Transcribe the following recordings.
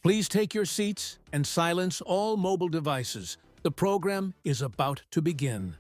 Please take your seats and silence all mobile devices. The program is about to begin.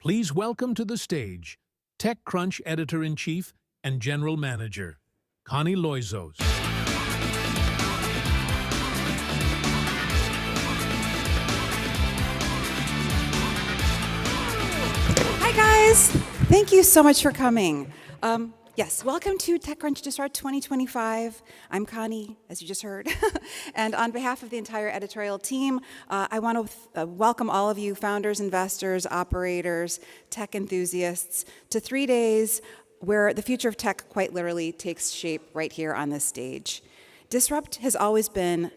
Please welcome to the stage TechCrunch Editor-in-Chief and General Manager, Connie Loizos. Hi guys, thank you so much for coming. Yes, welcome to TechCrunch Disrupt 2025. I'm Connie, as you just heard. And on behalf of the entire editorial team, I want to welcome all of you founders, investors, operators, tech enthusiasts to 3 days where the future of tech quite literally takes shape right here on this stage. Disrupt has always been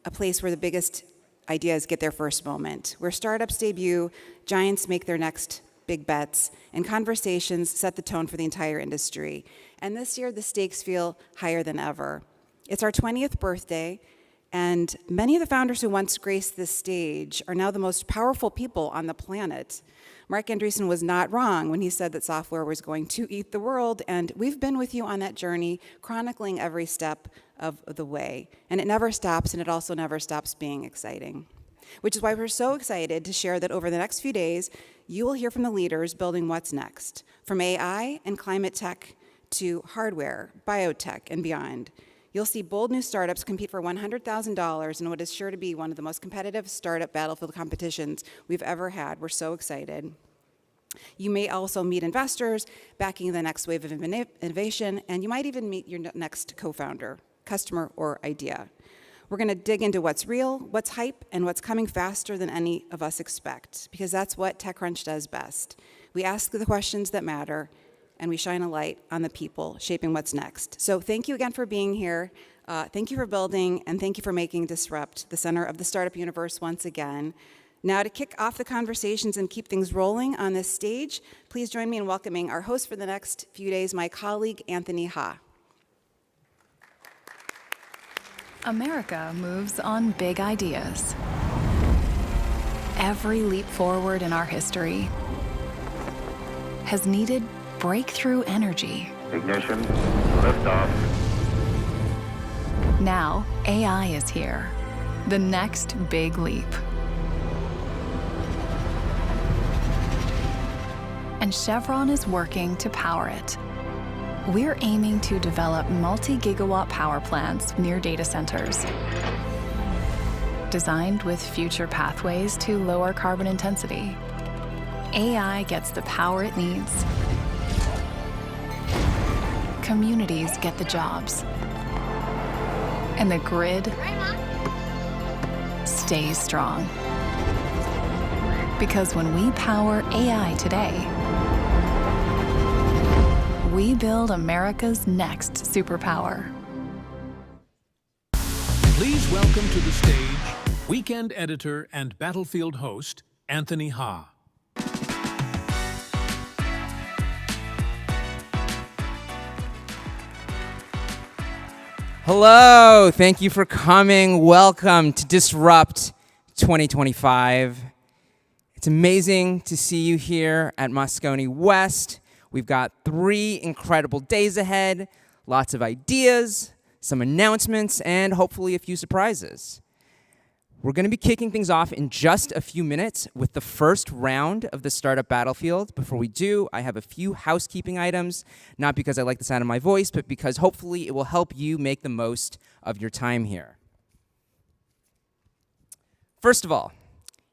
a place where the biggest ideas get their first moment, where startups debut, giants make their next big bets, and conversations set the tone for the entire industry. And this year, the stakes feel higher than ever. It's our 20th birthday, and many of the founders who once graced this stage are now the most powerful people on the planet. Mark Andreessen was not wrong when he said that software was going to eat the world, and we've been with you on that journey, chronicling every step of the way. And it never stops, and it also never stops being exciting. Which is why we're so excited to share that over the next few days, you will hear from the leaders building what's next, from AI and climate tech to hardware, biotech, and beyond. You'll see bold new startups compete for $100,000 in what is sure to be one of the most competitive startup battlefield competitions we've ever had. We're so excited. You may also meet investors backing the next wave of innovation, and you might even meet your next co-founder, customer, or idea. We're going to dig into what's real, what's hype, and what's coming faster than any of us expect, because that's what TechCrunch does best. We ask the questions that matter, and we shine a light on the people shaping what's next. So thank you again for being here. Thank you for building, and thank you for making Disrupt the center of the startup universe once again. Now, to kick off the conversations and keep things rolling on this stage, please join me in welcoming our host for the next few days, my colleague, Anthony Ha. America moves on big ideas. Every leap forward in our history has needed breakthrough energy. Ignition, liftoff. Now, AI is here. The next big leap. And Chevron is working to power it. We're aiming to develop multi-gigawatt power plants near data centers, designed with future pathways to lower carbon intensity. AI gets the power it needs. Communities get the jobs. And the grid stays strong. Because when we power AI today, we build America's next superpower. Please welcome to the stage weekend editor and Battlefield host, Anthony Ha. Hello, thank you for coming. Welcome to Disrupt 2025. It's amazing to see you here at Moscone West. We've got 3 incredible days ahead, lots of ideas, some announcements, and hopefully a few surprises. We're going to be kicking things off in just a few minutes with the first round of the Startup Battlefield. Before we do, I have a few housekeeping items, not because I like the sound of my voice, but because hopefully it will help you make the most of your time here. First of all,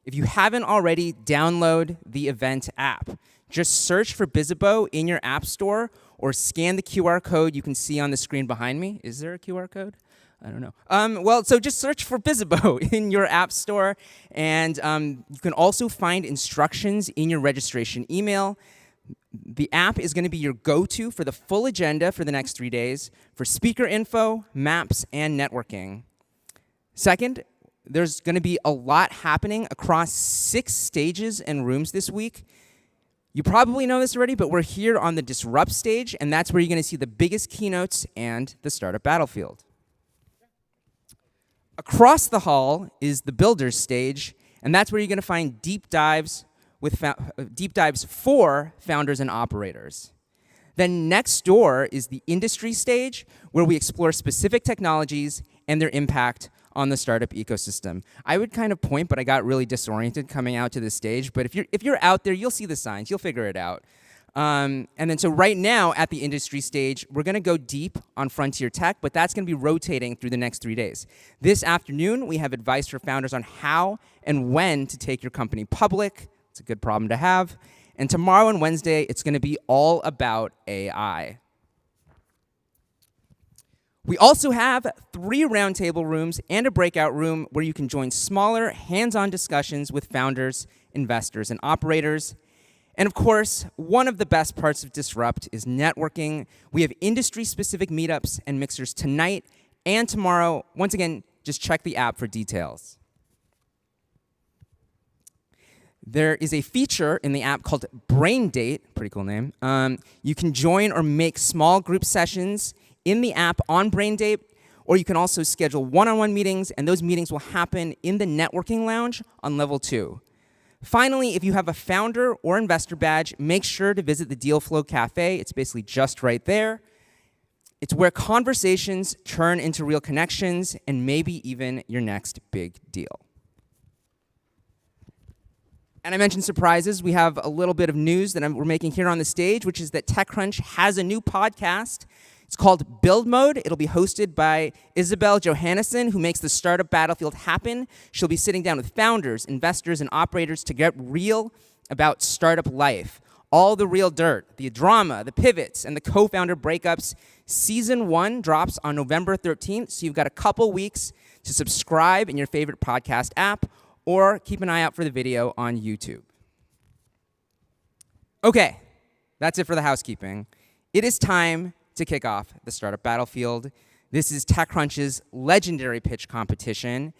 if you haven't already, download the event app. Just search for Bizzabo in your app store or scan the QR code you can see on the screen behind me. Is there a QR code? I don't know. So just search for Bizzabo in your app store, and you can also find instructions in your registration email. The app is going to be your go-to for the full agenda for the next 3 days for speaker info, maps, and networking. Second, there's going to be a lot happening across 6 stages and rooms this week. You probably know this already, but we're here on the Disrupt stage, and that's where you're going to see the biggest keynotes and the Startup Battlefield. Across the hall is the Builders stage, and that's where you're going to find deep dives for founders and operators. Then next door is the Industry stage, where we explore specific technologies and their impact on the startup ecosystem. I would kind of point, but I got really disoriented coming out to this stage. But if you're out there, you'll see the signs. You'll figure it out. And then so right now at the Industry stage, we're going to go deep on frontier tech, but that's going to be rotating through the next 3 days. This afternoon, we have advice for founders on how and when to take your company public. It's a good problem to have. And tomorrow and Wednesday, it's going to be all about AI. We also have 3 roundtable rooms and a breakout room where you can join smaller, hands-on discussions with founders, investors, and operators. And of course, one of the best parts of Disrupt is networking. We have industry-specific meetups and mixers tonight and tomorrow. Once again, just check the app for details. There is a feature in the app called Brain Date, pretty cool name. You can join or make small group sessions in the app on Brain Date, or you can also schedule one-on-one meetings, and those meetings will happen in the networking lounge on level 2. Finally, if you have a founder or investor badge, make sure to visit the Deal Flow Cafe. It's basically just right there. It's where conversations turn into real connections and maybe even your next big deal. And I mentioned surprises. We have a little bit of news that we're making here on the stage, which is that TechCrunch has a new podcast. It's called Build Mode. It'll be hosted by Isabel Johannesson, who makes the Startup Battlefield happen. She'll be sitting down with founders, investors, and operators to get real about startup life. All the real dirt, the drama, the pivots, and the co-founder breakups. Season 1 drops on November 13th, so you've got a couple weeks to subscribe in your favorite podcast app, or keep an eye out for the video on YouTube. Okay, that's it for the housekeeping. It is time to kick off the Startup Battlefield. This is TechCrunch's legendary pitch competition.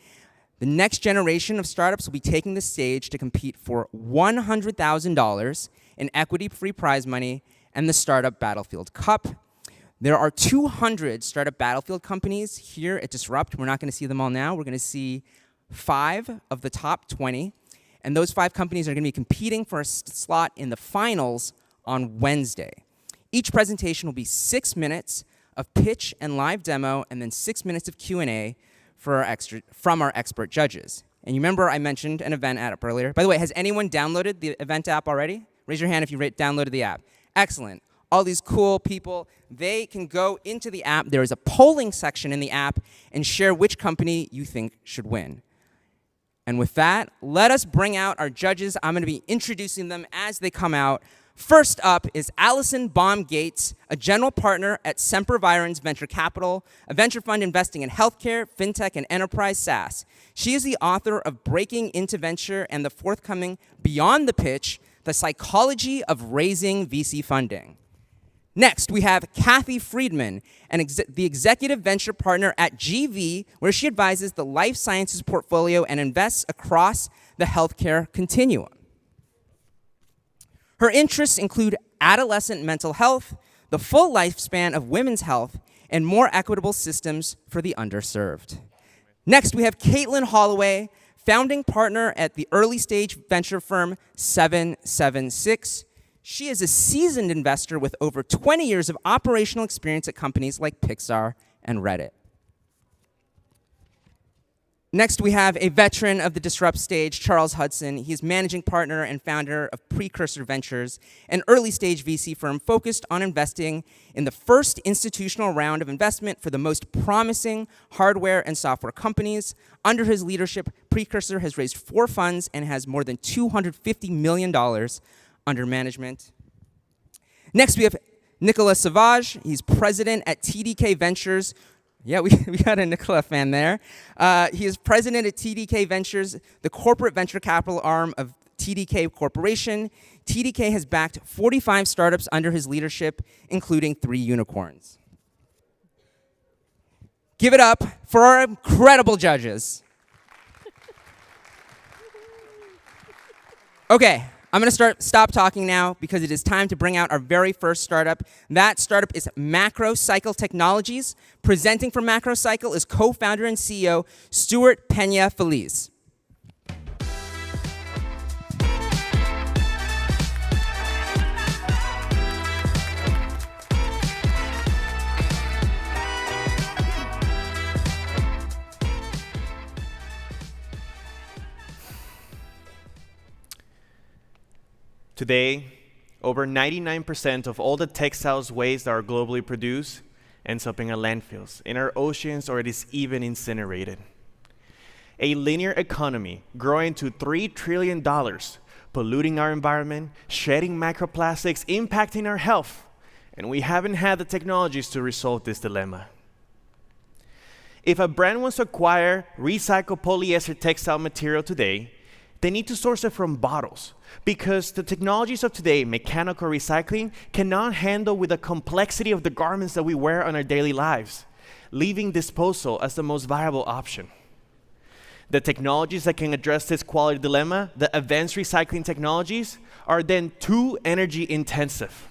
The next generation of startups will be taking the stage to compete for $100,000 in equity-free prize money and the Startup Battlefield Cup. There are 200 startup battlefield companies here at Disrupt. We're not going to see them all now. We're going to see 5 of the top 20. And those 5 companies are going to be competing for a slot in the finals on Wednesday. Each presentation will be 6 minutes of pitch and live demo, and then 6 minutes of Q&A from our expert judges. And you remember I mentioned an event app earlier. By the way, has anyone downloaded the event app already? Raise your hand if you downloaded the app. Excellent. All these cool people, they can go into the app. There is a polling section in the app and share which company you think should win. And with that, let us bring out our judges. I'm going to be introducing them as they come out. First up is Allison Baum Gates, a general partner at SemperVirens Venture Capital, a venture fund investing in healthcare, fintech, and enterprise SaaS. She is the author of Breaking into Venture and the forthcoming Beyond the Pitch, The Psychology of Raising VC Funding. Next, we have Cathy Friedman, the executive venture partner at GV, where she advises the life sciences portfolio and invests across the healthcare continuum. Her interests include adolescent mental health, the full lifespan of women's health, and more equitable systems for the underserved. Next, we have Katelin Holloway, founding partner at the early stage venture firm 776. She is a seasoned investor with over 20 years of operational experience at companies like Pixar and Reddit. Next, we have a veteran of the Disrupt stage, Charles Hudson. He is managing partner and founder of Precursor Ventures, an early-stage VC firm focused on investing in the first institutional round of investment for the most promising hardware and software companies. Under his leadership, Precursor has raised 4 funds and has more than $250 million under management. Next, we have Nicolas Sauvage. He's president at TDK Ventures. Yeah, we got a Nicolas fan there. He is president at TDK Ventures, the corporate venture capital arm of TDK Corporation. TDK has backed 45 startups under his leadership, including 3 unicorns. Give it up for our incredible judges. Okay. I'm going to stop talking now because it is time to bring out our very first startup. That startup is MacroCycle Technologies. Presenting for MacroCycle is co-founder and CEO Stuart Pena Feliz. Today, over 99% of all the textiles waste that are globally produced ends up in our landfills, in our oceans, or it is even incinerated. A linear economy growing to $3 trillion, polluting our environment, shedding microplastics, impacting our health, and we haven't had the technologies to resolve this dilemma. If a brand wants to acquire recycled polyester textile material today, they need to source it from bottles, because the technologies of today, mechanical recycling, cannot handle with the complexity of the garments that we wear on our daily lives, leaving disposal as the most viable option. The technologies that can address this quality dilemma, the advanced recycling technologies, are then too energy intensive.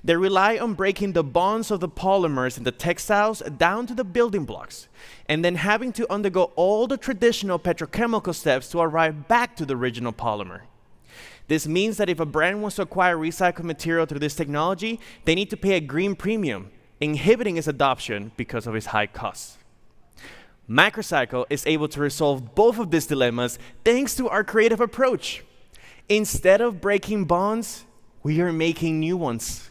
They rely on breaking the bonds of the polymers in the textiles down to the building blocks, and then having to undergo all the traditional petrochemical steps to arrive back to the original polymer. This means that if a brand wants to acquire recycled material through this technology, they need to pay a green premium, inhibiting its adoption because of its high costs. MacroCycle is able to resolve both of these dilemmas thanks to our creative approach. Instead of breaking bonds, we are making new ones.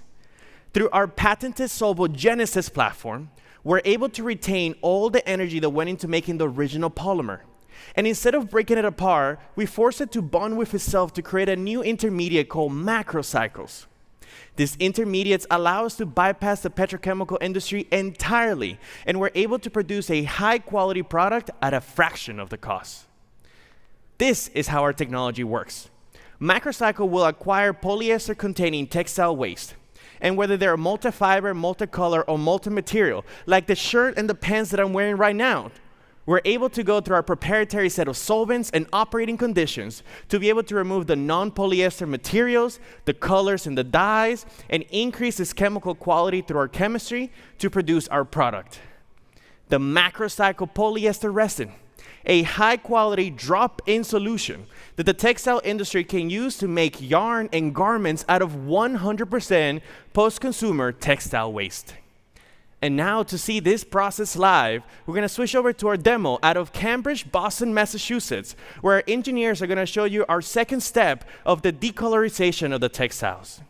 Through our patented Solvogenesis platform, we're able to retain all the energy that went into making the original polymer. And instead of breaking it apart, we force it to bond with itself to create a new intermediate called macrocycles. These intermediates allow us to bypass the petrochemical industry entirely, and we're able to produce a high-quality product at a fraction of the cost. This is how our technology works. MacroCycle will acquire polyester-containing textile waste, and whether they're multi-fiber, multicolor, or multi-material, like the shirt and the pants that I'm wearing right now, We're able to go through our proprietary set of solvents and operating conditions to be able to remove the non-polyester materials, the colors and the dyes, and increase its chemical quality through our chemistry to produce our product. The macrocycle polyester resin, a high-quality drop-in solution that the textile industry can use to make yarn and garments out of 100% post-consumer textile waste. And now to see this process live, we're going to switch over to our demo out of Cambridge, Boston, Massachusetts, where our engineers are going to show you our second step of the decolorization of the textiles.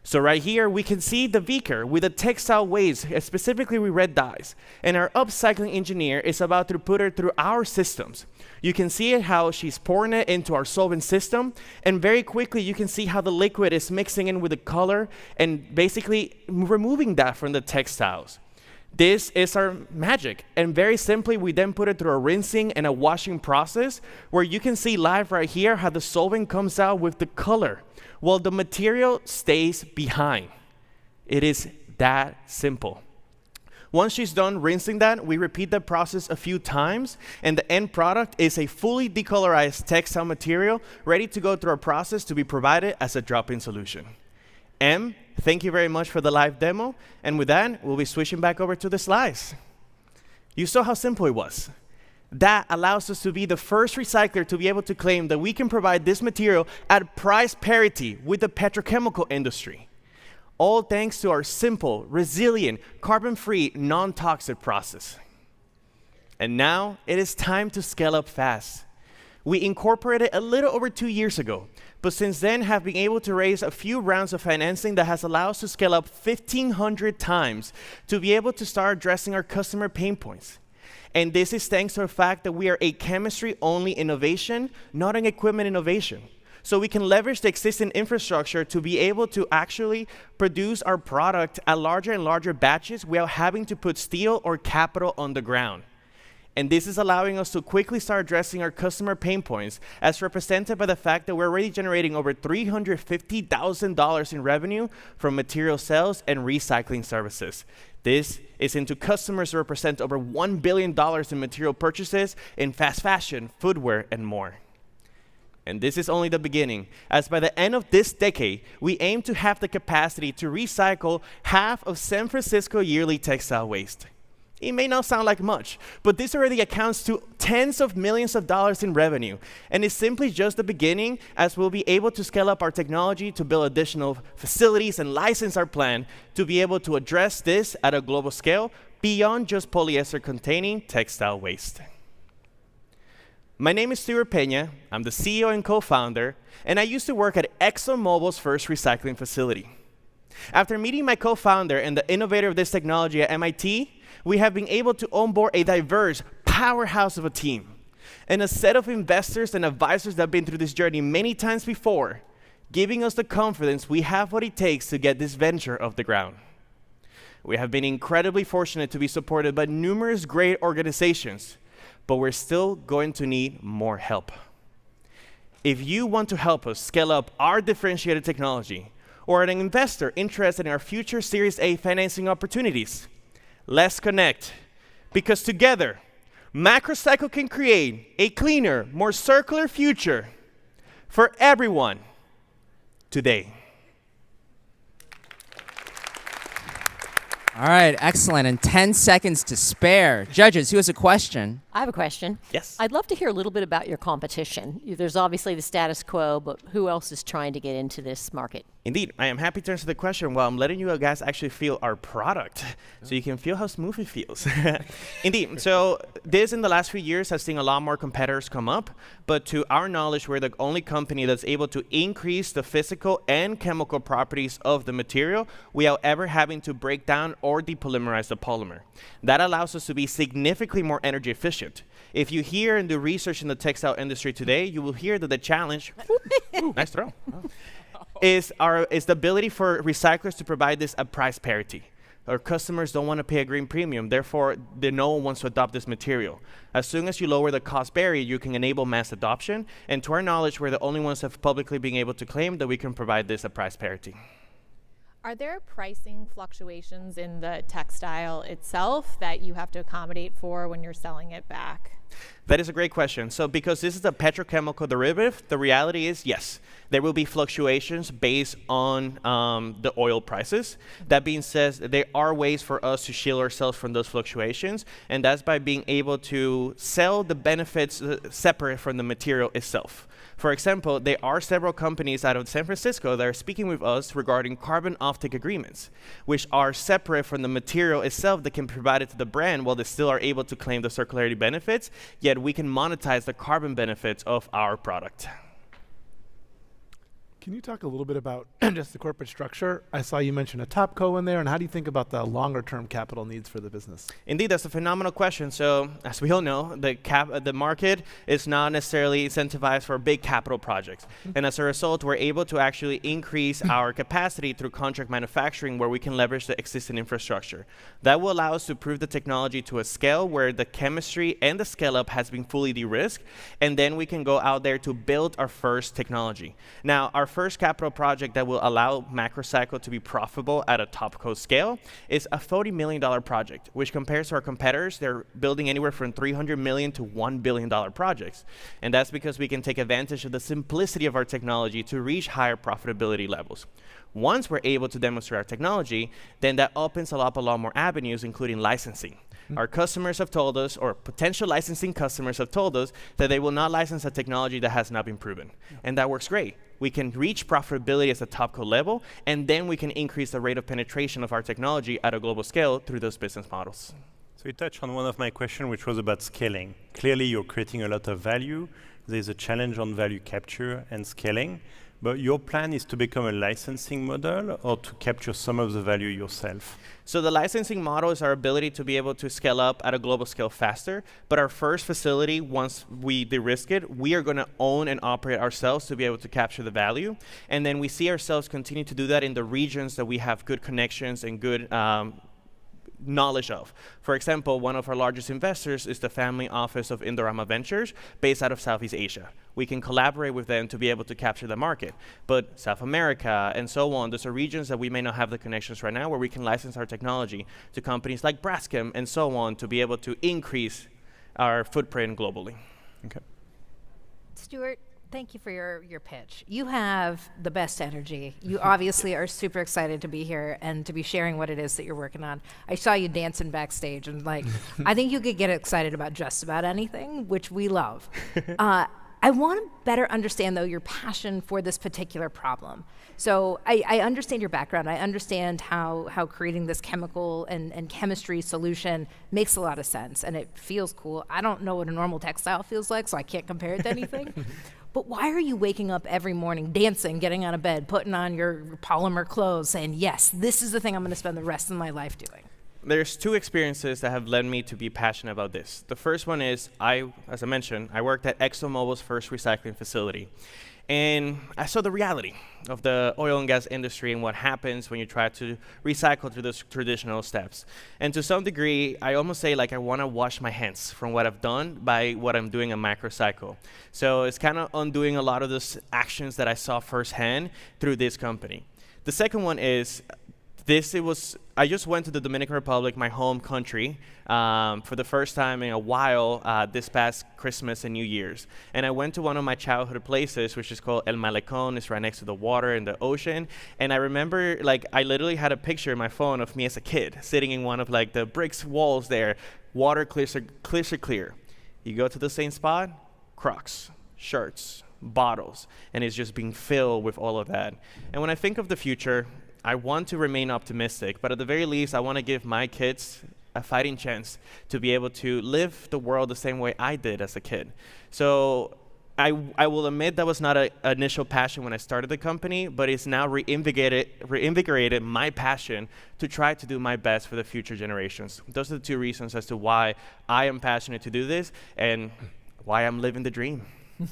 So right here, we can see the beaker with the textile waste, specifically with red dyes. And our upcycling engineer is about to put it through our systems. You can see how she's pouring it into our solvent system. And very quickly, you can see how the liquid is mixing in with the color and basically removing that from the textiles. This is our magic. And very simply, we then put it through a rinsing and a washing process where you can see live right here how the solvent comes out with the color, while the material stays behind. It is that simple. Once she's done rinsing that, we repeat the process a few times, and the end product is a fully decolorized textile material ready to go through our process to be provided as a drop-in solution. Em, thank you very much for the live demo, and with that, we'll be switching back over to the slides. You saw how simple it was. That allows us to be the first recycler to be able to claim that we can provide this material at price parity with the petrochemical industry. All thanks to our simple, resilient, carbon-free, non-toxic process. And now it is time to scale up fast. We incorporated a little over 2 years ago, but since then have been able to raise a few rounds of financing that has allowed us to scale up 1,500 times to be able to start addressing our customer pain points. And this is thanks to the fact that we are a chemistry-only innovation, not an equipment innovation. So we can leverage the existing infrastructure to be able to actually produce our product at larger and larger batches without having to put steel or capital on the ground. And this is allowing us to quickly start addressing our customer pain points, as represented by the fact that we're already generating over $350,000 in revenue from material sales and recycling services. This is into customers who represent over $1 billion in material purchases in fast fashion, footwear, and more. And this is only the beginning, as by the end of this decade, we aim to have the capacity to recycle half of San Francisco yearly textile waste. It may not sound like much, but this already accounts to tens of millions of dollars in revenue, and is simply just the beginning, as we'll be able to scale up our technology to build additional facilities and license our plan to be able to address this at a global scale beyond just polyester-containing textile waste. My name is Stuart Peña. I'm the CEO and co-founder, and I used to work at ExxonMobil's first recycling facility. After meeting my co-founder and the innovator of this technology at MIT, we have been able to onboard a diverse powerhouse of a team and a set of investors and advisors that have been through this journey many times before, giving us the confidence we have what it takes to get this venture off the ground. We have been incredibly fortunate to be supported by numerous great organizations, but we're still going to need more help. If you want to help us scale up our differentiated technology, or an investor interested in our future Series A financing opportunities, let's connect, because together, Macrocycle can create a cleaner, more circular future for everyone today. All right, excellent. And 10 seconds to spare. Judges, who has a question? I have a question. Yes. I'd love to hear a little bit about your competition. There's obviously the status quo, but who else is trying to get into this market? Indeed, I am happy to answer the question while I'm letting you guys actually feel our product, so you can feel how smooth it feels. Indeed, so this in the last few years has seen a lot more competitors come up, but to our knowledge, we're the only company that's able to increase the physical and chemical properties of the material without ever having to break down or depolymerize the polymer. That allows us to be significantly more energy efficient. If you hear and do research in the textile industry today, you will hear that the challenge, nice throw, is the ability for recyclers to provide this at price parity. Our customers don't want to pay a green premium, therefore no one wants to adopt this material. As soon as you lower the cost barrier, you can enable mass adoption, and to our knowledge, we're the only ones that have publicly been able to claim that we can provide this at price parity. Are there pricing fluctuations in the textile itself that you have to accommodate for when you're selling it back? That is a great question. So because this is a petrochemical derivative, the reality is, yes, there will be fluctuations based on the oil prices. That being said, there are ways for us to shield ourselves from those fluctuations, and that's by being able to sell the benefits separate from the material itself. For example, there are several companies out of San Francisco that are speaking with us regarding carbon offtake agreements, which are separate from the material itself that can provide it to the brand while they still are able to claim the circularity benefits, yet we can monetize the carbon benefits of our product. Can you talk a little bit about just the corporate structure? I saw you mention a top co in there, and how do you think about the longer-term capital needs for the business? Indeed, that's a phenomenal question. So, as we all know, the market is not necessarily incentivized for big capital projects. And as a result, we're able to actually increase our capacity through contract manufacturing where we can leverage the existing infrastructure. That will allow us to prove the technology to a scale where the chemistry and the scale-up has been fully de-risked, and then we can go out there to build our first technology. Now, our first capital project that will allow Macrocycle to be profitable at a top co scale is a $40 million project, which compares to our competitors, they're building anywhere from $300 million to $1 billion projects. And that's because we can take advantage of the simplicity of our technology to reach higher profitability levels. Once we're able to demonstrate our technology, then that opens up a lot more avenues, including licensing. Our customers have told us, or potential licensing customers have told us, that they will not license a technology that has not been proven. And that works great. We can reach profitability at the top co level, and then we can increase the rate of penetration of our technology at a global scale through those business models. So you touched on one of my questions, which was about scaling. Clearly, you're creating a lot of value. There's a challenge on value capture and scaling. But your plan is to become a licensing model or to capture some of the value yourself? So the licensing model is our ability to be able to scale up at a global scale faster. But our first facility, once we de-risk it, we are going to own and operate ourselves to be able to capture the value. And then we see ourselves continue to do that in the regions that we have good connections and good knowledge of. For example, one of our largest investors is the family office of Indorama Ventures, based out of Southeast Asia. We can collaborate with them to be able to capture the market. But South America and so on, those are regions that we may not have the connections right now where we can license our technology to companies like Braskem and so on to be able to increase our footprint globally. Okay. Stuart, thank you for your pitch. You have the best energy. You obviously are super excited to be here and to be sharing what it is that you're working on. I saw you dancing backstage, and I think you could get excited about just about anything, which we love. I want to better understand, though, your passion for this particular problem. So I understand your background. I understand how creating this chemical and chemistry solution makes a lot of sense, and it feels cool. I don't know what a normal textile feels like, so I can't compare it to anything. But why are you waking up every morning, dancing, getting out of bed, putting on your polymer clothes, saying, yes, this is the thing I'm going to spend the rest of my life doing? There's two experiences that have led me to be passionate about this. The first one is, as I mentioned, I worked at ExxonMobil's first recycling facility. And I saw the reality of the oil and gas industry and what happens when you try to recycle through those traditional steps. And to some degree, I almost say I want to wash my hands from what I've done by what I'm doing at Macrocycle. So it's kind of undoing a lot of those actions that I saw firsthand through this company. The second one is, I just went to the Dominican Republic, my home country, for the first time in a while this past Christmas and New Year's. And I went to one of my childhood places, which is called El Malecón. It's right next to the water and the ocean. And I remember, I literally had a picture in my phone of me as a kid, sitting in one of the bricks walls there, water clear. You go to the same spot, Crocs, shirts, bottles, and it's just being filled with all of that. And when I think of the future, I want to remain optimistic, but at the very least, I want to give my kids a fighting chance to be able to live the world the same way I did as a kid. So I will admit that was not an initial passion when I started the company, but it's now reinvigorated my passion to try to do my best for the future generations. Those are the two reasons as to why I am passionate to do this and why I'm living the dream. Do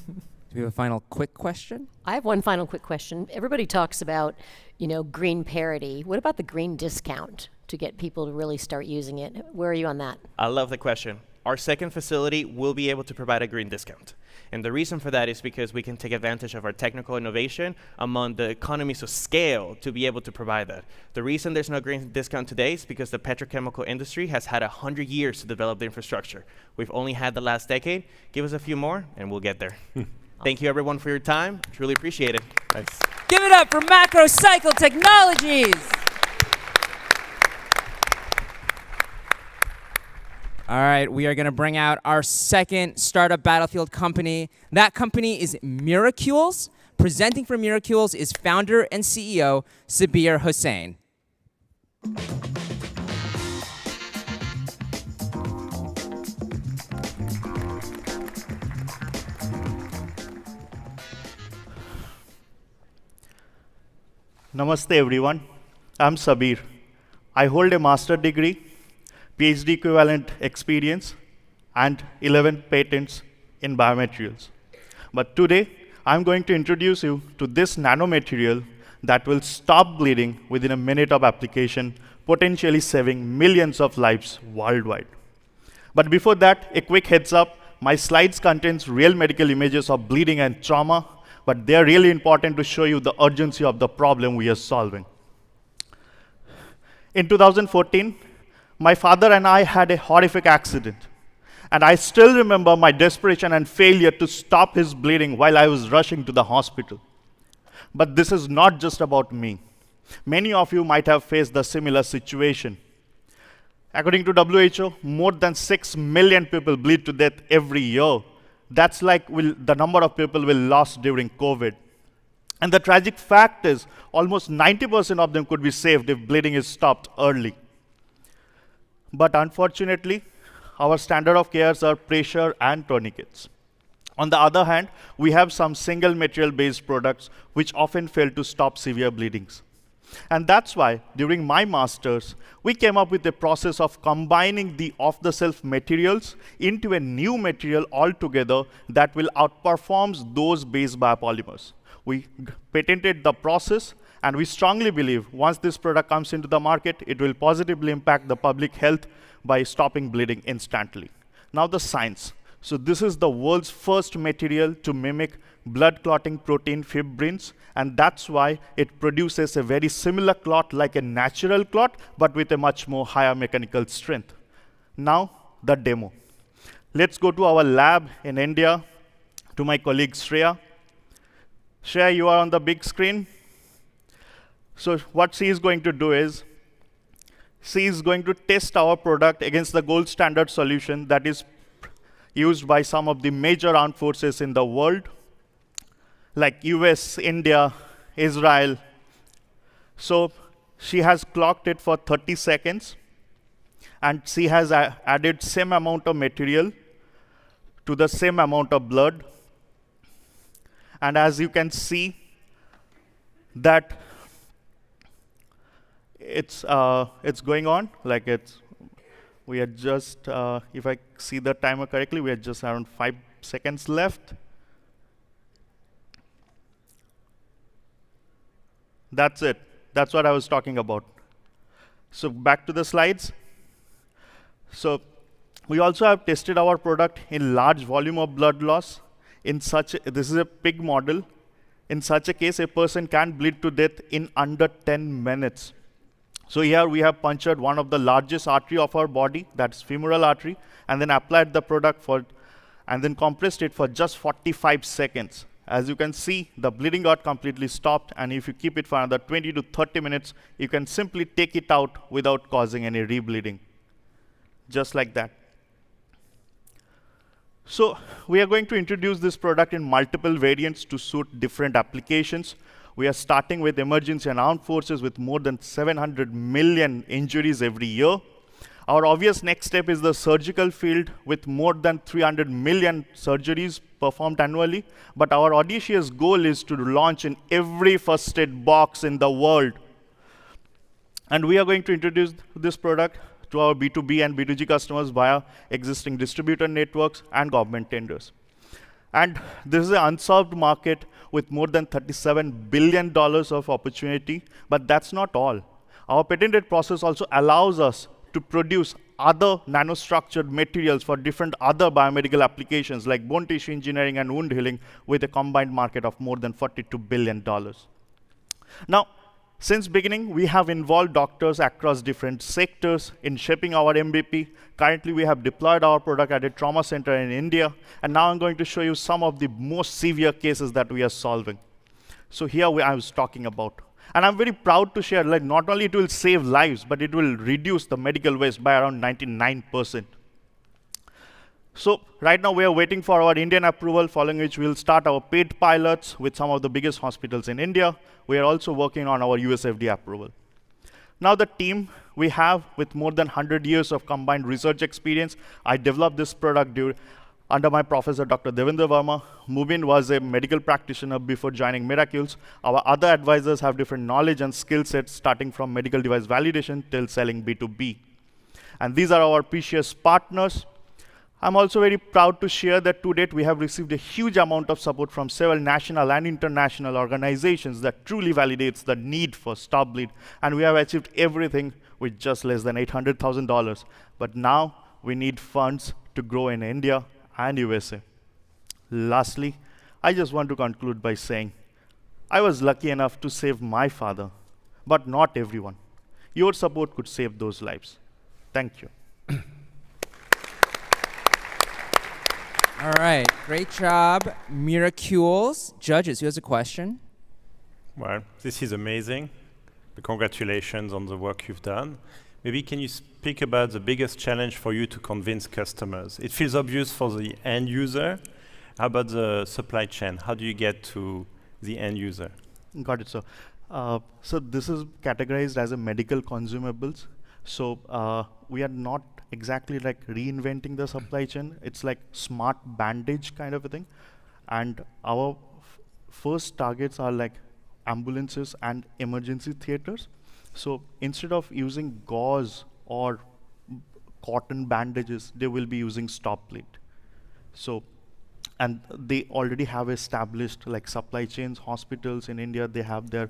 we have a final quick question? I have one final quick question. Everybody talks about, green parity. What about the green discount to get people to really start using it? Where are you on that? I love the question. our second facility will be able to provide a green discount. And the reason for that is because we can take advantage of our technical innovation among the economies of scale to be able to provide that. The reason there's no green discount today is because the petrochemical industry has had 100 years to develop the infrastructure. We've only had the last decade. Give us a few more, and we'll get there. Thank you, everyone, for your time. Truly appreciate it. Thanks. Give it up for Macrocycle Technologies. All right, we are going to bring out our second startup battlefield company. That company is Miracules. Presenting for Miracules is founder and CEO Sabir Hossain. Namaste everyone, I'm Sabir. I hold a master's degree, PhD equivalent experience, and 11 patents in biomaterials. But today, I'm going to introduce you to this nanomaterial that will stop bleeding within a minute of application, potentially saving millions of lives worldwide. But before that, a quick heads up, my slides contains real medical images of bleeding and trauma, but they're really important to show you the urgency of the problem we are solving. In 2014, my father and I had a horrific accident. And I still remember my desperation and failure to stop his bleeding while I was rushing to the hospital. But this is not just about me. Many of you might have faced the similar situation. According to WHO, more than 6 million people bleed to death every year. That's like the number of people we lost during COVID. And the tragic fact is, almost 90% of them could be saved if bleeding is stopped early. But unfortunately, our standard of cares are pressure and tourniquets. On the other hand, we have some single material-based products which often fail to stop severe bleedings. And that's why, during my master's, we came up with a process of combining the off-the-shelf materials into a new material altogether that will outperform those base biopolymers. We patented the process, and we strongly believe once this product comes into the market, it will positively impact the public health by stopping bleeding instantly. Now the science. So this is the world's first material to mimic blood clotting protein fibrins, and that's why it produces a very similar clot like a natural clot, but with a much more higher mechanical strength. Now, the demo. Let's go to our lab in India, to my colleague Shreya. Shreya, you are on the big screen. So what she is going to do is, she is going to test our product against the gold standard solution that is used by some of the major armed forces in the world, like US, India, Israel. So she has clocked it for 30 seconds, and she has added same amount of material to the same amount of blood. And as you can see, that it's going on, like we are just, if I see the timer correctly, we are just around 5 seconds left. That's it. That's what I was talking about. So back to the slides. So we also have tested our product in large volume of blood loss. This is a pig model. In such a case, a person can bleed to death in under 10 minutes. So here we have punctured one of the largest artery of our body, that's femoral artery, and then applied the product and then compressed it for just 45 seconds. As you can see, the bleeding got completely stopped, and if you keep it for another 20 to 30 minutes, you can simply take it out without causing any rebleeding. Just like that. So we are going to introduce this product in multiple variants to suit different applications. We are starting with emergency and armed forces with more than 700 million injuries every year. Our obvious next step is the surgical field with more than 300 million surgeries performed annually. But our audacious goal is to launch in every first aid box in the world. And we are going to introduce this product to our B2B and B2G customers via existing distributor networks and government tenders. And this is an unsolved market with more than $37 billion of opportunity, but that's not all. Our patented process also allows us to produce other nanostructured materials for different other biomedical applications like bone tissue engineering and wound healing with a combined market of more than $42 billion. Now, since beginning, we have involved doctors across different sectors in shaping our MVP. Currently, we have deployed our product at a trauma center in India, and now I'm going to show you some of the most severe cases that we are solving. So here I was talking about. And I'm very proud to share, like, not only it will save lives, but it will reduce the medical waste by around 99%. So right now we are waiting for our Indian approval, following which we'll start our paid pilots with some of the biggest hospitals in India. We are also working on our US FDA approval. Now the team we have with more than 100 years of combined research experience, I developed this product under my professor, Dr. Devendra Verma. Mubin was a medical practitioner before joining Miracules. Our other advisors have different knowledge and skill sets, starting from medical device validation till selling B2B. And these are our precious partners. I'm also very proud to share that to date we have received a huge amount of support from several national and international organizations that truly validates the need for stop bleed. And we have achieved everything with just less than $800,000. But now we need funds to grow in India and USA. Lastly, I just want to conclude by saying, I was lucky enough to save my father, but not everyone. Your support could save those lives. Thank you. All right, great job, Miracules. Judges, who has a question? Well, this is amazing. Congratulations on the work you've done. Maybe can you speak about the biggest challenge for you to convince customers? It feels obvious for the end user. How about the supply chain? How do you get to the end user? Got it, sir. So this is categorized as a medical consumables. So we are not exactly like reinventing the supply chain. It's like smart bandage kind of a thing. And our first targets are like ambulances and emergency theaters. So instead of using gauze or cotton bandages, they will be using stop bleed. So, and they already have established like supply chains. Hospitals in India, they have their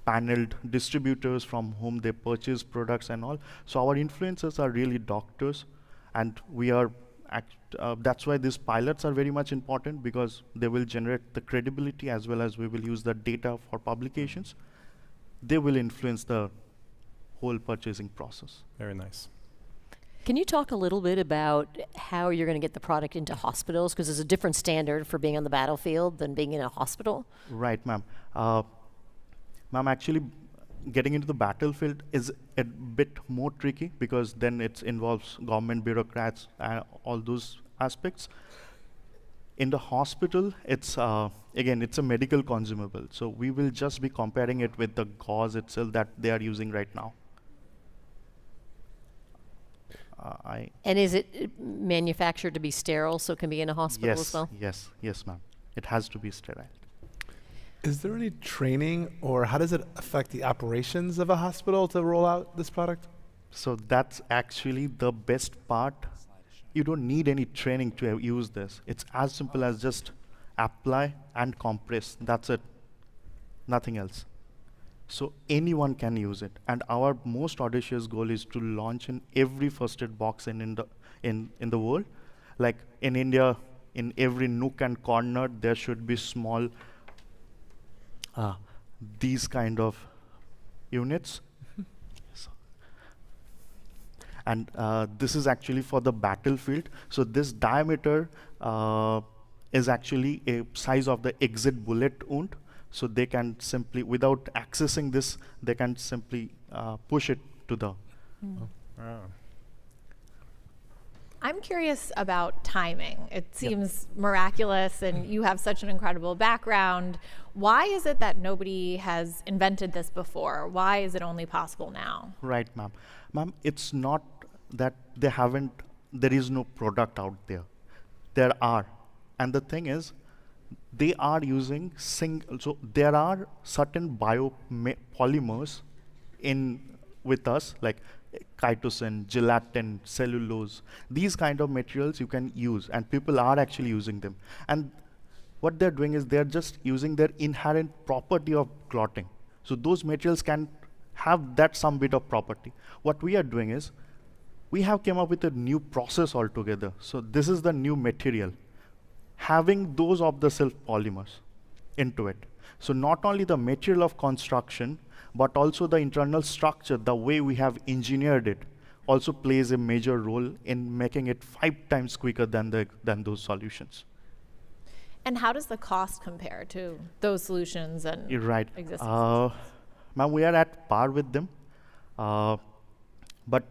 paneled distributors from whom they purchase products and all. So our influencers are really doctors, and we are that's why these pilots are very much important, because they will generate the credibility as well as we will use the data for publications. They will influence the whole purchasing process. Very nice. Can you talk a little bit about how you're going to get the product into hospitals? Because there's a different standard for being on the battlefield than being in a hospital. Right, ma'am. Ma'am, actually, getting into the battlefield is a bit more tricky, because then it involves government bureaucrats and all those aspects. In the hospital, it's again, it's a medical consumable. So we will just be comparing it with the gauze itself that they are using right now. And is it manufactured to be sterile, so it can be in a hospital as well? Yes, ma'am. It has to be sterile. Is there any training, or how does it affect the operations of a hospital to roll out this product? So that's actually the best part. You don't need any training to use this. It's as simple as just apply and compress. That's it. Nothing else. So anyone can use it. And our most audacious goal is to launch in every first aid box in the world. Like in India, in every nook and corner, there should be small these kind of units. And this is actually for the battlefield. So this diameter is actually a size of the exit bullet wound. So they can simply, without accessing this, they can simply push it to the. I'm curious about timing. It seems miraculous, and you have such an incredible background. Why is it that nobody has invented this before? Why is it only possible now? Right, ma'am. Ma'am, it's not that they haven't, there is no product out there. There are. And the thing is, they are using so there are certain biopolymers with us, like chitosan, gelatin, cellulose. These kind of materials you can use, and people are actually using them. And what they're doing is they're just using their inherent property of clotting. So those materials can have that some bit of property. What we are doing is we have come up with a new process altogether. So this is the new material, having those off-the-shelf polymers into it. So not only the material of construction, but also the internal structure, the way we have engineered it, also plays a major role in making it 5 times quicker than those solutions. And how does the cost compare to those solutions and You're right. existing solutions? Ma'am, we are at par with them. But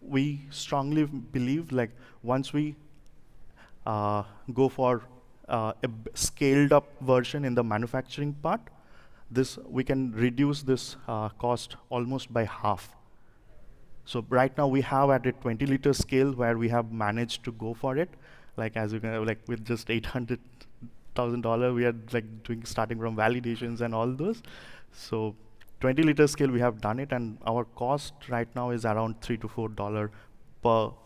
we strongly believe, like, once we go for a scaled up version in the manufacturing part, we can reduce this cost almost by half. So right now we have at a 20-liter scale where we have managed to go for it. Like, as you can, like, with just $800,000, we are like starting from validations and all those. So 20-liter scale, we have done it, and our cost right now is around $3 to $4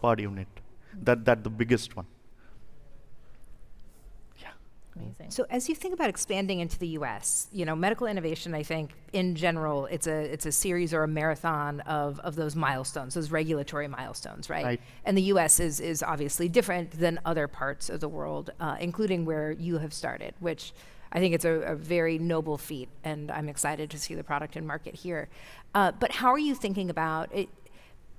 per unit. That's the biggest one. Amazing. So as you think about expanding into the U.S., medical innovation, I think, in general, it's a series or a marathon of those milestones, those regulatory milestones, right? And the U.S. is obviously different than other parts of the world, including where you have started, which I think it's a very noble feat, and I'm excited to see the product in market here. But how are you thinking about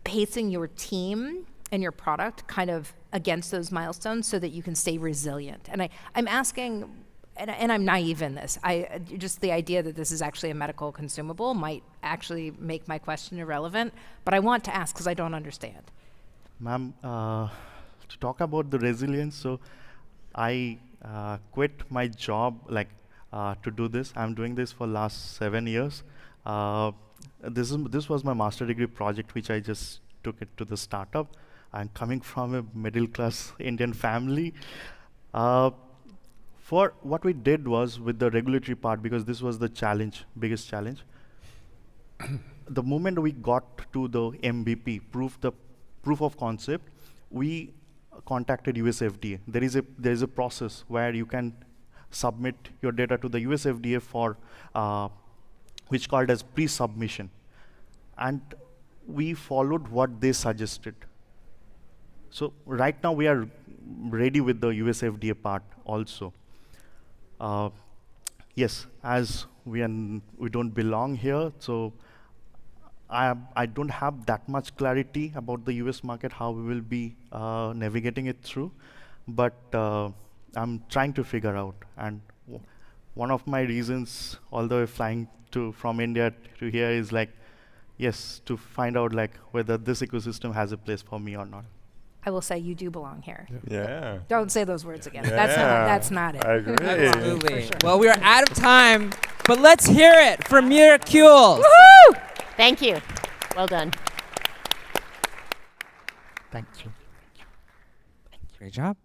pacing your team and your product kind of against those milestones so that you can stay resilient? And I'm asking, and I'm naive in this, just the idea that this is actually a medical consumable might actually make my question irrelevant, but I want to ask because I don't understand. Ma'am, to talk about the resilience, so I quit my job to do this. I'm doing this for last 7 years. This was my master degree project, which I just took it to the startup. I'm coming from a middle-class Indian family. For what we did was with the regulatory part, because this was the biggest challenge. The moment we got to the MVP, proof of concept, we contacted US FDA. There is a process where you can submit your data to the US FDA for which called as pre-submission, and we followed what they suggested. So right now we are ready with the US FDA part also. Yes, as we don't belong here, so I don't have that much clarity about the US market, how we will be navigating it through, but I'm trying to figure out. And one of my reasons, although flying from India to here, is to find out whether this ecosystem has a place for me or not. I will say you do belong here. Yeah. Don't say those words again. Yeah. That's not it. I agree. Absolutely. Sure. Well, we are out of time, but let's hear it for Miracules. Woohoo! Thank you. Well done. Thank you. Great job.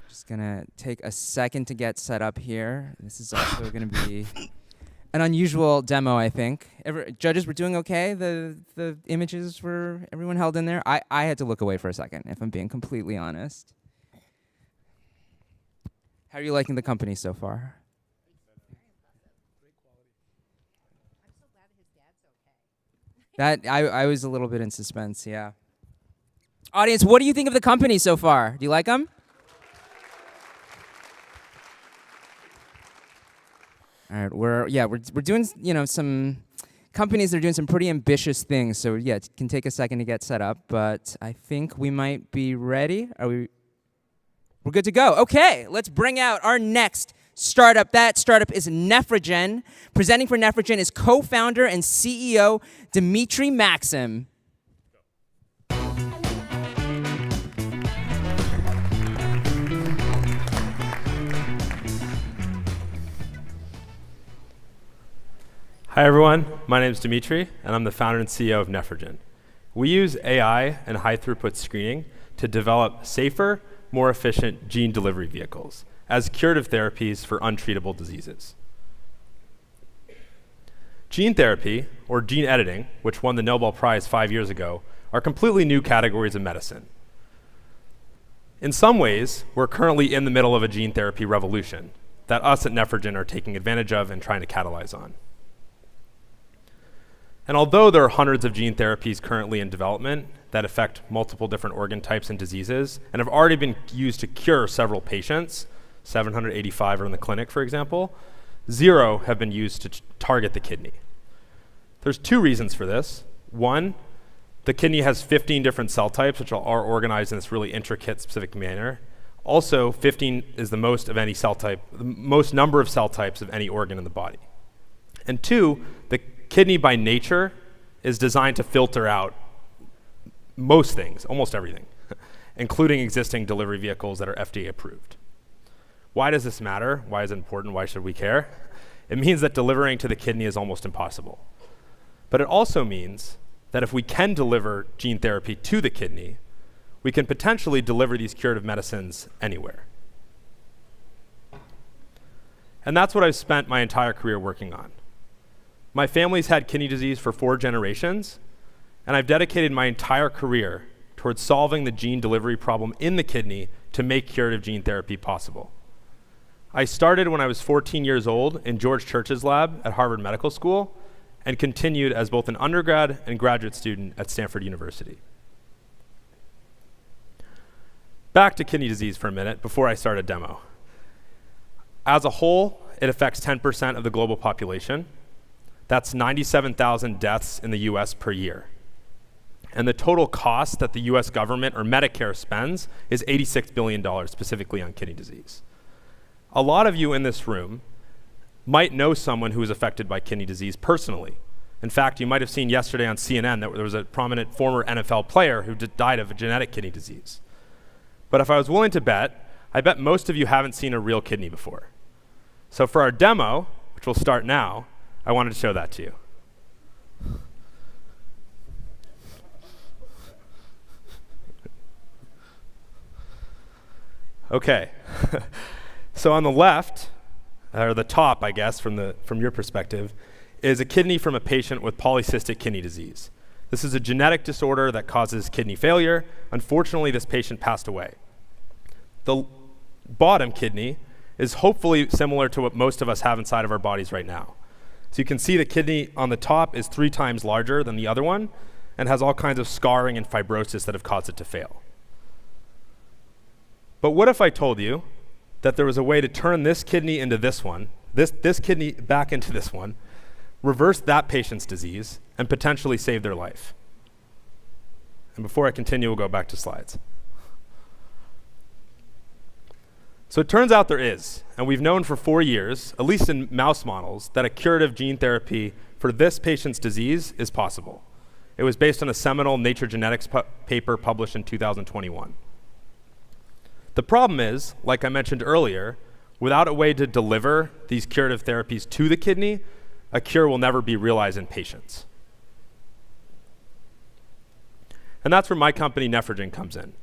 Just gonna take a second to get set up here. This is also gonna be an unusual demo, I think. Judges were doing okay. The images were, everyone held in there. I had to look away for a second, if I'm being completely honest. How are you liking the company so far? I'm so glad that his dad's okay. I was a little bit in suspense, yeah. Audience, what do you think of the company so far? Do you like them? All right, we're doing some companies that are doing some pretty ambitious things. So yeah, it can take a second to get set up, but I think we might be ready. We're good to go. Okay, let's bring out our next startup. That startup is Nephrogen. Presenting for Nephrogen is co-founder and CEO Dimitri Maxim. Hi everyone, my name is Dimitri, and I'm the founder and CEO of Nephrogen. We use AI and high-throughput screening to develop safer, more efficient gene delivery vehicles as curative therapies for untreatable diseases. Gene therapy, or gene editing, which won the Nobel Prize 5 years ago, are completely new categories of medicine. In some ways, we're currently in the middle of a gene therapy revolution that us at Nephrogen are taking advantage of and trying to catalyze on. And although there are hundreds of gene therapies currently in development that affect multiple different organ types and diseases and have already been used to cure several patients, 785 are in the clinic, for example, 0 have been used to target the kidney. There's 2 reasons for this. One, the kidney has 15 different cell types, which are organized in this really intricate, specific manner. Also, 15 is the most of any cell type, the most number of cell types of any organ in the body. And 2, the kidney by nature is designed to filter out most things, almost everything, including existing delivery vehicles that are FDA approved. Why does this matter? Why is it important? Why should we care? It means that delivering to the kidney is almost impossible. But it also means that if we can deliver gene therapy to the kidney, we can potentially deliver these curative medicines anywhere. And that's what I've spent my entire career working on. My family's had kidney disease for 4 generations, and I've dedicated my entire career towards solving the gene delivery problem in the kidney to make curative gene therapy possible. I started when I was 14 years old in George Church's lab at Harvard Medical School and continued as both an undergrad and graduate student at Stanford University. Back to kidney disease for a minute before I start a demo. As a whole, it affects 10% of the global population. That's 97,000 deaths in the US per year. And the total cost that the US government or Medicare spends is $86 billion specifically on kidney disease. A lot of you in this room might know someone who is affected by kidney disease personally. In fact, you might have seen yesterday on CNN that there was a prominent former NFL player who died of a genetic kidney disease. But if I was willing to bet, I bet most of you haven't seen a real kidney before. So for our demo, which will start now, I wanted to show that to you. Okay. So on the left, or the top, I guess, from your perspective, is a kidney from a patient with polycystic kidney disease. This is a genetic disorder that causes kidney failure. Unfortunately, this patient passed away. The bottom kidney is hopefully similar to what most of us have inside of our bodies right now. So you can see the kidney on the top is 3 times larger than the other one and has all kinds of scarring and fibrosis that have caused it to fail. But what if I told you that there was a way to turn this kidney into this one, this kidney back into this one, reverse that patient's disease, and potentially save their life? And before I continue, we'll go back to slides. So it turns out there is, and we've known for 4 years, at least in mouse models, that a curative gene therapy for this patient's disease is possible. It was based on a seminal Nature Genetics paper published in 2021. The problem is, like I mentioned earlier, without a way to deliver these curative therapies to the kidney, a cure will never be realized in patients. And that's where my company, Nephrogen, comes in.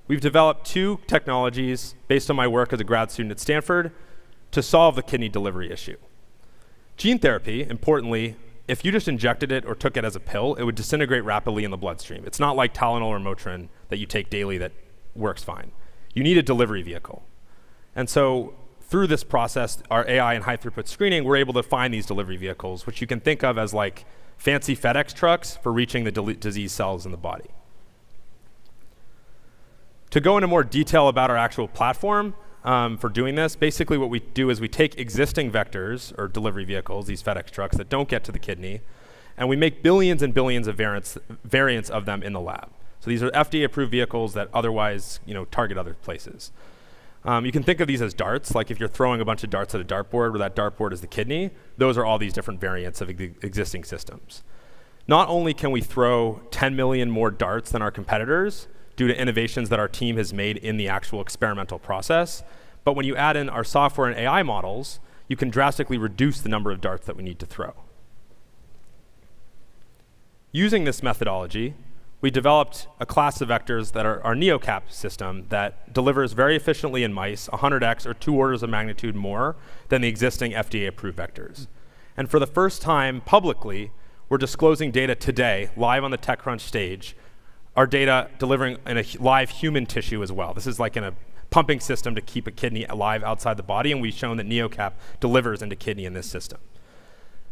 We've developed 2 technologies based on my work as a grad student at Stanford to solve the kidney delivery issue. Gene therapy, importantly, if you just injected it or took it as a pill, it would disintegrate rapidly in the bloodstream. It's not like Tylenol or Motrin that you take daily that works fine. You need a delivery vehicle. And so through this process, our AI and high throughput screening, we're able to find these delivery vehicles, which you can think of as like fancy FedEx trucks for reaching the disease cells in the body. To go into more detail about our actual platform for doing this, basically what we do is we take existing vectors or delivery vehicles, these FedEx trucks that don't get to the kidney, and we make billions and billions of variants of them in the lab. So these are FDA-approved vehicles that otherwise, target other places. You can think of these as darts, like if you're throwing a bunch of darts at a dartboard where that dartboard is the kidney, those are all these different variants of existing systems. Not only can we throw 10 million more darts than our competitors due to innovations that our team has made in the actual experimental process, but when you add in our software and AI models, you can drastically reduce the number of darts that we need to throw. Using this methodology, we developed a class of vectors that are our NeoCap system that delivers very efficiently in mice 100x or 2 orders of magnitude more than the existing FDA-approved vectors. And for the first time publicly, we're disclosing data today, live on the TechCrunch stage, our data delivering in a live human tissue as well. This is like in a pumping system to keep a kidney alive outside the body, and we've shown that NeoCap delivers into kidney in this system.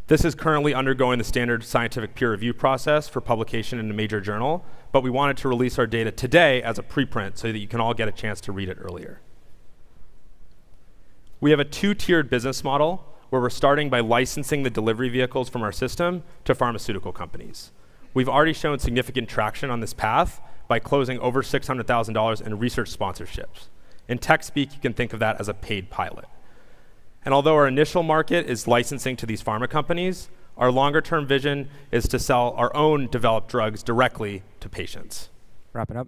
This is currently undergoing the standard scientific peer review process for publication in a major journal, but we wanted to release our data today as a preprint so that you can all get a chance to read it earlier. We have a two-tiered business model where we're starting by licensing the delivery vehicles from our system to pharmaceutical companies. We've already shown significant traction on this path by closing over $600,000 in research sponsorships. In tech speak, you can think of that as a paid pilot. And although our initial market is licensing to these pharma companies, our longer-term vision is to sell our own developed drugs directly to patients. Wrap it up.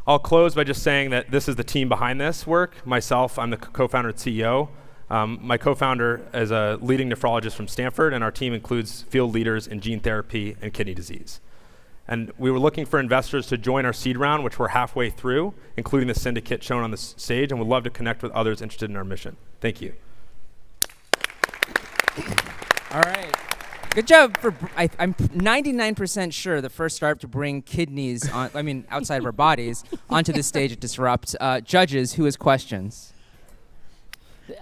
I'll close by just saying that this is the team behind this work. Myself, I'm the co-founder and CEO. My co-founder is a leading nephrologist from Stanford, and our team includes field leaders in gene therapy and kidney disease. And we were looking for investors to join our seed round, which we're halfway through, including the syndicate shown on the stage, and would love to connect with others interested in our mission. Thank you. All right. Good job. I'm 99% sure the first startup to bring kidneys, outside of our bodies, onto the stage at Disrupt. Judges, who has questions?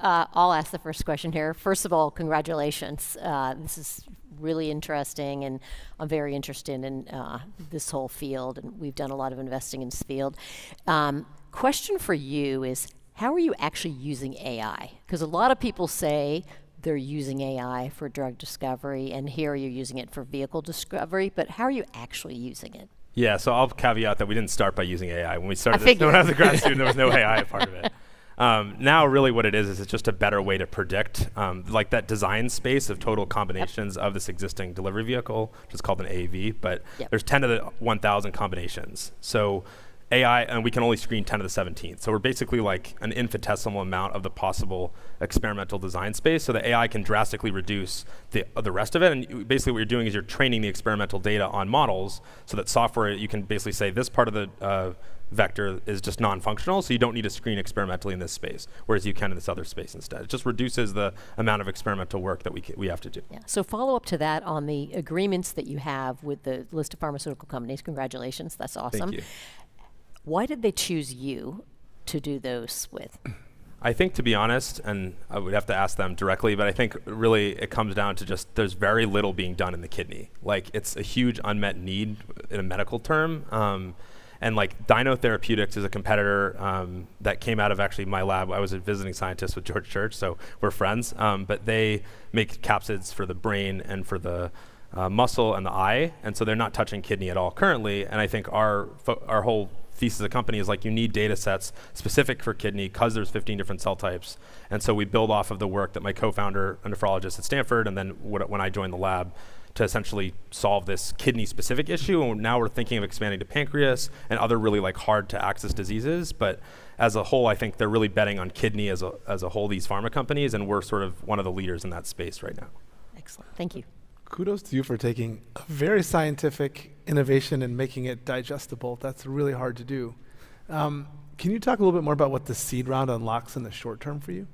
I'll ask the first question here. First of all, congratulations. This is really interesting, and I'm very interested in this whole field, and we've done a lot of investing in this field. Question for you is, how are you actually using AI? Because a lot of people say they're using AI for drug discovery, and here you're using it for vehicle discovery, but how are you actually using it? Yeah, so I'll caveat that we didn't start by using AI. When we started this, when I was a grad student, there was no AI part of it. Now really what it is it's just a better way to predict like that design space of total combinations of this existing delivery vehicle, which is called an AAV, but there's 10 to the 1,000 combinations. So AI, and we can only screen 10 to the 17th. So we're basically like an infinitesimal amount of the possible experimental design space, so the AI can drastically reduce the rest of it. And basically what you're doing is you're training the experimental data on models so that software, you can basically say this part of the vector is just non-functional, so you don't need to screen experimentally in this space, whereas you can in this other space instead. It just reduces the amount of experimental work that we have to do. Yeah. So follow up to that on the agreements that you have with the list of pharmaceutical companies. Congratulations, that's awesome. Thank you. Why did they choose you to do those with? I think, to be honest, and I would have to ask them directly, but I think really it comes down to just there's very little being done in the kidney. Like, it's a huge unmet need in a medical term. And like Dino Therapeutics is a competitor that came out of actually my lab. I was a visiting scientist with George Church, so we're friends. But they make capsids for the brain and for the muscle and the eye, and so they're not touching kidney at all currently. And I think our whole thesis of the company is like you need data sets specific for kidney because there's 15 different cell types. And so we build off of the work that my co-founder, a nephrologist at Stanford, and then when I joined the lab, to essentially solve this kidney-specific issue. And now we're thinking of expanding to pancreas and other really like hard-to-access diseases. But as a whole, I think they're really betting on kidney as a whole, these pharma companies, and we're sort of one of the leaders in that space right now. Excellent. Thank you. Kudos to you for taking a very scientific innovation and making it digestible. That's really hard to do. Can you talk a little bit more about what the seed round unlocks in the short term for you?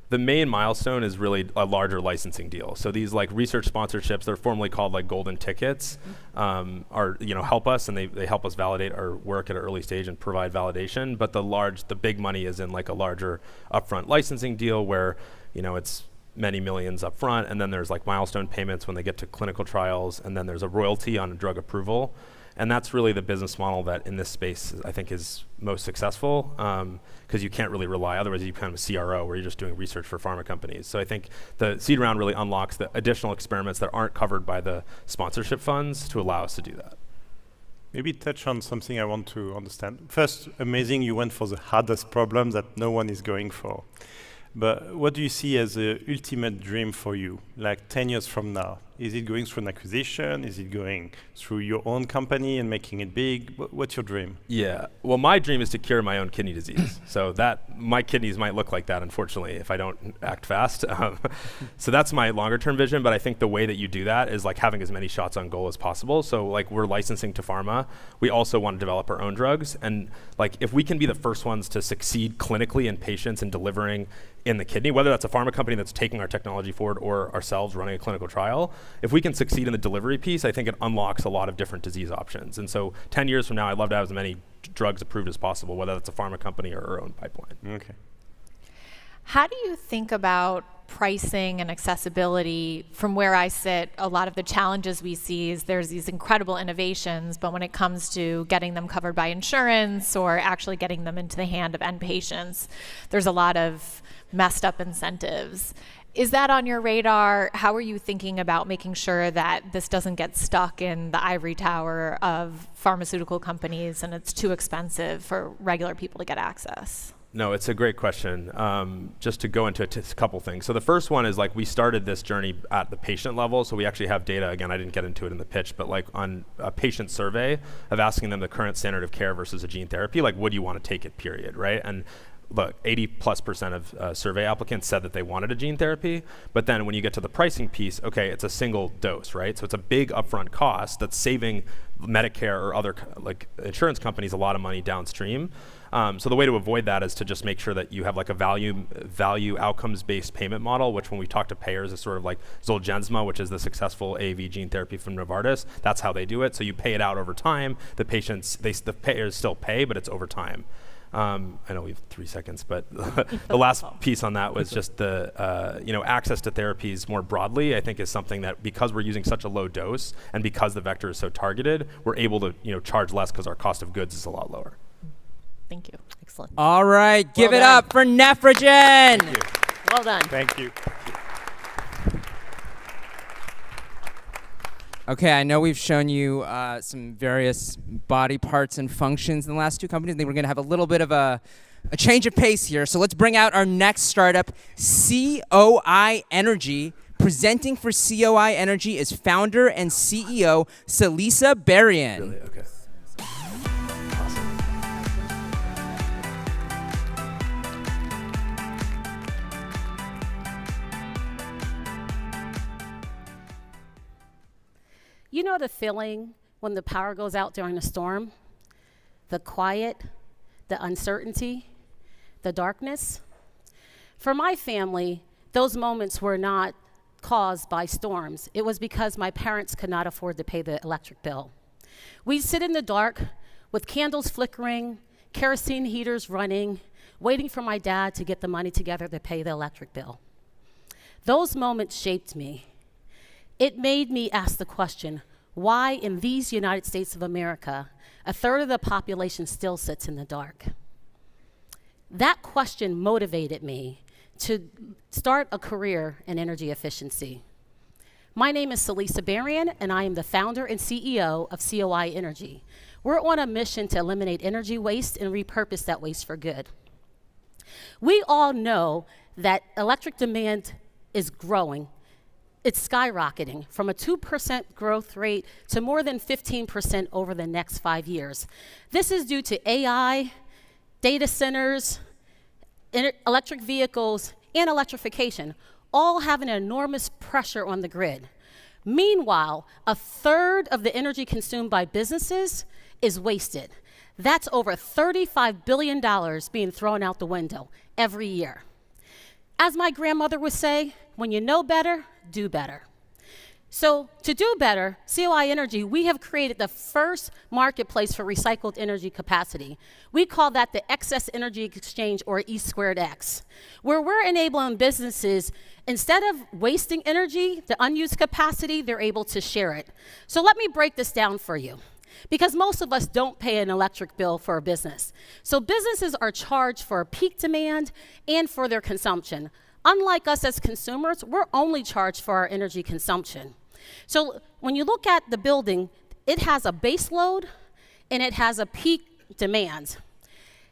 The main milestone is really a larger licensing deal. So these like research sponsorships, they're formally called like golden tickets, are help us, and they help us validate our work at an early stage and provide validation. But the big money is in like a larger upfront licensing deal where it's many millions up front, and then there's like milestone payments when they get to clinical trials, and then there's a royalty on drug approval. And that's really the business model that in this space I think is most successful, because you can't really rely, otherwise you become a CRO where you're just doing research for pharma companies. So I think the seed round really unlocks the additional experiments that aren't covered by the sponsorship funds to allow us to do that. Maybe touch on something I want to understand. First, amazing you went for the hardest problem that no one is going for. But what do you see as the ultimate dream for you, like 10 years from now? Is it going through an acquisition? Is it going through your own company and making it big? What's your dream? Yeah, well, my dream is to cure my own kidney disease. So that my kidneys might look like that, unfortunately, if I don't act fast. So that's my longer term vision. But I think the way that you do that is like having as many shots on goal as possible. So like we're licensing to pharma. We also want to develop our own drugs. And like if we can be the first ones to succeed clinically in patients and delivering in the kidney, whether that's a pharma company that's taking our technology forward or ourselves running a clinical trial, if we can succeed in the delivery piece, I think it unlocks a lot of different disease options. And so 10 years from now, I'd love to have as many drugs approved as possible, whether that's a pharma company or our own pipeline. Okay. How do you think about pricing and accessibility? From where I sit, a lot of the challenges we see is there's these incredible innovations, but when it comes to getting them covered by insurance or actually getting them into the hand of end patients, there's a lot of messed up incentives. Is that on your radar? How are you thinking about making sure that this doesn't get stuck in the ivory tower of pharmaceutical companies and it's too expensive for regular people to get access? No, it's a great question. Just to go into a couple things. So the first one is like we started this journey at the patient level. So we actually have data, again, I didn't get into it in the pitch, but like on a patient survey of asking them the current standard of care versus a gene therapy, like would you want to take it, period, right? And look, 80+% of survey applicants said that they wanted a gene therapy, but then when you get to the pricing piece, okay, it's a single dose, right? So it's a big upfront cost that's saving Medicare or other like insurance companies a lot of money downstream. So the way to avoid that is to just make sure that you have like a value outcomes-based payment model, which when we talk to payers is sort of like Zolgensma, which is the successful AAV gene therapy from Novartis. That's how they do it. So you pay it out over time. The payers still pay, but it's over time. I know we have 3 seconds, but the last piece on that was just the access to therapies more broadly. I think is something that because we're using such a low dose and because the vector is so targeted, we're able to charge less because our cost of goods is a lot lower. Thank you. Excellent. All right, give it up for Nephrogen. Thank you. Well done. Thank you. Okay, I know we've shown you some various body parts and functions in the last two companies. I think we're going to have a little bit of a change of pace here. So let's bring out our next startup, COI Energy. Presenting for COI Energy is founder and CEO, Salisa Berrien. Really? Okay. You know the feeling when the power goes out during a storm? The quiet, the uncertainty, the darkness? For my family, those moments were not caused by storms. It was because my parents could not afford to pay the electric bill. We'd sit in the dark with candles flickering, kerosene heaters running, waiting for my dad to get the money together to pay the electric bill. Those moments shaped me. It made me ask the question, why in these United States of America, a third of the population still sits in the dark? That question motivated me to start a career in energy efficiency. My name is Salisa Berrien, and I am the founder and CEO of COI Energy. We're on a mission to eliminate energy waste and repurpose that waste for good. We all know that electric demand is growing. It's skyrocketing from a 2% growth rate to more than 15% over the next 5 years. This is due to AI, data centers, electric vehicles, and electrification, all having an enormous pressure on the grid. Meanwhile, a third of the energy consumed by businesses is wasted. That's over $35 billion being thrown out the window every year. As my grandmother would say, when you know better, do better. So to do better, COI Energy, we have created the first marketplace for recycled energy capacity. We call that the Excess Energy Exchange, or E²X, where we're enabling businesses, instead of wasting energy, the unused capacity, they're able to share it. So let me break this down for you, because most of us don't pay an electric bill for a business. So businesses are charged for peak demand and for their consumption. Unlike us as consumers, we're only charged for our energy consumption. So when you look at the building, it has a base load and it has a peak demand.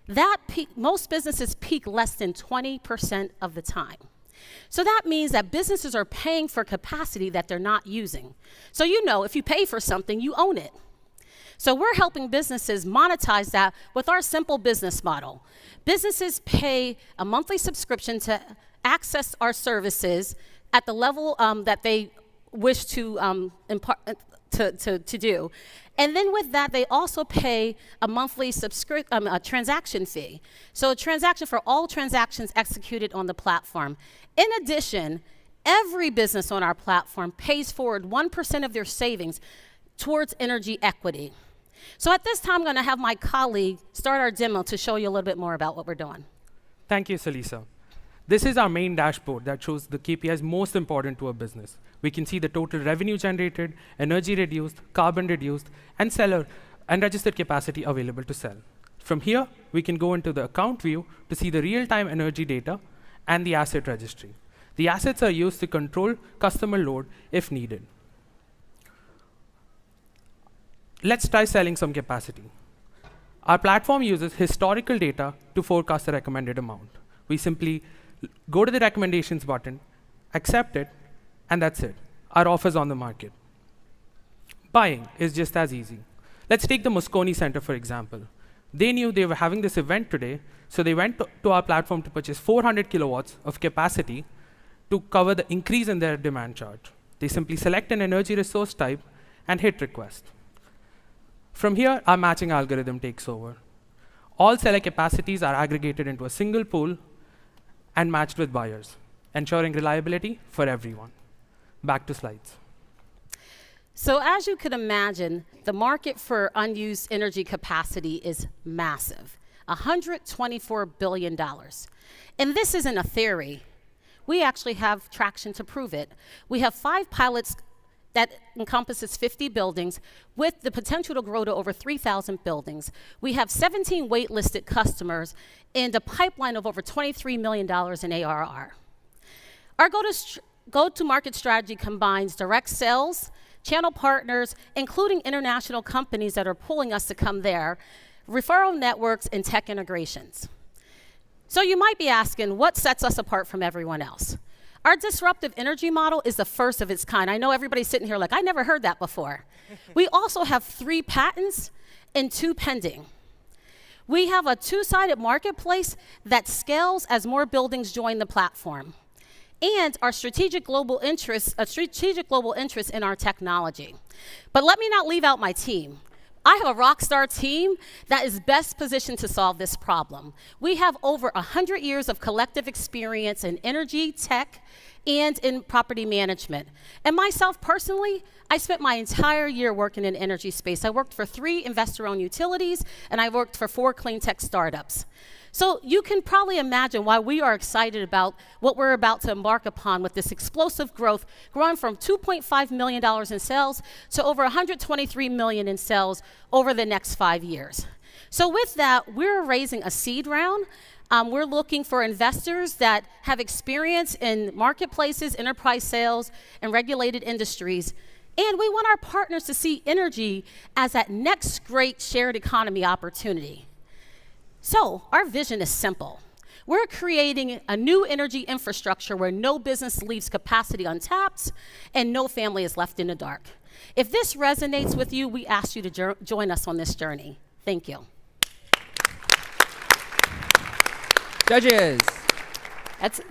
That peak, most businesses peak less than 20% of the time. So that means that businesses are paying for capacity that they're not using. So if you pay for something, you own it. So we're helping businesses monetize that with our simple business model. Businesses pay a monthly subscription to access our services at the level that they wish to do. And then with that, they also pay a monthly transaction fee. So a transaction for all transactions executed on the platform. In addition, every business on our platform pays forward 1% of their savings towards energy equity. So at this time, I'm going to have my colleague start our demo to show you a little bit more about what we're doing. Thank you, Salisa. This is our main dashboard that shows the KPIs most important to a business. We can see the total revenue generated, energy reduced, carbon reduced, and seller and registered capacity available to sell. From here, we can go into the account view to see the real-time energy data and the asset registry. The assets are used to control customer load if needed. Let's try selling some capacity. Our platform uses historical data to forecast the recommended amount. We simply go to the recommendations button, accept it, and that's it. Our offer's on the market. Buying is just as easy. Let's take the Moscone Center, for example. They knew they were having this event today, so they went to our platform to purchase 400 kilowatts of capacity to cover the increase in their demand charge. They simply select an energy resource type and hit request. From here, our matching algorithm takes over. All seller capacities are aggregated into a single pool and matched with buyers, ensuring reliability for everyone. Back to slides. So as you could imagine, the market for unused energy capacity is massive, $124 billion. And this isn't a theory. We actually have traction to prove it. We have 5 pilots that encompasses 50 buildings with the potential to grow to over 3,000 buildings. We have 17 waitlisted customers and a pipeline of over $23 million in ARR. Our go-to-market strategy combines direct sales, channel partners, including international companies that are pulling us to come there, referral networks, and tech integrations. So you might be asking, what sets us apart from everyone else? Our disruptive energy model is the first of its kind. I know everybody's sitting here like, I never heard that before. We also have 3 patents and 2 pending. We have a 2-sided marketplace that scales as more buildings join the platform. And our strategic global interest in our technology. But let me not leave out my team. I have a rock star team that is best positioned to solve this problem. We have over 100 years of collective experience in energy, tech, and in property management. And myself personally, I spent my entire year working in energy space. I worked for 3 investor-owned utilities, and I worked for 4 clean tech startups. So you can probably imagine why we are excited about what we're about to embark upon with this explosive growth, growing from $2.5 million in sales to over $123 million in sales over the next 5 years. So with that, we're raising a seed round. We're looking for investors that have experience in marketplaces, enterprise sales, and regulated industries. And we want our partners to see energy as that next great shared economy opportunity. So our vision is simple. We're creating a new energy infrastructure where no business leaves capacity untapped and no family is left in the dark. If this resonates with you, we ask you to join us on this journey. Thank you. Judges.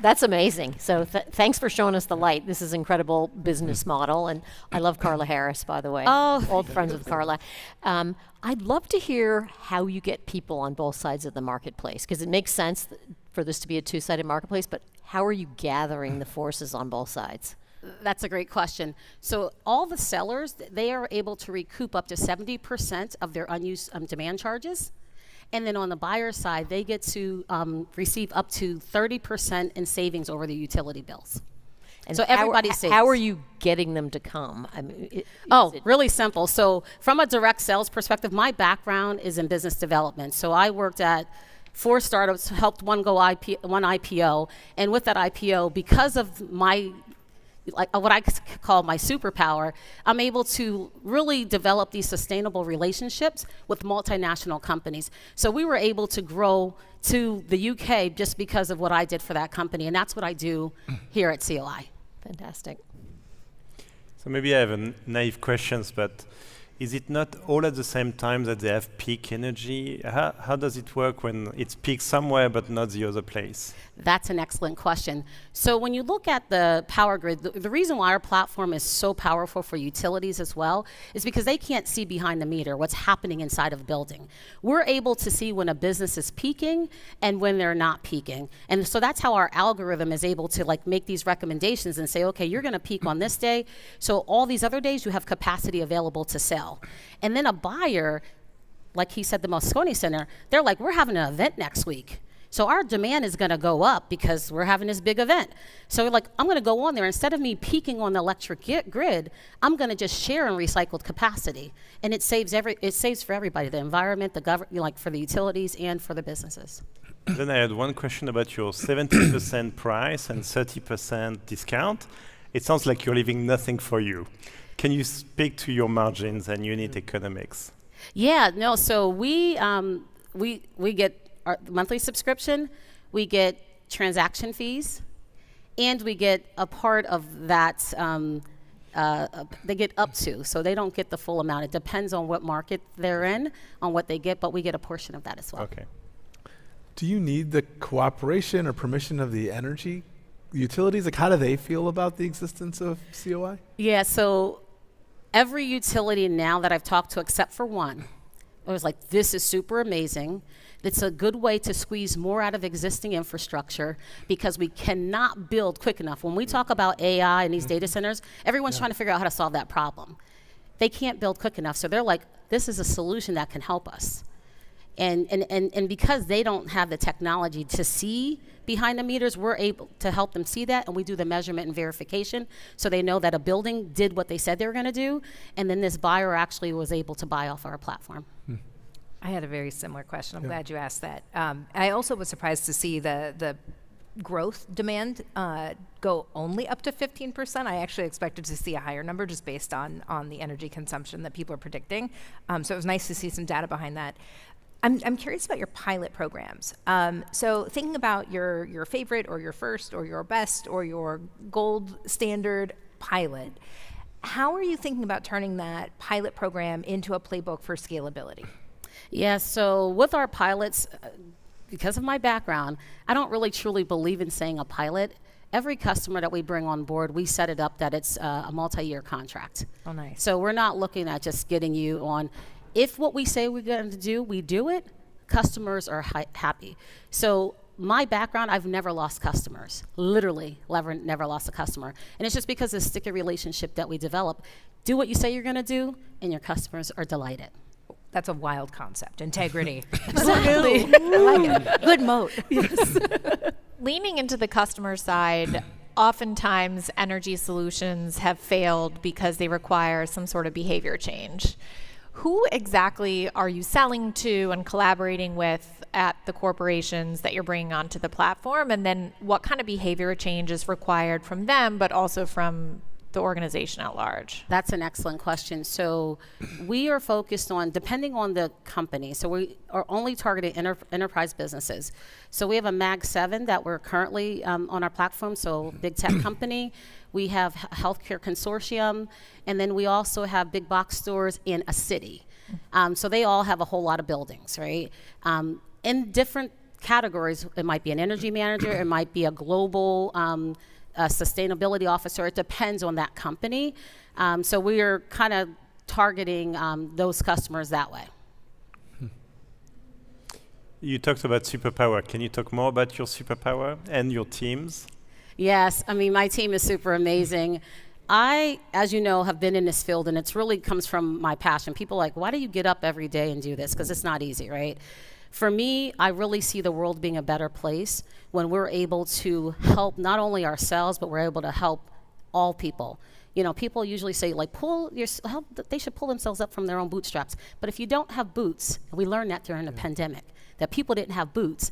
That's amazing. So thanks for showing us the light. This is incredible business model, and I love Carla Harris, by the way. Oh, old friends with Carla. I'd love to hear how you get people on both sides of the marketplace, because it makes sense for this to be a 2-sided marketplace. But how are you gathering the forces on both sides? That's a great question. So all the sellers, they are able to recoup up to 70% of their unused demand charges. And then on the buyer side, they get to receive up to 30% in savings over the utility bills. And so everybody saves. How are you getting them to come? I mean, really simple. So from a direct sales perspective, my background is in business development. So I worked at 4 startups, helped one IPO. And with that IPO, because of my what I call my superpower, I'm able to really develop these sustainable relationships with multinational companies. So we were able to grow to the UK just because of what I did for that company, and that's what I do here at COI. Fantastic. So maybe I have naive questions, but is it not all at the same time that they have peak energy? How does it work when it's peak somewhere but not the other place? That's an excellent question. So when you look at the power grid, the reason why our platform is so powerful for utilities as well is because they can't see behind the meter what's happening inside of a building. We're able to see when a business is peaking and when they're not peaking. And so that's how our algorithm is able to make these recommendations and say, okay, you're gonna peak on this day, so all these other days you have capacity available to sell. And then a buyer, like he said, the Moscone Center, they're like, we're having an event next week. So our demand is going to go up because we're having this big event. So we're like, I'm going to go on there. Instead of me peaking on the electric grid, I'm going to just share in recycled capacity. And it saves for everybody, the environment, the government, like for the utilities and for the businesses. Then I had one question about your 70% price and 30% discount. It sounds like you're leaving nothing for you. Can you speak to your margins and unit economics? Yeah, no, so we get our monthly subscription, we get transaction fees, and we get a part of that, they get up to, so they don't get the full amount. It depends on what market they're in, on what they get, but we get a portion of that as well. Okay. Do you need the cooperation or permission of the energy utilities? Like, how do they feel about the existence of COI? Yeah, so every utility now that I've talked to, except for one, I was like, this is super amazing. It's a good way to squeeze more out of existing infrastructure because we cannot build quick enough. When we talk about AI and these data centers, everyone's trying to figure out how to solve that problem. They can't build quick enough, so they're like, this is a solution that can help us. And because they don't have the technology to see behind the meters, we're able to help them see that, and we do the measurement and verification so they know that a building did what they said they were going to do, and then this buyer actually was able to buy off our platform. I had a very similar question. I'm glad you asked that. I also was surprised to see the growth demand go only up to 15%. I actually expected to see a higher number just based on the energy consumption that people are predicting. So it was nice to see some data behind that. I'm curious about your pilot programs. So thinking about your favorite or your first or your best or your gold standard pilot, how are you thinking about turning that pilot program into a playbook for scalability? Yeah, so with our pilots, because of my background, I don't really truly believe in saying a pilot. Every customer that we bring on board, we set it up that it's a multi-year contract. Oh, nice. So we're not looking at just getting you on, if what we say we're going to do, we do it, customers are happy. So my background, I've never lost customers, literally never lost a customer. And it's just because of the sticky relationship that we develop. Do what you say you're going to do, and your customers are delighted. That's a wild concept. Integrity. Exactly. I like it. Good moat. Yes. Leaning into the customer side, oftentimes energy solutions have failed because they require some sort of behavior change. Who exactly are you selling to and collaborating with at the corporations that you're bringing onto the platform? And then what kind of behavior change is required from them, but also from the organization at large? That's an excellent question. So we are focused on, depending on the company, so we are only targeting enterprise businesses. So we have a MAG 7 that we're currently on our platform, so big tech company. We have healthcare consortium, and then we also have big box stores in a city. So they all have a whole lot of buildings, right? In different categories, it might be an energy manager, it might be a global sustainability officer. It depends on that company. So we are kind of targeting those customers that way. You talked about superpower. Can you talk more about your superpower and your teams? Yes, I mean, my team is super amazing. I, as you know, have been in this field, and it's really comes from my passion. People are like, why do you get up every day and do this? Because it's not easy, right? For me, I really see the world being a better place when we're able to help not only ourselves, but we're able to help all people. You know, people usually say, like, they should pull themselves up from their own bootstraps. But if you don't have boots, and we learned that during the pandemic, that people didn't have boots,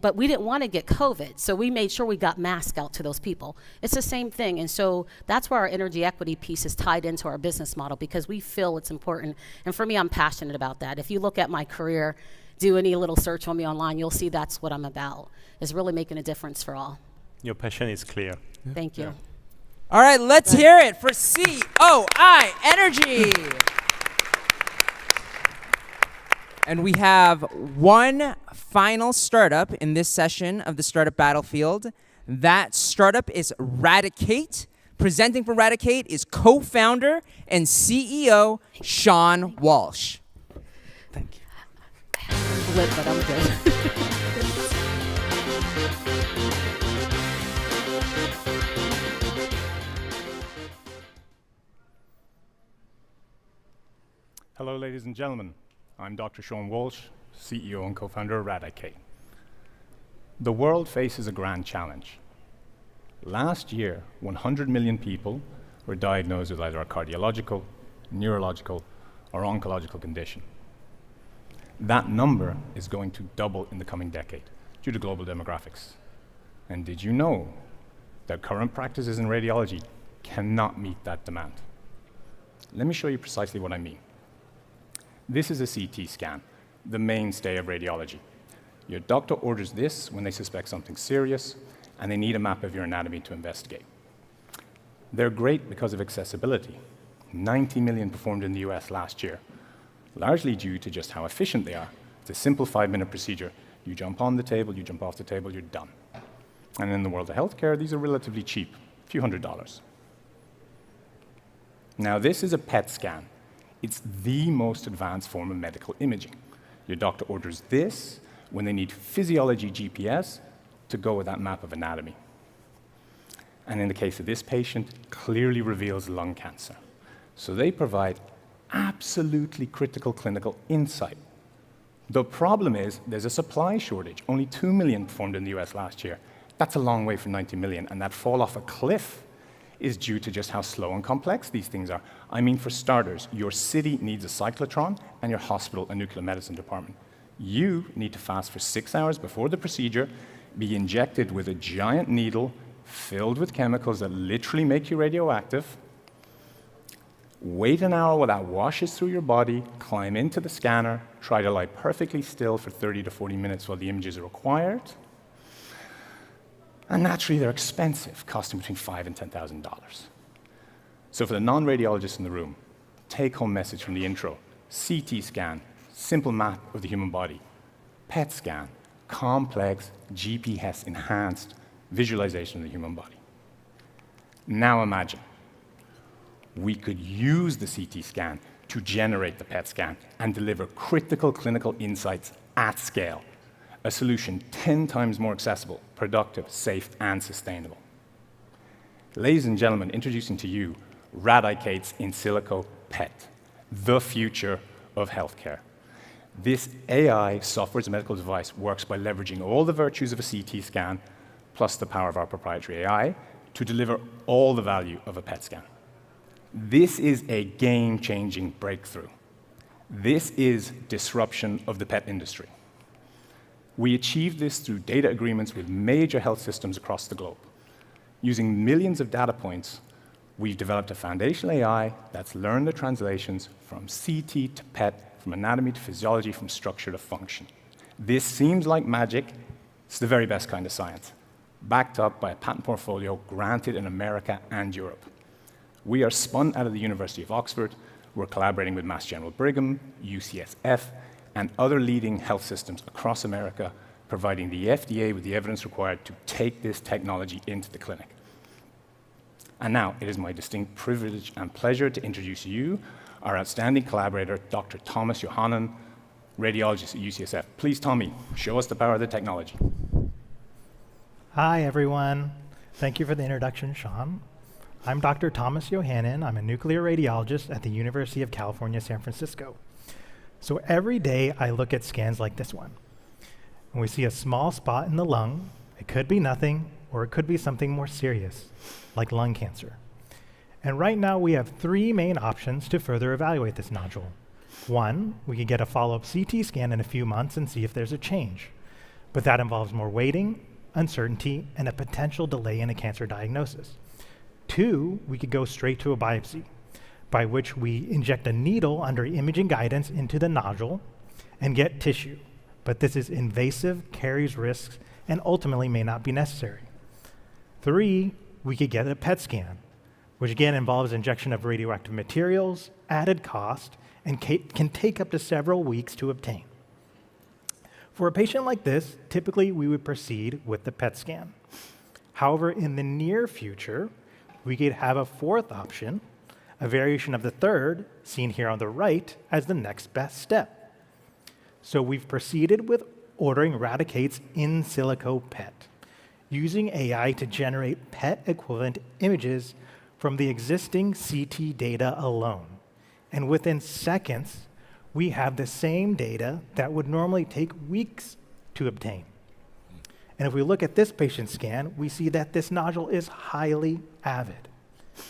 but we didn't want to get COVID, so we made sure we got masks out to those people. It's the same thing, and so that's where our energy equity piece is tied into our business model, because we feel it's important. And for me, I'm passionate about that. If you look at my career, do any little search on me online, you'll see that's what I'm about, is really making a difference for all. Your passion is clear. Thank you. All right, let's hear it for COI Energy. And we have one final startup in this session of the Startup Battlefield. That startup is Radicate. Presenting for Radicate is co-founder and CEO Sean Walsh. Thank you. Lit, but I'm good. Hello, ladies and gentlemen. I'm Dr. Sean Walsh, CEO and co-founder of Radicate. The world faces a grand challenge. Last year, 100 million people were diagnosed with either a cardiological, neurological, or oncological condition. That number is going to double in the coming decade due to global demographics. And did you know that current practices in radiology cannot meet that demand? Let me show you precisely what I mean. This is a CT scan, the mainstay of radiology. Your doctor orders this when they suspect something serious, and they need a map of your anatomy to investigate. They're great because of accessibility. 90 million performed in the US last year, largely due to just how efficient they are. It's a simple 5-minute procedure. You jump on the table, you jump off the table, you're done. And in the world of healthcare, these are relatively cheap, a few $100s. Now, this is a PET scan. It's the most advanced form of medical imaging. Your doctor orders this when they need physiology GPS to go with that map of anatomy. And in the case of this patient, clearly reveals lung cancer. So they provide absolutely critical clinical insight. The problem is there's a supply shortage. Only 2 million performed in the US last year. That's a long way from 90 million, and that fall off a cliff is due to just how slow and complex these things are. I mean, for starters, your city needs a cyclotron and your hospital a nuclear medicine department. You need to fast for 6 hours before the procedure, be injected with a giant needle filled with chemicals that literally make you radioactive, wait an hour while that washes through your body, climb into the scanner, try to lie perfectly still for 30 to 40 minutes while the images are required. And naturally, they're expensive, costing between $5,000 and $10,000. So for the non-radiologists in the room, take-home message from the intro: CT scan, simple map of the human body; PET scan, complex, GPS-enhanced visualization of the human body. Now imagine, we could use the CT scan to generate the PET scan and deliver critical clinical insights at scale. A solution 10 times more accessible, productive, safe, and sustainable. Ladies and gentlemen, introducing to you Radicate's in silico PET, the future of healthcare. This AI software as a medical device works by leveraging all the virtues of a CT scan plus the power of our proprietary AI to deliver all the value of a PET scan. This is a game-changing breakthrough. This is disruption of the PET industry. We achieved this through data agreements with major health systems across the globe. Using millions of data points, we've developed a foundational AI that's learned the translations from CT to PET, from anatomy to physiology, from structure to function. This seems like magic. It's the very best kind of science, backed up by a patent portfolio granted in America and Europe. We are spun out of the University of Oxford. We're collaborating with Mass General Brigham, UCSF, and other leading health systems across America, providing the FDA with the evidence required to take this technology into the clinic. And now, it is my distinct privilege and pleasure to introduce you, our outstanding collaborator, Dr. Thomas Johannan, radiologist at UCSF. Please, Tommy, show us the power of the technology. Hi, everyone. Thank you for the introduction, Sean. I'm Dr. Thomas Johannan. I'm a nuclear radiologist at the University of California, San Francisco. So every day I look at scans like this one. And we see a small spot in the lung. It could be nothing, or it could be something more serious, like lung cancer. And right now we have 3 main options to further evaluate this nodule. 1, we could get a follow-up CT scan in a few months and see if there's a change. But that involves more waiting, uncertainty, and a potential delay in a cancer diagnosis. 2, we could go straight to a biopsy, by which we inject a needle under imaging guidance into the nodule and get tissue. But this is invasive, carries risks, and ultimately may not be necessary. 3, we could get a PET scan, which again involves injection of radioactive materials, added cost, and can take up to several weeks to obtain. For a patient like this, typically we would proceed with the PET scan. However, in the near future, we could have a 4th option, a variation of the 3rd, seen here on the right, as the next best step. So we've proceeded with ordering Radicate's in silico PET, using AI to generate PET equivalent images from the existing CT data alone. And within seconds, we have the same data that would normally take weeks to obtain. And if we look at this patient scan, we see that this nodule is highly avid.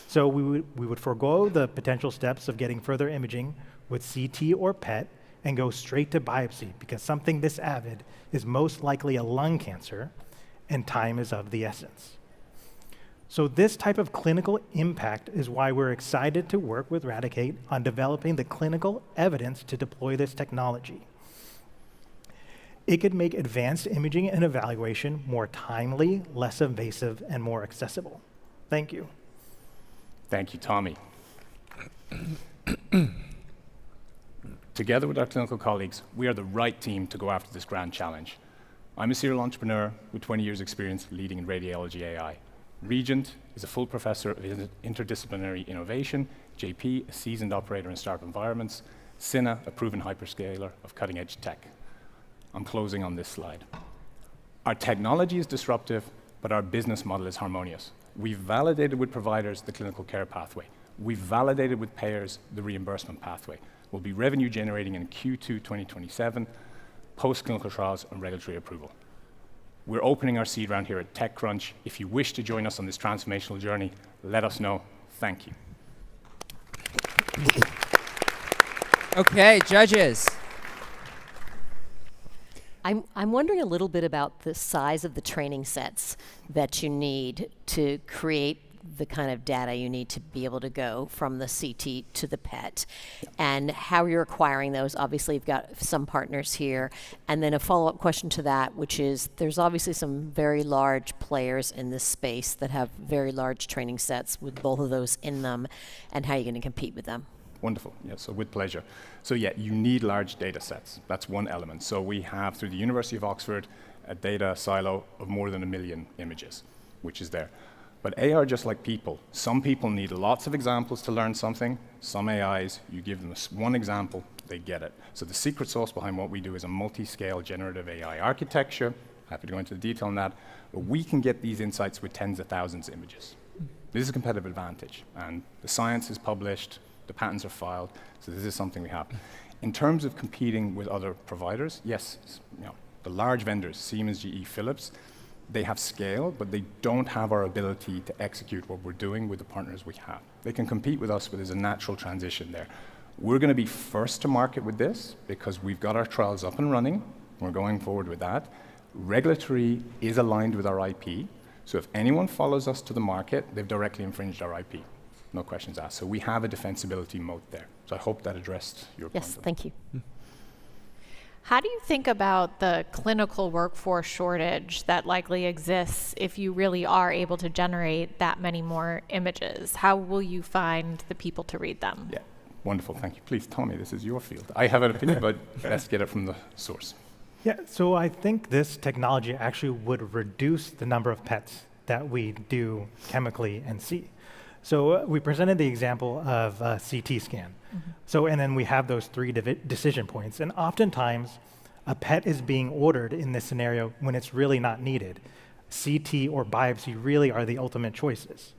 So we would forego the potential steps of getting further imaging with CT or PET and go straight to biopsy, because something this avid is most likely a lung cancer, and time is of the essence. So this type of clinical impact is why we're excited to work with Radicate on developing the clinical evidence to deploy this technology. It could make advanced imaging and evaluation more timely, less invasive, and more accessible. Thank you. Thank you, Tommy. Together with our clinical colleagues, we are the right team to go after this grand challenge. I'm a serial entrepreneur with 20 years experience leading in radiology AI. Regent is a full professor of interdisciplinary innovation, JP, a seasoned operator in startup environments, Cinna, a proven hyperscaler of cutting-edge tech. I'm closing on this slide. Our technology is disruptive, but our business model is harmonious. We've validated with providers the clinical care pathway. We've validated with payers the reimbursement pathway. We'll be revenue generating in Q2 2027, post-clinical trials and regulatory approval. We're opening our seed round here at TechCrunch. If you wish to join us on this transformational journey, let us know. Thank you. Okay, judges. I'm wondering a little bit about the size of the training sets that you need to create the kind of data you need to be able to go from the CT to the PET, and how you're acquiring those. Obviously, you've got some partners here. And then a follow-up question to that, which is, there's obviously some very large players in this space that have very large training sets with both of those in them, and how you're going to compete with them. Wonderful. Yeah, so with pleasure. So yeah, you need large data sets. That's one element. So we have, through the University of Oxford, a data silo of more than 1 million images, which is there. But AI are just like people. Some people need lots of examples to learn something. Some AIs, you give them one example, they get it. So the secret sauce behind what we do is a multi-scale generative AI architecture. Happy to go into the detail on that. But we can get these insights with tens of thousands of images. This is a competitive advantage. And the science is published, the patents are filed, so this is something we have. In terms of competing with other providers, yes, the large vendors, Siemens, GE, Philips, they have scale, but they don't have our ability to execute what we're doing with the partners we have. They can compete with us, but there's a natural transition there. We're going to be first to market with this because we've got our trials up and running. We're going forward with that. Regulatory is aligned with our IP, so if anyone follows us to the market, they've directly infringed our IP. No questions asked. So we have a defensibility moat there. So I hope that addressed your point. Yes, thank you. How do you think about the clinical workforce shortage that likely exists if you really are able to generate that many more images? How will you find the people to read them? Yeah, wonderful. Thank you. Please, Tommy, this is your field. I have an opinion, but let's get it from the source. Yeah, so I think this technology actually would reduce the number of PETs that we do chemically and see. So we presented the example of a CT scan. So, and then we have those 3 decision points. And oftentimes, a PET is being ordered in this scenario when it's really not needed. CT or biopsy really are the ultimate choices.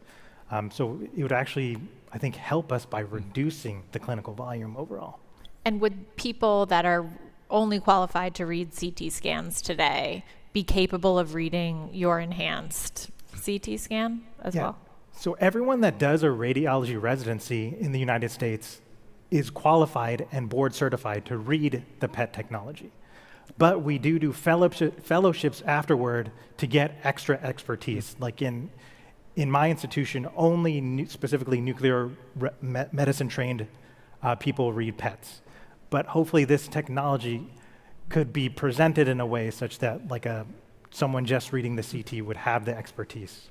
So it would actually, I think, help us by reducing the clinical volume overall. And would people that are only qualified to read CT scans today be capable of reading your enhanced CT scan as well? So everyone that does a radiology residency in the United States is qualified and board certified to read the PET technology. But we do fellowships afterward to get extra expertise. Like in my institution, only specifically nuclear medicine trained people read PETs. But hopefully this technology could be presented in a way such that like someone just reading the CT would have the expertise.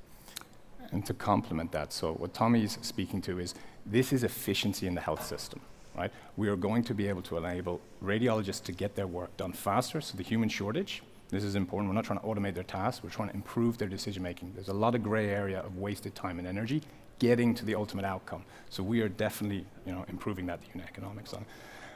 And to complement that, so what Tommy's speaking to is this is efficiency in the health system, right? We are going to be able to enable radiologists to get their work done faster, so the human shortage, this is important. We're not trying to automate their tasks, we're trying to improve their decision making. There's a lot of gray area of wasted time and energy getting to the ultimate outcome. So we are definitely improving that unit economics on.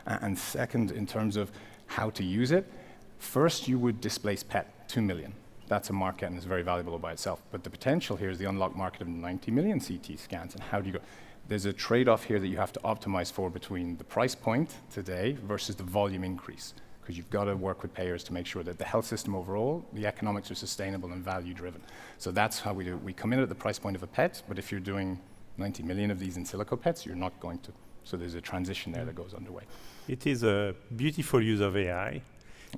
And second, in terms of how to use it, first you would displace PET, 2 million. That's a market and is very valuable by itself. But the potential here is the unlocked market of 90 million CT scans. And how do you go? There's a trade-off here that you have to optimize for between the price point today versus the volume increase. because you've got to work with payers to make sure that the health system overall, the economics are sustainable and value-driven. So that's how we do it. We come in at the price point of a pet, but if you're doing 90 million of these in silico pets, you're not going to. So there's a transition there that goes underway. It is a beautiful use of AI.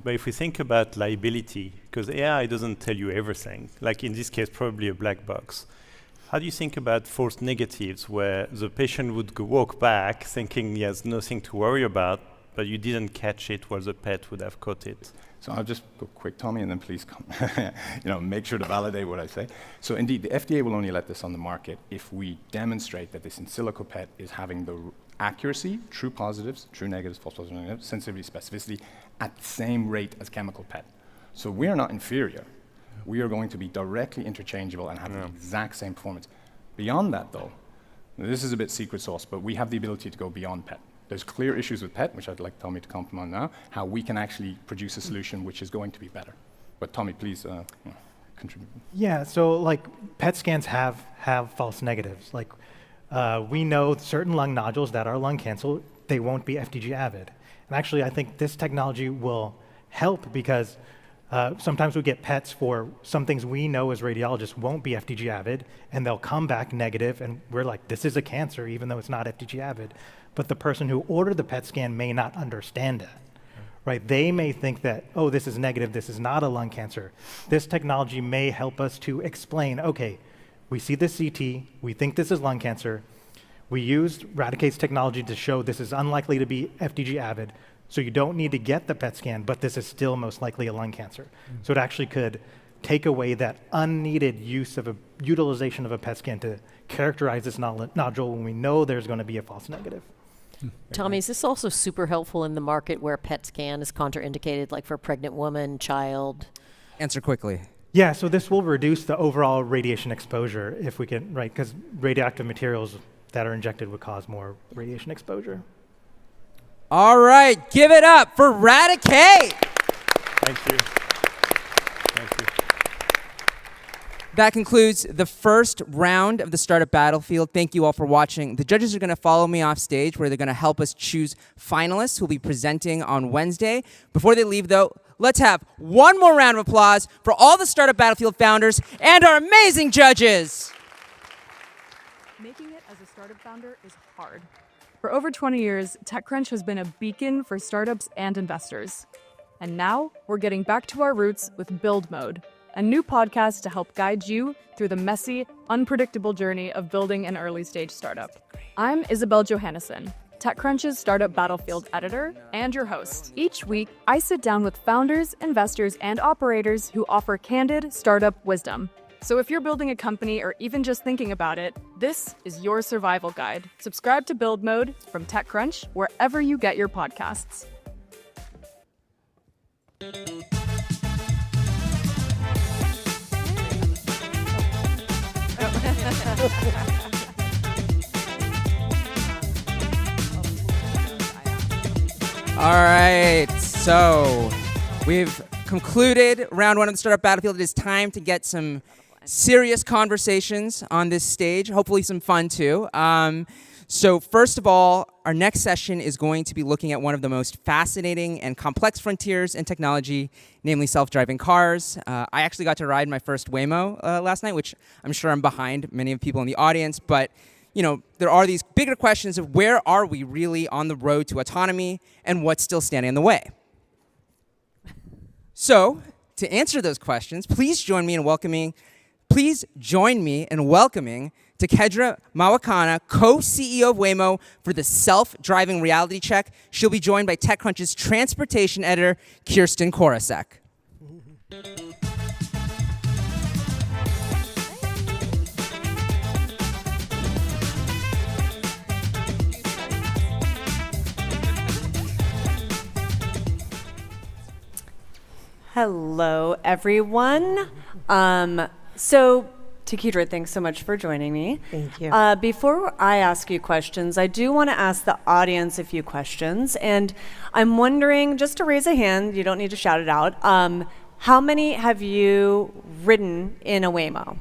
But if we think about liability, because AI doesn't tell you everything, like in this case, probably a black box. How do you think about false negatives where the patient would walk back thinking he has nothing to worry about, but you didn't catch it while the pet would have caught it? So I'll just go quick, Tommy, and then please make sure to validate what I say. So indeed, the FDA will only let this on the market if we demonstrate that this in silico pet is having the accuracy, true positives, true negatives, false positives, negatives, sensitivity, specificity, at the same rate as chemical pet. So we are not inferior. We are going to be directly interchangeable and have the exact same performance. Beyond that, though, this is a bit secret sauce, but we have the ability to go beyond pet. There's clear issues with pet, which I'd like Tommy to comment on now, how we can actually produce a solution which is going to be better. But Tommy, please contribute. Yeah, so like PET scans have false negatives. Like we know certain lung nodules that are lung cancer, they won't be FDG avid. And actually, I think this technology will help because sometimes we get PETs for some things we know as radiologists won't be FDG avid, and they'll come back negative, and we're like, this is a cancer, even though it's not FDG avid. But the person who ordered the PET scan may not understand that, right? They may think that, oh, this is negative, this is not a lung cancer. This technology may help us to explain, okay, we see this CT, we think this is lung cancer. We used Radicate's technology to show this is unlikely to be FDG avid, so you don't need to get the PET scan, but this is still most likely a lung cancer. So it actually could take away that unneeded utilization of a PET scan to characterize this nodule when we know there's going to be a false negative. Tommy, is this also super helpful in the market where PET scan is contraindicated, like for a pregnant woman, child? Answer quickly. Yeah, so this will reduce the overall radiation exposure if we can, right, because radioactive materials that are injected would cause more radiation exposure. All right, give it up for Radicate. Thank you. Thank you. That concludes the first round of the Startup Battlefield. Thank you all for watching. The judges are going to follow me off stage where they're going to help us choose finalists who will be presenting on Wednesday. Before they leave, though, let's have one more round of applause for all the Startup Battlefield founders and our amazing judges. Making it as a startup founder is hard. For over 20 years, TechCrunch has been a beacon for startups and investors. And now we're getting back to our roots with Build Mode, a new podcast to help guide you through the messy, unpredictable journey of building an early-stage startup. I'm Isabel Johannesson, TechCrunch's Startup Battlefield editor and your host. Each week, I sit down with founders, investors, and operators who offer candid startup wisdom. So if you're building a company or even just thinking about it, this is your survival guide. Subscribe to Build Mode from TechCrunch wherever you get your podcasts. All right, so we've concluded round one of the Startup Battlefield. It is time to get some serious conversations on this stage, hopefully some fun too. So first of all, our next session is going to be looking at one of the most fascinating and complex frontiers in technology, namely self-driving cars. I actually got to ride my first Waymo last night, which I'm sure I'm behind many of the people in the audience, but there are these bigger questions of where are we really on the road to autonomy and what's still standing in the way. So, to answer those questions, please join me in welcoming Tekedra Mawakana, co-CEO of Waymo, for the self-driving reality check. She'll be joined by TechCrunch's transportation editor, Kirsten Korosek. Hello, everyone. So, Tekedra, thanks so much for joining me. Thank you. Before I ask you questions, I do want to ask the audience a few questions. And I'm wondering, just to raise a hand, you don't need to shout it out, how many have you ridden in a Waymo?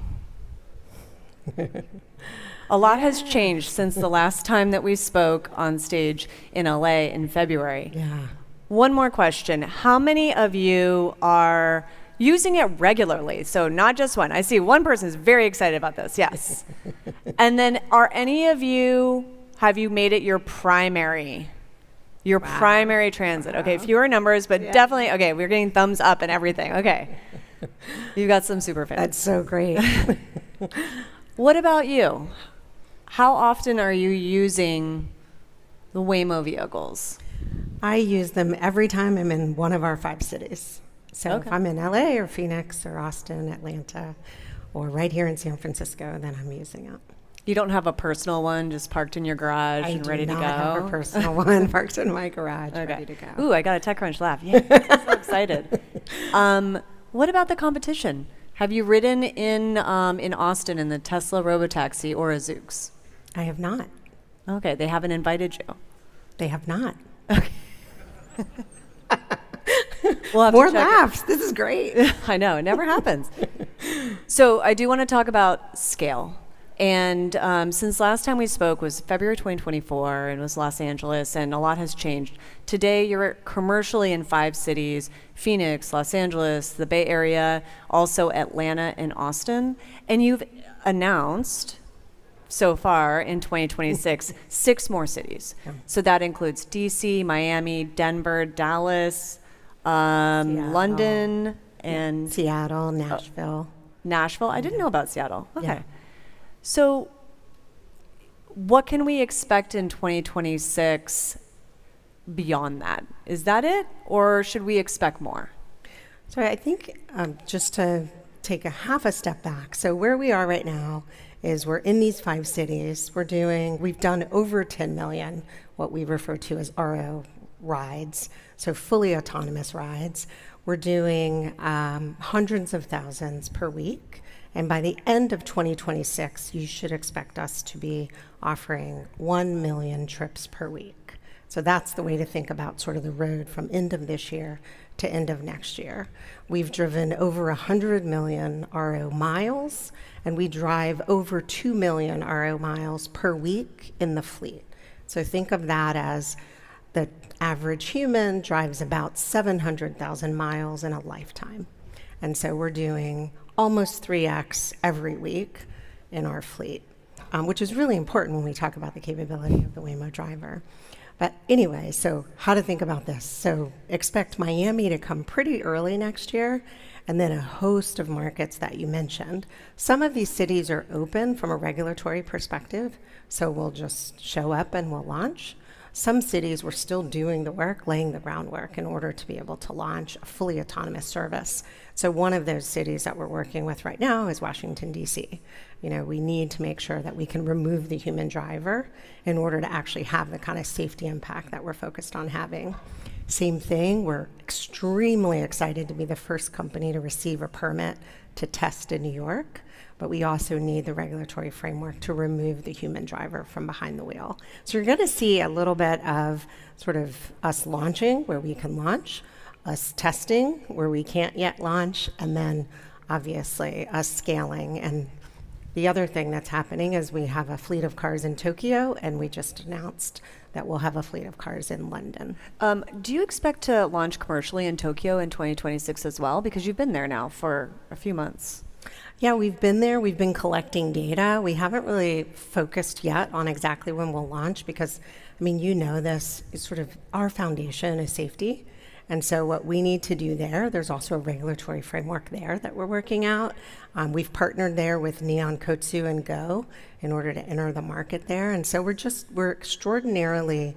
A lot has changed since the last time that we spoke on stage in LA in February. Yeah. One more question. How many of you are using it regularly? So not just one. I see one person is very excited about this. Yes. And then are any of you, have you made it your primary? Your primary transit. Okay, fewer numbers, but definitely, okay, we're getting thumbs up and everything. Okay. You've got some super fans. That's so great. What about you? How often are you using the Waymo vehicles? I use them every time I'm in one of our 5 cities. So if I'm in LA or Phoenix or Austin, Atlanta, or right here in San Francisco, then I'm using it. You don't have a personal one just parked in your garage and ready to go? I do not have a personal one parked in my garage, ready to go. Ooh, I got a TechCrunch laugh. Yeah, I'm so excited. What about the competition? Have you ridden in Austin in the Tesla Robotaxi or a Zoox? I have not. Okay, they haven't invited you. They have not. Okay. We'll have More to check laughs. This is great. I know, it never happens. So I do want to talk about scale. And since last time we spoke was February 2024 and it was Los Angeles, and a lot has changed. Today you're commercially in 5 cities, Phoenix, Los Angeles, the Bay Area, also Atlanta and Austin. And you've announced so far in 2026 6 more cities. So that includes DC, Miami, Denver, Dallas, London, and Seattle, Nashville. Nashville? I didn't know about Seattle. Okay. Yeah. So what can we expect in 2026 beyond that? Is that it, or should we expect more? So I think just to take a half a step back, so where we are right now is we're in these 5 cities. We've done over 10 million, what we refer to as RO rides, so fully autonomous rides. We're doing hundreds of thousands per week. And by the end of 2026, you should expect us to be offering 1 million trips per week. So that's the way to think about sort of the road from end of this year to end of next year. We've driven over 100 million RO miles, and we drive over 2 million RO miles per week in the fleet. So think of that as the average human drives about 700,000 miles in a lifetime. And so we're doing almost 3x every week in our fleet, which is really important when we talk about the capability of the Waymo driver. But anyway, so how to think about this. So expect Miami to come pretty early next year, and then a host of markets that you mentioned. Some of these cities are open from a regulatory perspective, so we'll just show up and we'll launch. Some cities we're still doing the work, laying the groundwork in order to be able to launch a fully autonomous service. So one of those cities that we're working with right now is Washington, D.C. We need to make sure that we can remove the human driver in order to actually have the kind of safety impact that we're focused on having. Same thing, we're extremely excited to be the first company to receive a permit to test in New York. But we also need the regulatory framework to remove the human driver from behind the wheel. So you're going to see a little bit of sort of us launching where we can launch, us testing where we can't yet launch, and then obviously us scaling. And the other thing that's happening is we have a fleet of cars in Tokyo, and we just announced that we'll have a fleet of cars in London. Do you expect to launch commercially in Tokyo in 2026 as well? Because you've been there now for a few months. Yeah, we've been there. We've been collecting data. We haven't really focused yet on exactly when we'll launch because, you know this, is sort of our foundation is safety. And so what we need to do there's also a regulatory framework there that we're working out. We've partnered there with Neon Kotsu and Go in order to enter the market there. And so we're extraordinarily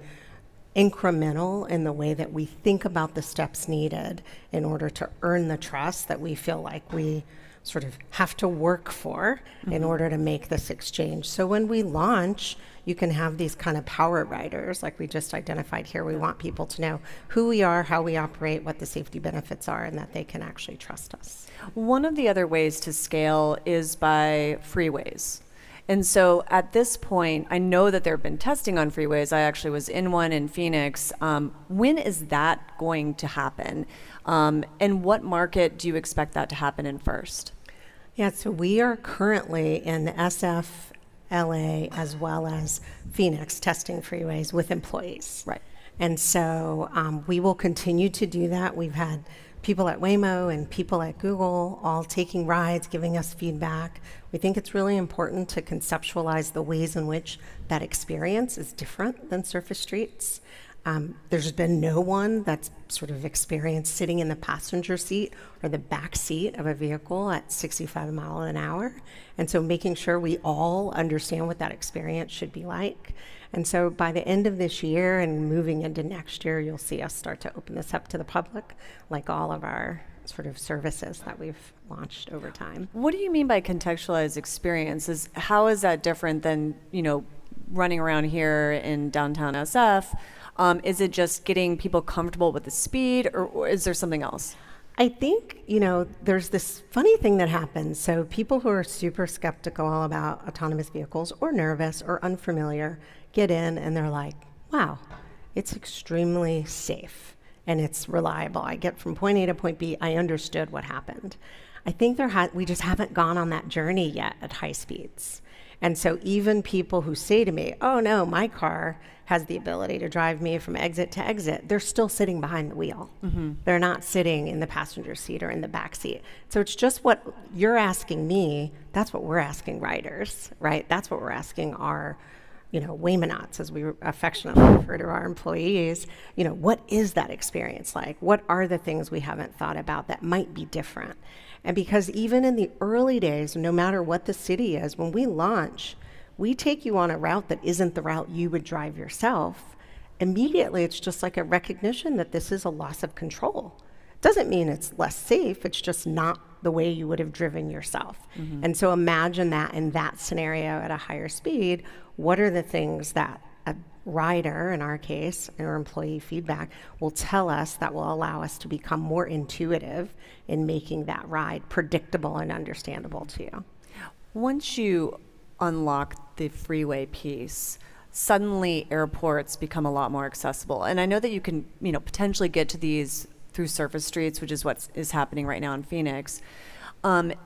incremental in the way that we think about the steps needed in order to earn the trust that we feel like we sort of have to work for in order to make this exchange. So when we launch, you can have these kind of power riders like we just identified here. We want people to know who we are, how we operate, what the safety benefits are, and that they can actually trust us. One of the other ways to scale is by freeways. And so at this point, I know that there have been testing on freeways. I actually was in one in Phoenix. When is that going to happen? And what market do you expect that to happen in first? Yeah, so we are currently in SF, LA, as well as Phoenix testing freeways with employees. Right. And so we will continue to do that. We've had people at Waymo and people at Google all taking rides, giving us feedback. We think it's really important to conceptualize the ways in which that experience is different than surface streets. There's been no one that's sort of experienced sitting in the passenger seat or the back seat of a vehicle at 65 miles an hour. And so making sure we all understand what that experience should be like. And so by the end of this year and moving into next year, you'll see us start to open this up to the public, like all of our sort of services that we've launched over time. What do you mean by contextualized experiences? How is that different than, running around here in downtown SF? Is it just getting people comfortable with the speed, or is there something else? I think, there's this funny thing that happens. So people who are super skeptical about autonomous vehicles or nervous or unfamiliar get in and they're like, wow, it's extremely safe and it's reliable. I get from point A to point B. I understood what happened. I think we just haven't gone on that journey yet at high speeds. And so even people who say to me, oh no, my car has the ability to drive me from exit to exit, they're still sitting behind the wheel. Mm-hmm. They're not sitting in the passenger seat or in the back seat. So it's just what you're asking me, that's what we're asking riders, right? That's what we're asking our Waymonauts, as we affectionately refer to our employees. What is that experience like? What are the things we haven't thought about that might be different? And because even in the early days, no matter what the city is, when we launch, we take you on a route that isn't the route you would drive yourself. Immediately, it's just like a recognition that this is a loss of control. Doesn't mean it's less safe, it's just not the way you would have driven yourself. Mm-hmm. And so imagine that in that scenario at a higher speed, what are the things that a rider, in our case, or employee feedback, will tell us that will allow us to become more intuitive in making that ride predictable and understandable to you. Once you unlock the freeway piece, suddenly airports become a lot more accessible. And I know that you can, potentially get to these through surface streets, which is what is happening right now in Phoenix.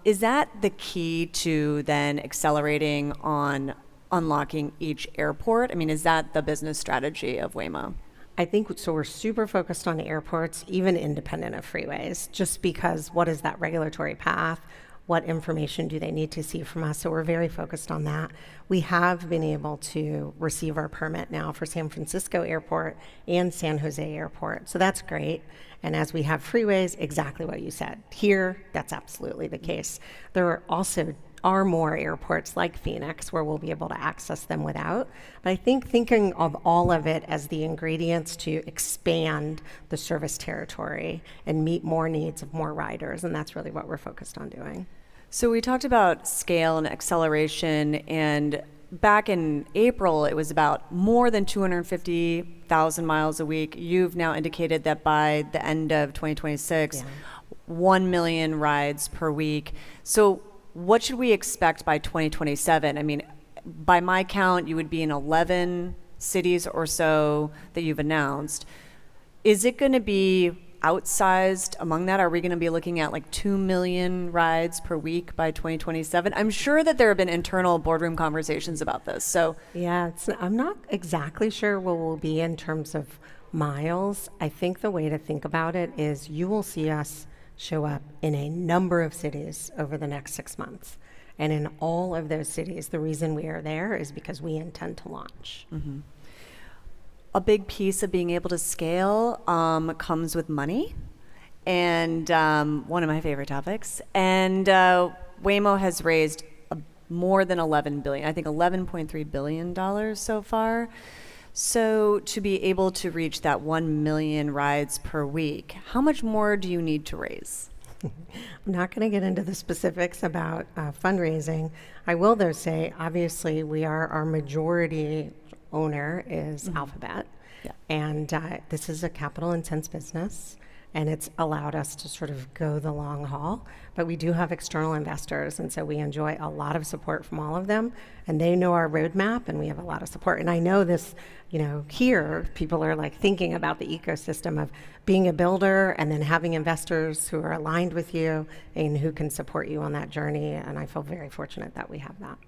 Is that the key to then accelerating on unlocking each airport? I mean, is that the business strategy of Waymo? I think so. We're super focused on airports, even independent of freeways, just because what is that regulatory path? What information do they need to see from us? So we're very focused on that. We have been able to receive our permit now for San Francisco Airport and San Jose Airport. So that's great. And as we have freeways, exactly what you said. Here, that's absolutely the case. There are more airports like Phoenix where we'll be able to access them without. But I think thinking of all of it as the ingredients to expand the service territory and meet more needs of more riders, and that's really what we're focused on doing. So we talked about scale and acceleration, and back in April, it was about more than 250,000 miles a week. You've now indicated that by the end of 2026, 1 million rides per week. So what should we expect by 2027? I mean, by my count, you would be in 11 cities or so that you've announced. Is it going to be outsized among that? Are we going to be looking at like 2 million rides per week by 2027? I'm sure that there have been internal boardroom conversations about this. So yeah, I'm not exactly sure where we'll be in terms of miles. I think the way to think about it is you will see us show up in a number of cities over the next 6 months. And in all of those cities, the reason we are there is because we intend to launch. Mm-hmm. A big piece of being able to scale comes with money, and one of my favorite topics. And Waymo has raised more than $11 billion, I think $11.3 billion so far. So to be able to reach that 1 million rides per week, how much more do you need to raise? I'm not going to get into the specifics about fundraising. I will, though, say, obviously, our majority owner is Alphabet. Yeah. And this is a capital-intense business, and it's allowed us to sort of go the long haul. But we do have external investors, and so we enjoy a lot of support from all of them. And they know our roadmap, and we have a lot of support. And I know this, here, people are like thinking about the ecosystem of being a builder and then having investors who are aligned with you and who can support you on that journey. And I feel very fortunate that we have that.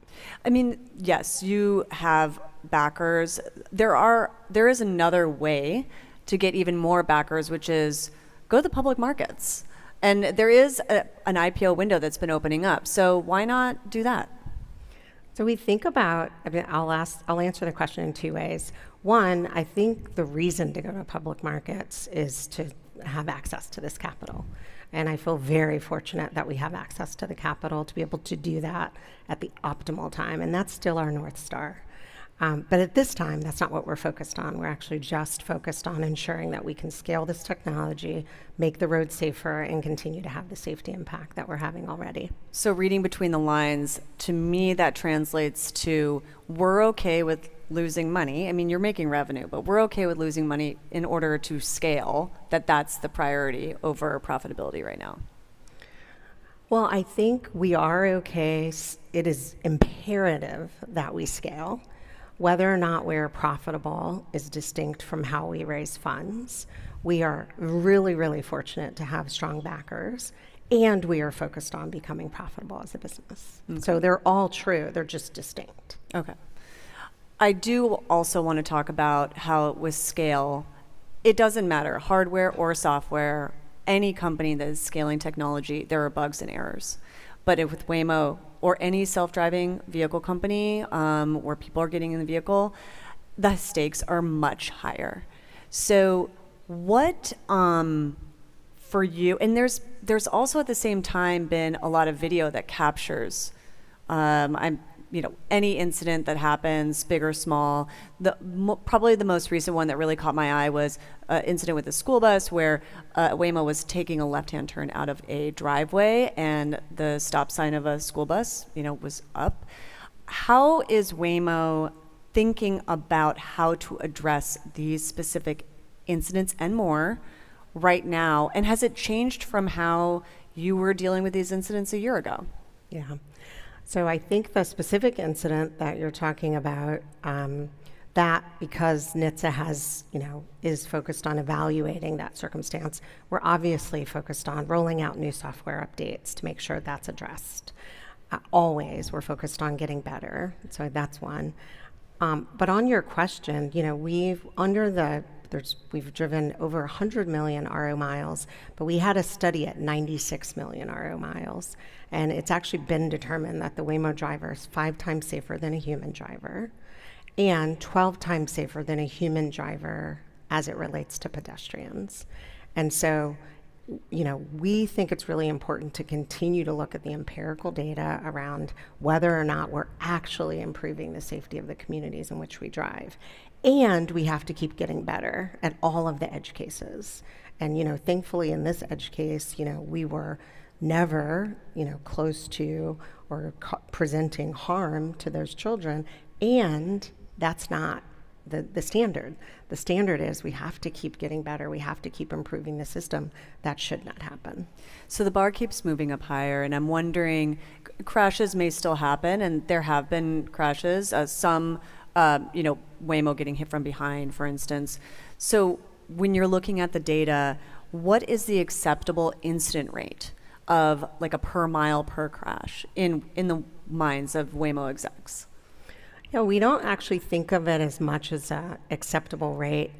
I mean, yes, you have backers, there is another way to get even more backers, which is go to the public markets. And there is an IPO window that's been opening up. So why not do that? So we think about, I'll answer the question in two ways. One, I think the reason to go to public markets is to have access to this capital. And I feel very fortunate that we have access to the capital to be able to do that at the optimal time. And that's still our North Star. But at this time, that's not what we're focused on. We're actually just focused on ensuring that we can scale this technology, make the road safer, and continue to have the safety impact that we're having already. So reading between the lines, to me, that translates to we're okay with losing money. I mean, you're making revenue, but we're okay with losing money in order to scale, that's the priority over profitability right now. Well, I think we are okay. It is imperative that we scale. Whether or not we're profitable is distinct from how we raise funds. We are really, really fortunate to have strong backers, and we are focused on becoming profitable as a business. Okay. So they're all true, they're just distinct. Okay. I do also want to talk about how with scale, it doesn't matter, hardware or software, any company that is scaling technology, there are bugs and errors. But with Waymo or any self-driving vehicle company where people are getting in the vehicle, the stakes are much higher. So what for you, and there's also at the same time been a lot of video that captures any incident that happens, big or small. Probably the most recent one that really caught my eye was an incident with a school bus where Waymo was taking a left-hand turn out of a driveway and the stop sign of a school bus, was up. How is Waymo thinking about how to address these specific incidents and more right now? And has it changed from how you were dealing with these incidents a year ago? Yeah. So I think the specific incident that you're talking about, that because NHTSA is focused on evaluating that circumstance, we're obviously focused on rolling out new software updates to make sure that's addressed. Always, we're focused on getting better. So that's one. But on your question, we've driven over 100 million RO miles, but we had a study at 96 million RO miles. And it's actually been determined that the Waymo driver is 5 times safer than a human driver and 12 times safer than a human driver as it relates to pedestrians. And so, we think it's really important to continue to look at the empirical data around whether or not we're actually improving the safety of the communities in which we drive. And we have to keep getting better at all of the edge cases. And, thankfully in this edge case, we were never, close to or presenting harm to those children. And that's not the standard. The standard is we have to keep getting better. We have to keep improving the system. That should not happen. So the bar keeps moving up higher, and I'm wondering, crashes may still happen, and there have been crashes, some, Waymo getting hit from behind, for instance. So when you're looking at the data, what is the acceptable incident rate of like a per mile per crash in the minds of Waymo execs? We don't actually think of it as much as an acceptable rate.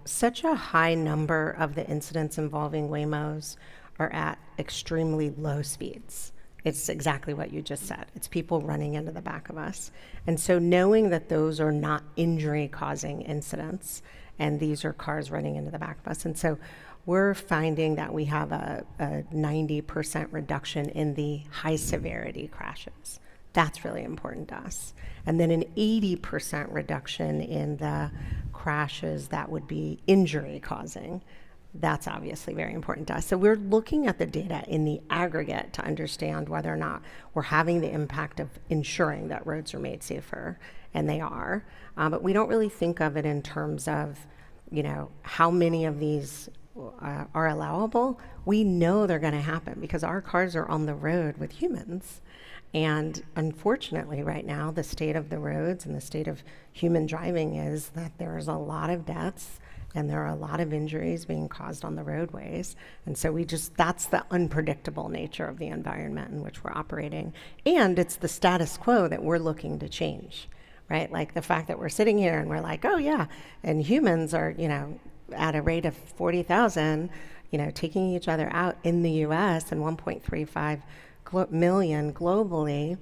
Such a high number of the incidents involving Waymos are at extremely low speeds. It's exactly what you just said. It's people running into the back of us. And so knowing that those are not injury-causing incidents, and these are cars running into the back of us. And so we're finding that we have a 90% reduction in the high-severity crashes. That's really important to us. And then an 80% reduction in the crashes that would be injury-causing. That's obviously very important to us. So we're looking at the data in the aggregate to understand whether or not we're having the impact of ensuring that roads are made safer, and they are. But we don't really think of it in terms of, how many of these are allowable. We know they're going to happen because our cars are on the road with humans. And unfortunately, right now, the state of the roads and the state of human driving is that there's a lot of deaths and there are a lot of injuries being caused on the roadways. And so that's the unpredictable nature of the environment in which we're operating. And it's the status quo that we're looking to change, right? Like the fact that we're sitting here and we're like, oh yeah, and humans are, at a rate of 40,000, taking each other out in the US and 1.35 million globally,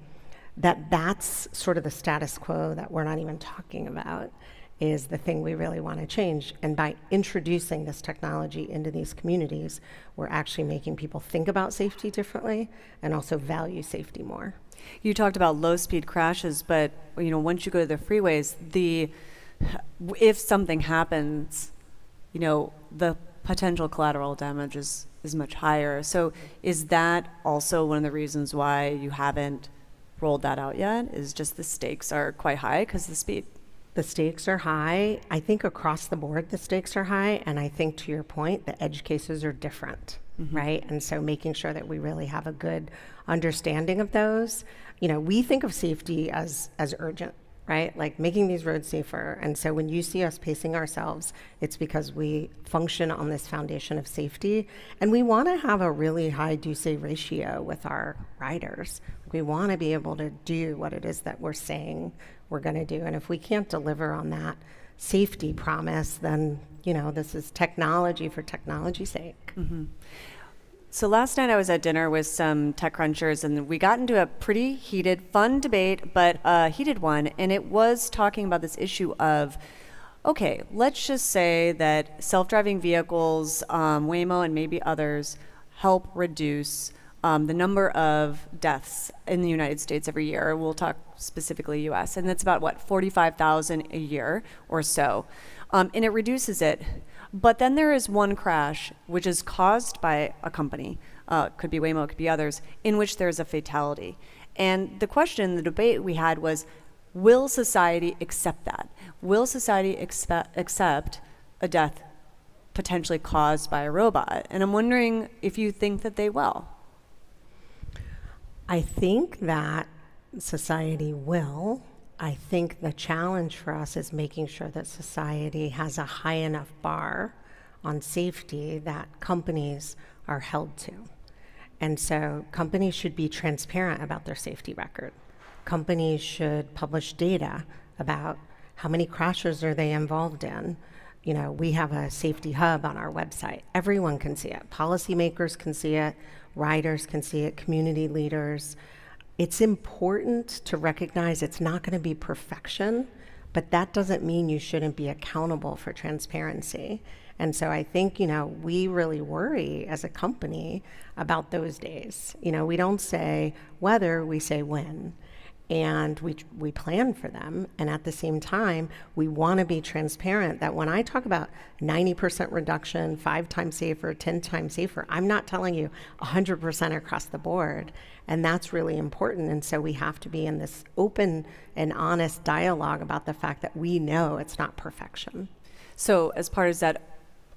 that's sort of the status quo that we're not even talking about, is the thing we really want to change. And by introducing this technology into these communities, we're actually making people think about safety differently and also value safety more. You talked about low-speed crashes, but once you go to the freeways, if something happens, the potential collateral damage is much higher. So is that also one of the reasons why you haven't rolled that out yet, is just the stakes are quite high because of the speed? The stakes are high. I think across the board the stakes are high, and I think, to your point, the edge cases are different, right? And so making sure that we really have a good understanding of those. We think of safety as urgent, right? Like making these roads safer. And so when you see us pacing ourselves, it's because we function on this foundation of safety. And we want to have a really high do-say ratio with our riders. We want to be able to do what it is that we're saying we're going to do. And if we can't deliver on that safety promise, then, this is technology for technology's sake. So last night I was at dinner with some TechCrunchers, and we got into a pretty heated, fun debate, but a heated one. And it was talking about this issue of, okay, let's just say that self-driving vehicles, Waymo and maybe others, help reduce the number of deaths in the United States every year. We'll talk specifically US, and that's about 45,000 a year or so. And it reduces it. But then there is one crash which is caused by a company, could be Waymo, could be others, in which there's a fatality. And the question, the debate we had was, will society accept that? Will society accept a death potentially caused by a robot? And I'm wondering if you think that they will. I think that society will. I think the challenge for us is making sure that society has a high enough bar on safety that companies are held to. And so companies should be transparent about their safety record. Companies should publish data about how many crashes are they involved in. We have a safety hub on our website. Everyone can see it. Policymakers can see it. Riders can see it. Community leaders. It's important to recognize it's not going to be perfection, but that doesn't mean you shouldn't be accountable for transparency. And so I think, we really worry as a company about those days. We don't say whether, we say when. And we plan for them. And at the same time, we want to be transparent that when I talk about 90% reduction, 5 times safer, 10 times safer, I'm not telling you 100% across the board. And that's really important. And so we have to be in this open and honest dialogue about the fact that we know it's not perfection. So as part of that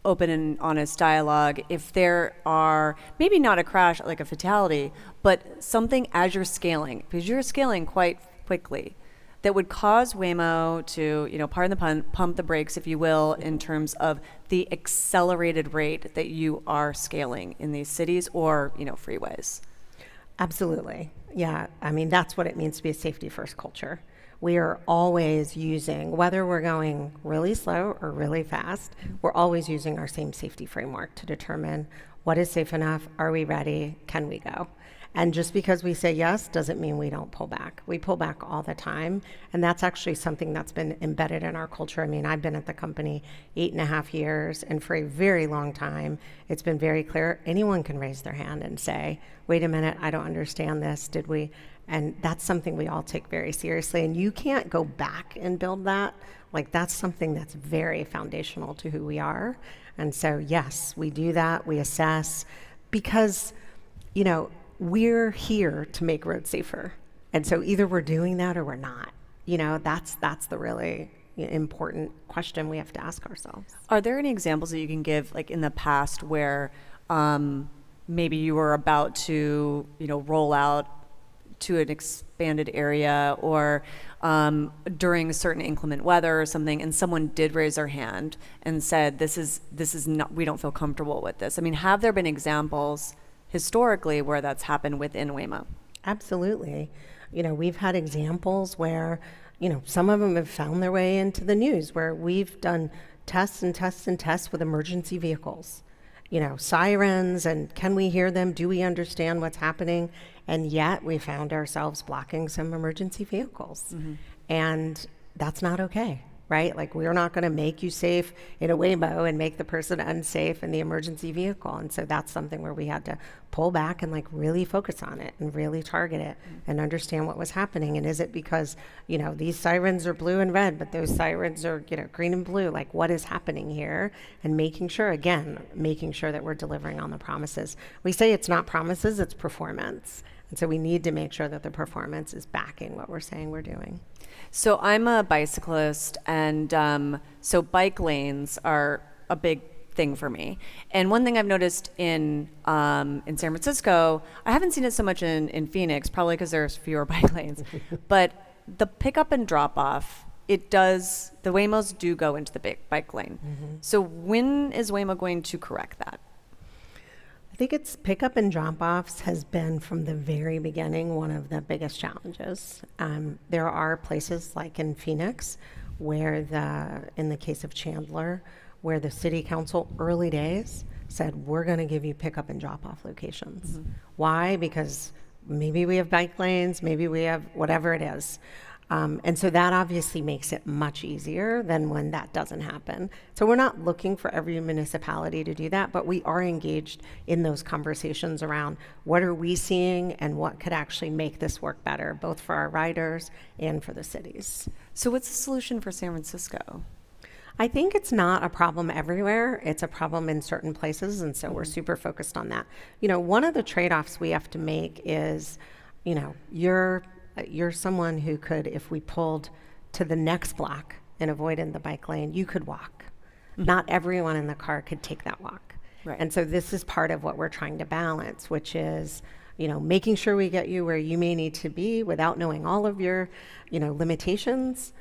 open and honest dialogue, if there are maybe not a crash like a fatality, but something as you're scaling, because you're scaling quite quickly, that would cause Waymo to, pardon the pun, pump the brakes, if you will, in terms of the accelerated rate that you are scaling in these cities or, freeways. Absolutely. Yeah. That's what it means to be a safety first culture. We are always using, whether we're going really slow or really fast, we're always using our same safety framework to determine what is safe enough, are we ready, can we go? And just because we say yes doesn't mean we don't pull back. We pull back all the time, and that's actually something that's been embedded in our culture. I've been at the company 8.5 years, and for a very long time, it's been very clear anyone can raise their hand and say, wait a minute, I don't understand this, did we? And that's something we all take very seriously, and you can't go back and build that. That's something that's very foundational to who we are. And so, yes, we do that, we assess, because, we're here to make roads safer. And so either we're doing that or we're not. That's the really important question we have to ask ourselves. Are there any examples that you can give, in the past where maybe you were about to, roll out to an expanded area, or during certain inclement weather or something, and someone did raise their hand and said, this is not, we don't feel comfortable with this? Have there been examples historically where that's happened within Waymo? Absolutely. We've had examples where some of them have found their way into the news where we've done tests and tests and tests with emergency vehicles. Sirens, and can we hear them? Do we understand what's happening? And yet we found ourselves blocking some emergency vehicles. And that's not okay, right? Like, we're not going to make you safe in a Waymo and make the person unsafe in the emergency vehicle. And so that's something where we had to pull back and really focus on it and really target it and understand what was happening. And is it because, these sirens are blue and red, but those sirens are, green and blue? Like, what is happening here? And making sure that we're delivering on the promises. We say it's not promises, it's performance. And so we need to make sure that the performance is backing what we're saying we're doing. So I'm a bicyclist, and so bike lanes are a big thing for me. And one thing I've noticed in San Francisco, I haven't seen it so much in Phoenix, probably because there's fewer bike lanes, but the pickup and drop off, the Waymos do go into the big bike lane. So when is Waymo going to correct that? I think it's pickup and drop-offs has been from the very beginning one of the biggest challenges. There are places like in Phoenix where in the case of Chandler, where the city council early days said, we're going to give you pickup and drop-off locations. Why? Because maybe we have bike lanes, maybe we have whatever it is. And so that obviously makes it much easier than when that doesn't happen. So we're not looking for every municipality to do that, but we are engaged in those conversations around what are we seeing and what could actually make this work better, both for our riders and for the cities. So what's the solution for San Francisco? I think it's not a problem everywhere. It's a problem in certain places, and so we're super focused on that. One of the trade-offs we have to make is, you're someone who could, if we pulled to the next block and avoided the bike lane, you could walk. Not everyone in the car could take that walk. Right. And so this is part of what we're trying to balance, which is, making sure we get you where you may need to be without knowing all of your, limitations,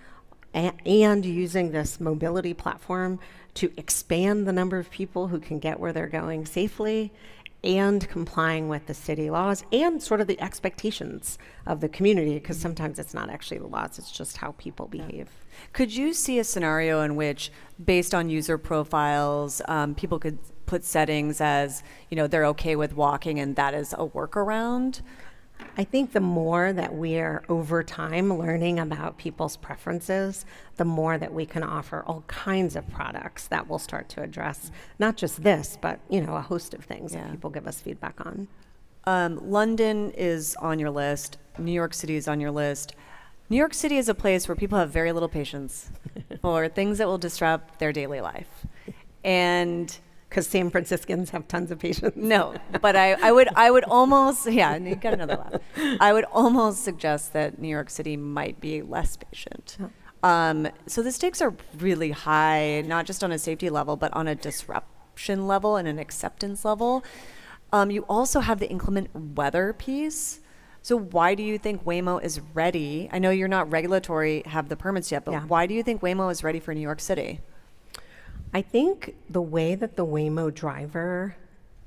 and using this mobility platform to expand the number of people who can get where they're going safely, and complying with the city laws and sort of the expectations of the community, because sometimes it's not actually the laws, it's just how people behave. Could you see a scenario in which, based on user profiles, people could put settings as, they're okay with walking and that is a workaround? I think the more that we're over time learning about people's preferences, the more that we can offer all kinds of products that will start to address not just this, but a host of things that people give us feedback on. London is on your list. New York City is on your list. New York City is a place where people have very little patience for things that will disrupt their daily life. And because San Franciscans have tons of patience. No, but I would almost, and you got another laugh. I would almost suggest that New York City might be less patient. So the stakes are really high, not just on a safety level, but on a disruption level and an acceptance level. You also have the inclement weather piece. So why do you think Waymo is ready? I know you're not regulatory, have the permits yet, but why do you think Waymo is ready for New York City? I think the way that the Waymo driver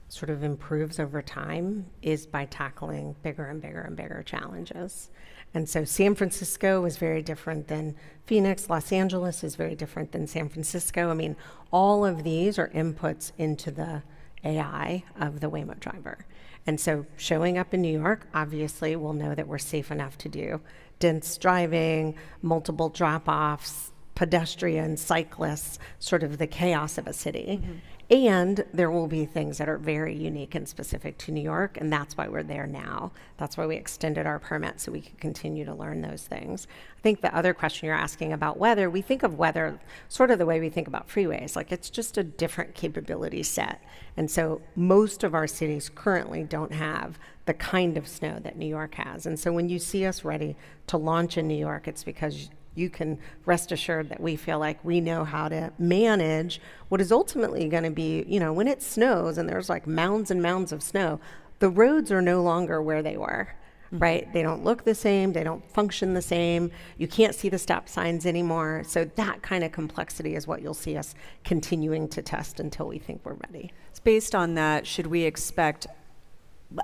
sort of improves over time is by tackling bigger and bigger and bigger challenges. And so San Francisco is very different than Phoenix. Los Angeles is very different than San Francisco. I mean, all of these are inputs into the AI of the Waymo driver. And so showing up in New York, obviously, we'll know that we're safe enough to do dense driving, multiple drop-offs, pedestrians, cyclists, sort of the chaos of a city. And there will be things that are very unique and specific to New York, and that's why we're there now. That's why we extended our permit so we could continue to learn those things. I think the other question you're asking about weather, we think of weather sort of the way we think about freeways, like it's just a different capability set. And so most of our cities currently don't have the kind of snow that New York has. And so when you see us ready to launch in New York, it's because you can rest assured that we feel like we know how to manage what is ultimately going to be, when it snows and there's like mounds and mounds of snow, the roads are no longer where they were, right? They don't look the same. They don't function the same. You can't see the stop signs anymore. So that kind of complexity is what you'll see us continuing to test until we think we're ready. Based on that, should we expect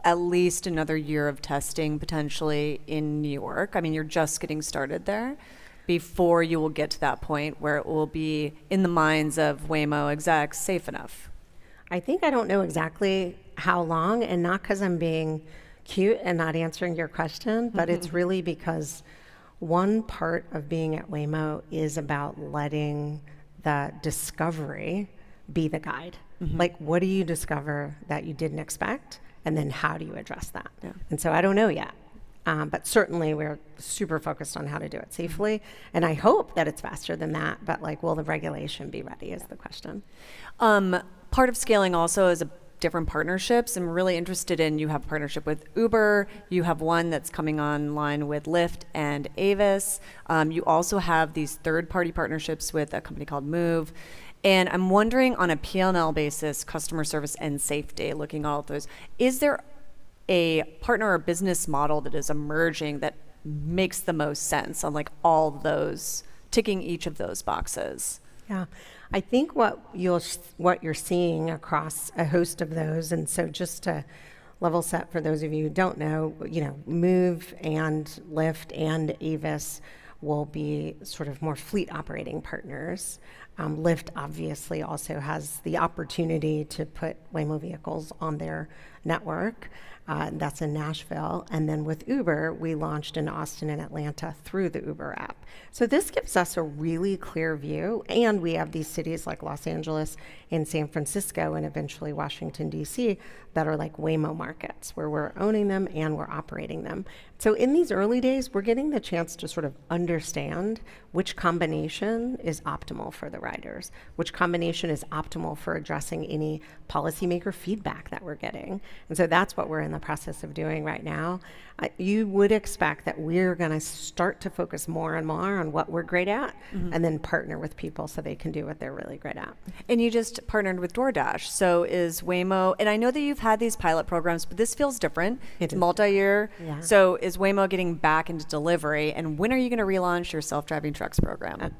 at least another year of testing potentially in New York? I mean, you're just getting started there. before you will get to that point where it will be in the minds of Waymo execs safe enough? I think I don't know exactly how long, and not because I'm being cute and not answering your question, but it's really because one part of being at Waymo is about letting the discovery be the guide. Like, what do you discover that you didn't expect? And then how do you address that? And so I don't know yet. But certainly we're super focused on how to do it safely. And I hope that it's faster than that. But like, will the regulation be ready is the question. Part of scaling also is different partnerships. I'm really interested in, you have a partnership with Uber. You have one that's coming online with Lyft and Avis. You also have these third-party partnerships with a company called Move. And I'm wondering, on a P&L basis, customer service and safety, looking at all of those, is there a partner or business model that is emerging that makes the most sense on like all of those, ticking each of those boxes? Yeah, I think what you're seeing across a host of those, and so just to level set for those of you who don't know, Move and Lyft and Avis will be sort of more fleet operating partners. Lyft obviously also has the opportunity to put Waymo vehicles on their network. That's in Nashville. And then with Uber, we launched in Austin and Atlanta through the Uber app. So this gives us a really clear view. And we have these cities like Los Angeles and San Francisco and eventually Washington, D.C. that are like Waymo markets where we're owning them and we're operating them. So in these early days, we're getting the chance to sort of understand which combination is optimal for the riders, which combination is optimal for addressing any policymaker feedback that we're getting. And so that's what we're in the process of doing right now. You would expect that we're going to start to focus more and more on what we're great at and then partner with people so they can do what they're really great at. And you just partnered with DoorDash. So is Waymo, and I know that you've had these pilot programs, but this feels different. It's multi-year. Yeah. So is Waymo getting back into delivery? And when are you going to relaunch your self-driving trucks program?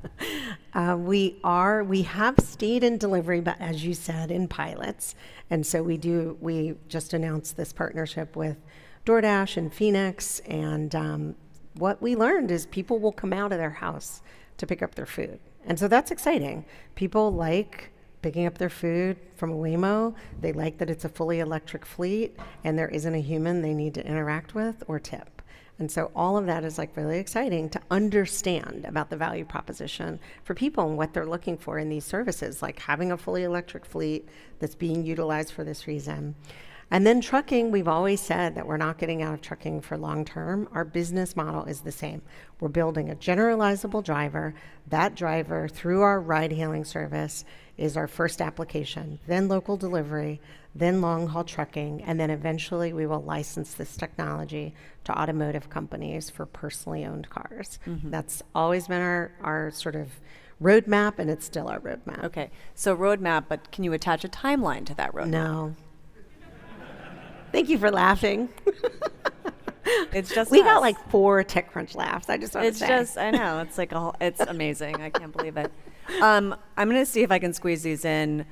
We have stayed in delivery, but as you said, in pilots. And so we just announced this partnership with DoorDash and Phoenix. And what we learned is people will come out of their house to pick up their food. And so that's exciting. People like picking up their food from a Waymo. They like that it's a fully electric fleet and there isn't a human they need to interact with or tip. And so all of that is like really exciting to understand about the value proposition for people and what they're looking for in these services, like having a fully electric fleet that's being utilized for this reason. And then trucking, we've always said that we're not getting out of trucking for long term. Our business model is the same. We're building a generalizable driver. That driver, through our ride-hailing service, is our first application, then local delivery, then long-haul trucking, and then eventually we will license this technology to automotive companies for personally owned cars. That's always been our sort of roadmap, and it's still our roadmap. Okay, so roadmap, but can you attach a timeline to that roadmap? No. Thank you for laughing. It's just we got like 4 TechCrunch laughs. I just want to say. It's just, I know, it's like it's amazing. I can't believe it. I'm going to see if I can squeeze these in.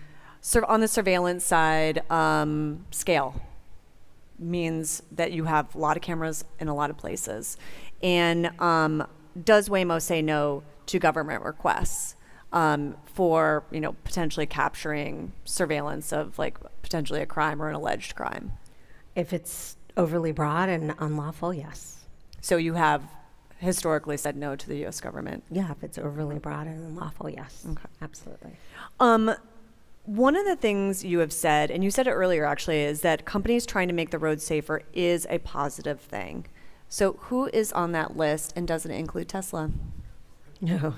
On the surveillance side, scale means that you have a lot of cameras in a lot of places. And does Waymo say no to government requests for potentially capturing surveillance of like potentially a crime or an alleged crime? If it's overly broad and unlawful, yes. So you have historically said no to the U.S. government? Yeah, if it's overly broad and unlawful, yes. Okay. Absolutely. One of the things you have said, and you said it earlier actually, is that companies trying to make the road safer is a positive thing. So who is on that list, and does it include Tesla? No.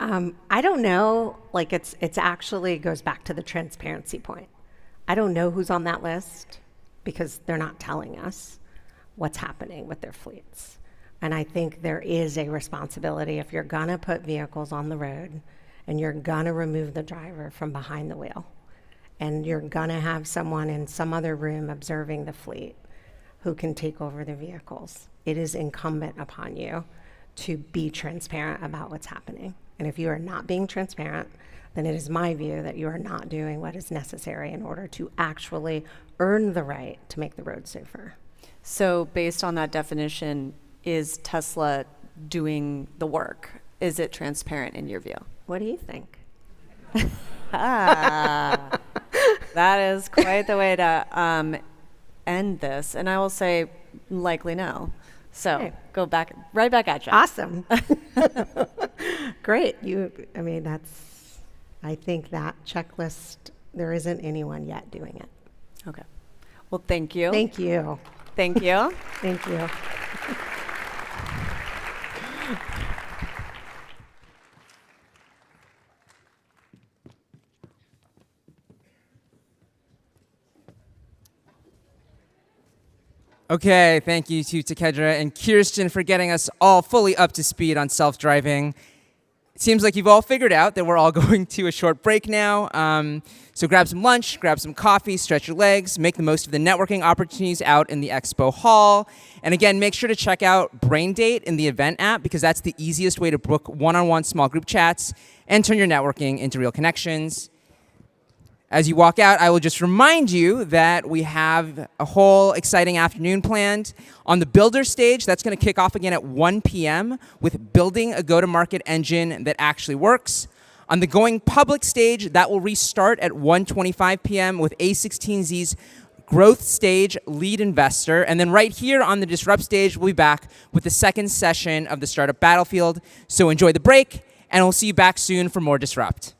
I don't know. Like it's actually goes back to the transparency point. I don't know who's on that list because they're not telling us what's happening with their fleets. And I think there is a responsibility if you're gonna put vehicles on the road and you're gonna remove the driver from behind the wheel and you're gonna have someone in some other room observing the fleet who can take over the vehicles. It is incumbent upon you to be transparent about what's happening. And if you are not being transparent, then it is my view that you are not doing what is necessary in order to actually earn the right to make the road safer. So based on that definition, is Tesla doing the work? Is it transparent in your view? What do you think? That is quite the way to end this. And I will say likely no. So Okay. go back, right back at you. Awesome. Great. I think that checklist, there isn't anyone yet doing it. Okay. Well, thank you. Thank you. Thank you. Thank you. Okay, thank you to Tekedra and Kirsten for getting us all fully up to speed on self-driving. It seems like you've all figured out that we're all going to a short break now. So grab some lunch, grab some coffee, stretch your legs, make the most of the networking opportunities out in the expo hall. And again, make sure to check out Braindate in the event app because that's the easiest way to book one-on-one small group chats and turn your networking into real connections. As you walk out, I will just remind you that we have a whole exciting afternoon planned. On the Builder stage, that's going to kick off again at 1 p.m. with building a go-to-market engine that actually works. On the Going Public stage, that will restart at 1:25 p.m. with A16Z's growth stage lead investor. And then right here on the Disrupt stage, we'll be back with the second session of the Startup Battlefield. So enjoy the break, and we'll see you back soon for more Disrupt.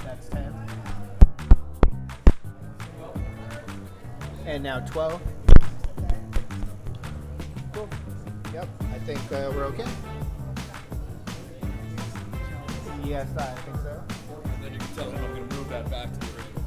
That's 10. And now 12. Cool. Yep, I think we're okay. Yes, I think so. And then you can tell him I'm going to move that back to the original.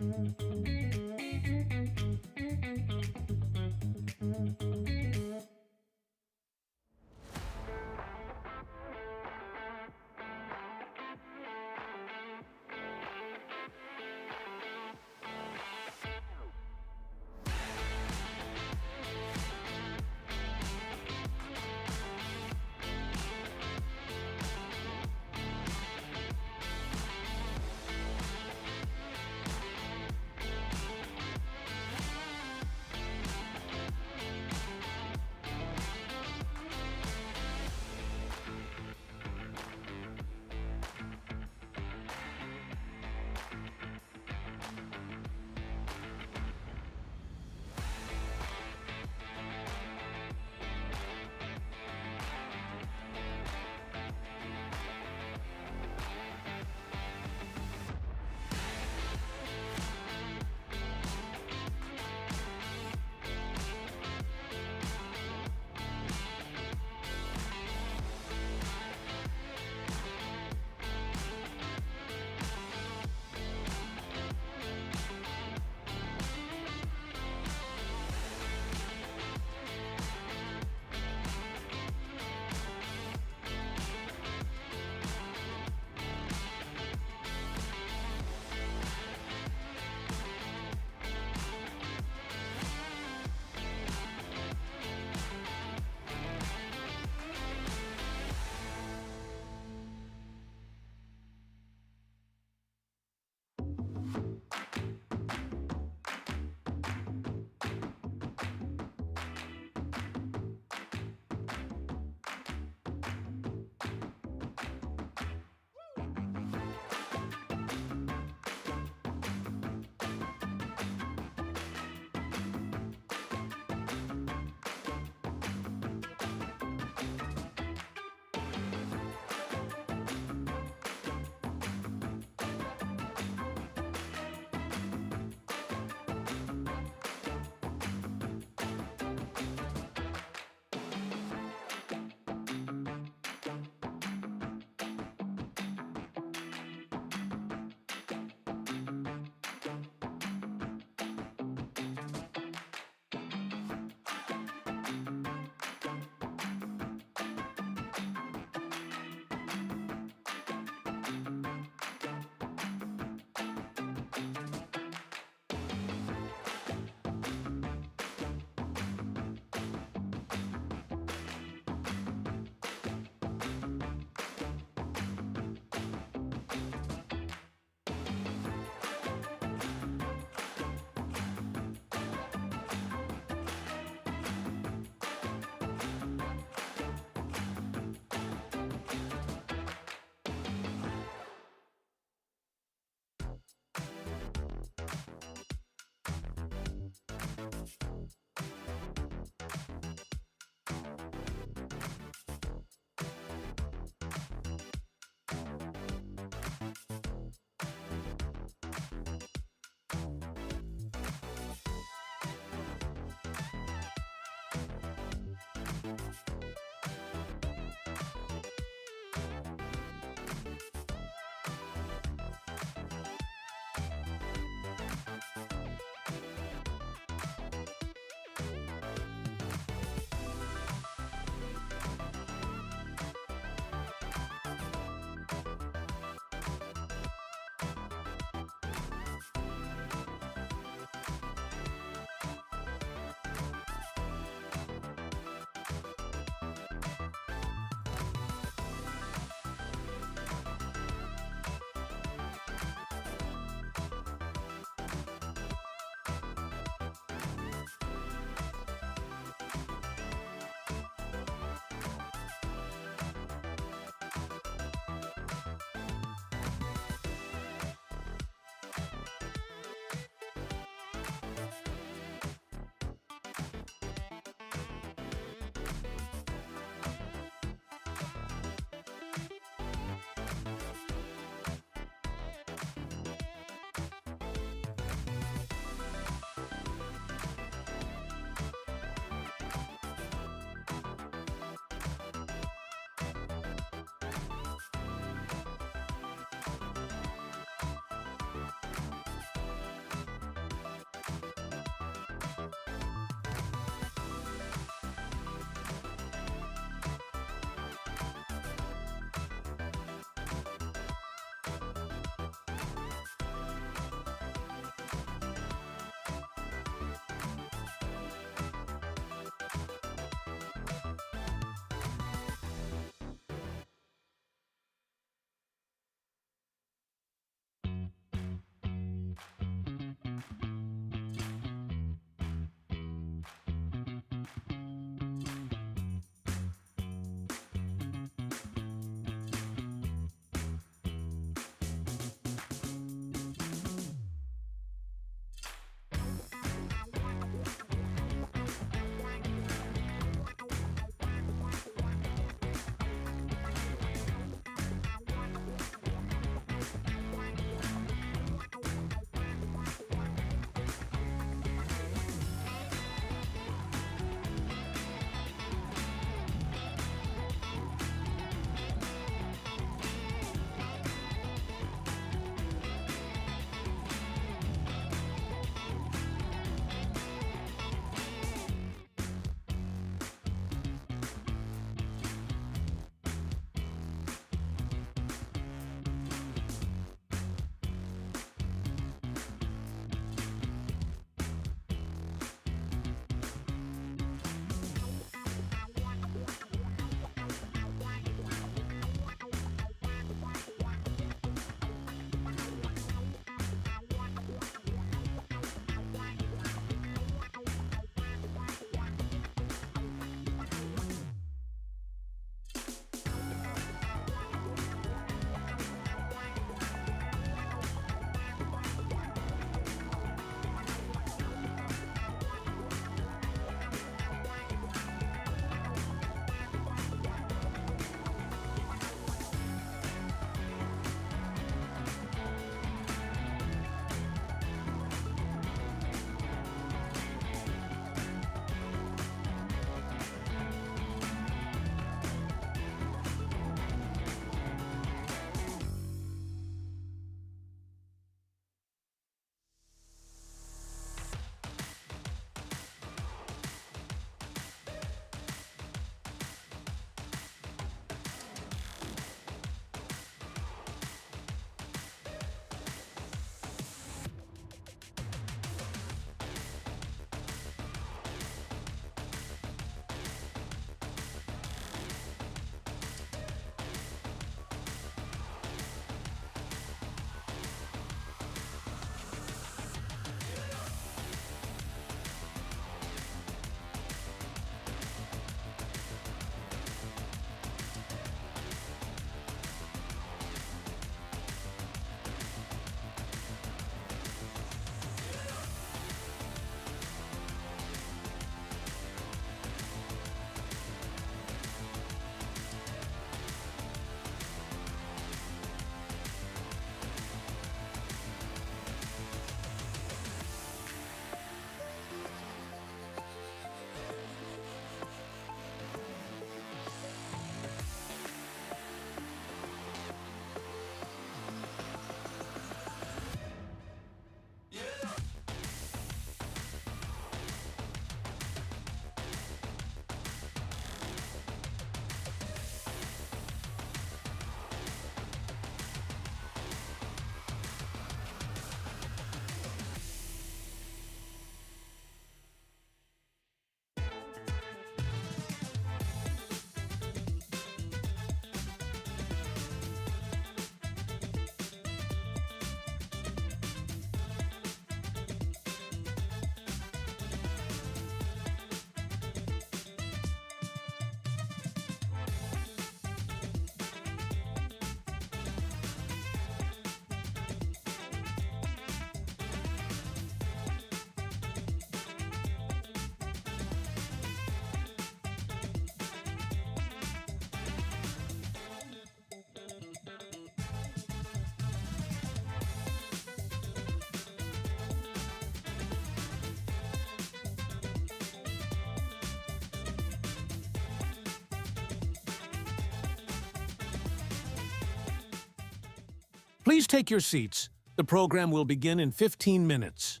Please take your seats. The program will begin in 15 minutes.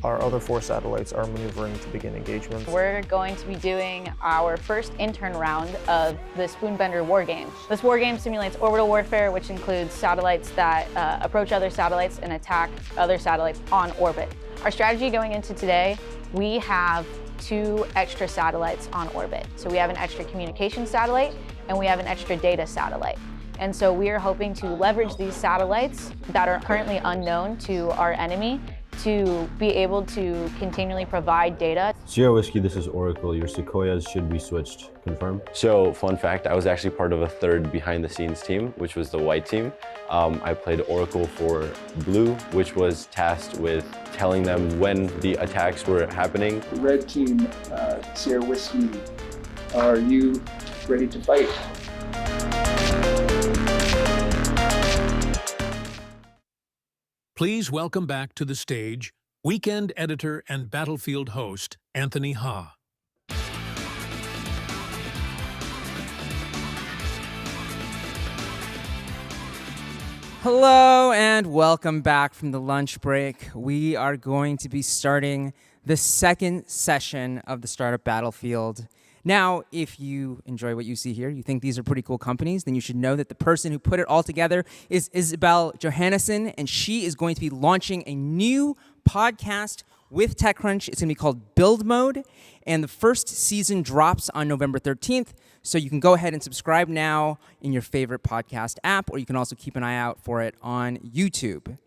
our other 4 satellites are maneuvering to begin engagement. We're going to be doing our first intern round of the Spoonbender war game. This war game simulates orbital warfare, which includes satellites that approach other satellites and attack other satellites on orbit. Our strategy going into today, we have 2 extra satellites on orbit. So we have an extra communication satellite and we have an extra data satellite. And so we are hoping to leverage these satellites that are currently unknown to our enemy to be able to continually provide data. Sierra Whiskey, this is Oracle. Your Sequoias should be switched. Confirm? So, fun fact, I was actually part of a third behind-the-scenes team, which was the white team. I played Oracle for Blue, which was tasked with telling them when the attacks were happening. Red team, Sierra Whiskey, are you ready to fight? Please welcome back to the stage weekend editor and battlefield host Anthony Ha. Hello and welcome back from the lunch break. We are going to be starting the second session of the Startup Battlefield. Now, if you enjoy what you see here, you think these are pretty cool companies, then you should know that the person who put it all together is Isabel Johannesson, and she is going to be launching a new podcast with TechCrunch. It's going to be called Build Mode, and the first season drops on November 13th, so you can go ahead and subscribe now in your favorite podcast app, or you can also keep an eye out for it on YouTube.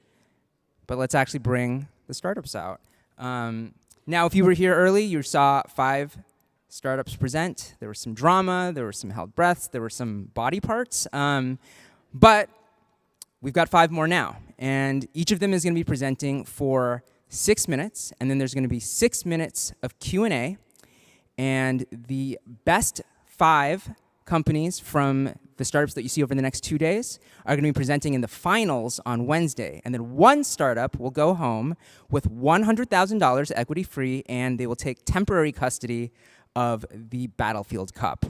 But let's actually bring the startups out. Now, if you were here early, you saw 5 startups present. There was some drama, there were some held breaths, there were some body parts, but we've got 5 more now, and each of them is going to be presenting for 6 minutes, and then there's going to be 6 minutes of Q&A, and the best 5 companies from the startups that you see over the next 2 days are going to be presenting in the finals on Wednesday. And then one startup will go home with $100,000 equity free, and they will take temporary custody of the Battlefield Cup.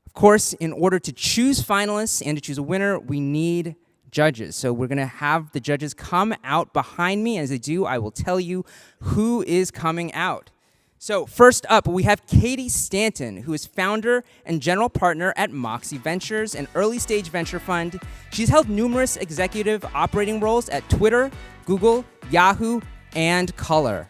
Of course, in order to choose finalists and to choose a winner, we need judges. So we're going to have the judges come out behind me. As they do, I will tell you who is coming out. So first up, we have Katie Stanton, who is founder and general partner at Moxie Ventures, an early-stage venture fund. She's held numerous executive operating roles at Twitter, Google, Yahoo, and Color.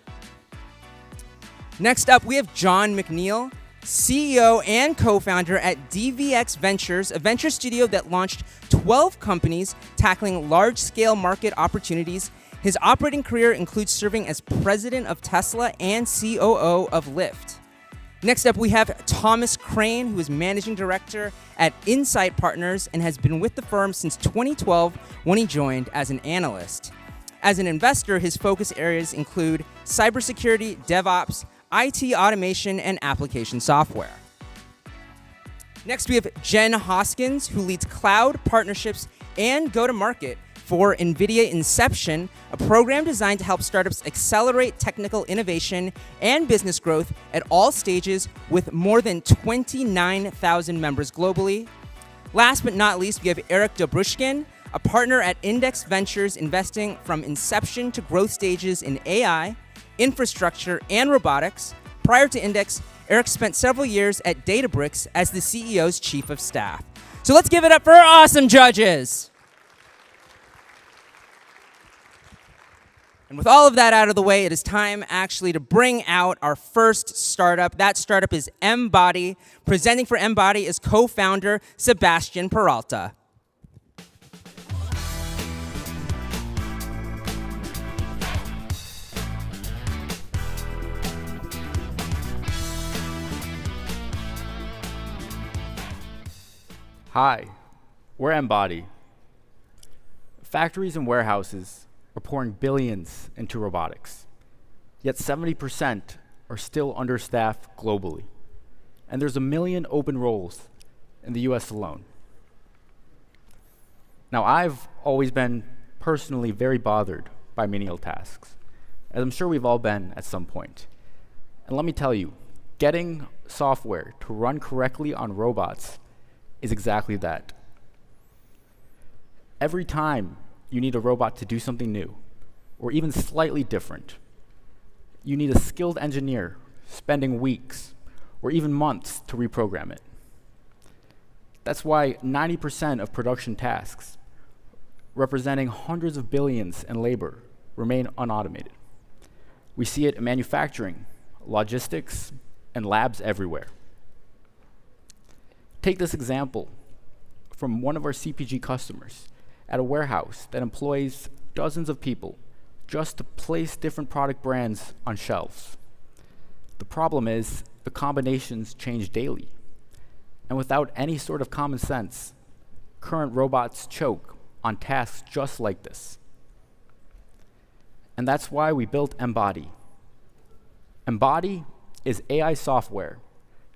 Next up, we have John McNeil, CEO and co-founder at DVX Ventures, a venture studio that launched 12 companies tackling large-scale market opportunities. His operating career includes serving as president of Tesla and COO of Lyft. Next up, we have Thomas Crane, who is managing director at Insight Partners and has been with the firm since 2012 when he joined as an analyst. As an investor, his focus areas include cybersecurity, DevOps, IT automation, and application software. Next, we have Jen Hoskins, who leads cloud partnerships and go-to-market for NVIDIA Inception, a program designed to help startups accelerate technical innovation and business growth at all stages with more than 29,000 members globally. Last but not least, we have Eric Dobrushkin, a partner at Index Ventures, investing from inception to growth stages in AI, infrastructure, and robotics. Prior to Index, Eric spent several years at Databricks as the CEO's chief of staff. So let's give it up for our awesome judges. And with all of that out of the way, it is time actually to bring out our first startup. That startup is Embody. Presenting for Embody is co-founder Sebastian Peralta. Hi, we're Embody. Factories and warehouses are pouring billions into robotics, yet 70% are still understaffed globally. And there's 1 million open roles in the US alone. Now, I've always been personally very bothered by menial tasks, as I'm sure we've all been at some point. And let me tell you, getting software to run correctly on robots is exactly that. Every time you need a robot to do something new, or even slightly different, you need a skilled engineer spending weeks or even months to reprogram it. That's why 90% of production tasks, representing hundreds of billions in labor, remain unautomated. We see it in manufacturing, logistics, and labs everywhere. Take this example from one of our CPG customers at a warehouse that employs dozens of people just to place different product brands on shelves. The problem is the combinations change daily. And without any sort of common sense, current robots choke on tasks just like this. And that's why we built Embody. Embody is AI software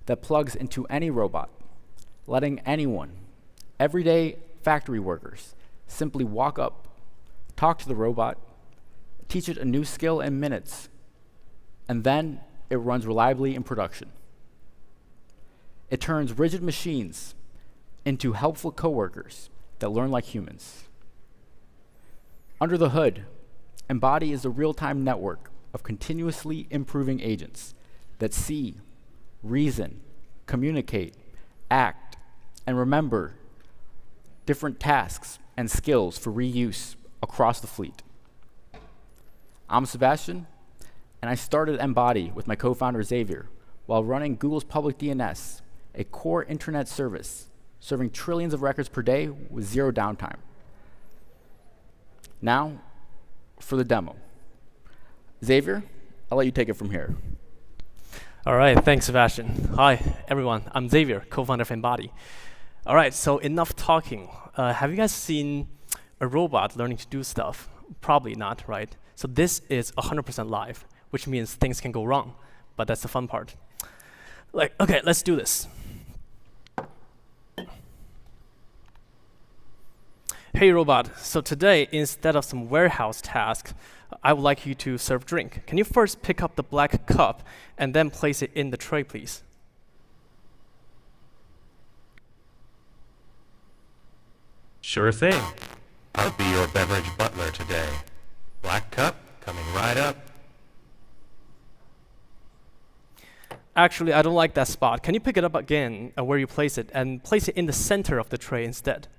that plugs into any robot, letting anyone, everyday factory workers, simply walk up, talk to the robot, teach it a new skill in minutes, and then it runs reliably in production. It turns rigid machines into helpful coworkers that learn like humans. Under the hood, Embody is a real-time network of continuously improving agents that see, reason, communicate, act, and remember different tasks and skills for reuse across the fleet. I'm Sebastian, and I started Embody with my co-founder Xavier while running Google's public DNS, a core internet service serving trillions of records per day with zero downtime. Now, for the demo. Xavier, I'll let you take it from here. All right, thanks, Sebastian. Hi, everyone. I'm Xavier, co-founder of Embody. All right, so enough talking. Have you guys seen a robot learning to do stuff? Probably not, right? So this is 100% live, which means things can go wrong, but that's the fun part. Okay, let's do this. Hey robot, so today, instead of some warehouse tasks, I would like you to serve drink. Can you first pick up the black cup and then place it in the tray, please? Sure thing. I'll be your beverage butler today. Black cup coming right up. Actually, I don't like that spot. Can you pick it up again where you place it and place it in the center of the tray instead?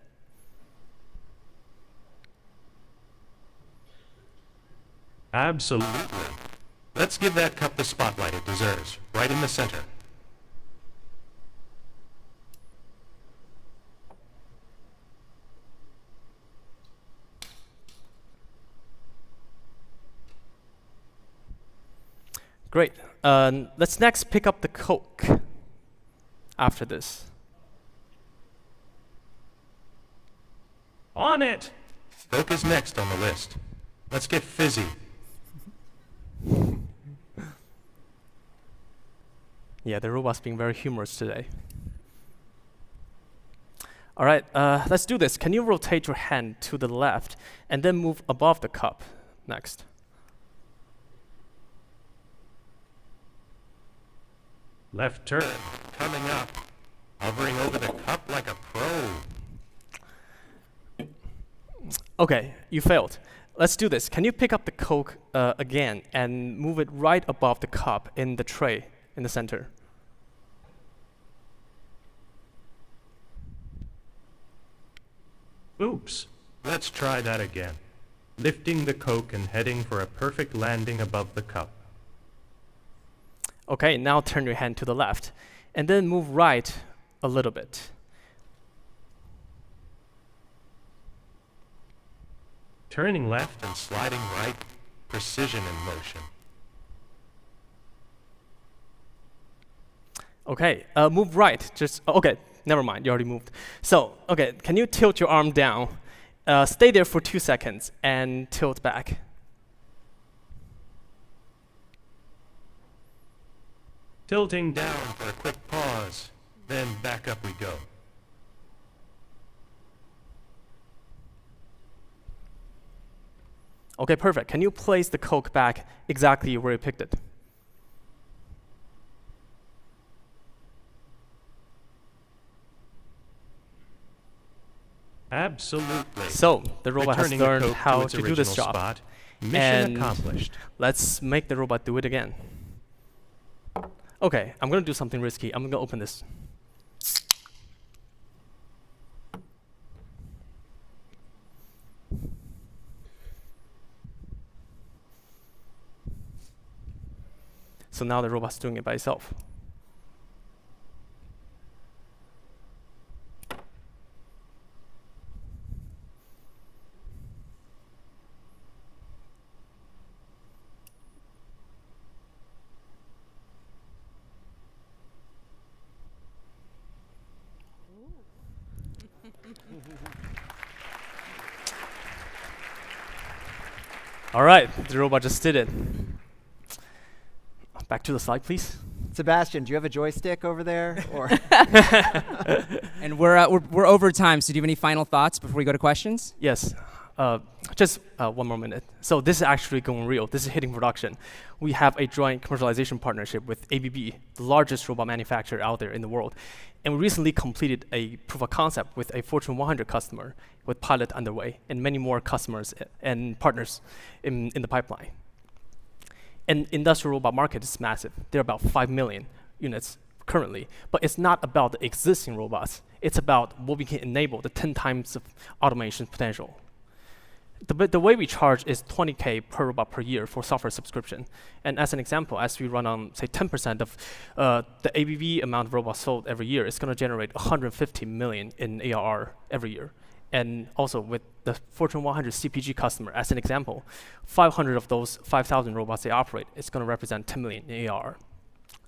Absolutely. Let's give that cup the spotlight it deserves, right in the center. Great. Let's next pick up the Coke after this. On it! Coke is next on the list. Let's get fizzy. Yeah, the robot's being very humorous today. All right, let's do this. Can you rotate your hand to the left and then move above the cup next? Left turn, coming up. Hovering over the cup like a pro. Okay, you failed. Let's do this. Can you pick up the Coke again and move it right above the cup in the tray in the center? Oops. Let's try that again. Lifting the Coke and heading for a perfect landing above the cup. Okay, now turn your hand to the left and then move right a little bit. Turning left and sliding right, precision in motion. Okay, move right. Okay, never mind, you already moved. So, okay, can you tilt your arm down? Stay there for 2 seconds and tilt back. Tilting down for a quick pause, then back up we go. Okay, perfect. Can you place the Coke back exactly where you picked it? Absolutely. So, the robot has Returning the learned Coke how its to do this original job. spot Mission accomplished. Let's make the robot do it again. Okay, I'm going to do something risky. I'm going to open this. So now the robot's doing it by itself. All right, the robot just did it. Back to the slide, please. Sebastian, do you have a joystick over there? Or And we're over time, so do you have any final thoughts before we go to questions? Yes. Just 1 more minute. So this is actually going real. This is hitting production. We have a joint commercialization partnership with ABB, the largest robot manufacturer out there in the world. And we recently completed a proof of concept with a Fortune 100 customer with pilot underway and many more customers and partners in the pipeline. And industrial robot market is massive. There are about 5 million units currently, but it's not about the existing robots. It's about what we can enable, the 10 times of automation potential. The way we charge is $20K per robot per year for software subscription. And as an example, as we run on, say, 10% of the ABV amount of robots sold every year, it's going to generate 150 million in ARR every year. And also with the Fortune 100 CPG customer, as an example, 500 of those 5,000 robots they operate, it's going to represent 10 million in ARR.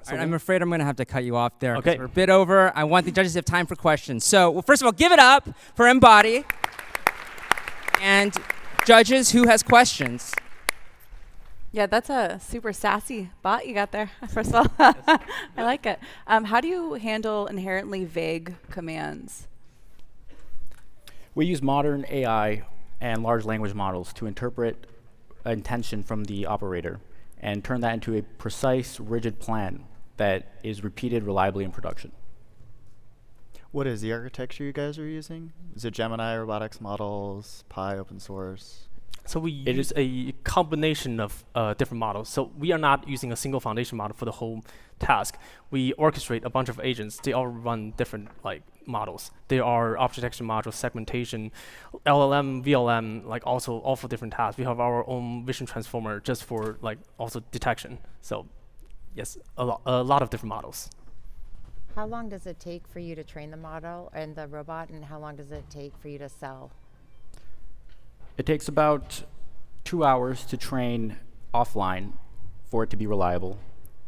So I'm afraid I'm going to have to cut you off there. Okay. We're a bit over. I want the judges to have time for questions. So, well, first of all, give it up for Embody. And judges, who has questions? Yeah, that's a super sassy bot you got there, first of all. I like it. How do you handle inherently vague commands? We use modern AI and large language models to interpret intention from the operator and turn that into a precise, rigid plan that is repeated reliably in production. What is the architecture you guys are using? Is it Gemini robotics models, Pi open source? So we use a combination of different models. So we are not using a single foundation model for the whole task. We orchestrate a bunch of agents. They all run different models. There are object detection modules, segmentation, LLM, VLM, also all for different tasks. We have our own vision transformer just for also detection. So yes, a lot of different models. How long does it take for you to train the model and the robot, and how long does it take for you to sell? It takes about 2 hours to train offline for it to be reliable.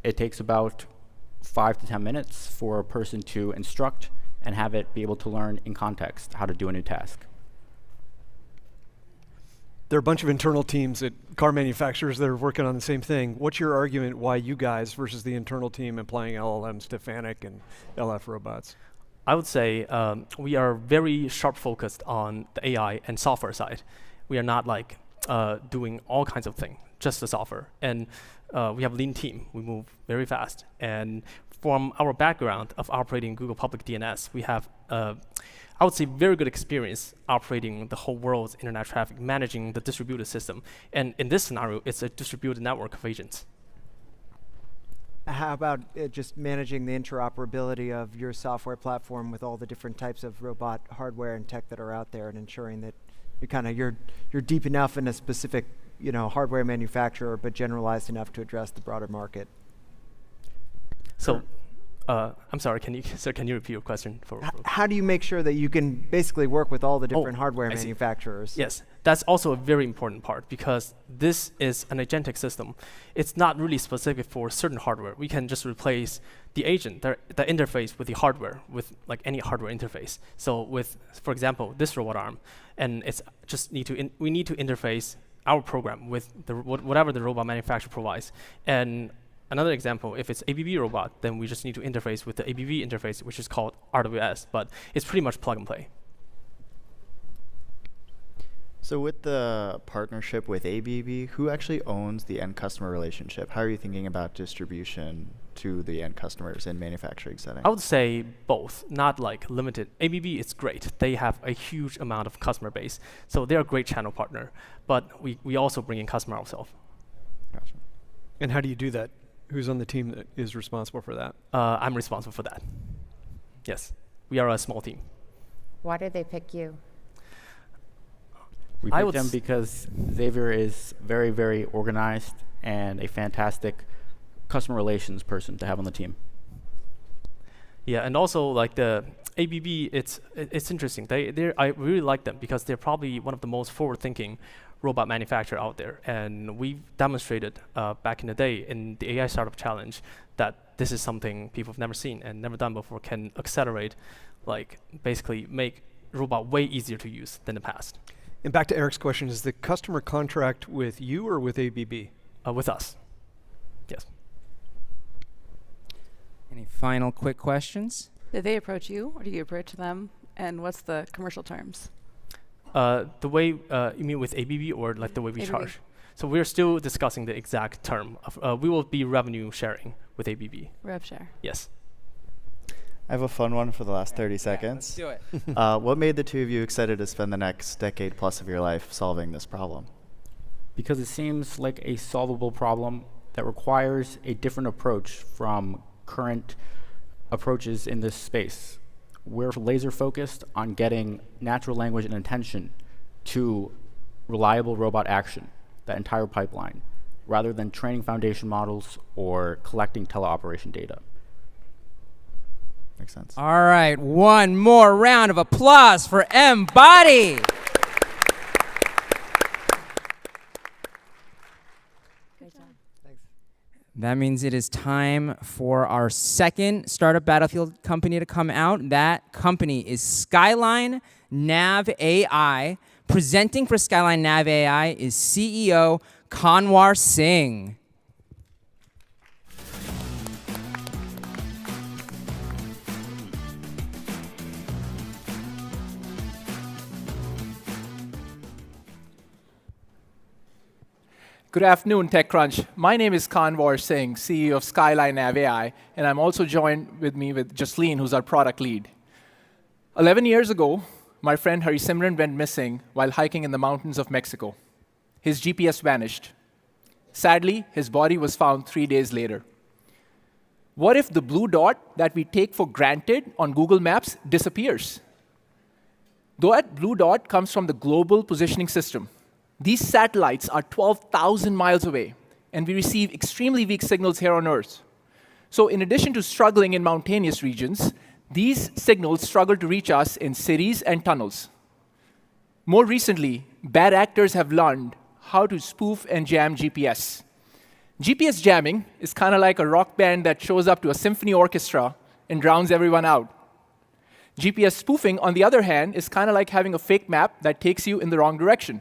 It takes about 5 to 10 minutes for a person to instruct and have it be able to learn in context how to do a new task. There are a bunch of internal teams at car manufacturers that are working on the same thing. What's your argument why you guys versus the internal team applying LLMs to FANUC and LF robots? I would say we are very sharp focused on the AI and software side. We are not doing all kinds of things, just the software. And we have a lean team. We move very fast. And from our background of operating Google Public DNS, we have, I would say, very good experience operating the whole world's internet traffic, managing the distributed system. And in this scenario, it's a distributed network of agents. How about just managing the interoperability of your software platform with all the different types of robot hardware and tech that are out there, and ensuring that you're deep enough in a specific hardware manufacturer, but generalized enough to address the broader market? So, I'm sorry. Can you repeat your question? How do you make sure that you can basically work with all the different hardware manufacturers? Yes, that's also a very important part, because this is an agentic system. It's not really specific for certain hardware. We can just replace the agent, the interface with the hardware, with any hardware interface. So with, for example, this robot arm, and it's just we need to interface our program with whatever the robot manufacturer provides. And another example, if it's ABB robot, then we just need to interface with the ABB interface, which is called RWS, but it's pretty much plug and play. So with the partnership with ABB, who actually owns the end customer relationship? How are you thinking about distribution to the end customers in manufacturing setting? I would say both, not like limited. ABB is great. They have a huge amount of customer base, so they're a great channel partner. But we also bring in customer ourselves. Gotcha. And how do you do that? Who's on the team that is responsible for that? I'm responsible for that. Yes, we are a small team. Why did they pick you? We picked them because Xavier is very, very organized and a fantastic customer relations person to have on the team. Yeah, and also like the ABB, it's interesting. I really like them because they're probably one of the most forward-thinking robot manufacturer out there, and we've demonstrated back in the day in the AI Startup Challenge that this is something people have never seen and never done before, can accelerate, like basically make robot way easier to use than the past. And back to Eric's question, is the customer contract with you or with ABB? With us, yes. Any final quick questions? Did they approach you, or do you approach them? And what's the commercial terms? The way, you mean with ABB or like the way we ABB. charge? So we're still discussing the exact term. We will be revenue sharing with ABB. Rev share. Yes. I have a fun one for the last 30 seconds. Let's do it. What made the two of you excited to spend the next decade plus of your life solving this problem? Because it seems like a solvable problem that requires a different approach from current approaches in this space. We're laser focused on getting natural language and intention to reliable robot action, that entire pipeline, rather than training foundation models or collecting teleoperation data. Makes sense. All right, one more round of applause for M-Body. That means it is time for our second Startup Battlefield company to come out. That company is Skyline Nav AI. Presenting for Skyline Nav AI is CEO Kanwar Singh. Good afternoon, TechCrunch. My name is Kanwar Singh, CEO of Skyline Nav AI, and I'm also joined with Jaslene, who's our product lead. 11 years ago, my friend Harisimran went missing while hiking in the mountains of Mexico. His GPS vanished. Sadly, his body was found 3 days later. What if the blue dot that we take for granted on Google Maps disappears? That blue dot comes from the Global Positioning System. These satellites are 12,000 miles away, and we receive extremely weak signals here on Earth. So in addition to struggling in mountainous regions, these signals struggle to reach us in cities and tunnels. More recently, bad actors have learned how to spoof and jam GPS. GPS jamming is kind of like a rock band that shows up to a symphony orchestra and drowns everyone out. GPS spoofing, on the other hand, is kind of like having a fake map that takes you in the wrong direction.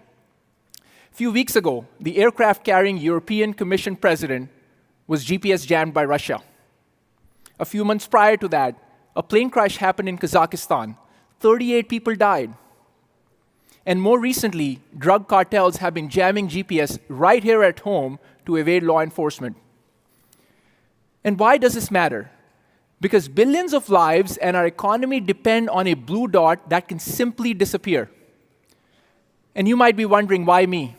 A few weeks ago, the aircraft-carrying European Commission president was GPS jammed by Russia. A few months prior to that, a plane crash happened in Kazakhstan. 38 people died. And more recently, drug cartels have been jamming GPS right here at home to evade law enforcement. And why does this matter? Because billions of lives and our economy depend on a blue dot that can simply disappear. And you might be wondering, why me?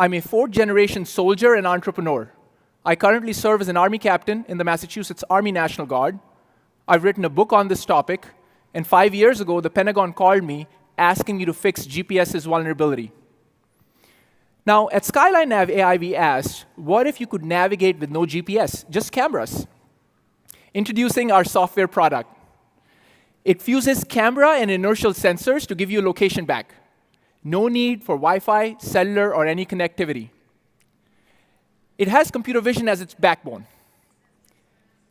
I'm a fourth-generation soldier and entrepreneur. I currently serve as an Army captain in the Massachusetts Army National Guard. I've written a book on this topic, and 5 years ago, the Pentagon called me asking me to fix GPS's vulnerability. Now, at Skyline Nav AI, we asked, what if you could navigate with no GPS, just cameras? Introducing our software product. It fuses camera and inertial sensors to give you a location back. No need for Wi-Fi, cellular, or any connectivity. It has computer vision as its backbone.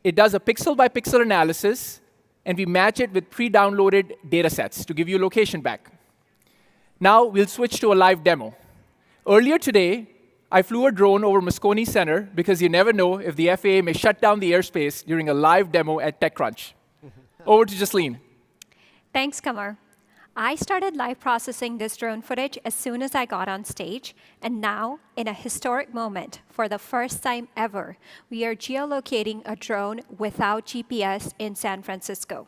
It does a pixel-by-pixel analysis, and we match it with pre-downloaded data sets to give you location back. Now we'll switch to a live demo. Earlier today, I flew a drone over Moscone Center because you never know if the FAA may shut down the airspace during a live demo at TechCrunch. Over to Jaslene. Thanks, Kamar. I started live processing this drone footage as soon as I got on stage, and now, in a historic moment, for the first time ever, we are geolocating a drone without GPS in San Francisco.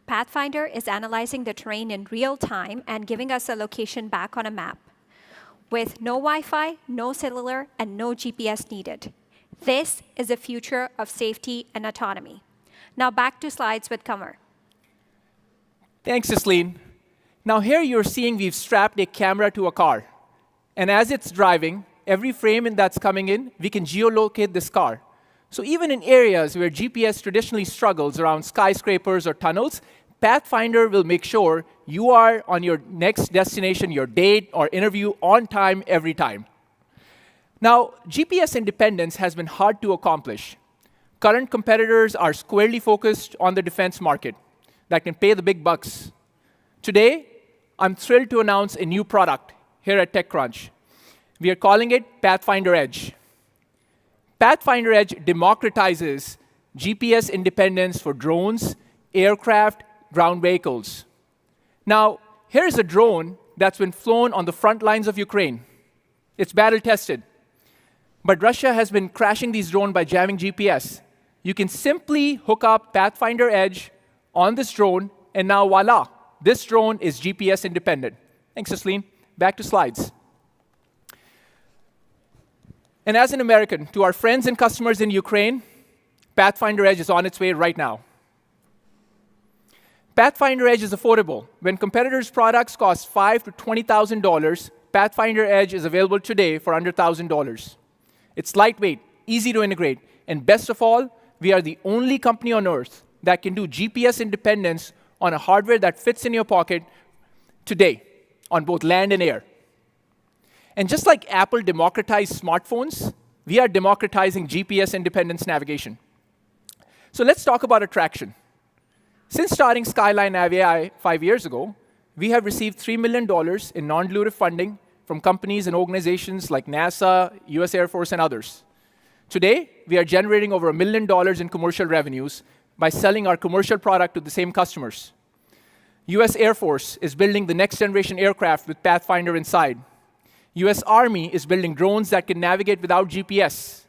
Pathfinder is analyzing the terrain in real time and giving us a location back on a map, with no Wi-Fi, no cellular, and no GPS needed. This is the future of safety and autonomy. Now back to slides with Kamer. Thanks, Jasleen. Now here you're seeing we've strapped a camera to a car. And as it's driving, every frame that's coming in, we can geolocate this car. So even in areas where GPS traditionally struggles around skyscrapers or tunnels, Pathfinder will make sure you are on your next destination, your date or interview on time every time. Now, GPS independence has been hard to accomplish. Current competitors are squarely focused on the defense market that can pay the big bucks. Today, I'm thrilled to announce a new product here at TechCrunch. We are calling it Pathfinder Edge. Pathfinder Edge democratizes GPS independence for drones, aircraft, ground vehicles. Now, here's a drone that's been flown on the front lines of Ukraine. It's battle-tested. But Russia has been crashing these drones by jamming GPS. You can simply hook up Pathfinder Edge on this drone, and now voila, this drone is GPS independent. Thanks, Jasleen. Back to slides. And as an American, to our friends and customers in Ukraine, Pathfinder Edge is on its way right now. Pathfinder Edge is affordable. When competitors' products cost $5,000 to $20,000, Pathfinder Edge is available today for under $1,000. It's lightweight, easy to integrate, and best of all, we are the only company on Earth that can do GPS independence on a hardware that fits in your pocket today on both land and air. And just like Apple democratized smartphones, we are democratizing GPS independence navigation. So let's talk about attraction. Since starting Skyline AI 5 years ago, we have received $3 million in non-dilutive funding from companies and organizations like NASA, US Air Force, and others. Today, we are generating over $1 million in commercial revenues by selling our commercial product to the same customers. US Air Force is building the next generation aircraft with Pathfinder inside. US Army is building drones that can navigate without GPS.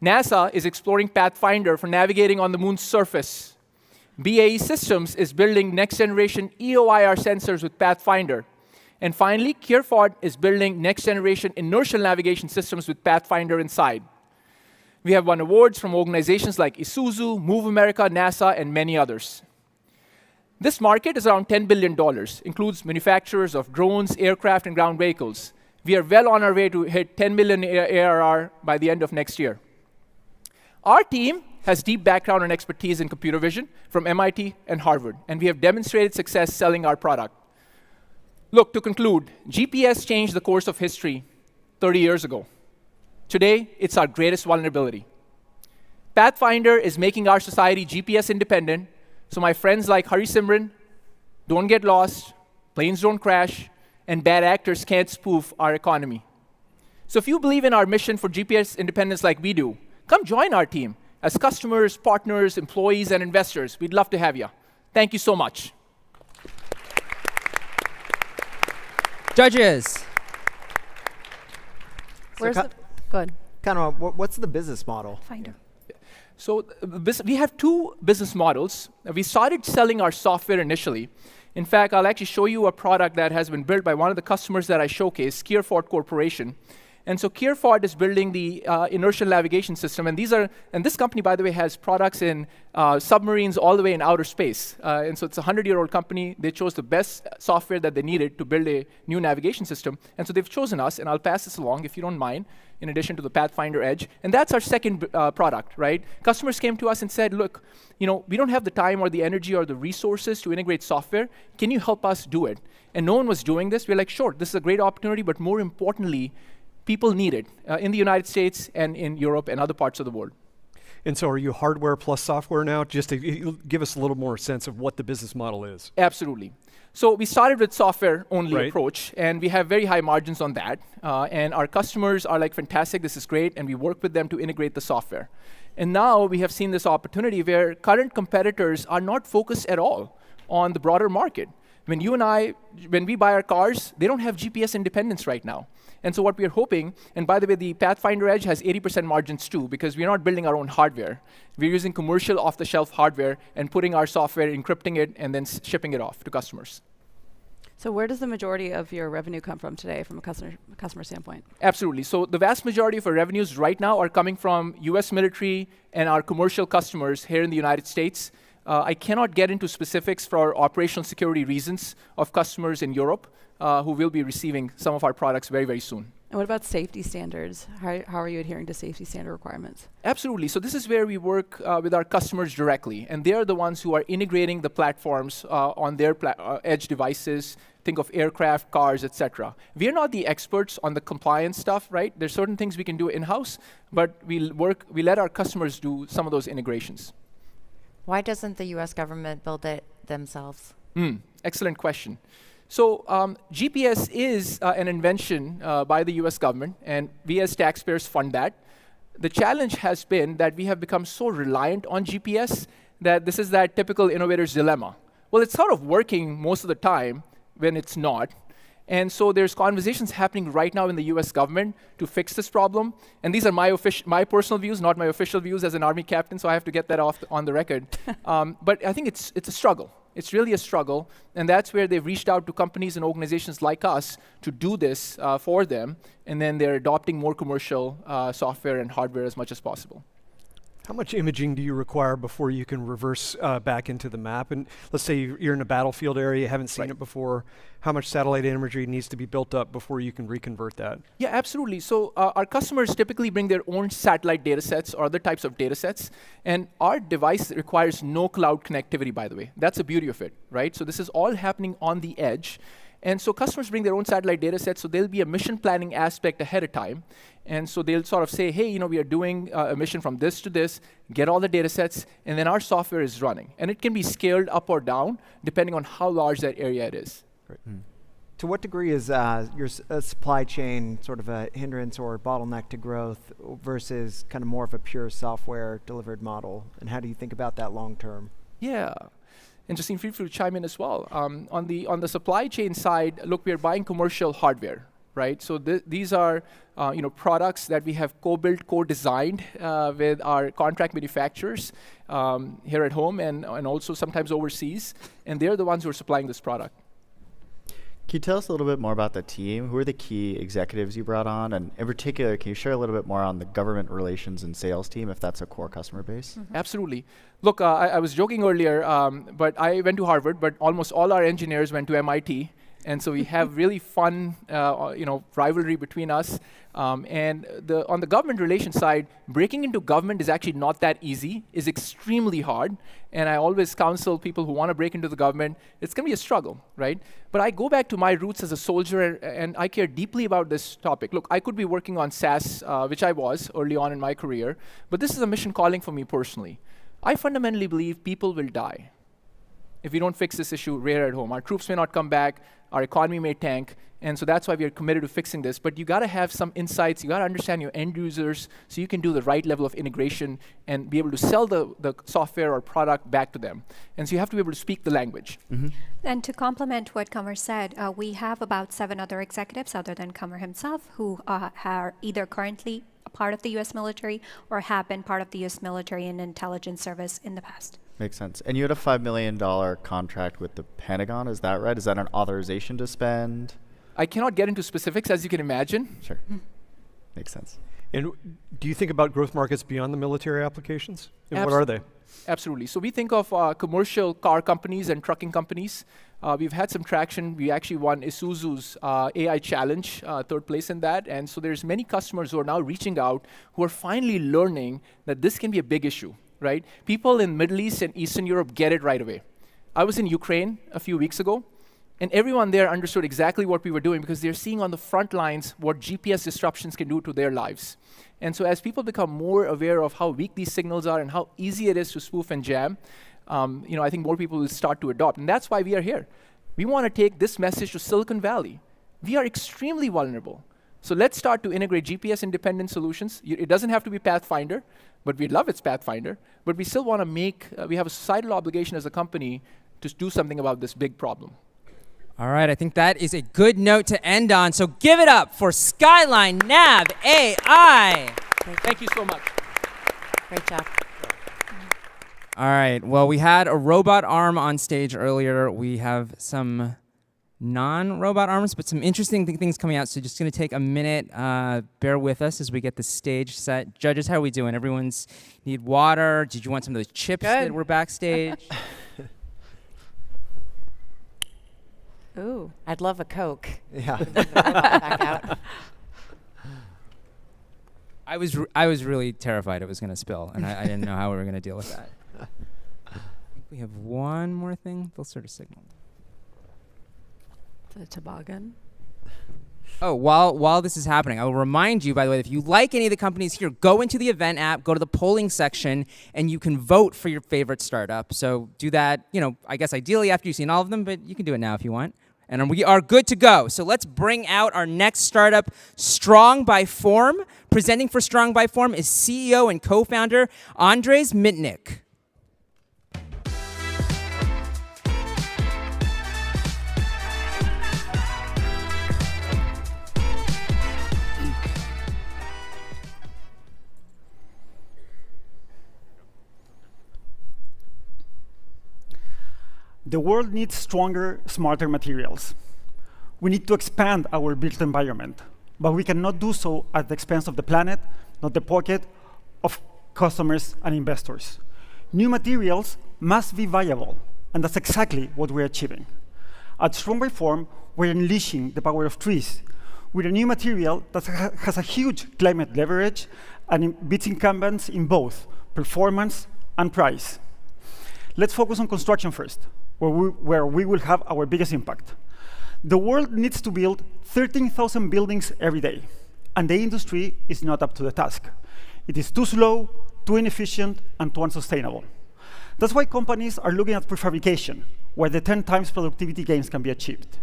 NASA is exploring Pathfinder for navigating on the moon's surface. BAE Systems is building next generation EOIR sensors with Pathfinder. And finally, Kierford is building next generation inertial navigation systems with Pathfinder inside. We have won awards from organizations like Isuzu, Move America, NASA, and many others. This market is around $10 billion, includes manufacturers of drones, aircraft, and ground vehicles. We are well on our way to hit 10 million ARR by the end of next year. Our team has deep background and expertise in computer vision from MIT and Harvard, and we have demonstrated success selling our product. Look, to conclude, GPS changed the course of history 30 years ago. Today, it's our greatest vulnerability. Pathfinder is making our society GPS independent, so my friends like Hari Simran don't get lost, planes don't crash, and bad actors can't spoof our economy. So if you believe in our mission for GPS independence like we do, come join our team as customers, partners, employees, and investors. We'd love to have you. Thank you so much. Judges. Where's the, go ahead. Kind of, what's the business model? Finder. So we have two business models. We started selling our software initially. In fact, I'll actually show you a product that has been built by one of the customers that I showcased, Kierford Corporation. And so Kierford is building the inertial navigation system. And this company, by the way, has products in submarines all the way in outer space. And so it's a 100-year-old company. They chose the best software that they needed to build a new navigation system. And so they've chosen us. And I'll pass this along, if you don't mind, in addition to the Pathfinder Edge. And that's our second product, right? Customers came to us and said, look, we don't have the time or the energy or the resources to integrate software. Can you help us do it? And no one was doing this. We're like, sure, this is a great opportunity. But more importantly, people need it in the United States and in Europe and other parts of the world. And so are you hardware plus software now? Just to give us a little more sense of what the business model is. Absolutely. So we started with software-only approach, and we have very high margins on that. And our customers are like, fantastic, this is great, and we work with them to integrate the software. And now we have seen this opportunity where current competitors are not focused at all on the broader market. When we buy our cars, they don't have GPS independence right now. And so what we're hoping, and by the way, the Pathfinder Edge has 80% margins too, because we're not building our own hardware. We're using commercial off-the-shelf hardware and putting our software, encrypting it, and then shipping it off to customers. So where does the majority of your revenue come from today from a customer standpoint? Absolutely. So the vast majority of our revenues right now are coming from US military and our commercial customers here in the United States. I cannot get into specifics for operational security reasons of customers in Europe who will be receiving some of our products very, very soon. And what about safety standards? How are you adhering to safety standard requirements? Absolutely. So this is where we work with our customers directly. And they are the ones who are integrating the platforms on their edge devices. Think of aircraft, cars, etc. We are not the experts on the compliance stuff, right? There's certain things we can do in-house, but we let our customers do some of those integrations. Why doesn't the US government build it themselves? Excellent question. So GPS is an invention by the US government, and we as taxpayers fund that. The challenge has been that we have become so reliant on GPS that this is that typical innovator's dilemma. Well, it's sort of working most of the time when it's not. And so there's conversations happening right now in the US government to fix this problem. And these are my personal views, not my official views as an Army captain, so I have to get that off on the record. But I think it's a struggle. It's really a struggle, and that's where they've reached out to companies and organizations like us to do this for them, and then they're adopting more commercial software and hardware as much as possible. How much imaging do you require before you can reverse back into the map? And let's say you're in a battlefield area, you haven't seen it before. How much satellite imagery needs to be built up before you can reconvert that? Yeah, absolutely. So our customers typically bring their own satellite data sets or other types of data sets. And our device requires no cloud connectivity, by the way. That's the beauty of it, right? So this is all happening on the edge. And so customers bring their own satellite data sets, so there'll be a mission planning aspect ahead of time. And so they'll sort of say, hey, we are doing a mission from this to this, get all the data sets, and then our software is running. And it can be scaled up or down, depending on how large that area it is. Right. To what degree is your supply chain sort of a hindrance or bottleneck to growth versus kind of more of a pure software delivered model? And how do you think about that long term? Yeah. And Justine, feel free to chime in as well. On the supply chain side, look, we are buying commercial hardware, right? So these are products that we have co-built, co-designed with our contract manufacturers here at home and also sometimes overseas, and they're the ones who are supplying this product. Can you tell us a little bit more about the team? Who are the key executives you brought on? And in particular, can you share a little bit more on the government relations and sales team, if that's a core customer base? Absolutely. Look, I was joking earlier, but I went to Harvard, but almost all our engineers went to MIT. And so we have really fun, rivalry between us. And on the government relations side, breaking into government is actually not that easy. It's extremely hard. And I always counsel people who want to break into the government, it's going to be a struggle, right? But I go back to my roots as a soldier, and I care deeply about this topic. Look, I could be working on SaaS, which I was early on in my career, but this is a mission calling for me personally. I fundamentally believe people will die if we don't fix this issue right at home. Our troops may not come back, our economy may tank, and so that's why we are committed to fixing this. But you got to have some insights, you got to understand your end users so you can do the right level of integration and be able to sell the software or product back to them. And so you have to be able to speak the language. And to complement what Qamar said, we have about 7 other executives other than Qamar himself who are either currently a part of the US military or have been part of the US military and intelligence service in the past. Makes sense. And you had a $5 million contract with the Pentagon, is that right? Is that an authorization to spend? I cannot get into specifics, as you can imagine. Sure. Makes sense. And do you think about growth markets beyond the military applications? And what are they? Absolutely. So we think of commercial car companies and trucking companies. We've had some traction. We actually won Isuzu's AI Challenge, 3rd place in that. And so there's many customers who are now reaching out who are finally learning that this can be a big issue, right? People in Middle East and Eastern Europe get it right away. I was in Ukraine a few weeks ago, and everyone there understood exactly what we were doing because they're seeing on the front lines what GPS disruptions can do to their lives. And so as people become more aware of how weak these signals are and how easy it is to spoof and jam, I think more people will start to adopt. And that's why we are here. We want to take this message to Silicon Valley. We are extremely vulnerable. So let's start to integrate GPS-independent solutions. It doesn't have to be Pathfinder, but we love its Pathfinder. But we still want to we have a societal obligation as a company to do something about this big problem. All right, I think that is a good note to end on. So give it up for Skyline Nav AI. Thank you so much. Great job. All right, well, we had a robot arm on stage earlier. We have some non-robot arms, but some interesting things coming out. So just going to take a minute. Bear with us as we get the stage set. Judges, how are we doing? Everyone's need water? Did you want some of those chips that were backstage? Ooh, I'd love a Coke. Yeah. Back out. I was really terrified it was going to spill, and I didn't know how we were going to deal with that. I think we have one more thing. They'll sort of signal. The toboggan. Oh, while this is happening, I will remind you, by the way, if you like any of the companies here, go into the event app, go to the polling section, and you can vote for your favorite startup. So do that, I guess ideally after you've seen all of them, but you can do it now if you want. And we are good to go. So let's bring out our next startup, Strong by Form. Presenting for Strong by Form is CEO and co-founder Andres Mitnick. The world needs stronger, smarter materials. We need to expand our built environment, but we cannot do so at the expense of the planet, not the pocket of customers and investors. New materials must be viable, and that's exactly what we're achieving. At Strong by Form, we're unleashing the power of trees with a new material that has a huge climate leverage and beats incumbents in both performance and price. Let's focus on construction first, where we will have our biggest impact. The world needs to build 13,000 buildings every day, and the industry is not up to the task. It is too slow, too inefficient, and too unsustainable. That's why companies are looking at prefabrication, where the 10 times productivity gains can be achieved,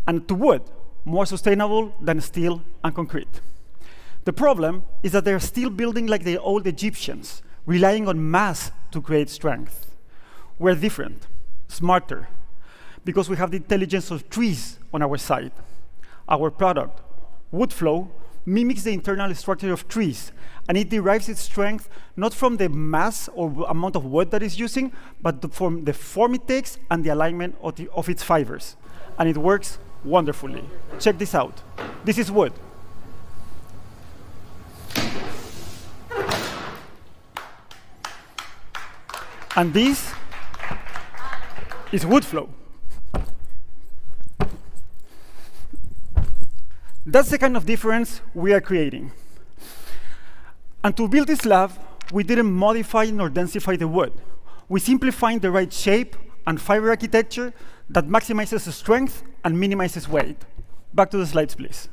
and to wood, more sustainable than steel and concrete. The problem is that they're still building like the old Egyptians, relying on mass to create strength. We're different. Smarter, because we have the intelligence of trees on our side. Our product, WoodFlow, mimics the internal structure of trees, and it derives its strength not from the mass or amount of wood that it's using, but from the form it takes and the alignment of its fibers. And it works wonderfully. Check this out. This is wood. And this is WoodFlow. That's the kind of difference we are creating. And to build this lab, we didn't modify nor densify the wood. We simply find the right shape and fiber architecture that maximizes the strength and minimizes weight. Back to the slides, please.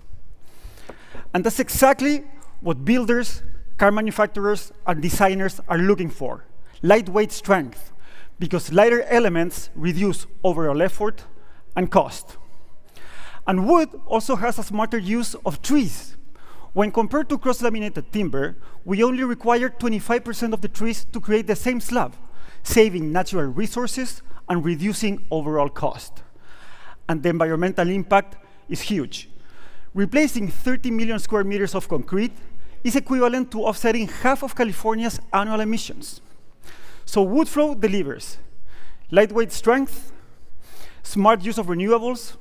And that's exactly what builders, car manufacturers, and designers are looking for: lightweight strength, because lighter elements reduce overall effort and cost. And wood also has a smarter use of trees. When compared to cross-laminated timber, we only require 25% of the trees to create the same slab, saving natural resources and reducing overall cost. And the environmental impact is huge. Replacing 30 million square meters of concrete is equivalent to offsetting half of California's annual emissions. So WoodFlow delivers lightweight strength, smart use of renewables,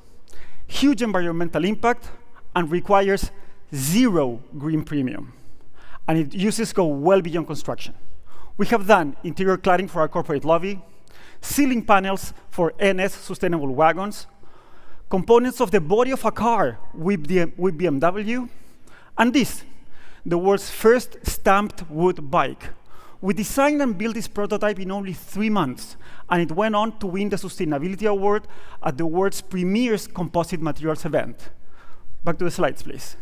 huge environmental impact, and requires zero green premium. And its uses go well beyond construction. We have done interior cladding for our corporate lobby, ceiling panels for NS sustainable wagons, components of the body of a car with BMW, and this, the world's first stamped wood bike. We designed and built this prototype in only 3 months, and it went on to win the Sustainability Award at the world's premier composite materials event. Back to the slides, please.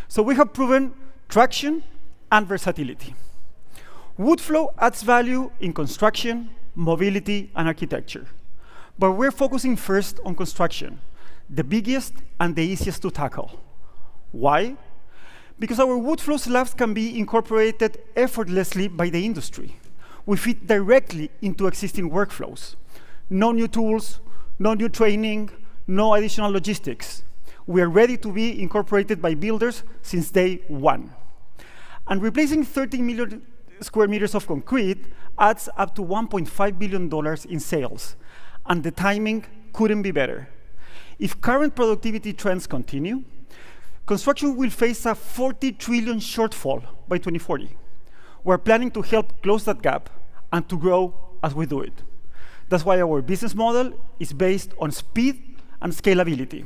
So we have proven traction and versatility. WoodFlow adds value in construction, mobility, and architecture. But we're focusing first on construction, the biggest and the easiest to tackle. Why? Because our WoodFlow slabs can be incorporated effortlessly by the industry. We fit directly into existing workflows. No new tools, no new training, no additional logistics. We are ready to be incorporated by builders since day one. And replacing 13 million square meters of concrete adds up to $1.5 billion in sales. And the timing couldn't be better. If current productivity trends continue, construction will face a 40 trillion shortfall by 2040. We're planning to help close that gap and to grow as we do it. That's why our business model is based on speed and scalability.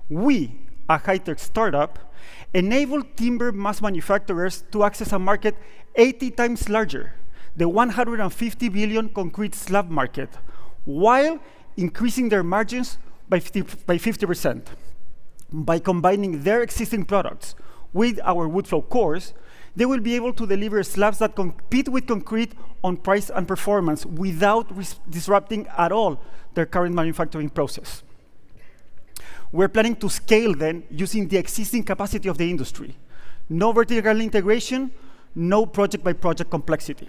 We, a high-tech startup, enable timber mass manufacturers to access a market 80 times larger, the 150 billion concrete slab market, while increasing their margins by 50%. By combining their existing products with our wood flow cores, they will be able to deliver slabs that compete with concrete on price and performance without disrupting at all their current manufacturing process. We're planning to scale then using the existing capacity of the industry. No vertical integration, no project-by-project complexity.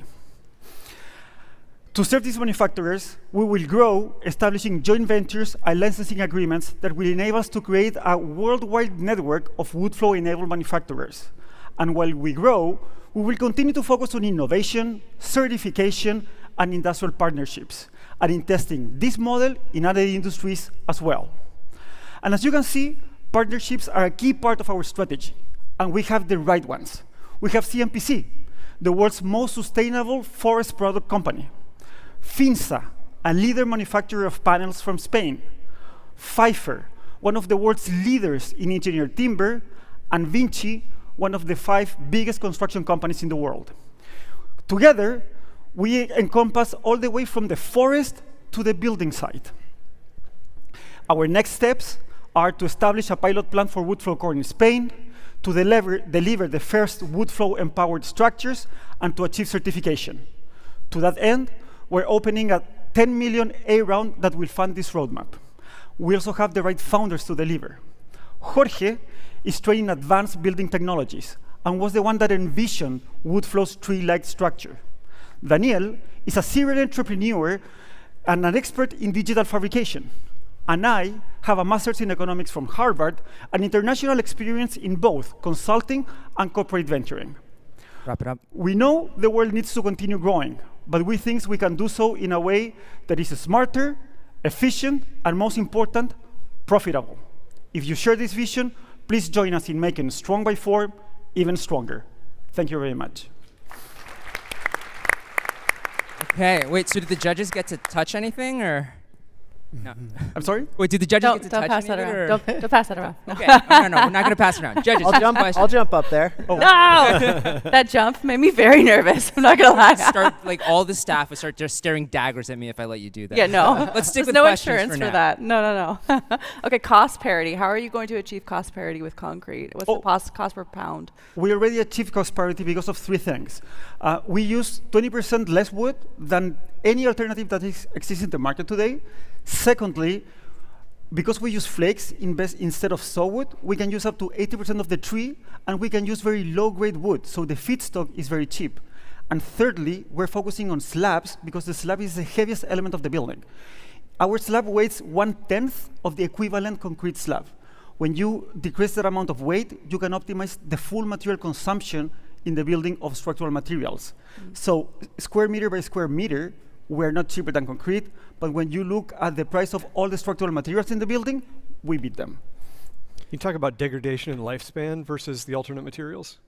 To serve these manufacturers, we will grow, establishing joint ventures and licensing agreements that will enable us to create a worldwide network of wood flow-enabled manufacturers. And while we grow, we will continue to focus on innovation, certification, and industrial partnerships, and in testing this model in other industries as well. And as you can see, partnerships are a key part of our strategy, and we have the right ones. We have CMPC, the world's most sustainable forest product company. Finsa, a leader manufacturer of panels from Spain. Pfeiffer, one of the world's leaders in engineered timber. And Vinci, one of the 5 biggest construction companies in the world. Together, we encompass all the way from the forest to the building site. Our next steps are to establish a pilot plant for wood flow core in Spain, to deliver the first wood flow empowered structures, and to achieve certification. To that end, we're opening a 10 million A round that will fund this roadmap. We also have the right founders to deliver. Jorge is trained in advanced building technologies and was the one that envisioned wood flow's tree-like structure. Daniel is a serial entrepreneur and an expert in digital fabrication. And I have a master's in economics from Harvard and international experience in both consulting and corporate venturing. Wrap it up. We know the world needs to continue growing, but we think we can do so in a way that is smarter, efficient, and most important, profitable. If you share this vision, please join us in making Strong by 4 even stronger. Thank you very much. Okay, wait, so did the judges get to touch anything, or? No. I'm sorry? Wait, did the judges get to Don't touch pass that anything, around. or? Don't pass that around. Okay, no, we're not going to pass it around. Judges, I'll jump up there. Oh. No! That jump made me very nervous. I'm not going to lie. Start, like, all the staff would start just staring daggers at me if I let you do that. Yeah, no. Let's stick There's with no questions insurance for for now. that. No. Okay, cost parity. How are you going to achieve cost parity with concrete? What's the cost per pound? We already achieved cost parity because of 3 things. We use 20% less wood than any alternative that exists in the market today. Secondly, because we use flakes instead of sawwood, we can use up to 80% of the tree, and we can use very low-grade wood, so the feedstock is very cheap. And thirdly, we're focusing on slabs because the slab is the heaviest element of the building. Our slab weighs 1/10 of the equivalent concrete slab. When you decrease that amount of weight, you can optimize the full material consumption in the building of structural materials. So square meter by square meter, we're not cheaper than concrete, but when you look at the price of all the structural materials in the building, we beat them. You talk about degradation in lifespan versus the alternate materials?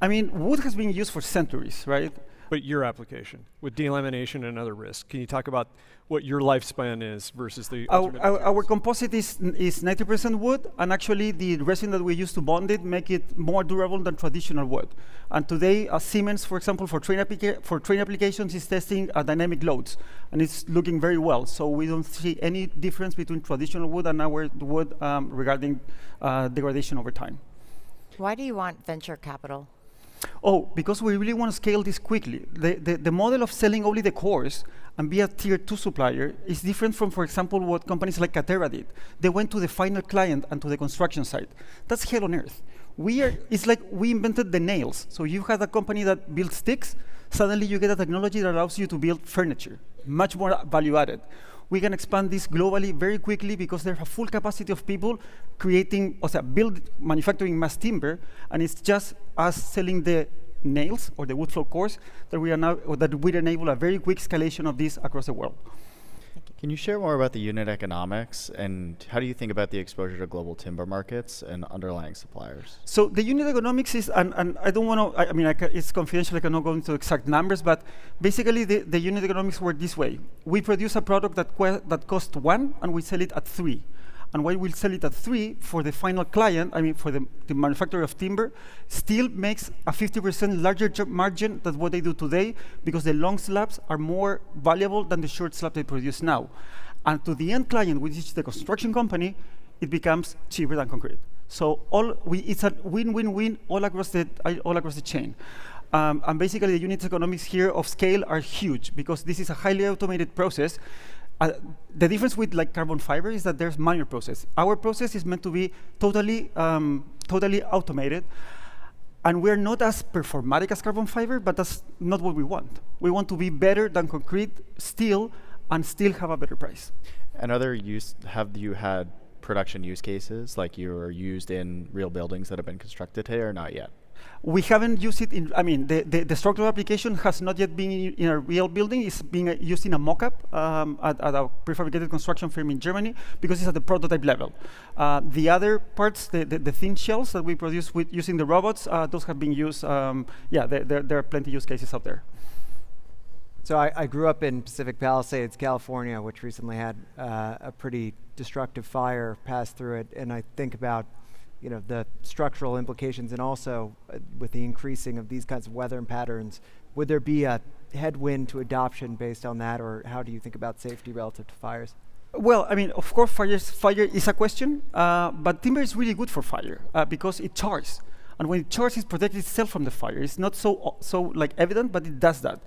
I mean, wood has been used for centuries, right? But your application, with delamination and other risks, can you talk about what your lifespan is versus the alternate Our composite is 90% wood, and actually the resin that we use to bond it make it more durable than traditional wood. And today, Siemens, for example, for train applications, is testing dynamic loads, and it's looking very well. So we don't see any difference between traditional wood and our wood regarding degradation over time. Why do you want venture capital? Oh, because we really want to scale this quickly. The model of selling only the cores and be a tier 2 supplier is different from, for example, what companies like Catera did. They went to the final client and to the construction site. That's hell on earth. It's like we invented the nails. So you had a company that built sticks, suddenly you get a technology that allows you to build furniture, much more value added. We can expand this globally very quickly because there's a full capacity of people creating, manufacturing mass timber, and it's just us selling the nails or the wood flow cores that we are now, or that would enable a very quick escalation of this across the world. Can you share more about the unit economics, and how do you think about the exposure to global timber markets and underlying suppliers? So the unit economics is, and I don't want to, it's confidential, I cannot go into exact numbers, but basically the unit economics work this way. We produce a product that costs 1, and we sell it at 3. And while we'll sell it at 3, for the final client, for the manufacturer of timber, still makes a 50% larger margin than what they do today, because the long slabs are more valuable than the short slab they produce now. And to the end client, which is the construction company, it becomes cheaper than concrete. So it's a win-win-win all across the chain. And basically, the unit economics here of scale are huge, because this is a highly automated process. The difference with carbon fiber is that there's manual process. Our process is meant to be totally automated, and we're not as performatic as carbon fiber, but that's not what we want. We want to be better than concrete steel and still have a better price. And have you had production use cases, like you are used in real buildings that have been constructed here, or not yet? We haven't used it in, the structural application has not yet been in a real building. It's being used in a mock-up at a prefabricated construction firm in Germany, because it's at the prototype level. The other parts, the thin shells that we produce using the robots, those have been used. There are plenty of use cases out there. So I grew up in Pacific Palisades, California, which recently had a pretty destructive fire pass through it, and I think about the structural implications, and also with the increasing of these kinds of weather and patterns, would there be a headwind to adoption based on that, or how do you think about safety relative to fires? Well, of course, fire is a question, but timber is really good for fire because it chars. And when it chars, it protects itself from the fire. It's not so evident, but it does that.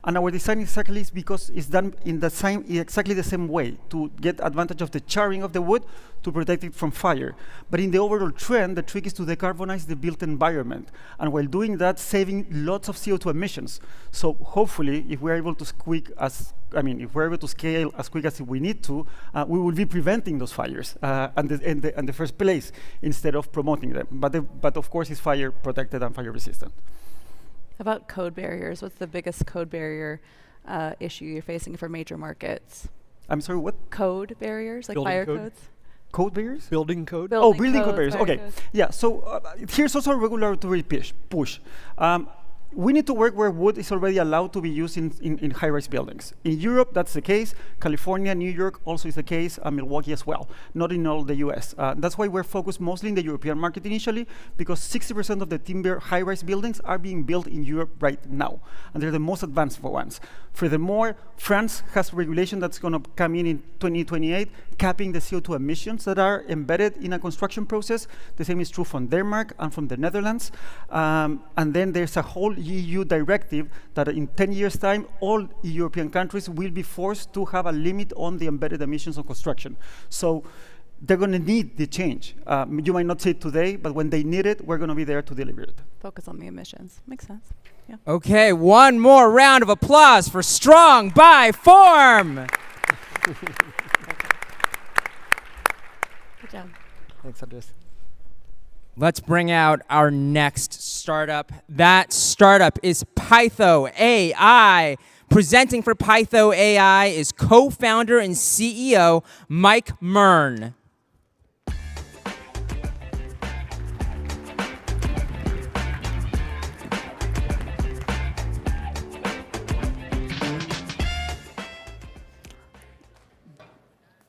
And our design exactly is because it's done in exactly the same way, to get advantage of the charring of the wood to protect it from fire. But in the overall trend, the trick is to decarbonize the built environment. And while doing that, saving lots of CO2 emissions. So hopefully, if we're able to if we're able to scale as quick as we need to, we will be preventing those fires in the first place, instead of promoting them. But of course, it's fire protected and fire resistant. How about code barriers? What's the biggest code barrier issue you're facing for major markets? I'm sorry, what? Code barriers, like building fire code? codes? Code barriers? Building code? Building code barriers. Okay. Codes. Yeah, so here's also a regulatory push. We need to work where wood is already allowed to be used in high-rise buildings. In Europe, that's the case. California, New York also is the case, and Milwaukee as well, not in all the US. That's why we're focused mostly in the European market initially, because 60% of the timber high-rise buildings are being built in Europe right now, and they're the most advanced ones. Furthermore, France has regulation that's going to come in 2028, capping the CO2 emissions that are embedded in a construction process. The same is true from Denmark and from the Netherlands. And then there's a whole EU directive that in 10 years' time, all European countries will be forced to have a limit on the embedded emissions of construction. So they're going to need the change. You might not see it today, but when they need it, we're going to be there to deliver it. Focus on the emissions. Makes sense. Yeah. Okay, one more round of applause for Strong by Form. Good job. Thanks, Andres. Let's bring out our next startup. That startup is Pytho AI. Presenting for Pytho AI is co-founder and CEO Mike Mern.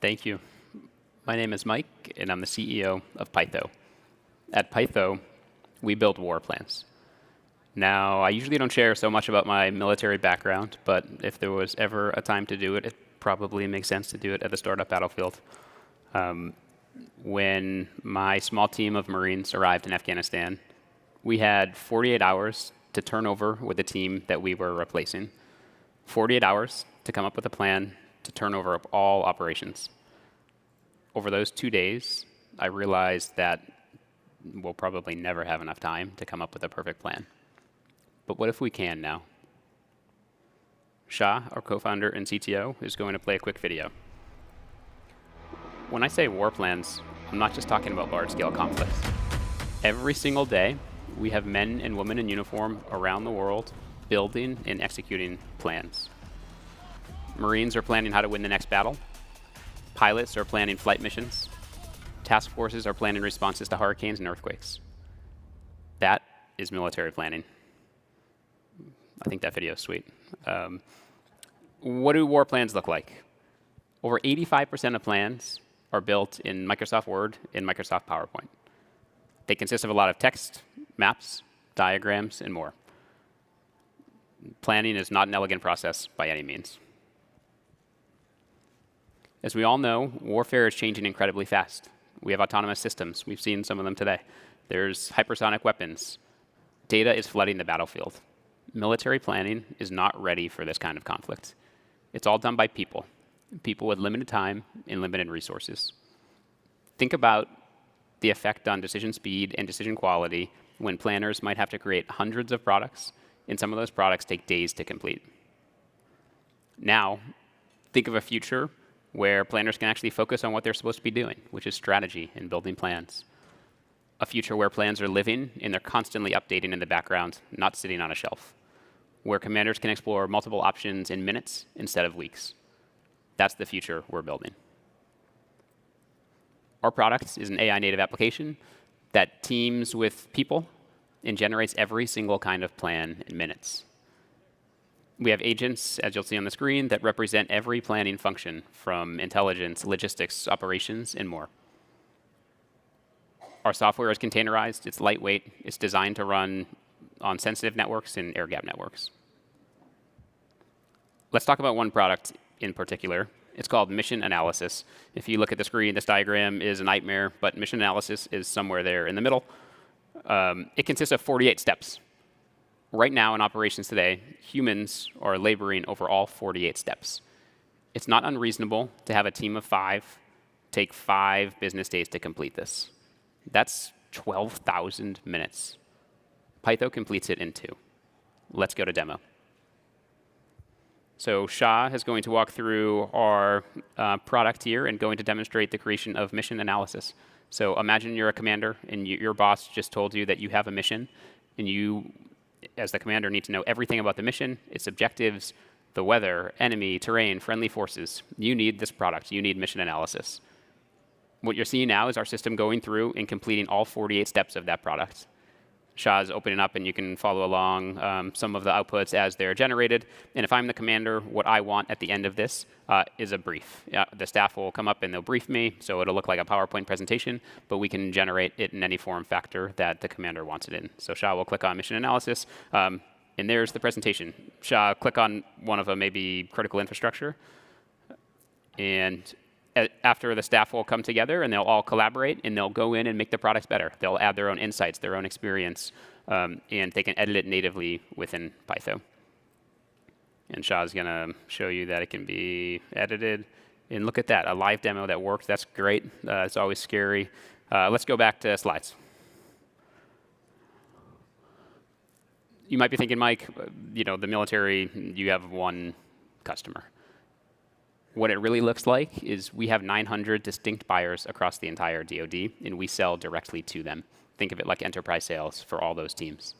Thank you. My name is Mike, and I'm the CEO of Pytho. At Pytho, we build war plans. Now, I usually don't share so much about my military background, but if there was ever a time to do it, it probably makes sense to do it at the startup battlefield. When my small team of Marines arrived in Afghanistan, we had 48 hours to turn over with the team that we were replacing. 48 hours to come up with a plan to turn over all operations. Over those 2 days, I realized that we'll probably never have enough time to come up with a perfect plan. But what if we can now? Shah, our co-founder and CTO, is going to play a quick video. When I say war plans, I'm not just talking about large-scale conflicts. Every single day, we have men and women in uniform around the world building and executing plans. Marines are planning how to win the next battle. Pilots are planning flight missions. Task forces are planning responses to hurricanes and earthquakes. That is military planning. I think that video is sweet. What do war plans look like? Over 85% of plans are built in Microsoft Word and Microsoft PowerPoint. They consist of a lot of text, maps, diagrams, and more. Planning is not an elegant process by any means. As we all know, warfare is changing incredibly fast. We have autonomous systems. We've seen some of them today. There's hypersonic weapons. Data is flooding the battlefield. Military planning is not ready for this kind of conflict. It's all done by people with limited time and limited resources. Think about the effect on decision speed and decision quality when planners might have to create hundreds of products, and some of those products take days to complete. Now, think of a future where planners can actually focus on what they're supposed to be doing, which is strategy and building plans. A future where plans are living and they're constantly updating in the background, not sitting on a shelf. Where commanders can explore multiple options in minutes instead of weeks. That's the future we're building. Our product is an AI-native application that teams with people and generates every single kind of plan in minutes. We have agents, as you'll see on the screen, that represent every planning function from intelligence, logistics, operations, and more. Our software is containerized, it's lightweight, it's designed to run on sensitive networks and air-gapped networks. Let's talk about one product in particular. It's called Mission Analysis. If you look at the screen, this diagram is a nightmare, but Mission Analysis is somewhere there in the middle. It consists of 48 steps. Right now in operations today, humans are laboring over all 48 steps. It's not unreasonable to have a team of 5 take 5 business days to complete this. That's 12,000 minutes. Python completes it in 2. Let's go to demo. So Shah is going to walk through our product here and going to demonstrate the creation of mission analysis. So imagine you're a commander and your boss just told you that you have a mission, and you, as the commander, need to know everything about the mission, its objectives, the weather, enemy, terrain, friendly forces. You need this product. You need mission analysis. What you're seeing now is our system going through and completing all 48 steps of that product. Shah is opening up, and you can follow along some of the outputs as they're generated. And if I'm the commander, what I want at the end of this is a brief. The staff will come up and they'll brief me, so it'll look like a PowerPoint presentation, but we can generate it in any form factor that the commander wants it in. So Shah will click on mission analysis, and there's the presentation. Shah, click on one of them, maybe critical infrastructure. And after the staff will come together and they'll all collaborate and they'll go in and make the products better. They'll add their own insights, their own experience, and they can edit it natively within Python. And Shah's going to show you that it can be edited. And look at that, a live demo that works. That's great. It's always scary. Let's go back to slides. You might be thinking, Mike, the military, you have one customer. What it really looks like is we have 900 distinct buyers across the entire DoD, and we sell directly to them. Think of it like enterprise sales for all those teams.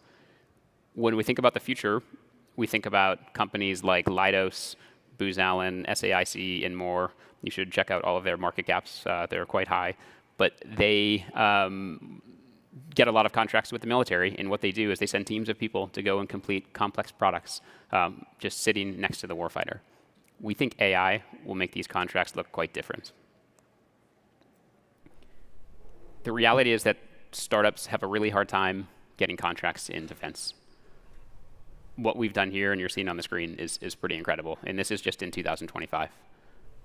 When we think about the future, we think about companies like Leidos, Booz Allen, SAIC, and more. You should check out all of their market caps. They're quite high. But they get a lot of contracts with the military, and what they do is they send teams of people to go and complete complex products just sitting next to the warfighter. We think AI will make these contracts look quite different. The reality is that startups have a really hard time getting contracts in defense. What we've done here, and you're seeing on the screen, is pretty incredible. And this is just in 2025.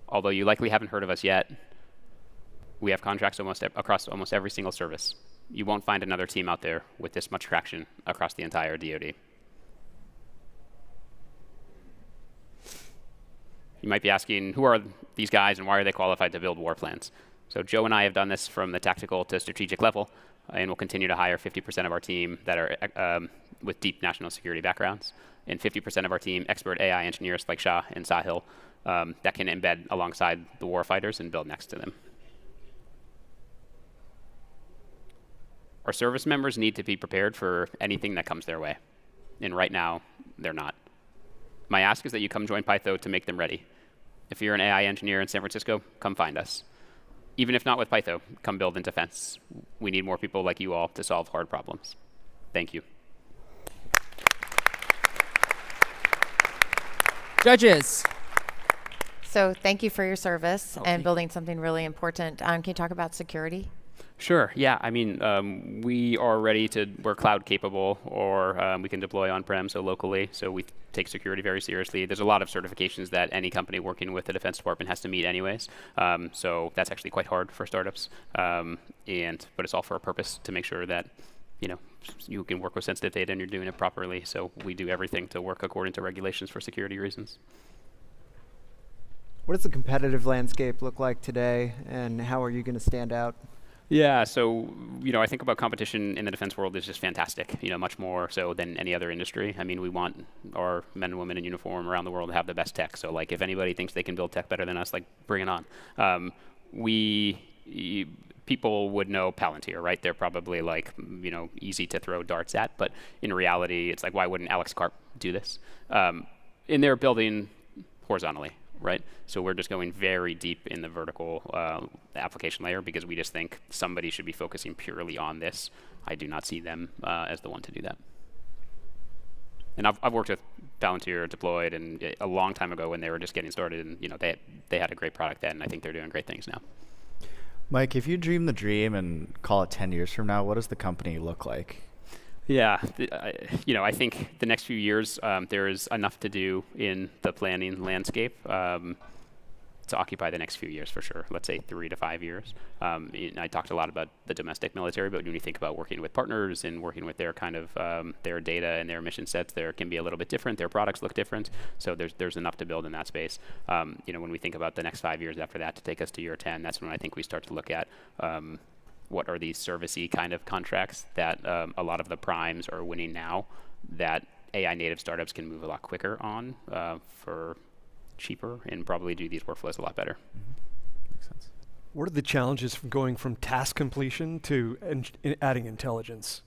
Although you likely haven't heard of us yet, we have contracts across almost every single service. You won't find another team out there with this much traction across the entire DoD. You might be asking, who are these guys and why are they qualified to build war plans? So Joe and I have done this from the tactical to strategic level, and we'll continue to hire 50% of our team that are with deep national security backgrounds. and 50% of our team, expert AI engineers like Shah and Sahil, that can embed alongside the warfighters and build next to them. Our service members need to be prepared for anything that comes their way. And right now, they're not. My ask is that you come join Pytho to make them ready. If you're an AI engineer in San Francisco, come find us. Even if not with Pytho, come build in defense. We need more people like you all to solve hard problems. Thank you. Judges. So thank you for your service and building something really important. Can you talk about security? Sure, yeah. I mean, we are ready we're cloud capable, or we can deploy on-prem, so locally. So we take security very seriously. There's a lot of certifications that any company working with the Defense Department has to meet anyways. So that's actually quite hard for startups. But it's all for a purpose to make sure that, you can work with sensitive data and you're doing it properly. So we do everything to work according to regulations for security reasons. What does the competitive landscape look like today, and how are you going to stand out? Yeah, so I think about competition in the defense world is just fantastic. Much more so than any other industry. I mean, we want our men and women in uniform around the world to have the best tech. So, if anybody thinks they can build tech better than us, bring it on. People would know Palantir, right? They're probably easy to throw darts at, but in reality, it's why wouldn't Alex Karp do this? And they're building horizontally. Right? So we're just going very deep in the vertical application layer because we just think somebody should be focusing purely on this. I do not see them as the one to do that. And I've worked with Palantir deployed and a long time ago when they were just getting started, and they had a great product then, and I think they're doing great things now. Mike, if you dream the dream and call it 10 years from now, what does the company look like? Yeah, I think the next few years there is enough to do in the planning landscape to occupy the next few years for sure. Let's say 3 to 5 years. I talked a lot about the domestic military, but when you think about working with partners and working with their kind of their data and their mission sets, there can be a little bit different. Their products look different, so there's enough to build in that space. When we think about the next 5 years after that to take us to year 10, that's when I think we start to look at what are these service-y kind of contracts that a lot of the primes are winning now that AI native startups can move a lot quicker on for cheaper and probably do these workflows a lot better. Makes sense. What are the challenges from going from task completion to adding intelligence?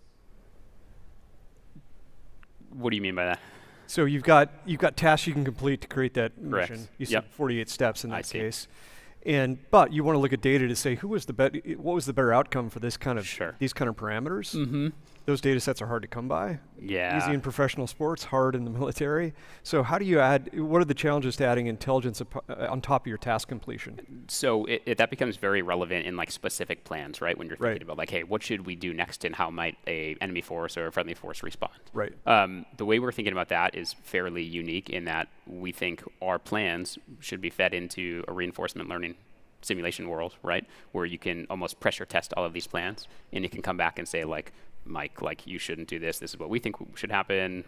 What do you mean by that? So you've got tasks you can complete to create that Correct. mission. You said 48 steps in that I see. case. But you want to look at data to say what was the better outcome for this kind of these kind of parameters. Mm-hmm. Those data sets are hard to come by. Yeah. Easy in professional sports, hard in the military. So how do you what are the challenges to adding intelligence on top of your task completion? So that becomes very relevant in specific plans, right? When you're thinking about hey, what should we do next and how might a enemy force or a friendly force respond? Right. The way we're thinking about that is fairly unique in that we think our plans should be fed into a reinforcement learning simulation world, right? Where you can almost pressure test all of these plans and you can come back and say Mike, you shouldn't do this. This is what we think should happen.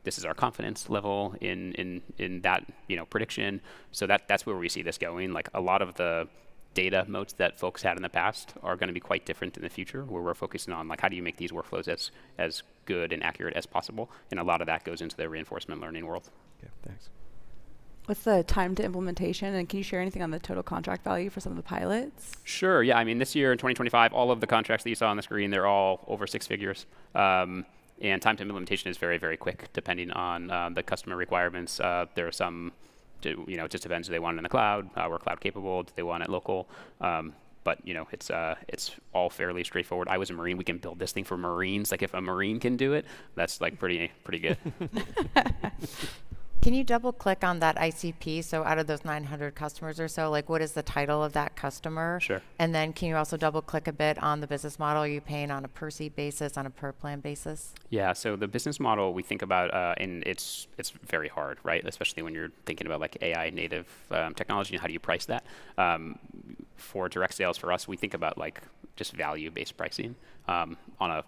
This is our confidence level in that prediction. So that's where we see this going. A lot of the data moats that folks had in the past are going to be quite different in the future, where we're focusing on how do you make these workflows as good and accurate as possible. And a lot of that goes into the reinforcement learning world. Okay, thanks. What's the time to implementation, and can you share anything on the total contract value for some of the pilots? Sure, yeah. I mean, this year in 2025, all of the contracts that you saw on the screen, they're all over 6 figures. And time to implementation is very, very quick, depending on the customer requirements. There are some, it just depends. Do they want it in the cloud? We're cloud capable. Do they want it local? But it's all fairly straightforward. I was a Marine. We can build this thing for Marines. If a Marine can do it, that's pretty good. Can you double click on that ICP? So out of those 900 customers or so, what is the title of that customer? Sure. And then can you also double click a bit on the business model? Are you paying on a per seat basis, on a per plan basis? Yeah, so the business model we think about, and it's very hard, right? Especially when you're thinking about AI native technology and how do you price that? For direct sales for us, we think about just value-based pricing on a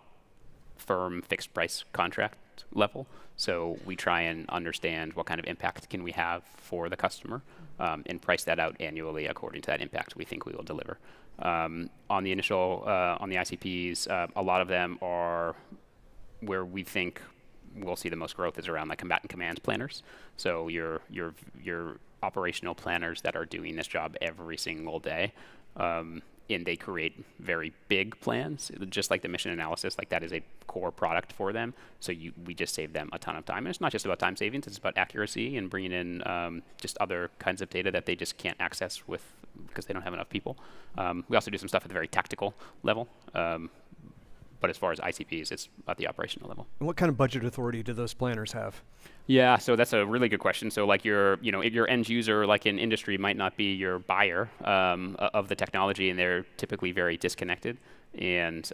firm fixed price contract level. So we try and understand what kind of impact can we have for the customer and price that out annually according to that impact we think we will deliver. On the initial, on the ICPs, a lot of them are where we think we'll see the most growth is around like combatant commands planners. So your operational planners that are doing this job every single day. And they create very big plans, just like the mission analysis. Like that is a core product for them. So we just save them a ton of time. And it's not just about time savings; it's about accuracy and bringing in just other kinds of data that they just can't access because they don't have enough people. We also do some stuff at the very tactical level. But as far as ICPs, it's at the operational level. And what kind of budget authority do those planners have? Yeah, so that's a really good question. So like your end user, like in industry, might not be your buyer of the technology, and they're typically very disconnected. And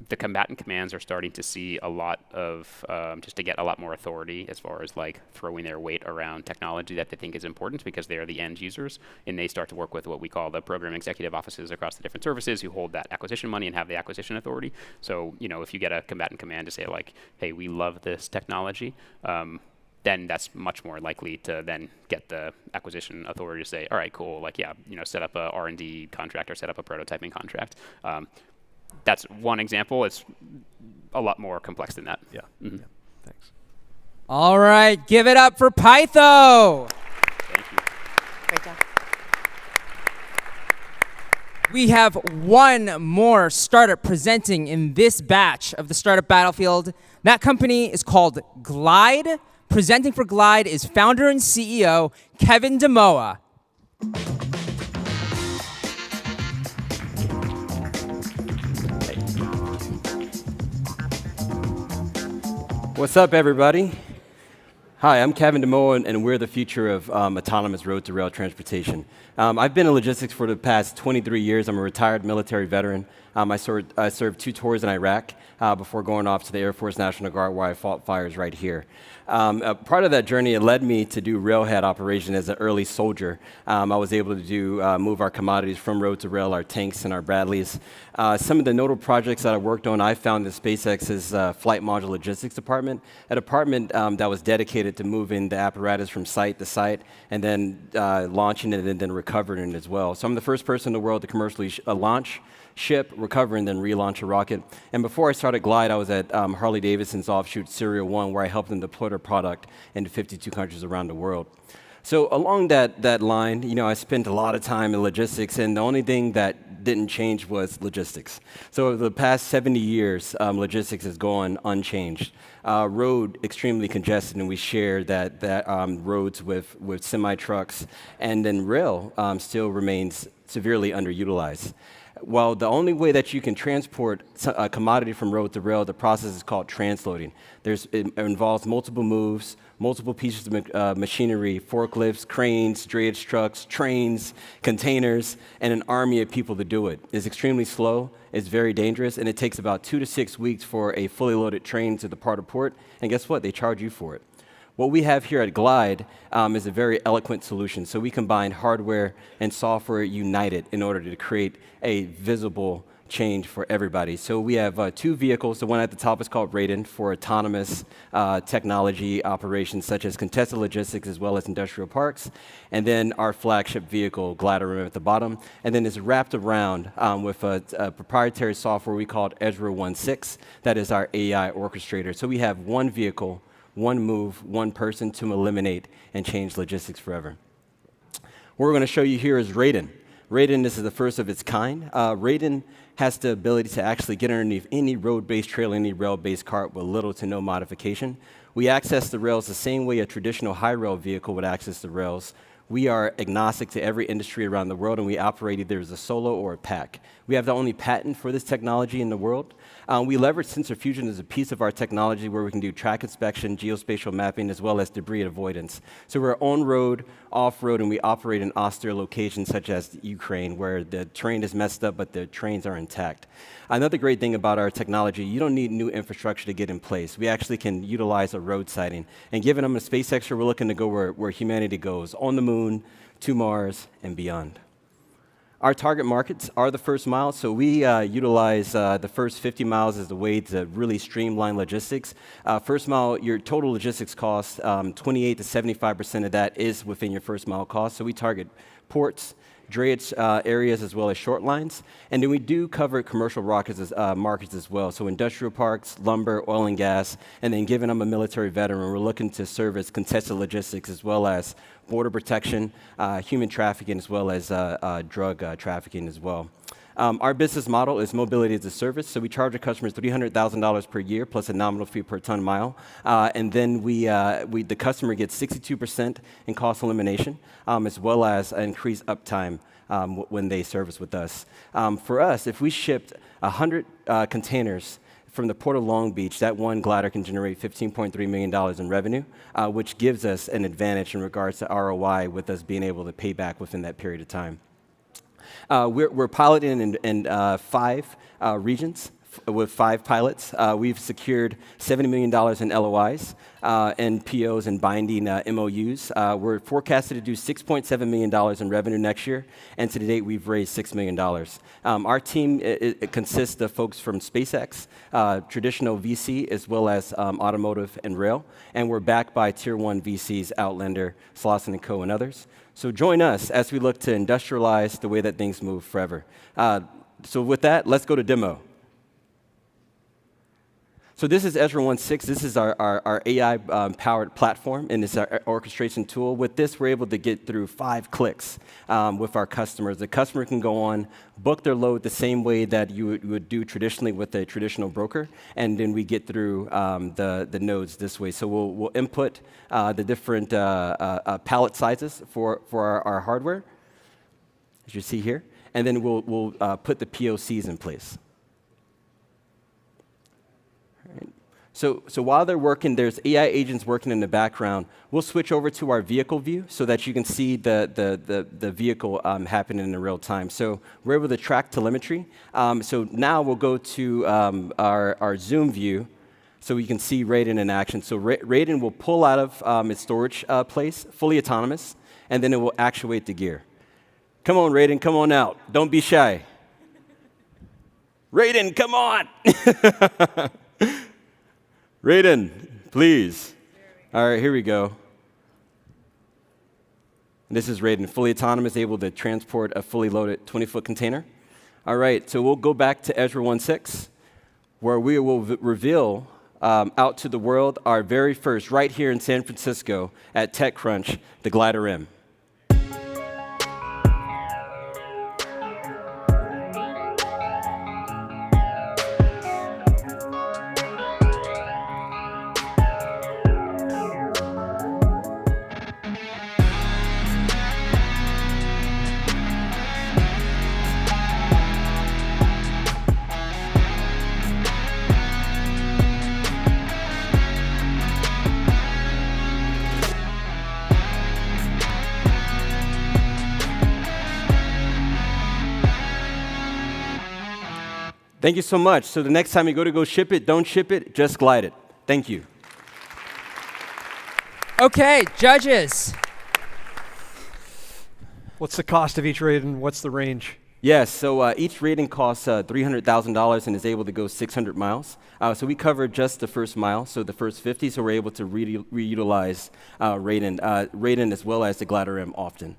the combatant commands are starting to see a lot of, just to get a lot more authority as far as like throwing their weight around technology that they think is important because they are the end users, and they start to work with what we call the program executive offices across the different services who hold that acquisition money and have the acquisition authority. So, if you get a combatant command to say like, hey, we love this technology, then that's much more likely to then get the acquisition authority to say, all right, cool, like, yeah, set up a R&D contract or set up a prototyping contract. That's one example. It's a lot more complex than that. Yeah. Mm-hmm. Yeah. Thanks. All right, give it up for Pytho. Thank you. Great job. We have one more startup presenting in this batch of the Startup Battlefield. That company is called Glide. Presenting for Glide is founder and CEO Kevin Demoa. What's up, everybody? Hi, I'm Kevin Demoa, and we're the future of autonomous road-to-rail transportation. I've been in logistics for the past 23 years. I'm a retired military veteran. I served 2 tours in Iraq before going off to the Air Force National Guard, where I fought fires right here. Part of that journey, it led me to do railhead operation as an early soldier. I was able to move our commodities from road to rail, our tanks and our Bradleys. Some of the notable projects that I worked on, I found in SpaceX's Flight Module Logistics Department, a department that was dedicated to moving the apparatus from site to site and then launching it and then recovering it as well. So I'm the first person in the world to commercially launch, ship, recover, and then relaunch a rocket. And before I started Glide, I was at Harley-Davidson's offshoot Serial 1, where I helped them deploy their product into 52 countries around the world. So along that line, I spent a lot of time in logistics, and the only thing that didn't change was logistics. So over the past 70 years, logistics has gone unchanged. Road extremely congested, and we share that roads with semi-trucks, and then rail still remains severely underutilized. Well, the only way that you can transport a commodity from road to rail, the process is called transloading. It involves multiple moves, multiple pieces of machinery, forklifts, cranes, drayage trucks, trains, containers, and an army of people to do it. It's extremely slow, it's very dangerous, and it takes about 2 to 6 weeks for a fully loaded train to depart a port, and guess what? They charge you for it. What we have here at Glide is a very eloquent solution. So we combine hardware and software united in order to create a visible change for everybody. So we have 2 vehicles. The one at the top is called Raiden for autonomous technology operations such as contested logistics as well as industrial parks. And then our flagship vehicle, Glider, at the bottom. And then it's wrapped around with a proprietary software we called Ezra 1.6. That is our AI orchestrator. So we have one vehicle, one move, one person to eliminate and change logistics forever. What we're going to show you here is Raiden. Raiden, this is the first of its kind. Raiden has the ability to actually get underneath any road-based trailer, any rail-based cart with little to no modification. We access the rails the same way a traditional high-rail vehicle would access the rails. We are agnostic to every industry around the world, and we operate either as a solo or a pack. We have the only patent for this technology in the world. We leverage sensor fusion as a piece of our technology where we can do track inspection, geospatial mapping, as well as debris avoidance. So we're on-road, off-road, and we operate in austere locations such as Ukraine, where the terrain is messed up, but the trains are intact. Another great thing about our technology, you don't need new infrastructure to get in place. We actually can utilize a road sighting. And given I'm a SpaceXer, we're looking to go where humanity goes, on the moon, to Mars, and beyond. Our target markets are the first mile, so we utilize the first 50 miles as the way to really streamline logistics. First mile, your total logistics cost, 28 to 75% of that is within your first mile cost, so we target ports, drayage areas, as well as short lines. And then we do cover commercial markets as well. So industrial parks, lumber, oil and gas. And then given I'm a military veteran, we're looking to service contested logistics as well as border protection, human trafficking, as well as drug trafficking as well. Our business model is mobility as a service, so we charge our customers $300,000 per year plus a nominal fee per ton mile, and then the customer gets 62% in cost elimination, as well as increased uptime when they service with us. For us, if we shipped 100 containers from the Port of Long Beach, that one glider can generate $15.3 million in revenue, which gives us an advantage in regards to ROI with us being able to pay back within that period of time. We're piloting in 5 regions with 5 pilots. We've secured $70 million in LOIs and POs and binding MOUs. We're forecasted to do $6.7 million in revenue next year, and to date we've raised $6 million. Our team it consists of folks from SpaceX, traditional VC, as well as automotive and rail, and we're backed by Tier 1 VCs, Outlander, Slauson & Co., and others. So join us as we look to industrialize the way that things move forever. So with that, let's go to demo. So this is Ezra 1.6. This is our AI-powered platform, and it's our orchestration tool. With this, we're able to get through 5 clicks with our customers. The customer can go on, book their load the same way that you would do traditionally with a traditional broker, and then we get through the nodes this way. So we'll input the different pallet sizes for our hardware, as you see here, and then we'll put the POCs in place. So while they're working, there's AI agents working in the background. We'll switch over to our vehicle view so that you can see the vehicle happening in real time. So we're able to track telemetry. So now we'll go to our zoom view so we can see Raiden in action. So Raiden will pull out of its storage place, fully autonomous, and then it will actuate the gear. Come on, Raiden, come on out. Don't be shy. Raiden, come on! Raiden, please. All right, here we go. This is Raiden, fully autonomous, able to transport a fully loaded 20-foot container. All right, so we'll go back to Ezra 1.6, where we will reveal out to the world our very first, right here in San Francisco at TechCrunch, the Glider M. Thank you so much. So the next time you go ship it, don't ship it, just glide it. Thank you. Okay, judges. What's the cost of each Raiden? What's the range? Yes, so each Raiden costs $300,000 and is able to go 600 miles. So we covered just the first mile, so the first 50, so we're able to reutilize Raiden as well as the Glider M often.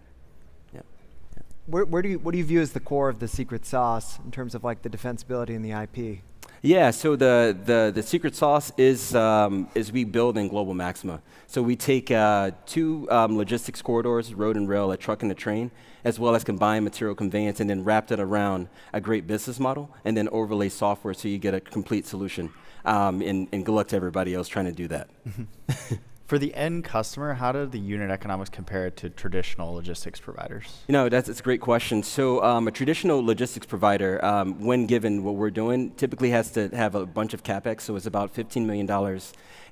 What do you view as the core of the secret sauce in terms of like the defensibility and the IP? Yeah, so the secret sauce is we build in global maxima. So we take 2 logistics corridors, road and rail, a truck and a train, as well as combined material conveyance, and then wrapped it around a great business model, and then overlay software so you get a complete solution. And good luck to everybody else trying to do that. For the end customer, how do the unit economics compare to traditional logistics providers? You know, that's a great question. So a traditional logistics provider, when given what we're doing, typically has to have a bunch of CapEx. So it's about $15 million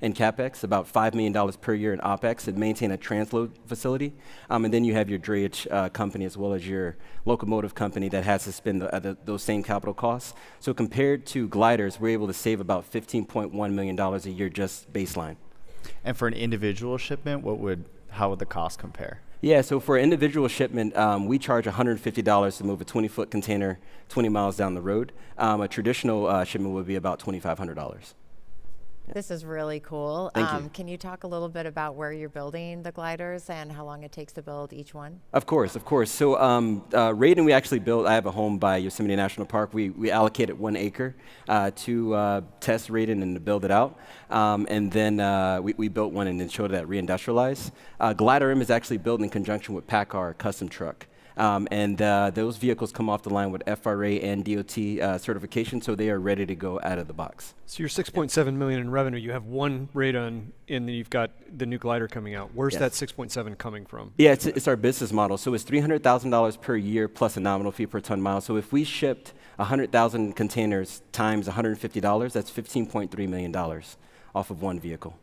in CapEx, about $5 million per year in OpEx to maintain a transload facility. And then you have your drayage company as well as your locomotive company that has to spend those same capital costs. So compared to gliders, we're able to save about $15.1 million a year just baseline. And for an individual shipment, how would the cost compare? Yeah, so for an individual shipment, we charge $150 to move a 20-foot container 20 miles down the road. A traditional shipment would be about $2,500. This is really cool. Thank you. Can you talk a little bit about where you're building the gliders and how long it takes to build each one? Of course, of course. So Raiden, we actually built, I have a home by Yosemite National Park. We allocated 1 acre to test Raiden and to build it out. And then we built one and then showed it at Reindustrialize. Glider M is actually built in conjunction with PACCAR custom truck. And those vehicles come off the line with FRA and DOT certification, so they are ready to go out of the box. So you're 6.7 million in revenue. You have 1 radon, and then you've got the new glider coming out. Where's that 6.7 coming from? Yeah, it's our business model. So it's $300,000 per year plus a nominal fee per ton mile. So if we shipped 100,000 containers times $150, that's $15.3 million off of 1 vehicle.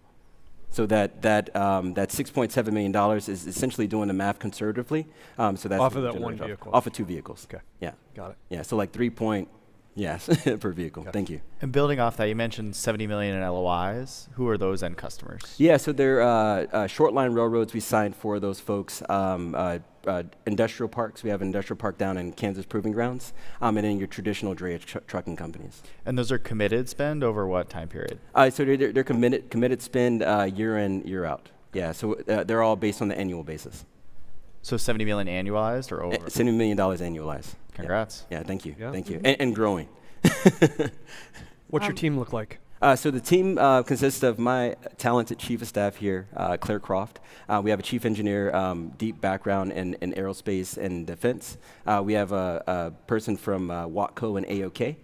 So that $6.7 million is essentially doing the math conservatively. So that's off of that 1 vehicle. Off of 2 vehicles. Okay. Yeah. Got it. Yeah. So like 3 point, yes, per vehicle. Okay. Thank you. And building off that, you mentioned 70 million in LOIs. Who are those end customers? Yeah. So they're short line railroads. We signed for those folks. Industrial parks. We have an industrial park down in Kansas Proving Grounds, and then your traditional drayage trucking companies. And those are committed spend over what time period? So they're committed spend year in, year out. Yeah, so they're all based on the annual basis. So 70 million annualized or over? $70 million annualized. Congrats. Yeah, thank you. Yeah. Thank you. And growing. What's your team look like? So the team consists of my talented chief of staff here, Claire Croft. We have a chief engineer, deep background in aerospace and defense. We have a person from Watco and AOK.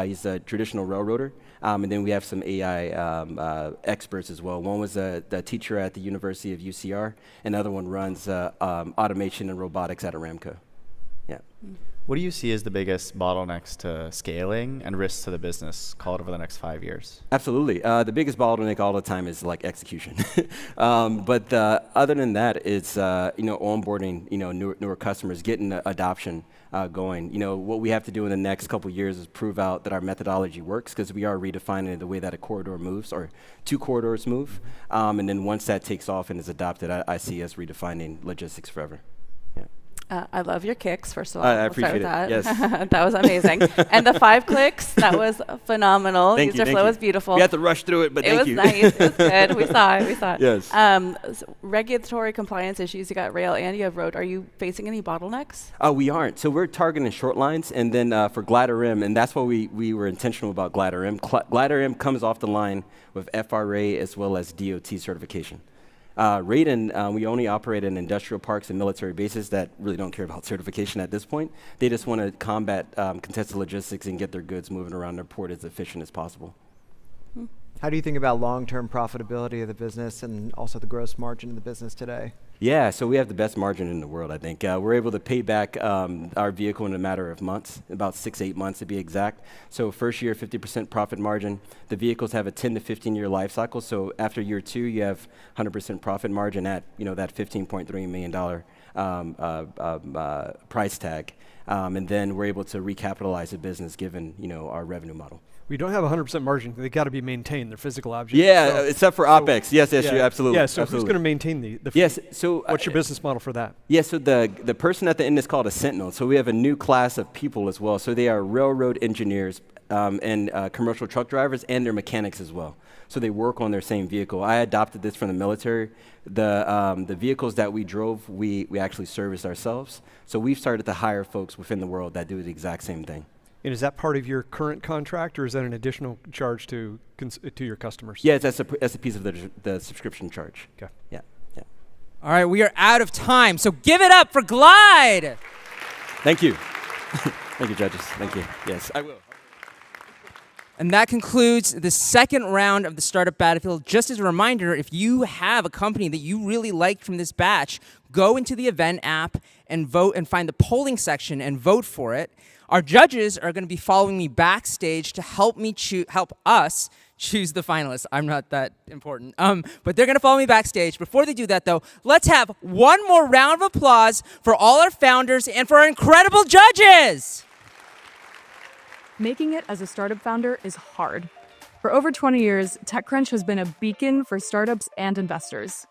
He's a traditional railroader. And then we have some AI experts as well. One was the teacher at the University of UCR. Another one runs automation and robotics at Aramco. Yeah. What do you see as the biggest bottlenecks to scaling and risks to the business, call it over the next 5 years? Absolutely. The biggest bottleneck all the time is like execution. But other than that, it's onboarding newer customers, getting adoption going. What we have to do in the next couple of years is prove out that our methodology works, because we are redefining the way that a corridor moves, or 2 corridors move. And then once that takes off and is adopted, I see us redefining logistics forever. I love your kicks, first of all. I appreciate it. Yes. That was amazing. And the 5 clicks, that was phenomenal. Thank User flow was beautiful. We had to rush through it, but thank you. It was nice. It was good. We saw it. Yes. Regulatory compliance issues. You got rail and you have road. Are you facing any bottlenecks? We aren't. So we're targeting short lines, and then for Glider M, and that's why we were intentional about Glider M. Glider M comes off the line with FRA as well as DOT certification. Raiden, we only operate in industrial parks and military bases that really don't care about certification at this point. They just want to combat contested logistics and get their goods moving around their port as efficient as possible. How do you think about long-term profitability of the business and also the gross margin of the business today? Yeah, so we have the best margin in the world, I think. We're able to pay back our vehicle in a matter of months, about 6 to 8 months to be exact. So first year, 50% profit margin. The vehicles have a 10 to 15 year life cycle. So after year 2, you have 100% profit margin at that $15.3 million price tag. And then we're able to recapitalize the business given our revenue model. We don't have 100% margin. They got to be maintained. They're physical objects. Yeah, so except for OpEx. Yes, yeah, you absolutely. Yeah, so absolutely. who's going to maintain the yes, so what's your business model for that? Yeah, so the person at the end is called a sentinel. So we have a new class of people as well. So they are railroad engineers and commercial truck drivers, and they're mechanics as well. So they work on their same vehicle. I adopted this from the military. The vehicles that we drove, we actually serviced ourselves. So we've started to hire folks within the world that do the exact same thing. And is that part of your current contract, or is that an additional charge to your customers? Yeah, that's a piece of the subscription charge. Okay. Yeah. All right, we are out of time, so give it up for Glide. Thank you. Thank you, judges. Thank you. Yes, I will. And that concludes the second round of the Startup Battlefield. Just as a reminder, if you have a company that you really liked from this batch, go into the event app and vote and find the polling section and vote for it. Our judges are going to be following me backstage to help us choose the finalists. I'm not that important. But they're going to follow me backstage. Before they do that, though, let's have one more round of applause for all our founders and for our incredible judges. Making it as a startup founder is hard. For over 20 years, TechCrunch has been a beacon for startups and investors.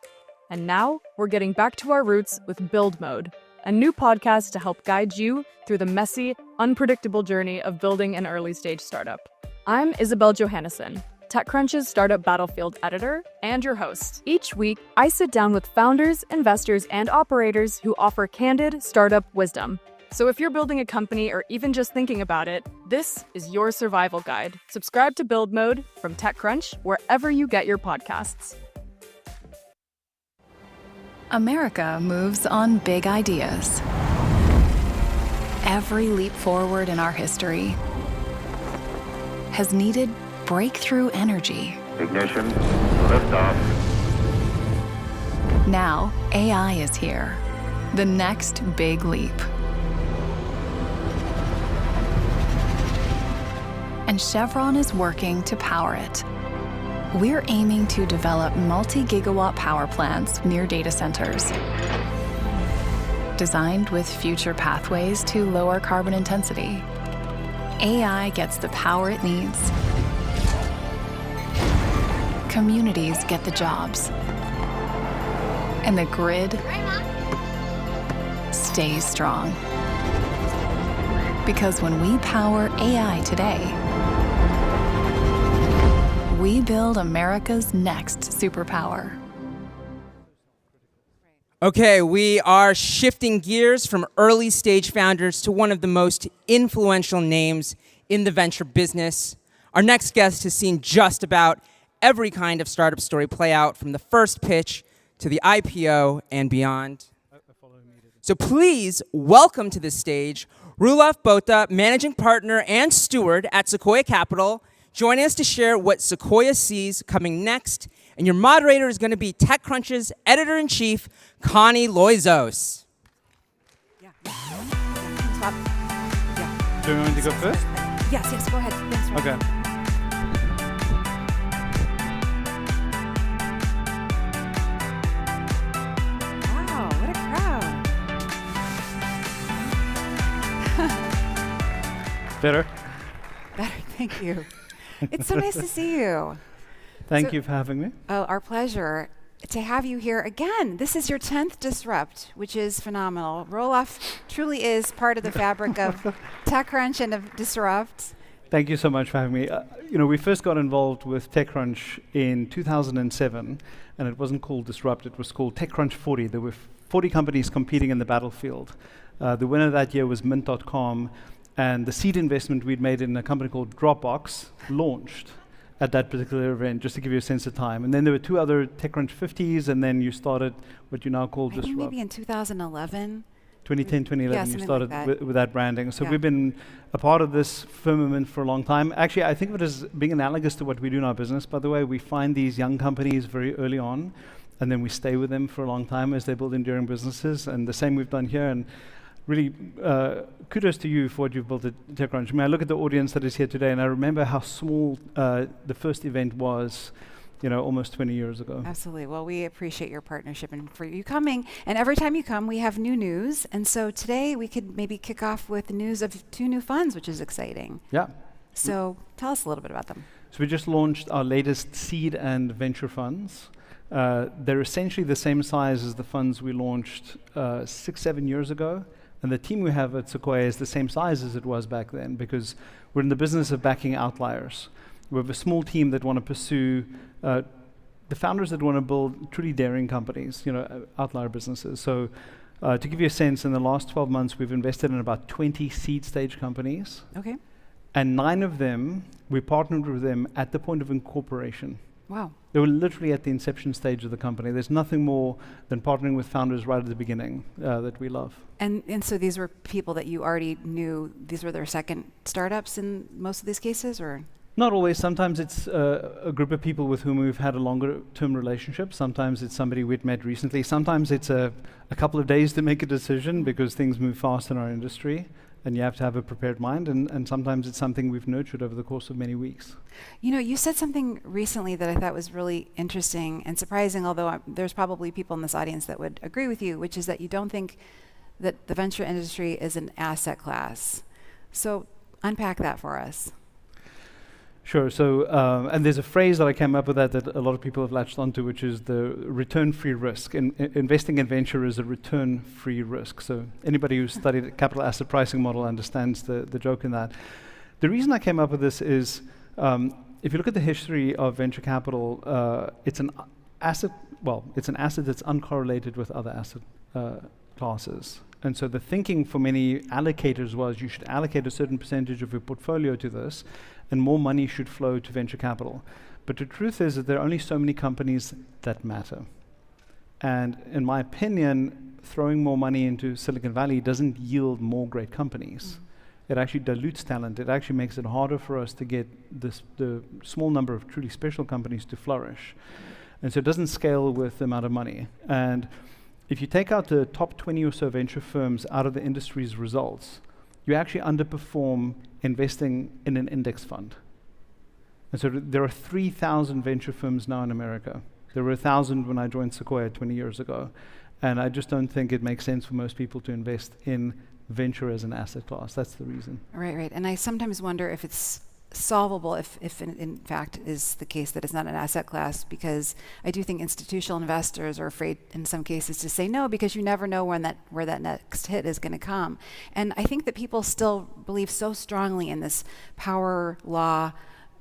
And now we're getting back to our roots with Build Mode, a new podcast to help guide you through the messy, unpredictable journey of building an early-stage startup. I'm Isabel Johannesson, TechCrunch's Startup Battlefield editor and your host. Each week, I sit down with founders, investors, and operators who offer candid startup wisdom. So if you're building a company or even just thinking about it, this is your survival guide. Subscribe to Build Mode from TechCrunch wherever you get your podcasts. America moves on big ideas. Every leap forward in our history has needed breakthrough energy. Ignition, liftoff. Now, AI is here. The next big leap. And Chevron is working to power it. We're aiming to develop multi-gigawatt power plants near data centers, designed with future pathways to lower carbon intensity. AI gets the power it needs. Communities get the jobs. And the grid stays strong. Because when we power AI today, we build America's next superpower. Okay, we are shifting gears from early stage founders to one of the most influential names in the venture business. Our next guest has seen just about every kind of startup story play out from the first pitch to the IPO and beyond. So please welcome to the stage Roelof Botha, managing partner and steward at Sequoia Capital, joining us to share what Sequoia sees coming next. And your moderator is going to be TechCrunch's editor-in-chief, Connie Loizos. Do you want me to go first? Yes, go ahead. Thanks, Okay. Wow, what a crowd. Better? Better, thank you. It's so nice to see you. Thank you for having me. Oh, our pleasure to have you here again. This is your 10th Disrupt, which is phenomenal. Roelof truly is part of the fabric of TechCrunch and of Disrupt. Thank you so much for having me. We first got involved with TechCrunch in 2007, and it wasn't called Disrupt, it was called TechCrunch 40. There were 40 companies competing in the battlefield. The winner that year was Mint.com, and the seed investment we'd made in a company called Dropbox launched at that particular event, just to give you a sense of time. And then there were two other TechCrunch 50s, and then you started what you now call I think Disrupt. maybe in 2011. 2010, 2011, Yeah, you something started like that. with that branding. So Yeah. we've been a part of this firmament for a long time. Actually, I think of it as being analogous to what we do in our business, by the way. We find these young companies very early on, and then we stay with them for a long time as they build enduring businesses, and the same we've done here. And really, kudos to you for what you've built at TechCrunch. I mean, I look at the audience that is here today, and I remember how small the first event was, almost 20 years ago. Absolutely. Well, we appreciate your partnership and for you coming. And every time you come, we have new news. And so today we could maybe kick off with the news of 2 new funds, which is exciting. Yeah. So tell us a little bit about them. So we just launched our latest seed and venture funds. They're essentially the same size as the funds we launched 6-7 years ago. And the team we have at Sequoia is the same size as it was back then, because we're in the business of backing outliers. We have a small team that want to pursue the founders that want to build truly daring companies, outlier businesses. So to give you a sense, in the last 12 months, we've invested in about 20 seed stage companies. Okay. And 9 of them, we partnered with them at the point of incorporation. Wow. They were literally at the inception stage of the company. There's nothing more than partnering with founders right at the beginning that we love. And so these were people that you already knew, these were their second startups in most of these cases, or? Not always. Sometimes it's a group of people with whom we've had a longer-term relationship. Sometimes it's somebody we'd met recently. Sometimes it's a couple of days to make a decision because things move fast in our industry, and you have to have a prepared mind. And sometimes it's something we've nurtured over the course of many weeks. You said something recently that I thought was really interesting and surprising, although there's probably people in this audience that would agree with you, which is that you don't think that the venture industry is an asset class. So unpack that for us. Sure. So, and there's a phrase that I came up with that a lot of people have latched onto, which is the return-free risk. Investing in venture is a return-free risk. So anybody who's studied a capital asset pricing model understands the joke in that. The reason I came up with this is if you look at the history of venture capital, it's an asset. Well, it's an asset that's uncorrelated with other asset classes. And so the thinking for many allocators was you should allocate a certain percentage of your portfolio to this, and more money should flow to venture capital. But the truth is that there are only so many companies that matter. And in my opinion, throwing more money into Silicon Valley doesn't yield more great companies. It actually dilutes talent. It actually makes it harder for us to get the small number of truly special companies to flourish. And so it doesn't scale with the amount of money. And if you take out the top 20 or so venture firms out of the industry's results, you actually underperform investing in an index fund. And so there are 3,000 venture firms now in America. There were 1,000 when I joined Sequoia 20 years ago. And I just don't think it makes sense for most people to invest in venture as an asset class. That's the reason. Right. And I sometimes wonder if it's solvable, if in fact is the case that it's not an asset class, because I do think institutional investors are afraid in some cases to say no, because you never know where that next hit is going to come. And I think that people still believe so strongly in this power law,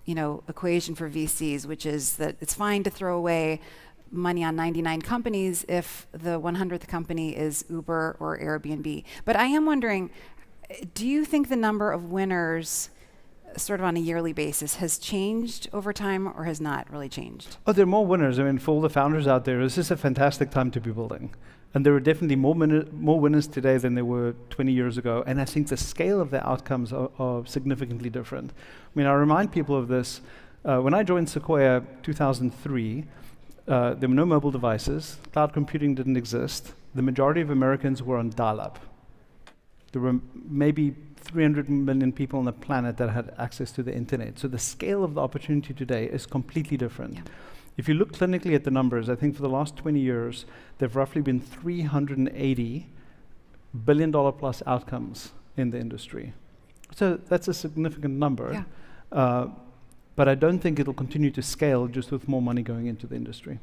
equation for VCs, which is that it's fine to throw away money on 99 companies if the 100th company is Uber or Airbnb. But I am wondering, do you think the number of winners sort of on a yearly basis has changed over time or has not really changed? Oh, there are more winners. I mean, for all the founders out there, this is a fantastic time to be building. And there are definitely more winners today than there were 20 years ago. And I think the scale of the outcomes are significantly different. I mean, I remind people of this. When I joined Sequoia 2003, there were no mobile devices. Cloud computing didn't exist. The majority of Americans were on dial-up. There were maybe 300 million people on the planet that had access to the internet. So the scale of the opportunity today is completely different. Yeah. If you look clinically at the numbers, I think for the last 20 years, there have roughly been $380 billion plus outcomes in the industry. So that's a significant number. Yeah. But I don't think it'll continue to scale just with more money going into the industry.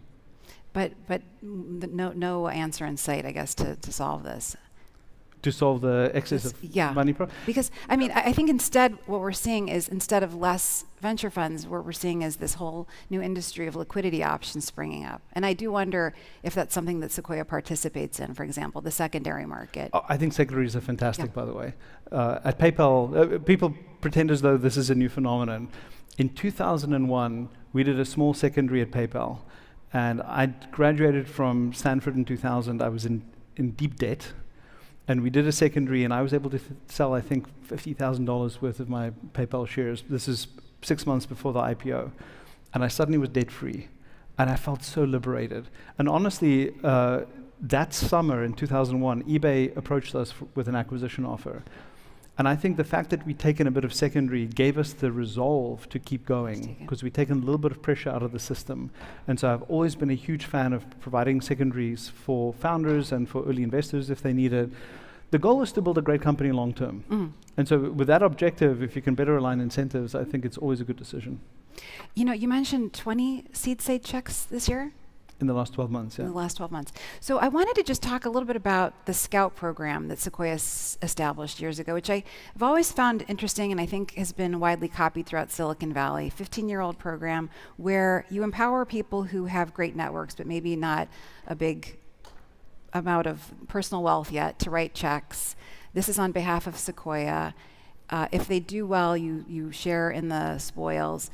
But no answer in sight, I guess, to solve this. To solve the excess of money problem? Because, I mean, I think instead what we're seeing is, instead of less venture funds, what we're seeing is this whole new industry of liquidity options springing up. And I do wonder if that's something that Sequoia participates in, for example, the secondary market. I think secondaries are fantastic, by the way. At PayPal, people pretend as though this is a new phenomenon. In 2001, we did a small secondary at PayPal. And I graduated from Stanford in 2000. I was in deep debt. And we did a secondary, and I was able to sell, I think, $50,000 worth of my PayPal shares. This is 6 months before the IPO. And I suddenly was debt-free. And I felt so liberated. And honestly, that summer in 2001, eBay approached us with an acquisition offer. And I think the fact that we'd taken a bit of secondary gave us the resolve to keep going, because we'd taken a little bit of pressure out of the system. And so I've always been a huge fan of providing secondaries for founders and for early investors if they need it. The goal is to build a great company long term. And so with that objective, if you can better align incentives, I think it's always a good decision. You mentioned 20 seed stage checks this year? In the last 12 months, yeah. In the last 12 months. So I wanted to just talk a little bit about the Scout program that Sequoia established years ago, which I've always found interesting and I think has been widely copied throughout Silicon Valley. 15-year-old program where you empower people who have great networks, but maybe not a big amount of personal wealth yet, to write checks. This is on behalf of Sequoia. If they do well, you share in the spoils.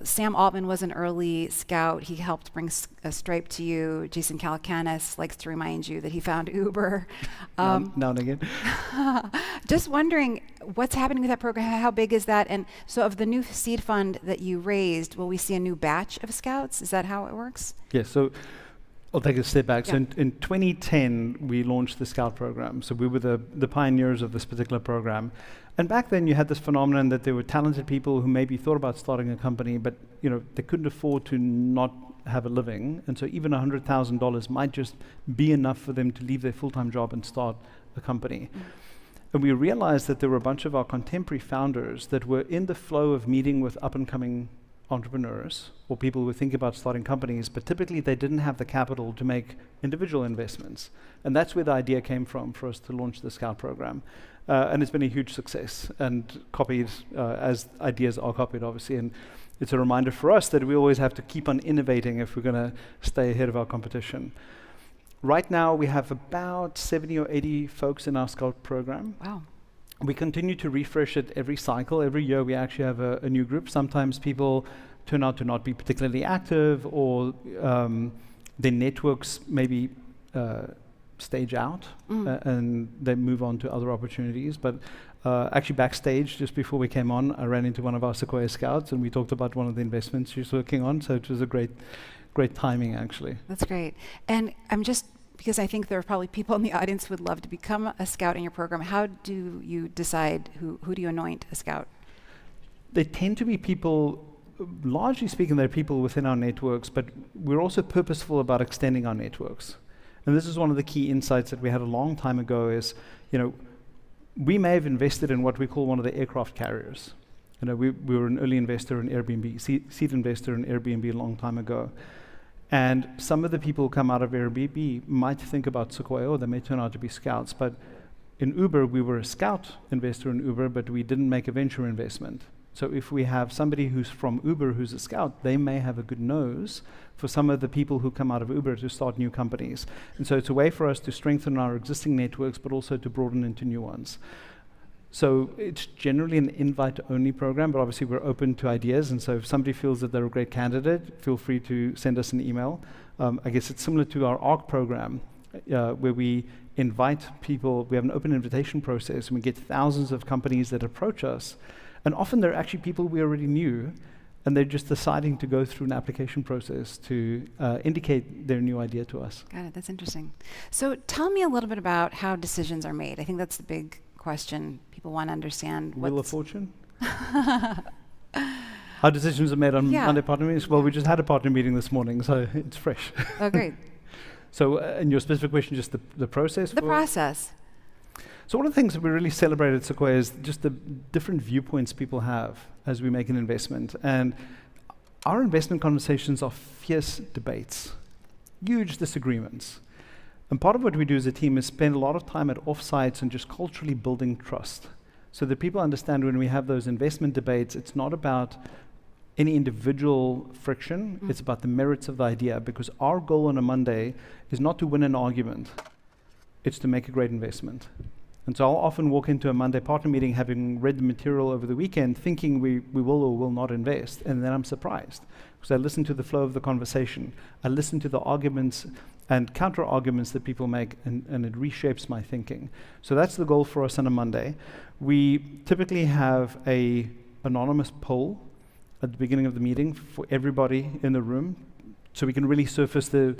Sam Altman was an early scout. He helped bring Stripe to you. Jason Calacanis likes to remind you that he found Uber. Now and again. Just wondering what's happening with that program. How big is that? And so of the new seed fund that you raised, will we see a new batch of scouts? Is that how it works? Yes. So I'll take a step back. Yeah. So in 2010, we launched the Scout program. So we were the pioneers of this particular program. And back then, you had this phenomenon that there were talented people who maybe thought about starting a company, but they couldn't afford to not have a living. And so even $100,000 might just be enough for them to leave their full-time job and start a company. And we realized that there were a bunch of our contemporary founders that were in the flow of meeting with up-and-coming entrepreneurs or people who think about starting companies, but typically they didn't have the capital to make individual investments. And that's where the idea came from for us to launch the Scout program. And it's been a huge success and copied as ideas are copied, obviously. And it's a reminder for us that we always have to keep on innovating if we're going to stay ahead of our competition. Right now, we have about 70 or 80 folks in our Scout program. Wow. We continue to refresh it every cycle. Every year, we actually have a new group. Sometimes people turn out to not be particularly active, or their networks maybe stage out, and they move on to other opportunities. But actually, backstage, just before we came on, I ran into one of our Sequoia Scouts, and we talked about one of the investments she's working on. So it was a great timing, actually. That's great. And I'm just, because I think there are probably people in the audience who would love to become a scout in your program, how do you decide who do you anoint a scout? They tend to be people, largely speaking, they're people within our networks, but we're also purposeful about extending our networks. And this is one of the key insights that we had a long time ago is, we may have invested in what we call one of the aircraft carriers. We were an early investor in Airbnb, seed investor in Airbnb a long time ago. And some of the people who come out of Airbnb might think about Sequoia, or they may turn out to be scouts. But in Uber, we were a scout investor in Uber, but we didn't make a venture investment. So if we have somebody who's from Uber who's a scout, they may have a good nose for some of the people who come out of Uber to start new companies. And so it's a way for us to strengthen our existing networks, but also to broaden into new ones. So it's generally an invite-only program, but obviously we're open to ideas. And so if somebody feels that they're a great candidate, feel free to send us an email. I guess it's similar to our ARC program, where we invite people. We have an open invitation process, and we get thousands of companies that approach us. And often they're actually people we already knew, and they're just deciding to go through an application process to indicate their new idea to us. Got it. That's interesting. So tell me a little bit about how decisions are made. I think that's the big question. People want to understand. Wheel of Fortune? How decisions are made on Monday partner meetings? Well, we just had a partner meeting this morning, so it's fresh. Oh, great. So in your specific question, just the process? The process. So one of the things that we really celebrate at Sequoia is just the different viewpoints people have as we make an investment. And our investment conversations are fierce debates, huge disagreements. And part of what we do as a team is spend a lot of time at offsites and just culturally building trust, so that people understand when we have those investment debates, it's not about any individual friction, it's about the merits of the idea, because our goal on a Monday is not to win an argument, it's to make a great investment. And so I'll often walk into a Monday partner meeting having read the material over the weekend, thinking we will or will not invest, and then I'm surprised, because I listen to the flow of the conversation, I listen to the arguments and counter arguments that people make, and it reshapes my thinking. So that's the goal for us on a Monday. We typically have a anonymous poll at the beginning of the meeting for everybody in the room, so we can really surface the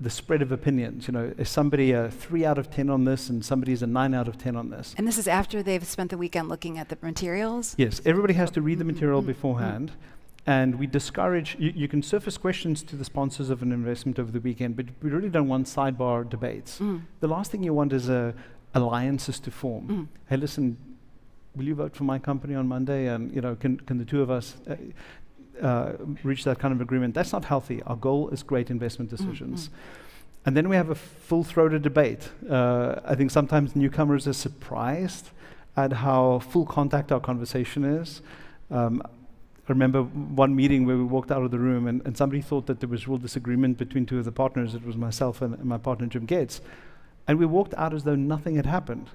spread of opinions. Is somebody a 3 out of 10 on this, and somebody's a 9 out of 10 on this? And this is after they've spent the weekend looking at the materials? Yes, everybody has to read the material beforehand. And we discourage, you can surface questions to the sponsors of an investment over the weekend, but we really don't want sidebar debates. The last thing you want is alliances to form. Hey, listen, will you vote for my company on Monday? And can the two of us reach that kind of agreement? That's not healthy. Our goal is great investment decisions. And then we have a full-throated debate. I think sometimes newcomers are surprised at how full contact our conversation is. I remember one meeting where we walked out of the room and somebody thought that there was real disagreement between two of the partners. It was myself and my partner, Jim Gates. And we walked out as though nothing had happened,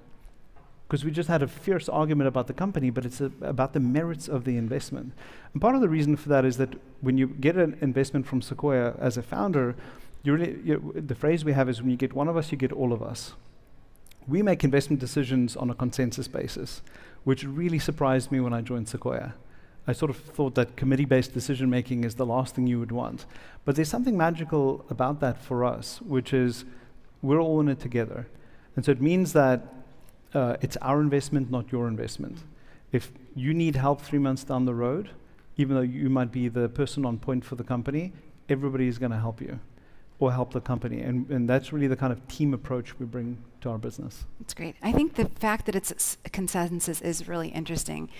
because we just had a fierce argument about the company, but it's about the merits of the investment. And part of the reason for that is that when you get an investment from Sequoia as a founder, the phrase we have is, when you get one of us, you get all of us. We make investment decisions on a consensus basis, which really surprised me when I joined Sequoia. I sort of thought that committee-based decision-making is the last thing you would want. But there's something magical about that for us, which is we're all in it together. And so it means that it's our investment, not your investment. If you need help 3 months down the road, even though you might be the person on point for the company, everybody is going to help you or help the company. And that's really the kind of team approach we bring to our business. That's great. I think the fact that it's a consensus is really interesting.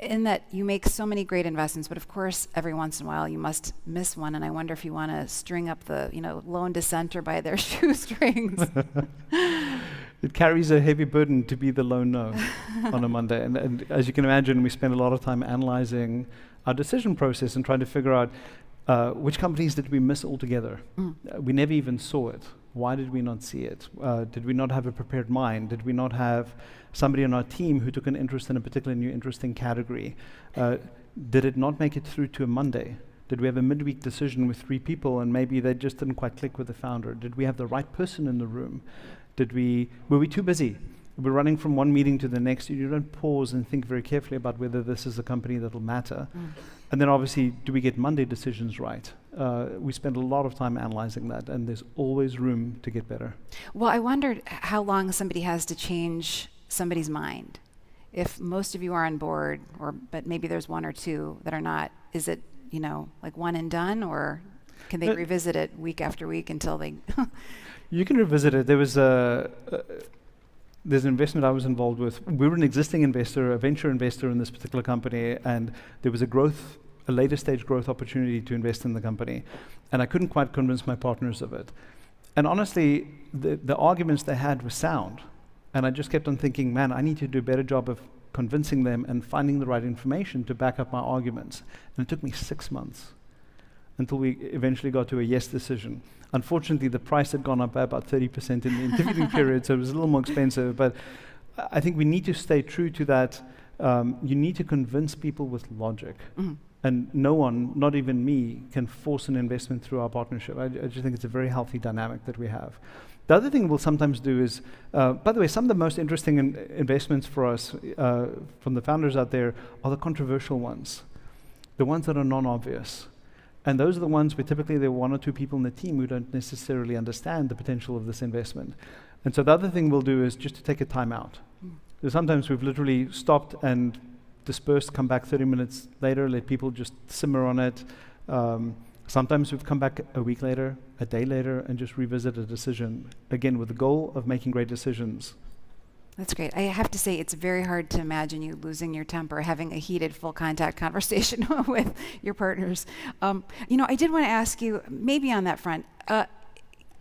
in that you make so many great investments, but of course, every once in a while you must miss one. And I wonder if you want to string up the, lone dissenter by their shoestrings. It carries a heavy burden to be the lone no on a Monday. And as you can imagine, we spend a lot of time analyzing our decision process and trying to figure out which companies did we miss altogether. We never even saw it. Why did we not see it? Did we not have a prepared mind? Did we not have somebody on our team who took an interest in a particular new interesting category? Did it not make it through to a Monday? Did we have a midweek decision with 3 people and maybe they just didn't quite click with the founder? Did we have the right person in the room? Were we too busy? We're running from one meeting to the next. You don't pause and think very carefully about whether this is a company that will matter. And then obviously, do we get Monday decisions right? We spend a lot of time analyzing that, and there's always room to get better. Well, I wondered how long somebody has to change somebody's mind. If most of you are on board, but maybe there's 1 or 2 that are not, is it, like one and done, or can they revisit it week after week until they... You can revisit it. There's an investment I was involved with. We were an existing investor, a venture investor in this particular company, and there was a later stage growth opportunity to invest in the company. And I couldn't quite convince my partners of it. And honestly, the arguments they had were sound. And I just kept on thinking, man, I need to do a better job of convincing them and finding the right information to back up my arguments. And it took me 6 months until we eventually got to a yes decision. Unfortunately, the price had gone up by about 30% in the intervening period, so it was a little more expensive. But I think we need to stay true to that. You need to convince people with logic. And no one, not even me, can force an investment through our partnership. I just think it's a very healthy dynamic that we have. The other thing we'll sometimes do is, by the way, some of the most interesting investments for us from the founders out there are the controversial ones, the ones that are non-obvious. And those are the ones where typically there are 1 or 2 people in the team who don't necessarily understand the potential of this investment. And so the other thing we'll do is just to take a time out. So sometimes we've literally stopped and dispersed, come back 30 minutes later, let people just simmer on it. Sometimes we've come back a week later, a day later, and just revisit a decision, again, with the goal of making great decisions. That's great. I have to say, it's very hard to imagine you losing your temper, having a heated, full contact conversation with your partners. I did want to ask you, maybe on that front,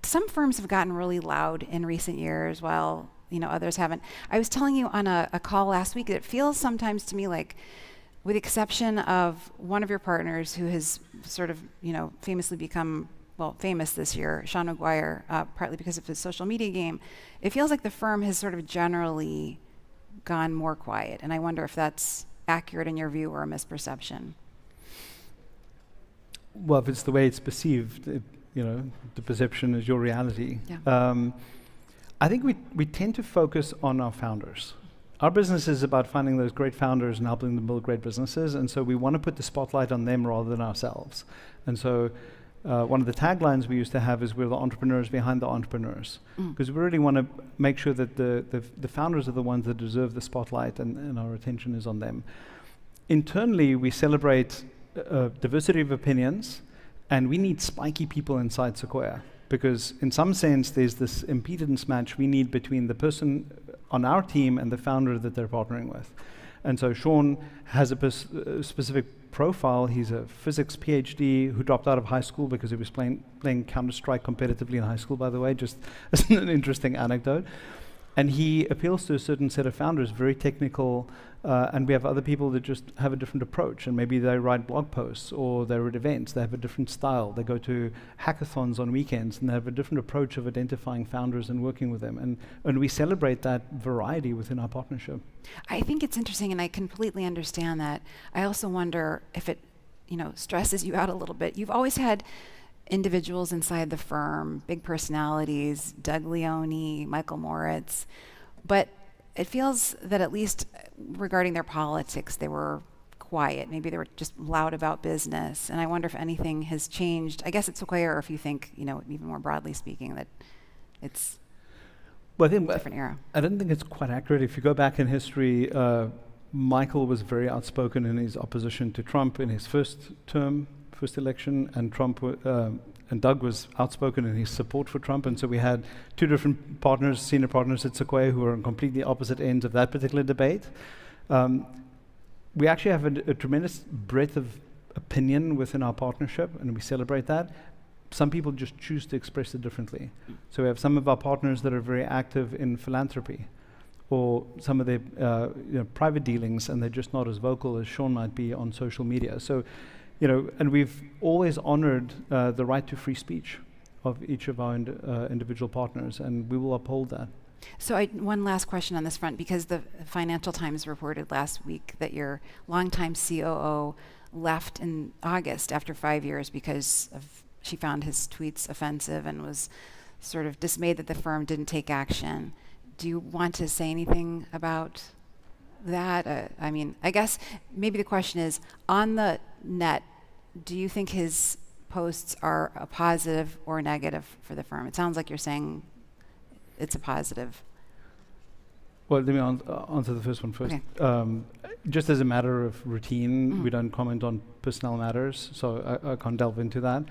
some firms have gotten really loud in recent years while others haven't. I was telling you on a call last week that it feels sometimes to me like, with the exception of one of your partners who has sort of, famously become famous this year, Sean Maguire, partly because of his social media game, it feels like the firm has sort of generally gone more quiet. And I wonder if that's accurate in your view or a misperception. Well, if it's the way it's perceived, the perception is your reality. Yeah. I think we tend to focus on our founders. Our business is about finding those great founders and helping them build great businesses. And so we want to put the spotlight on them rather than ourselves. And so one of the taglines we used to have is we're the entrepreneurs behind the entrepreneurs, because we really want to make sure that the founders are the ones that deserve the spotlight and our attention is on them. Internally, we celebrate diversity of opinions, and we need spiky people inside Sequoia, because in some sense there's this impedance match we need between the person on our team and the founder that they're partnering with. And so Sean has a specific profile. He's a physics PhD who dropped out of high school because he was playing Counter-Strike competitively in high school, by the way, just as an interesting anecdote. And he appeals to a certain set of founders, very technical, and we have other people that just have a different approach, and maybe they write blog posts or they're at events, they have a different style, they go to hackathons on weekends, and they have a different approach of identifying founders and working with them, and we celebrate that variety within our partnership. I think it's interesting, and I completely understand that. I also wonder if it, stresses you out a little bit. You've always had individuals inside the firm, big personalities, Doug Leone, Michael Moritz, but it feels that at least regarding their politics, they were quiet. Maybe they were just loud about business. And I wonder if anything has changed. I guess it's okay, or if you think, even more broadly speaking, that it's a different era. I don't think it's quite accurate. If you go back in history, Michael was very outspoken in his opposition to Trump in his first election, and Doug was outspoken in his support for Trump, and so we had 2 different partners, senior partners at Sequoia, who were on completely opposite ends of that particular debate. we actually have a tremendous breadth of opinion within our partnership, and we celebrate that. Some people just choose to express it differently. So we have some of our partners that are very active in philanthropy, or some of their private dealings, and they're just not as vocal as Sean might be on social media. So, and we've always honored the right to free speech of each of our individual partners, and we will uphold that. So one last question on this front, because the Financial Times reported last week that your longtime COO left in August after 5 years because she found his tweets offensive and was sort of dismayed that the firm didn't take action. Do you want to say anything about that? I mean, I guess maybe the question is, on the net, do you think his posts are a positive or negative for the firm? It sounds like you're saying it's a positive. Well, let me answer the first one first. Okay. Just as a matter of routine, we don't comment on personnel matters, so I can't delve into that.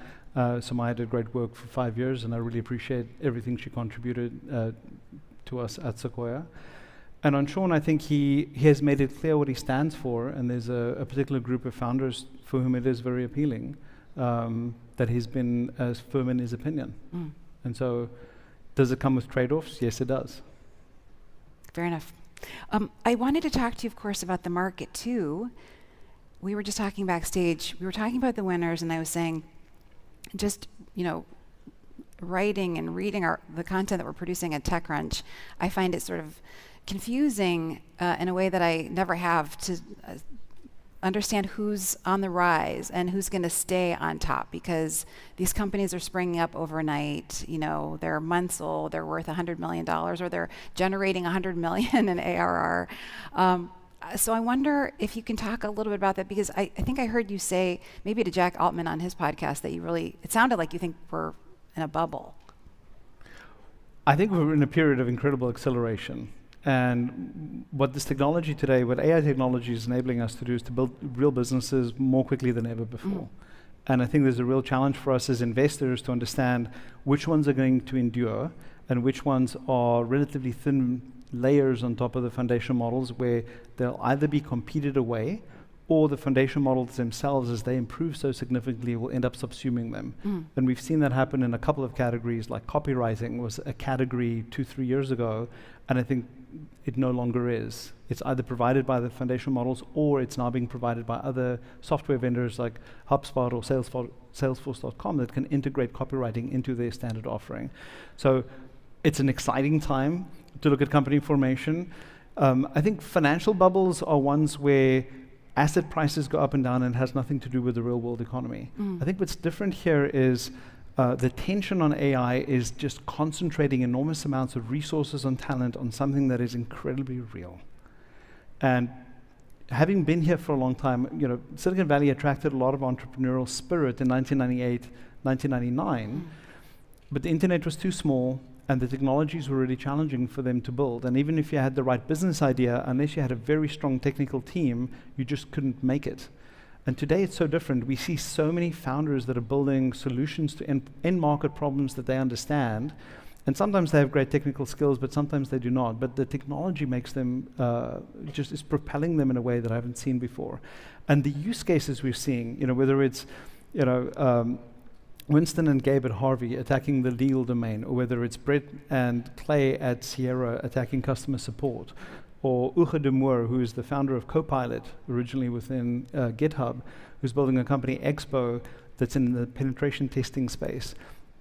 So Maya did great work for 5 years, and I really appreciate everything she contributed to us at Sequoia. And on Sean, I think he has made it clear what he stands for, and there's a particular group of founders for whom it is very appealing that he's been as firm in his opinion. And so, does it come with trade-offs? Yes, it does. Fair enough. I wanted to talk to you, of course, about the market, too. We were just talking backstage. We were talking about the winners, and I was saying, just, writing and reading the content that we're producing at TechCrunch, I find it sort of confusing in a way that I never have to understand who's on the rise and who's going to stay on top, because these companies are springing up overnight. They're months old, they're worth $100 million, or they're generating $100 million in ARR. So I wonder if you can talk a little bit about that, because I think I heard you say, maybe to Jack Altman on his podcast, that it sounded like you think we're in a bubble. I think we're in a period of incredible acceleration. And what this technology today, what AI technology is enabling us to do, is to build real businesses more quickly than ever before. And I think there's a real challenge for us as investors to understand which ones are going to endure and which ones are relatively thin layers on top of the foundation models, where they'll either be competed away, or the foundation models themselves, as they improve so significantly, will end up subsuming them. And we've seen that happen in a couple of categories, like copywriting was a category 2-3 years ago, and I think it no longer is. It's either provided by the foundation models, or it's now being provided by other software vendors like HubSpot or Salesforce.com that can integrate copywriting into their standard offering. So it's an exciting time to look at company formation. I think financial bubbles are ones where asset prices go up and down and it has nothing to do with the real world economy. I think what's different here is the tension on AI is just concentrating enormous amounts of resources and talent on something that is incredibly real. And having been here for a long time, Silicon Valley attracted a lot of entrepreneurial spirit in 1998, 1999, but the internet was too small and the technologies were really challenging for them to build. And even if you had the right business idea, unless you had a very strong technical team, you just couldn't make it. And today it's so different. We see so many founders that are building solutions to end market problems that they understand. And sometimes they have great technical skills, but sometimes they do not. But the technology makes them, just is propelling them in a way that I haven't seen before. And the use cases we're seeing, whether it's, Winston and Gabe at Harvey attacking the legal domain, or whether it's Brett and Clay at Sierra attacking customer support, or Uche de Moor, who is the founder of Copilot, originally within GitHub, who's building a company, Expo, that's in the penetration testing space.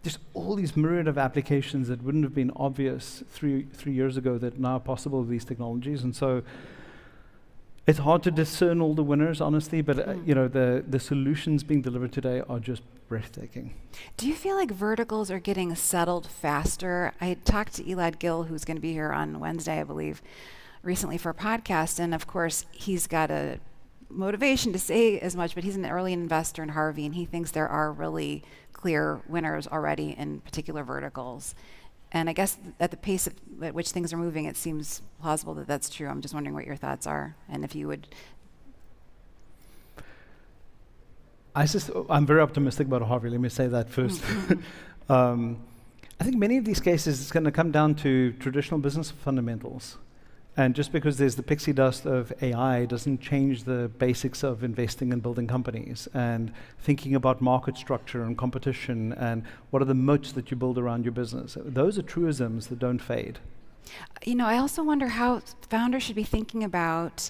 Just all these myriad of applications that wouldn't have been obvious three years ago that now are possible with these technologies. And so it's hard to discern all the winners, honestly, but the solutions being delivered today are just breathtaking. Do you feel like verticals are getting settled faster? I had talked to Elad Gil, who's going to be here on Wednesday, I believe, recently for a podcast, and of course he's got a motivation to say as much, but he's an early investor in Harvey, and he thinks there are really clear winners already in particular verticals. And I guess at the pace at which things are moving, it seems plausible that that's true. I'm just wondering what your thoughts are, and if you would. I'm very optimistic about Harvey. Let me say that first. I think many of these cases, it's going to come down to traditional business fundamentals. And just because there's the pixie dust of AI doesn't change the basics of investing and building companies and thinking about market structure and competition and what are the moats that you build around your business. Those are truisms that don't fade. You know, I also wonder how founders should be thinking about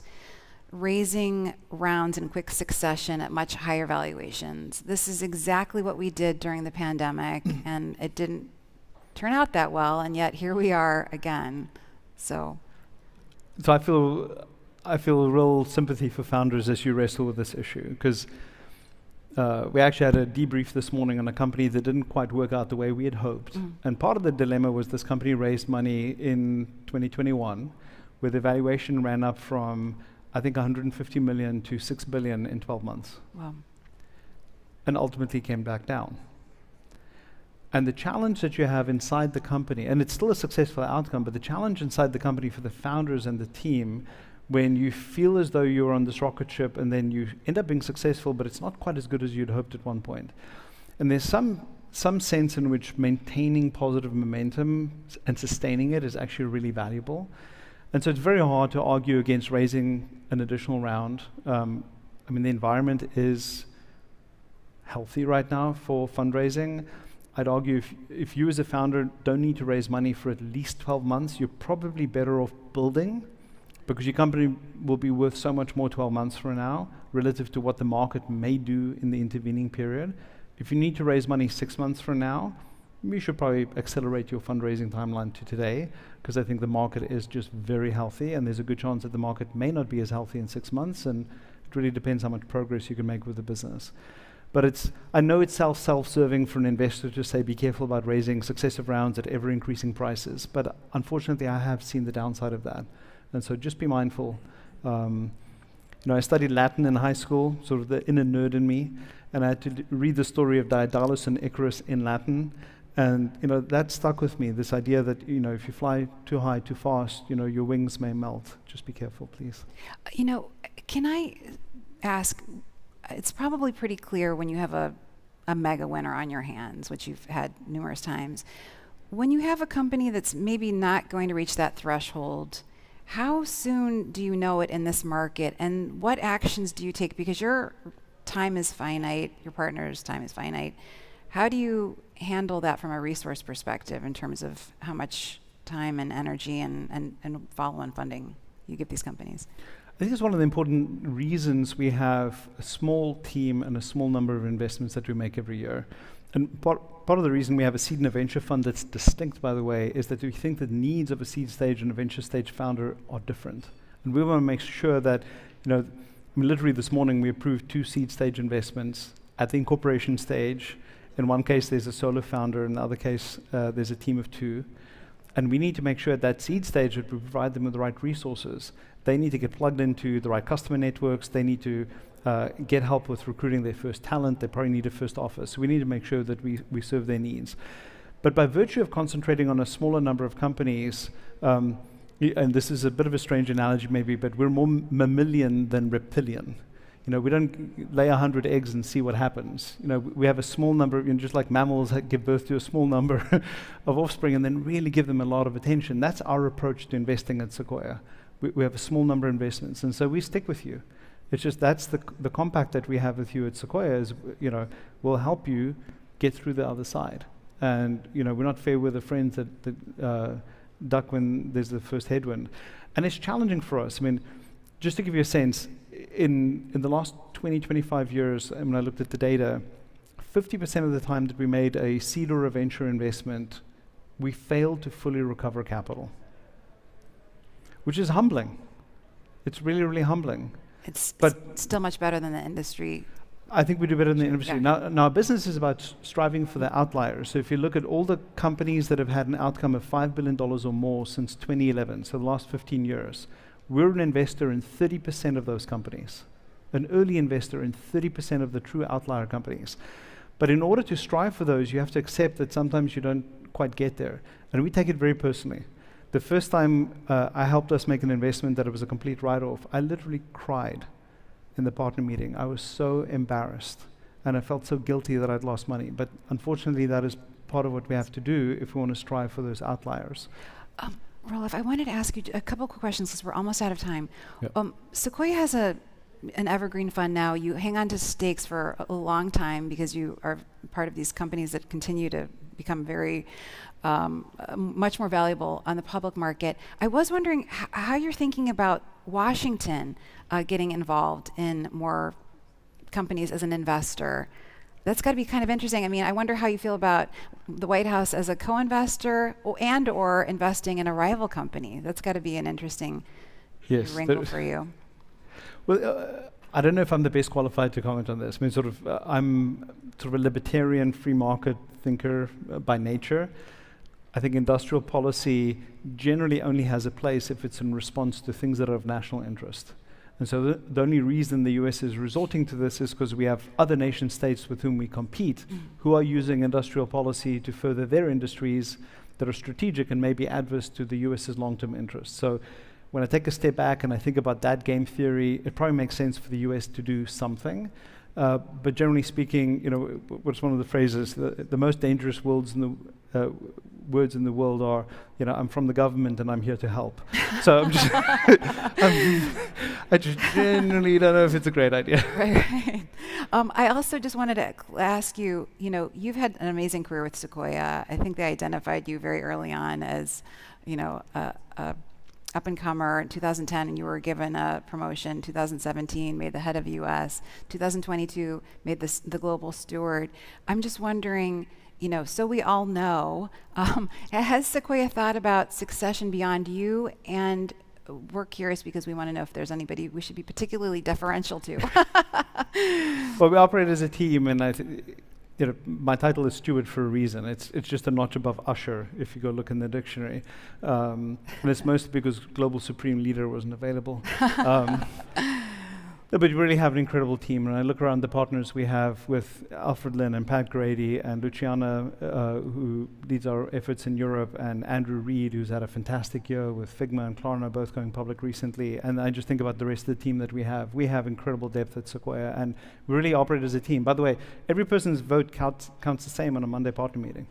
raising rounds in quick succession at much higher valuations. This is exactly what we did during the pandemic, and it didn't turn out that well, and yet here we are again. So I feel real sympathy for founders as you wrestle with this issue, because we actually had a debrief this morning on a company that didn't quite work out the way we had hoped. And part of the dilemma was this company raised money in 2021, where the valuation ran up from, I think, 150 million to 6 billion in 12 months. Wow. And ultimately came back down. And the challenge that you have inside the company, and it's still a successful outcome, but the challenge inside the company for the founders and the team, when you feel as though you're on this rocket ship and then you end up being successful, but it's not quite as good as you'd hoped at one point. And there's some sense in which maintaining positive momentum and sustaining it is actually really valuable. And so it's very hard to argue against raising an additional round. I mean, the environment is healthy right now for fundraising. I'd argue if you as a founder don't need to raise money for at least 12 months, you're probably better off building, because your company will be worth so much more 12 months from now relative to what the market may do in the intervening period. If you need to raise money 6 months from now, you should probably accelerate your fundraising timeline to today, because I think the market is just very healthy, and there's a good chance that the market may not be as healthy in 6 months, and it really depends how much progress you can make with the business. But I know it's self-serving for an investor to say, be careful about raising successive rounds at ever-increasing prices. But unfortunately, I have seen the downside of that. And so just be mindful. I studied Latin in high school, sort of the inner nerd in me. And I had to read the story of Daedalus and Icarus in Latin. And that stuck with me, this idea that if you fly too high, too fast, your wings may melt. Just be careful, please. Can I ask, it's probably pretty clear when you have a mega winner on your hands, which you've had numerous times. When you have a company that's maybe not going to reach that threshold, how soon do you know it in this market, and what actions do you take? Because your time is finite, your partner's time is finite. How do you handle that from a resource perspective in terms of how much time and energy and follow-on funding you give these companies? I think it's one of the important reasons we have a small team and a small number of investments that we make every year. And part of the reason we have a seed and a venture fund that's distinct, by the way, is that we think the needs of a seed stage and a venture stage founder are different. And we want to make sure that, literally this morning we approved 2 seed stage investments at the incorporation stage. In one case, there's a solo founder. In the other case, there's a team of 2. And we need to make sure at that seed stage that we provide them with the right resources. They need to get plugged into the right customer networks. They need to get help with recruiting their first talent. They probably need a first office. So we need to make sure that we serve their needs. But by virtue of concentrating on a smaller number of companies, and this is a bit of a strange analogy maybe, but we're more mammalian than reptilian. We don't lay 100 eggs and see what happens. We have a small number, just like mammals give birth to a small number of offspring and then really give them a lot of attention. That's our approach to investing at Sequoia. We have a small number of investments, and so we stick with you. It's just that's the compact that we have with you at Sequoia is, we'll help you get through the other side. And, we're not fair weather friends that duck when there's the first headwind. And it's challenging for us. I mean, just to give you a sense, in the last 20, 25 years, when I looked at the data, 50% of the time that we made a seed or a venture investment, we failed to fully recover capital, which is humbling. It's really, really humbling. It's still much better than the industry. I think we do better than the industry. Yeah. Now, business is about striving for the outliers. So if you look at all the companies that have had an outcome of $5 billion or more since 2011, so the last 15 years, we're an investor in 30% of those companies, an early investor in 30% of the true outlier companies. But in order to strive for those, you have to accept that sometimes you don't quite get there. And we take it very personally. The first time I helped us make an investment that it was a complete write-off, I literally cried in the partner meeting. I was so embarrassed, and I felt so guilty that I'd lost money. But unfortunately, that is part of what we have to do if we want to strive for those outliers. Rolf, I wanted to ask you a couple quick questions because we're almost out of time. Yep. Sequoia has an evergreen fund now. You hang on to stakes for a long time because you are part of these companies that continue to become very much more valuable on the public market. I was wondering how you're thinking about Washington getting involved in more companies as an investor. That's got to be kind of interesting. I mean, I wonder how you feel about the White House as a co-investor and/or investing in a rival company. That's got to be an interesting wrinkle for you. Well, I don't know if I'm the best qualified to comment on this. I mean, I'm sort of a libertarian, free market thinker by nature. I think industrial policy generally only has a place if it's in response to things that are of national interest. And so the only reason the US is resorting to this is because we have other nation states with whom we compete who are using industrial policy to further their industries that are strategic and maybe adverse to the US's long-term interests. So when I take a step back and I think about that game theory, it probably makes sense for the US to do something. But generally speaking, what's one of the phrases, the most dangerous words in the world are, I'm from the government and I'm here to help. So I'm just, I just genuinely don't know if it's a great idea. Right. I also just wanted to ask you, you've had an amazing career with Sequoia. I think they identified you very early on as, a up-and-comer in 2010, and you were given a promotion. 2017, made the head of US. 2022, made the global steward. I'm just wondering, so we all know, has Sequoia thought about succession beyond you? And we're curious because we want to know if there's anybody we should be particularly deferential to. Well, we operate as a team, and I think my title is steward for a reason. It's just a notch above usher if you go look in the dictionary. And it's mostly because global supreme leader wasn't available. But we really have an incredible team. And I look around the partners we have with Alfred Lin and Pat Grady and Luciana, who leads our efforts in Europe, and Andrew Reed, who's had a fantastic year with Figma and Klarna, both going public recently. And I just think about the rest of the team that we have. We have incredible depth at Sequoia, and we really operate as a team. By the way, every person's vote counts the same on a Monday partner meeting.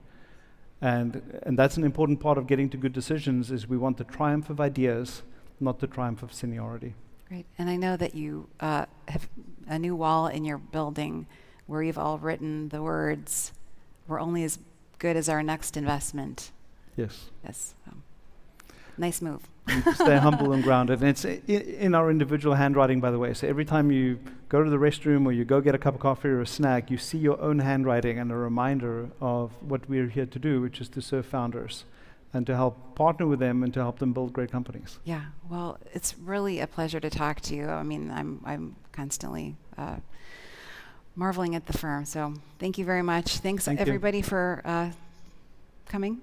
And that's an important part of getting to good decisions, is we want the triumph of ideas, not the triumph of seniority. Great. And I know that you have a new wall in your building where you've all written the words, "We're only as good as our next investment." Yes. Yes. Nice move. Stay humble and grounded. And it's in our individual handwriting, by the way. So every time you go to the restroom or you go get a cup of coffee or a snack, you see your own handwriting and a reminder of what we're here to do, which is to serve founders and to help partner with them and to help them build great companies. Yeah, well, it's really a pleasure to talk to you. I mean, I'm constantly marveling at the firm. So thank you very much. Thanks everybody for coming.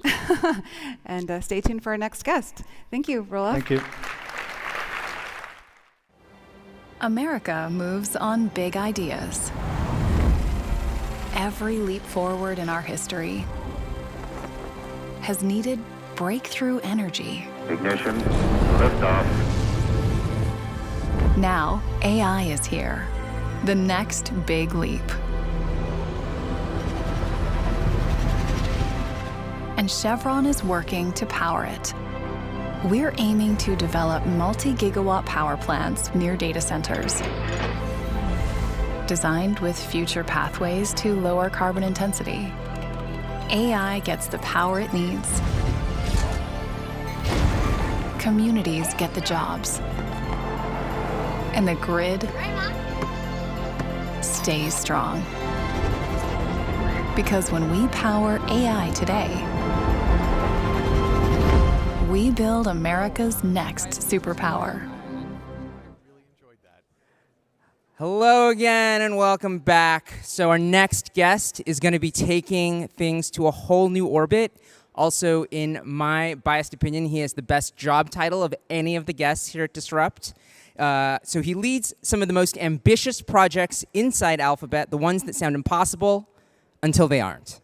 And stay tuned for our next guest. Thank you, Rolla. Thank you. America moves on big ideas. Every leap forward in our history has needed breakthrough energy. Ignition, liftoff. Now, AI is here. The next big leap. And Chevron is working to power it. We're aiming to develop multi-gigawatt power plants near data centers, designed with future pathways to lower carbon intensity. AI gets the power it needs. Communities get the jobs. And the grid stays strong. Because when we power AI today, we build America's next superpower. Hello again and welcome back. So our next guest is going to be taking things to a whole new orbit. Also, in my biased opinion, he has the best job title of any of the guests here at Disrupt. So he leads some of the most ambitious projects inside Alphabet, the ones that sound impossible until they aren't.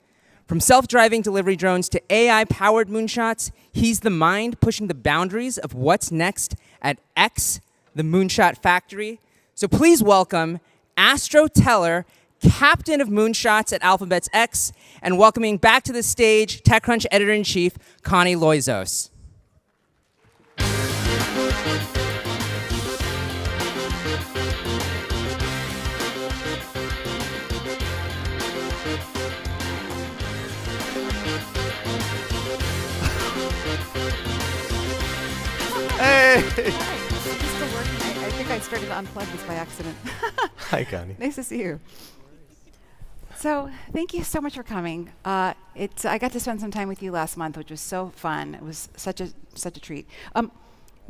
From self-driving delivery drones to AI-powered moonshots, he's the mind pushing the boundaries of what's next at X, the Moonshot Factory. So please welcome Astro Teller, captain of moonshots at Alphabet's X, and welcoming back to the stage TechCrunch editor-in-chief, Connie Loizos. Still working. I think I started to unplug this by accident. Hi, Connie. Nice to see you. So thank you so much for coming. I got to spend some time with you last month, which was so fun. It was such a treat.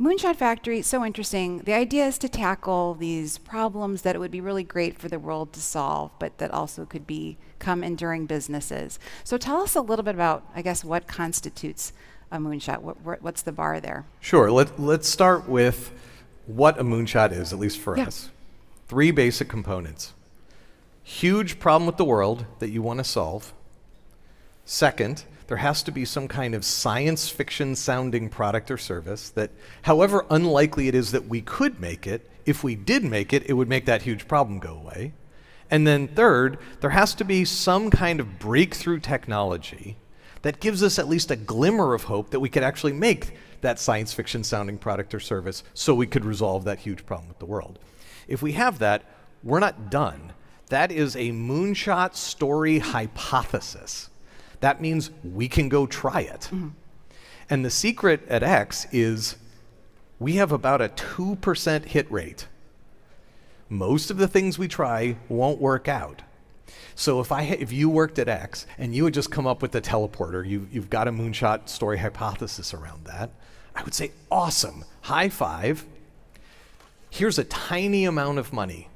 Moonshot Factory, so interesting. The idea is to tackle these problems that it would be really great for the world to solve, but that also could become enduring businesses. So tell us a little bit about, I guess, what constitutes a moonshot. What's the bar there? Sure. Let's start with what a moonshot is, at least for us. 3 basic components. Huge problem with the world that you want to solve. Second, there has to be some kind of science fiction sounding product or service that, however unlikely it is that we could make it, if we did make it, it would make that huge problem go away. And then third, there has to be some kind of breakthrough technology that gives us at least a glimmer of hope that we could actually make that science fiction sounding product or service so we could resolve that huge problem with the world. If we have that, we're not done. That is a moonshot story hypothesis. That means we can go try it. Mm-hmm. And the secret at X is we have about a 2% hit rate. Most of the things we try won't work out. So if you worked at X and you had just come up with a teleporter, you've got a moonshot story hypothesis around that, I would say, awesome, high five. Here's a tiny amount of money.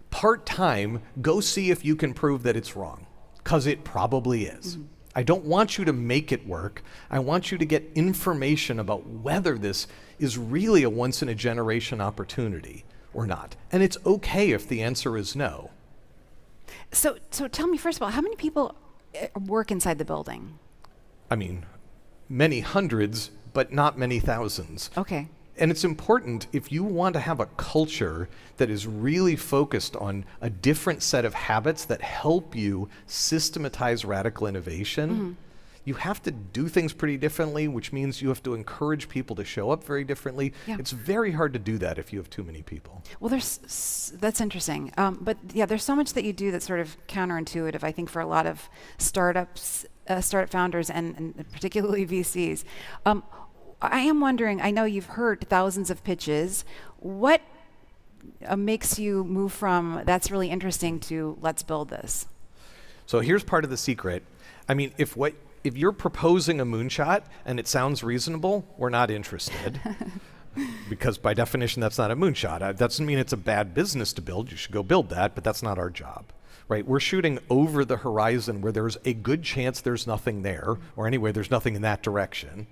Part-time, go see if you can prove that it's wrong. Because it probably is. Mm-hmm. I don't want you to make it work. I want you to get information about whether this is really a once-in-a-generation opportunity or not. And it's okay if the answer is no. So tell me, first of all, how many people work inside the building? I mean, many hundreds, but not many thousands. Okay. And it's important, if you want to have a culture that is really focused on a different set of habits that help you systematize radical innovation, you have to do things pretty differently, which means you have to encourage people to show up very differently. Yeah. It's very hard to do that if you have too many people. Well, that's interesting. But yeah, there's so much that you do that's sort of counterintuitive, I think, for a lot of startups, startup founders, and particularly VCs. I am wondering, I know you've heard thousands of pitches. What makes you move from that's really interesting to let's build this? So here's part of the secret. I mean, if you're proposing a moonshot and it sounds reasonable, we're not interested. Because by definition, that's not a moonshot. That doesn't mean it's a bad business to build. You should go build that, but that's not our job. Right? We're shooting over the horizon where there's a good chance there's nothing there, or anyway, there's nothing in that direction.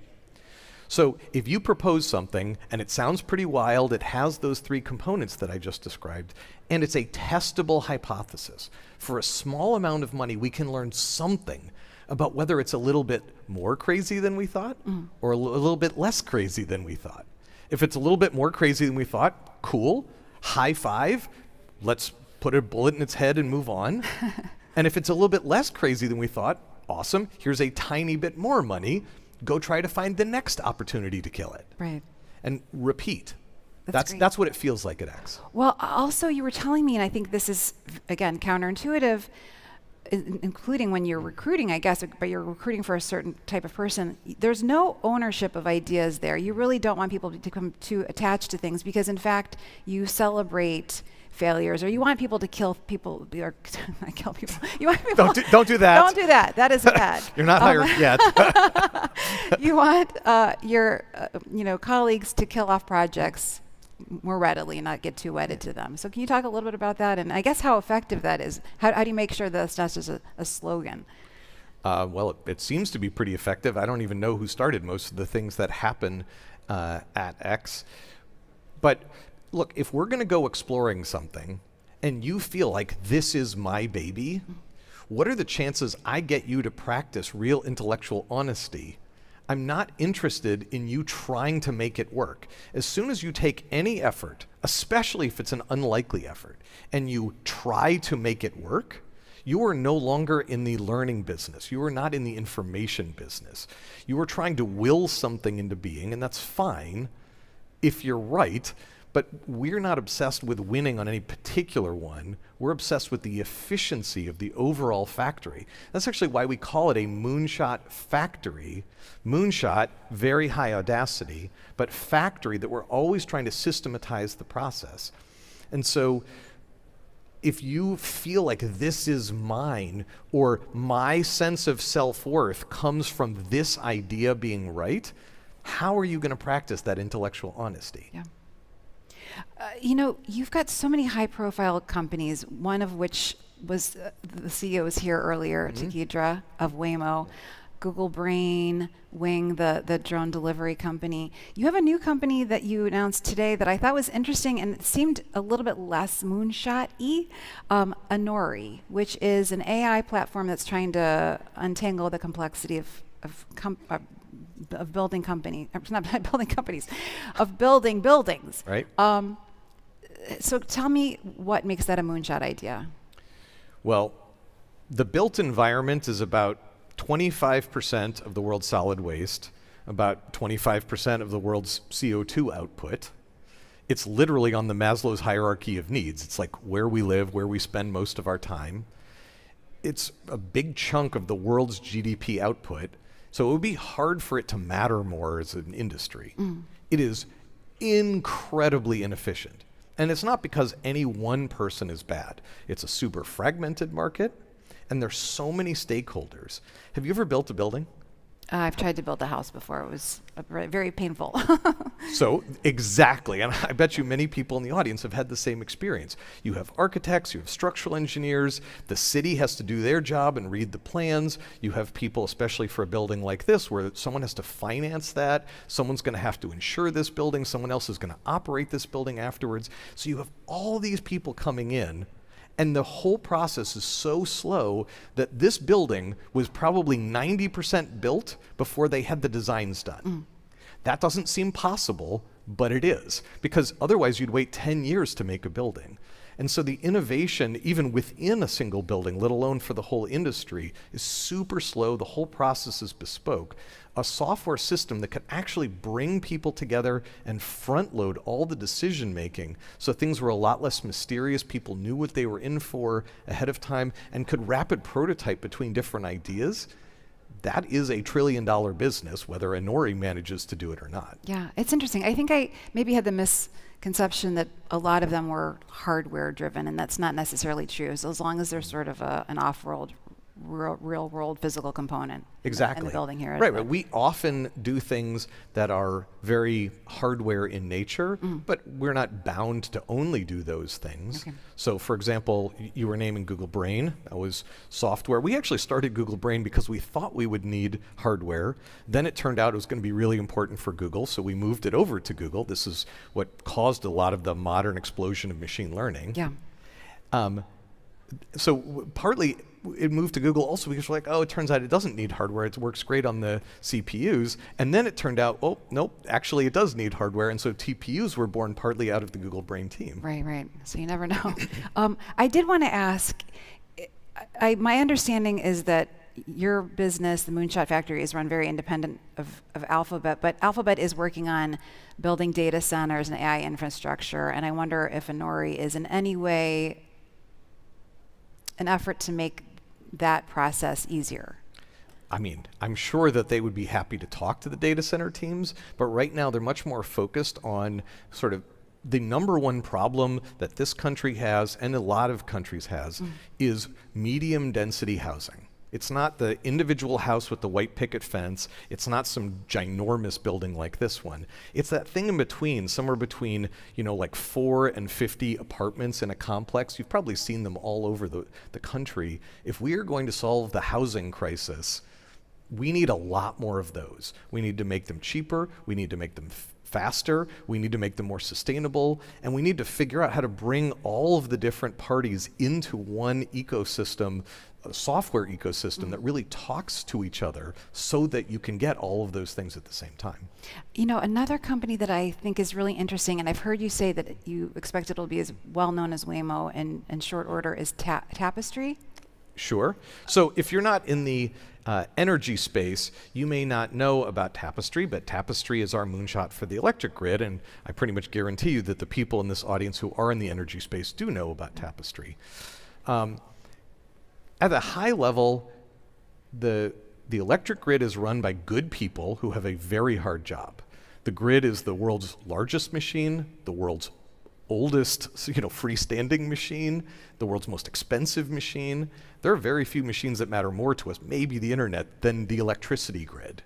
So if you propose something and it sounds pretty wild, it has those 3 components that I just described, and it's a testable hypothesis. For a small amount of money, we can learn something about whether it's a little bit more crazy than we thought or a little bit less crazy than we thought. If it's a little bit more crazy than we thought, cool, high five, let's put a bullet in its head and move on. And if it's a little bit less crazy than we thought, awesome, here's a tiny bit more money. Go try to find the next opportunity to kill it. Right. And repeat. That's what it feels like at X. Well, also you were telling me, and I think this is, again, counterintuitive, including when you're recruiting, I guess, but you're recruiting for a certain type of person. There's no ownership of ideas there. You really don't want people to become too attached to things because, in fact, you celebrate failures, or you want people to kill people, or not kill people. You want people don't do that. Don't do that. That is bad. You're not hired yet. You want your colleagues to kill off projects more readily, not get too wedded to them. So can you talk a little bit about that, and I guess how effective that is? How do you make sure that's not just a slogan? Well, it seems to be pretty effective. I don't even know who started most of the things that happen at X, but look, if we're going to go exploring something and you feel like this is my baby, what are the chances I get you to practice real intellectual honesty? I'm not interested in you trying to make it work. As soon as you take any effort, especially if it's an unlikely effort, and you try to make it work, you are no longer in the learning business. You are not in the information business. You are trying to will something into being, and that's fine if you're right. But we're not obsessed with winning on any particular one. We're obsessed with the efficiency of the overall factory. That's actually why we call it a moonshot factory. Moonshot, very high audacity, but factory, that we're always trying to systematize the process. And so if you feel like this is mine, or my sense of self-worth comes from this idea being right, how are you going to practice that intellectual honesty? Yeah. You know, you've got so many high-profile companies, one of which was the CEO was here earlier, Tekedra of Waymo, Google Brain, Wing, the drone delivery company. You have a new company that you announced today that I thought was interesting, and it seemed a little bit less moonshot-y, Anori, which is an AI platform that's trying to untangle the complexity of building company, not building companies, of building buildings. Right. So tell me what makes that a moonshot idea? Well, the built environment is about 25% of the world's solid waste, about 25% of the world's CO2 output. It's literally on the Maslow's hierarchy of needs. It's like where we live, where we spend most of our time. It's a big chunk of the world's GDP output. So it would be hard for it to matter more as an industry. It is incredibly inefficient. And it's not because any one person is bad. It's a super fragmented market, and there's so many stakeholders. Have you ever built a building? I've tried to build a house before. It was very painful. So exactly, and I bet you many people in the audience have had the same experience. You have architects, you have structural engineers, the city has to do their job and read the plans. You have people, especially for a building like this, where someone has to finance that, someone's going to have to insure this building, someone else is going to operate this building afterwards. So you have all these people coming in, and the whole process is so slow that this building was probably 90% built before they had the designs done. That doesn't seem possible, but it is, because otherwise you'd wait 10 years to make a building. And so the innovation, even within a single building, let alone for the whole industry, is super slow. The whole process is bespoke. A software system that could actually bring people together and front load all the decision making so things were a lot less mysterious, people knew what they were in for ahead of time, and could rapid prototype between different ideas. That is a $1 trillion business, whether Anori manages to do it or not. Yeah, it's interesting. I think I maybe had the misconception that a lot of them were hardware driven, and that's not necessarily true. So as long as there's sort of an off-world, real world physical component Exactly. in the building here. Right, but we often do things that are very hardware in nature, but we're not bound to only do those things. Okay. So for example, you were naming Google Brain. That was software. We actually started Google Brain because we thought we would need hardware. Then it turned out it was going to be really important for Google, so we moved it over to Google. This is what caused a lot of the modern explosion of machine learning. Yeah. So partly it moved to Google also because we're like, oh, it turns out it doesn't need hardware. It works great on the CPUs. And then it turned out, oh, nope, actually it does need hardware. And so TPUs were born partly out of the Google Brain team. Right, right. So you never know. I did want to ask, my understanding is that your business, the Moonshot Factory, is run very independent of Alphabet, but Alphabet is working on building data centers and AI infrastructure. And I wonder if Anori is in any way an effort to make that process easier. I mean, I'm sure that they would be happy to talk to the data center teams, but right now they're much more focused on sort of the number one problem that this country has and a lot of countries has is medium density housing. It's not the individual house with the white picket fence. It's not some ginormous building like this one. It's that thing in between, somewhere between, you know, like 4 and 50 apartments in a complex. You've probably seen them all over the country. If we are going to solve the housing crisis, we need a lot more of those. We need to make them cheaper. We need to make them faster. We need to make them more sustainable. And we need to figure out how to bring all of the different parties into one ecosystem, a software ecosystem that really talks to each other so that you can get all of those things at the same time. You know, another company that I think is really interesting, and I've heard you say that you expect it'll be as well known as Waymo in short order, is Tapestry. Sure. So if you're not in the energy space, you may not know about Tapestry, but Tapestry is our moonshot for the electric grid, and I pretty much guarantee you that the people in this audience who are in the energy space do know about Tapestry. At a high level, the electric grid is run by good people who have a very hard job. The grid is the world's largest machine, the world's oldest, freestanding machine, the world's most expensive machine. There are very few machines that matter more to us, maybe the internet, than the electricity grid.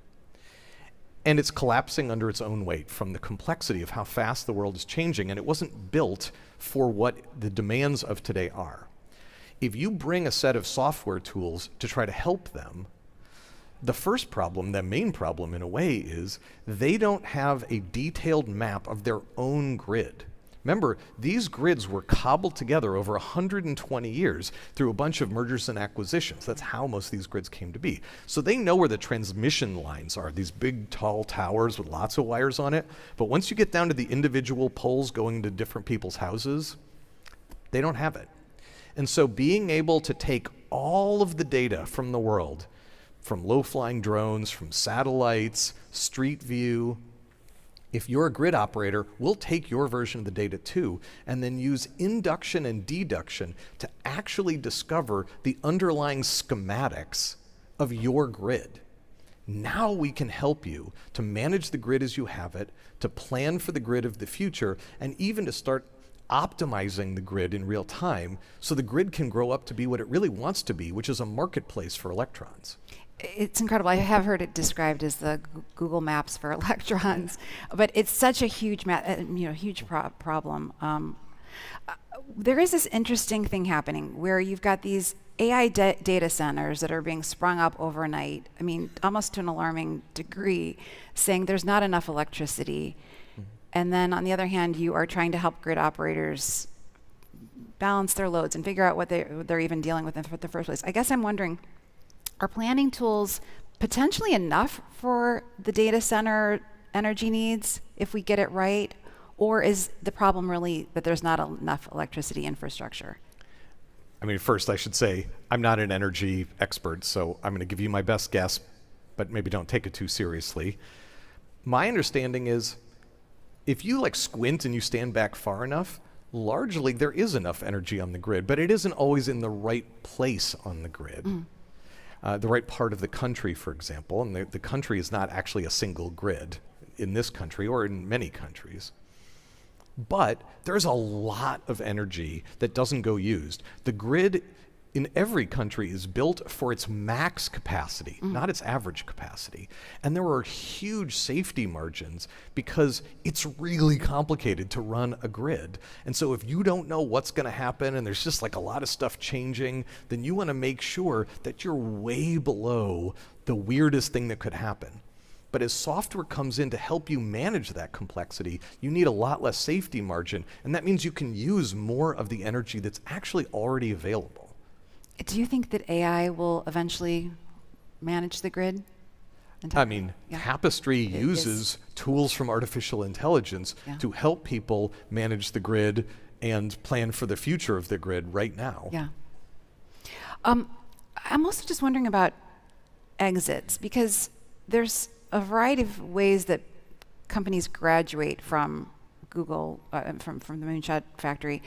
And it's collapsing under its own weight from the complexity of how fast the world is changing, and it wasn't built for what the demands of today are. If you bring a set of software tools to try to help them, the first problem, the main problem in a way, is they don't have a detailed map of their own grid. Remember, these grids were cobbled together over 120 years through a bunch of mergers and acquisitions. That's how most of these grids came to be. So they know where the transmission lines are, these big, tall towers with lots of wires on it. But once you get down to the individual poles going to different people's houses, they don't have it. And so being able to take all of the data from the world, from low-flying drones, from satellites, street view, if you're a grid operator, we'll take your version of the data too, and then use induction and deduction to actually discover the underlying schematics of your grid. Now we can help you to manage the grid as you have it, to plan for the grid of the future, and even to start optimizing the grid in real time so the grid can grow up to be what it really wants to be, which is a marketplace for electrons. It's incredible. I have heard it described as the Google Maps for electrons, but it's such a huge, problem. There is this interesting thing happening where you've got these AI data centers that are being sprung up overnight. I mean, almost to an alarming degree, saying there's not enough electricity. And then on the other hand, you are trying to help grid operators balance their loads and figure out what they're even dealing with in the first place. I guess I'm wondering, are planning tools potentially enough for the data center energy needs if we get it right? Or is the problem really that there's not enough electricity infrastructure? I mean, first I should say, I'm not an energy expert, so I'm going to give you my best guess, but maybe don't take it too seriously. My understanding is, if you squint and you stand back far enough, largely there is enough energy on the grid, but it isn't always in the right place on the grid. The right part of the country, for example, and the country is not actually a single grid in this country or in many countries. But there's a lot of energy that doesn't go used. The grid in every country is built for its max capacity, not its average capacity. And there are huge safety margins because it's really complicated to run a grid. And so if you don't know what's going to happen and there's just a lot of stuff changing, then you want to make sure that you're way below the weirdest thing that could happen. But as software comes in to help you manage that complexity, you need a lot less safety margin, and that means you can use more of the energy that's actually already available. Do you think that AI will eventually manage the grid? I mean, Tapestry uses tools from artificial intelligence to help people manage the grid and plan for the future of the grid right now. Yeah. I'm also just wondering about exits, because there's a variety of ways that companies graduate from Google, from the Moonshot Factory.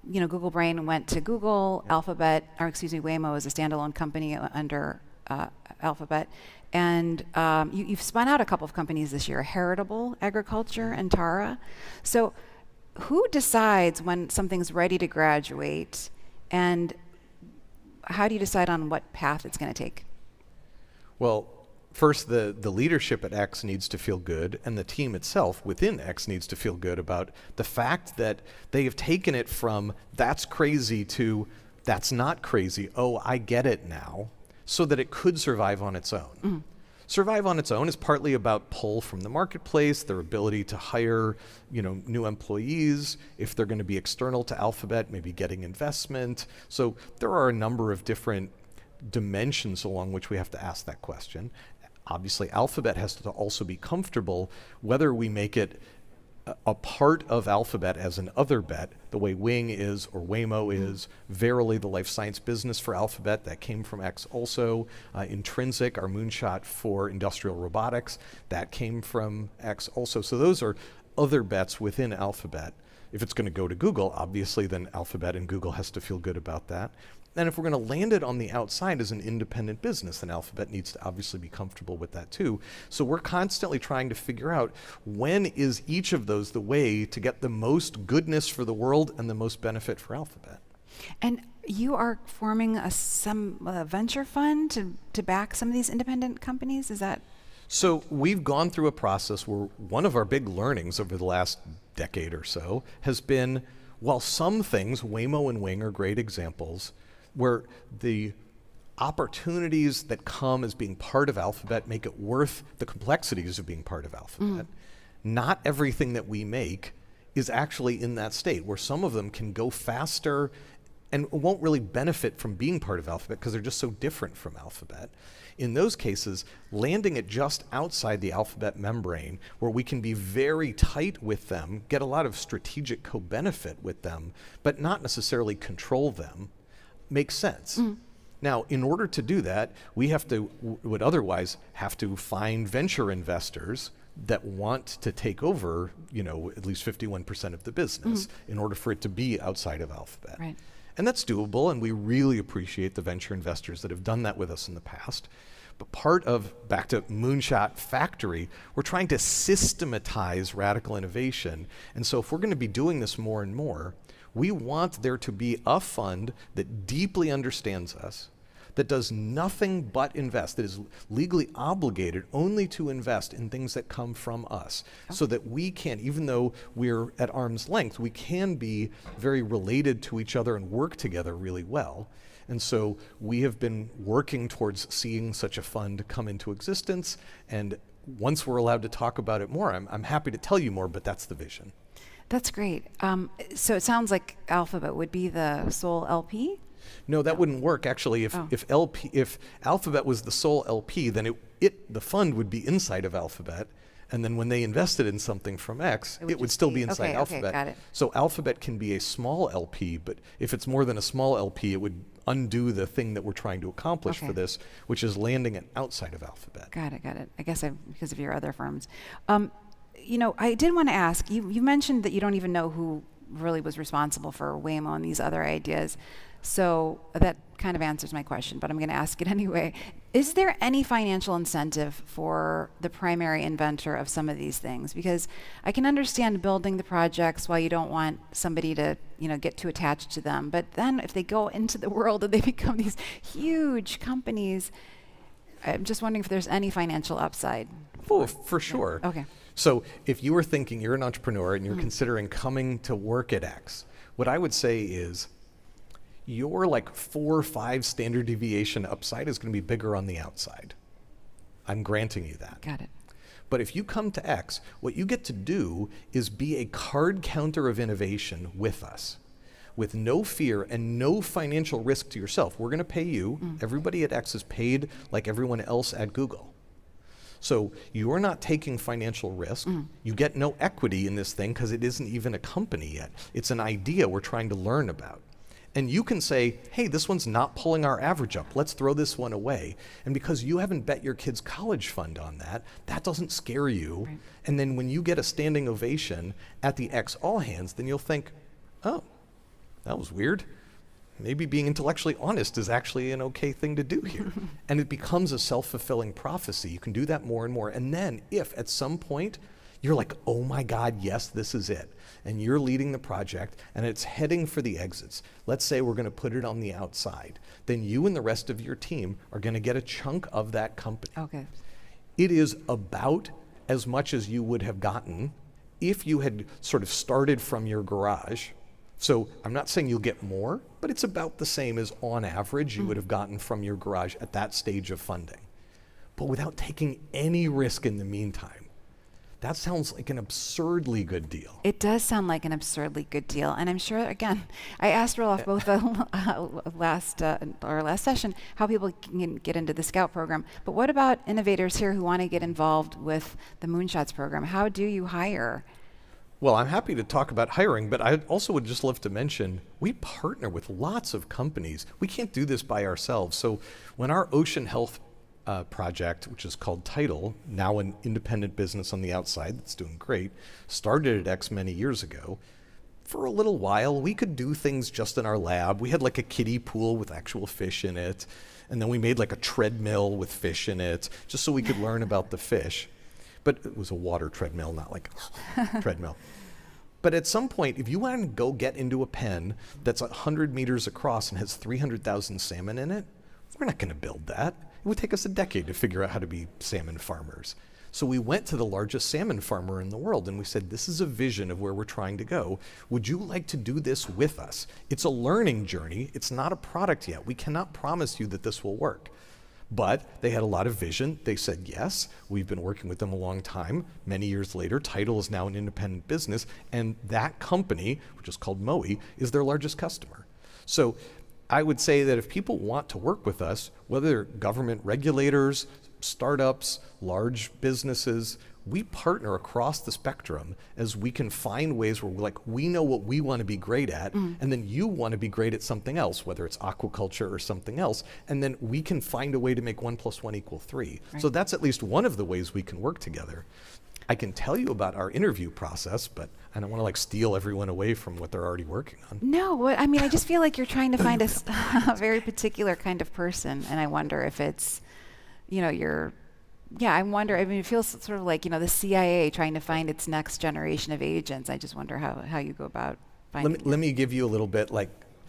Google Brain went to Google, Waymo is a standalone company under Alphabet. And you've spun out a couple of companies this year, Heritable Agriculture and Tara. So who decides when something's ready to graduate, and how do you decide on what path it's going to take? Well, first, the leadership at X needs to feel good, and the team itself within X needs to feel good about the fact that they have taken it from that's crazy to that's not crazy, oh, I get it now, so that it could survive on its own. Survive on its own is partly about pull from the marketplace, their ability to hire new employees, if they're going to be external to Alphabet, maybe getting investment. So there are a number of different dimensions along which we have to ask that question. Obviously, Alphabet has to also be comfortable whether we make it a part of Alphabet as an other bet, the way Wing is or Waymo is, Verily, the life science business for Alphabet, that came from X also. Intrinsic, our moonshot for industrial robotics, that came from X also. So those are other bets within Alphabet. If it's going to go to Google, obviously, then Alphabet and Google has to feel good about that. And if we're going to land it on the outside as an independent business, then Alphabet needs to obviously be comfortable with that too. So we're constantly trying to figure out when is each of those the way to get the most goodness for the world and the most benefit for Alphabet. And you are forming a venture fund to back some of these independent companies? Is that? So we've gone through a process where one of our big learnings over the last decade or so has been, while some things, Waymo and Wing are great examples, where the opportunities that come as being part of Alphabet make it worth the complexities of being part of Alphabet. Not everything that we make is actually in that state, where some of them can go faster and won't really benefit from being part of Alphabet because they're just so different from Alphabet. In those cases, landing it just outside the Alphabet membrane, where we can be very tight with them, get a lot of strategic co-benefit with them, but not necessarily control them, makes sense. Now, in order to do that, we would otherwise have to find venture investors that want to take over, at least 51% of the business in order for it to be outside of Alphabet. Right. And that's doable, and we really appreciate the venture investors that have done that with us in the past. But part of, back to Moonshot Factory, we're trying to systematize radical innovation. And so if we're going to be doing this more and more, we want there to be a fund that deeply understands us, that does nothing but invest, that is legally obligated only to invest in things that come from us, so that we can, even though we're at arm's length, we can be very related to each other and work together really well. And so we have been working towards seeing such a fund come into existence, and once we're allowed to talk about it more, I'm happy to tell you more, but that's the vision. That's great. So it sounds like Alphabet would be the sole LP? No, that wouldn't work. Actually, if Alphabet was the sole LP, then the fund would be inside of Alphabet, and then when they invested in something from X, it would still be inside Alphabet. Okay, got it. So Alphabet can be a small LP, but if it's more than a small LP, it would undo the thing that we're trying to accomplish for this, which is landing it outside of Alphabet. Got it. I guess because of your other firms. I did want to ask, you mentioned that you don't even know who really was responsible for Waymo and these other ideas. So that kind of answers my question, but I'm going to ask it anyway. Is there any financial incentive for the primary inventor of some of these things? Because I can understand building the projects while you don't want somebody to, get too attached to them. But then if they go into the world and they become these huge companies, I'm just wondering if there's any financial upside. Oh, for sure. Okay. So if you were thinking you're an entrepreneur and you're considering coming to work at X, what I would say is your 4 or 5 standard deviation upside is going to be bigger on the outside. I'm granting you that. Got it. But if you come to X, what you get to do is be a card counter of innovation with us, with no fear and no financial risk to yourself. We're going to pay you. Everybody at X is paid like everyone else at Google. So you're not taking financial risk. You get no equity in this thing because it isn't even a company yet. It's an idea we're trying to learn about. And you can say, hey, this one's not pulling our average up. Let's throw this one away. And because you haven't bet your kid's college fund on that, that doesn't scare you. Right. And then when you get a standing ovation at the X All Hands, then you'll think, oh, that was weird. Maybe being intellectually honest is actually an okay thing to do here. And it becomes a self-fulfilling prophecy. You can do that more and more. And then if at some point you're like, oh my God, yes, this is it, and you're leading the project and it's heading for the exits, let's say we're going to put it on the outside, then you and the rest of your team are going to get a chunk of that company. Okay. It is about as much as you would have gotten if you had sort of started from your garage. So I'm not saying you'll get more, but it's about the same as on average you would have gotten from your garage at that stage of funding, but without taking any risk in the meantime. That sounds like an absurdly good deal. It does sound like an absurdly good deal. And I'm sure, again, I asked Roloff both our last session how people can get into the Scout program. But what about innovators here who want to get involved with the Moonshots program? How do you hire? Well, I'm happy to talk about hiring, but I also would just love to mention we partner with lots of companies. We can't do this by ourselves. So when our ocean health project, which is called Tidal, now an independent business on the outside that's doing great, started at X many years ago, for a little while, we could do things just in our lab. We had like a kiddie pool with actual fish in it, and then we made like a treadmill with fish in it, just so we could learn about the fish. But it was a water treadmill, not like a treadmill. But at some point, if you want to go get into a pen that's 100 meters across and has 300,000 salmon in it, we're not going to build that. It would take us a decade to figure out how to be salmon farmers. So we went to the largest salmon farmer in the world and we said, this is a vision of where we're trying to go. Would you like to do this with us? It's a learning journey. It's not a product yet. We cannot promise you that this will work. But they had a lot of vision. They said yes. We've been working with them a long time. Many years later, Tidal is now an independent business, and that company, which is called Mowi, is their largest customer. So I would say that if people want to work with us, whether they're government regulators, startups, large businesses, we partner across the spectrum as we can find ways where we know what we want to be great at, and then you want to be great at something else, whether it's aquaculture or something else, and then we can find a way to make 1 + 1 = 3. Right. So that's at least one of the ways we can work together. I can tell you about our interview process, but I don't want to steal everyone away from what they're already working on. No, I mean, I just feel like you're trying to find a very particular kind of person, and I wonder if it's, I wonder, I mean, it feels sort of like, the CIA trying to find its next generation of agents. I just wonder how you go about finding Let me give you a little bit,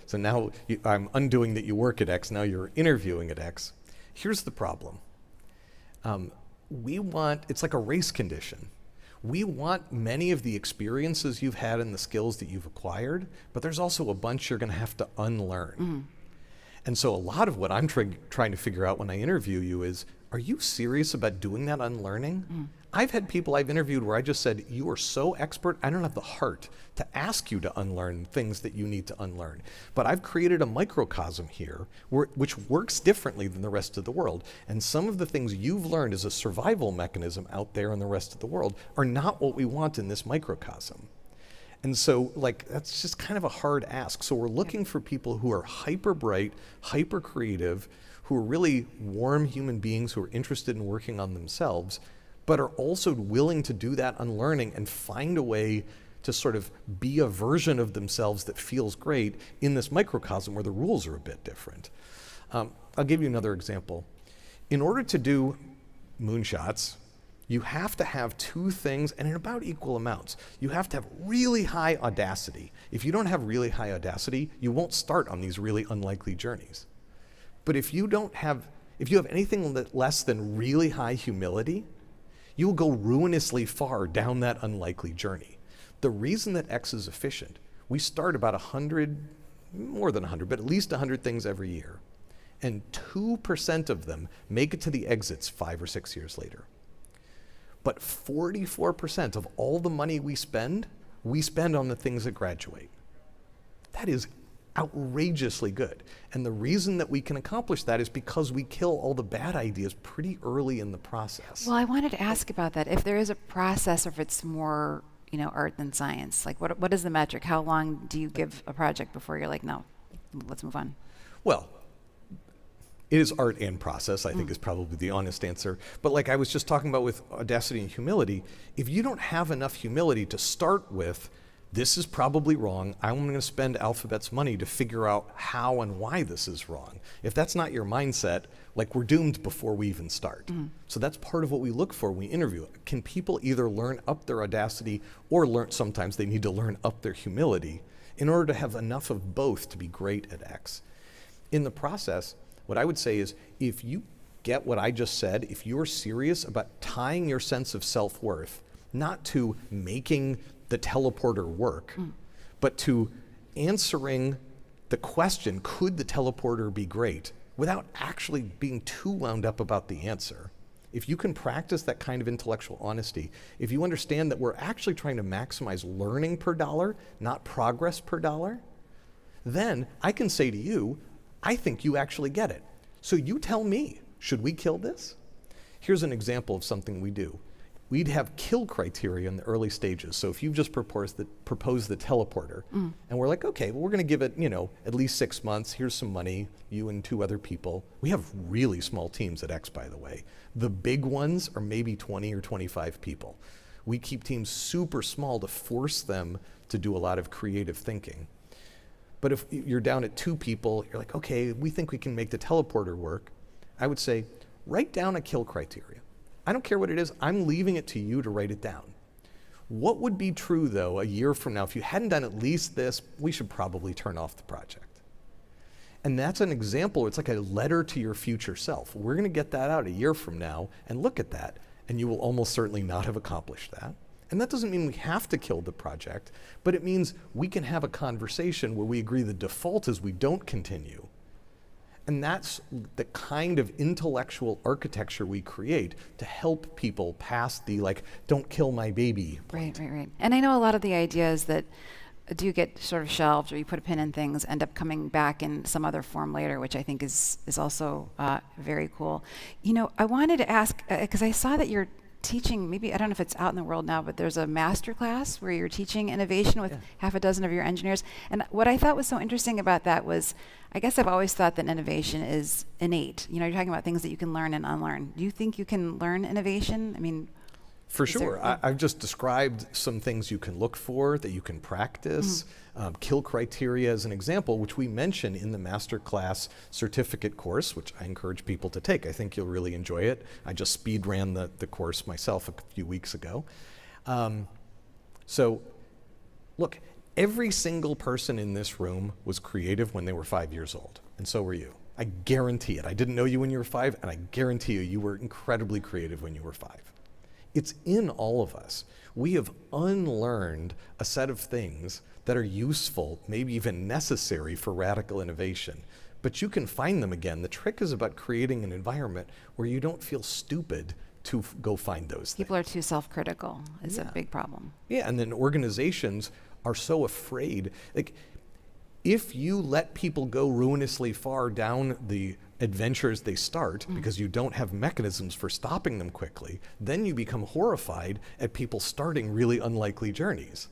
so now I'm undoing that you work at X, now you're interviewing at X. Here's the problem. It's like a race condition. We want many of the experiences you've had and the skills that you've acquired, but there's also a bunch you're going to have to unlearn. And so a lot of what I'm trying to figure out when I interview you is, are you serious about doing that unlearning? I've had people I've interviewed where I just said, you are so expert, I don't have the heart to ask you to unlearn things that you need to unlearn. But I've created a microcosm here which works differently than the rest of the world. And some of the things you've learned as a survival mechanism out there in the rest of the world are not what we want in this microcosm. And so that's just kind of a hard ask. So we're looking for people who are hyper bright, hyper creative, who are really warm human beings who are interested in working on themselves, but are also willing to do that unlearning and find a way to sort of be a version of themselves that feels great in this microcosm where the rules are a bit different. I'll give you another example. In order to do moonshots, you have to have two things, and in about equal amounts. You have to have really high audacity. If you don't have really high audacity, you won't start on these really unlikely journeys. But if you have anything less than really high humility, you will go ruinously far down that unlikely journey. The reason that X is efficient, we start about 100, more than 100, but at least 100 things every year. And 2% of them make it to the exits 5 or 6 years later. But 44% of all the money we spend on the things that graduate. That is outrageously good. And the reason that we can accomplish that is because we kill all the bad ideas pretty early in the process. Well, I wanted to ask about that. If there is a process, or if it's more, art than science, what is the metric? How long do you give a project before you're like, no, let's move on? Well, it is art and process, I think is probably the honest answer. But like I was just talking about with audacity and humility, if you don't have enough humility to start with, this is probably wrong, I'm going to spend Alphabet's money to figure out how and why this is wrong. If that's not your mindset, we're doomed before we even start. So that's part of what we look for when we interview. Can people either learn up their audacity or sometimes they need to learn up their humility in order to have enough of both to be great at X. In the process, what I would say is, if you get what I just said, if you're serious about tying your sense of self-worth, not to making the teleporter work, but to answering the question, could the teleporter be great, without actually being too wound up about the answer. If you can practice that kind of intellectual honesty, if you understand that we're actually trying to maximize learning per dollar, not progress per dollar, then I can say to you, I think you actually get it. So you tell me, should we kill this? Here's an example of something we do. we'd have kill criteria in the early stages. So if you've just proposed the teleporter, and we're like, okay, well, we're going to give it, at least 6 months. Here's some money, you and 2 other people. We have really small teams at X, by the way. The big ones are maybe 20 or 25 people. We keep teams super small to force them to do a lot of creative thinking. But if you're down at 2 people, you're like, okay, we think we can make the teleporter work. I would say, write down a kill criteria. I don't care what it is, I'm leaving it to you to write it down. What would be true, though, a year from now? If you hadn't done at least this, we should probably turn off the project. And that's an example, it's like a letter to your future self. We're going to get that out a year from now and look at that, and you will almost certainly not have accomplished that. And that doesn't mean we have to kill the project, but it means we can have a conversation where we agree the default is we don't continue. And that's the kind of intellectual architecture we create to help people pass the, don't kill my baby point. Right. And I know a lot of the ideas that do get sort of shelved, or you put a pin in things, end up coming back in some other form later, which I think is also very cool. I wanted to ask, because I saw that you're teaching, maybe, I don't know if it's out in the world now, but there's a master class where you're teaching innovation with half a dozen of your engineers. And what I thought was so interesting about that was, I guess I've always thought that innovation is innate. You're talking about things that you can learn and unlearn. Do you think you can learn innovation? I mean, for sure. I've just described some things you can look for, that you can practice. Kill criteria as an example, which we mention in the masterclass certificate course, which I encourage people to take. I think you'll really enjoy it. I just speed ran the course myself a few weeks ago. So look, every single person in this room was creative when they were 5 years old, and so were you. I guarantee it. I didn't know you when you were 5, and I guarantee you were incredibly creative when you were 5. It's in all of us. We have unlearned a set of things that are useful, maybe even necessary for radical innovation. But you can find them again. The trick is about creating an environment where you don't feel stupid to go find those things. People are too self-critical. It's a big problem. Yeah, and then organizations are so afraid. If you let people go ruinously far down the adventures they start because you don't have mechanisms for stopping them quickly, then you become horrified at people starting really unlikely journeys.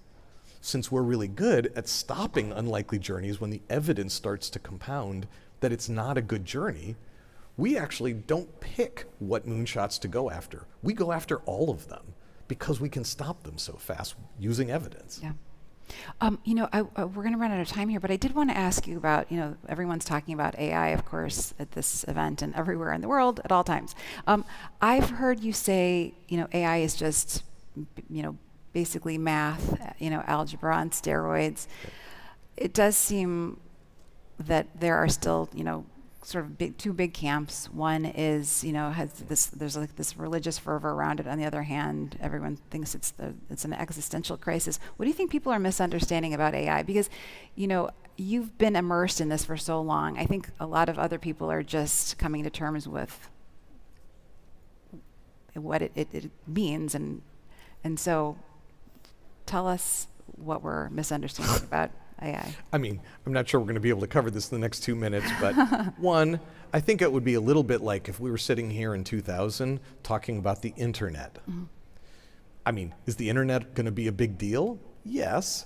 Since we're really good at stopping unlikely journeys when the evidence starts to compound that it's not a good journey, we actually don't pick what moonshots to go after. We go after all of them because we can stop them so fast using evidence. Yeah. We're going to run out of time here, but I did want to ask you about, everyone's talking about AI, of course, at this event and everywhere in the world at all times. I've heard you say, AI is just, basically math, algebra on steroids. It does seem that there are still, sort of two big camps. One is, there's this religious fervor around it. On the other hand, everyone thinks it's an existential crisis. What do you think people are misunderstanding about AI? Because, you've been immersed in this for so long. I think a lot of other people are just coming to terms with what it means, and so tell us what we're misunderstanding about AI. I mean, I'm not sure we're going to be able to cover this in the next 2 minutes, but one, I think it would be a little bit like if we were sitting here in 2000 talking about the internet. I mean, is the internet going to be a big deal? Yes.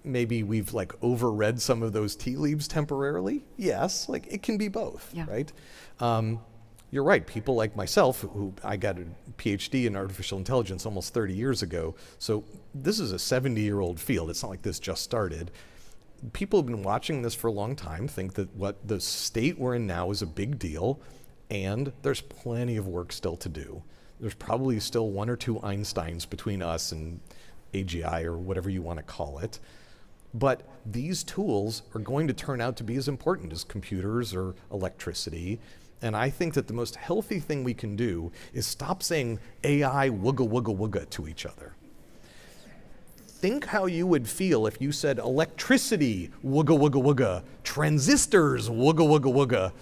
Maybe we've overread some of those tea leaves temporarily? Yes. It can be both, right? You're right. People like myself, who I got a PhD in artificial intelligence almost 30 years ago, so this is a 70-year-old field. It's not like this just started. People have been watching this for a long time, think that what the state we're in now is a big deal, and there's plenty of work still to do. There's probably still 1 or 2 Einsteins between us and AGI or whatever you want to call it. But these tools are going to turn out to be as important as computers or electricity. And I think that the most healthy thing we can do is stop saying AI wooga wooga wooga to each other. Think how you would feel if you said electricity wooga wooga wooga, transistors wooga wooga wooga.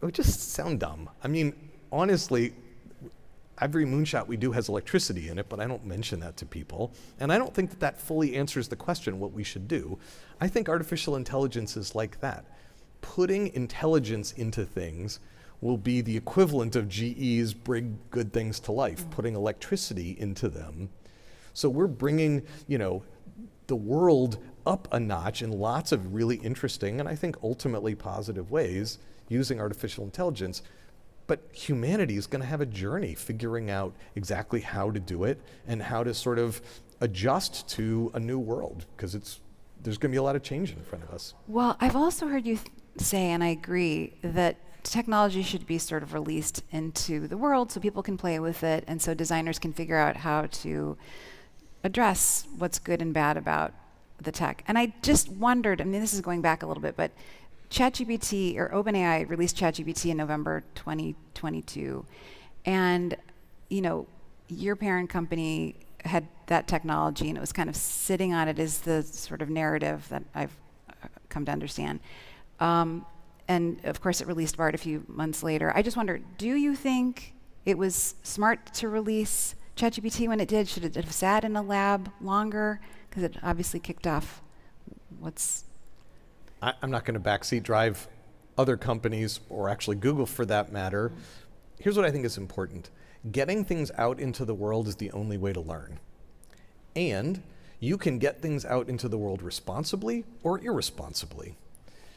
It would just sound dumb. I mean, honestly, every moonshot we do has electricity in it, but I don't mention that to people. And I don't think that fully answers the question what we should do. I think artificial intelligence is like that. Putting intelligence into things will be the equivalent of GE's Bring Good Things to Life, putting electricity into them. So we're bringing, the world up a notch in lots of really interesting and I think ultimately positive ways using artificial intelligence. But humanity is going to have a journey figuring out exactly how to do it and how to sort of adjust to a new world, because there's going to be a lot of change in front of us. Well, I've also heard you say, and I agree, that technology should be sort of released into the world so people can play with it, and so designers can figure out how to address what's good and bad about the tech. And I just wondered, I mean, this is going back a little bit, but ChatGPT, or OpenAI released ChatGPT in November 2022, and your parent company had that technology, and it was kind of sitting on it as the sort of narrative that I've come to understand. And of course, it released BART a few months later. I just wonder, do you think it was smart to release ChatGPT when it did? Should it have sat in a lab longer? Because it obviously kicked off I'm not going to backseat drive other companies, or actually Google for that matter. Here's what I think is important. Getting things out into the world is the only way to learn. And you can get things out into the world responsibly or irresponsibly.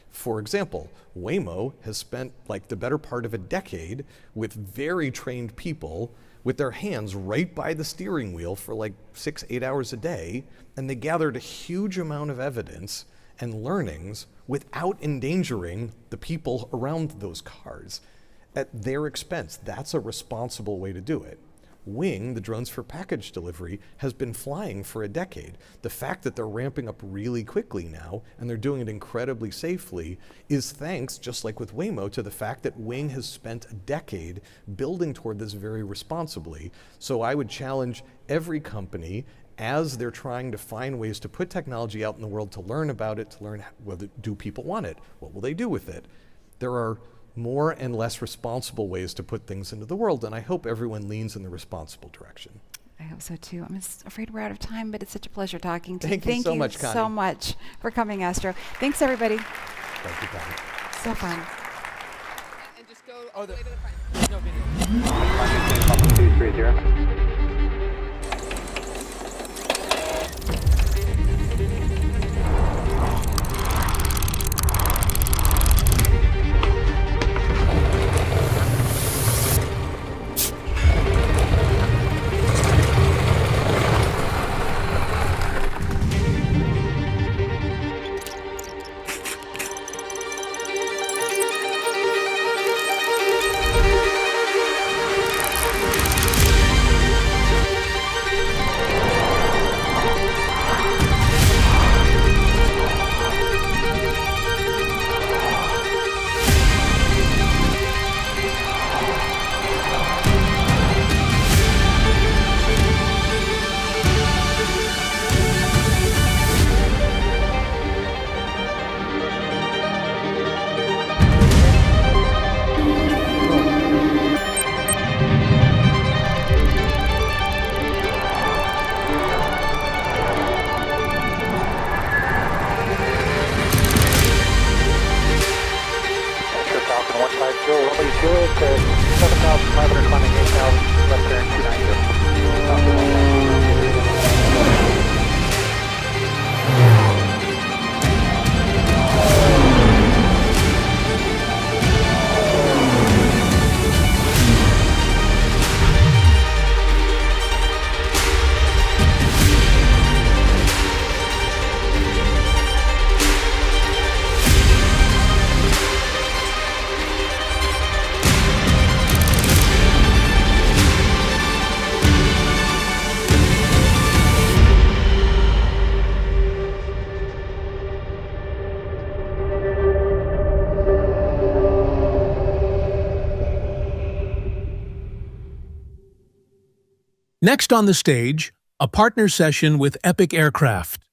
For example, Waymo has spent like the better part of a decade with very trained people with their hands right by the steering wheel for like 6-8 hours a day, and they gathered a huge amount of evidence and learnings without endangering the people around those cars at their expense. That's a responsible way to do it. Wing, the drones for package delivery, has been flying for a decade. The fact that they're ramping up really quickly now, and they're doing it incredibly safely, is thanks, just like with Waymo, to the fact that Wing has spent a decade building toward this very responsibly. So I would challenge every company, as they're trying to find ways to put technology out in the world, to learn about it, to learn whether do people want it, what will they do with it. There are more and less responsible ways to put things into the world, and I hope everyone leans in the responsible direction. I hope so too. I'm afraid we're out of time, but it's such a pleasure talking to you. Thank you so much, Connie. So much for coming, Astro. Thanks, everybody. Thank you, Connie. So fun. And just go all the way to the front. No video. 230. Next on the stage, a partner session with Epic Aircraft.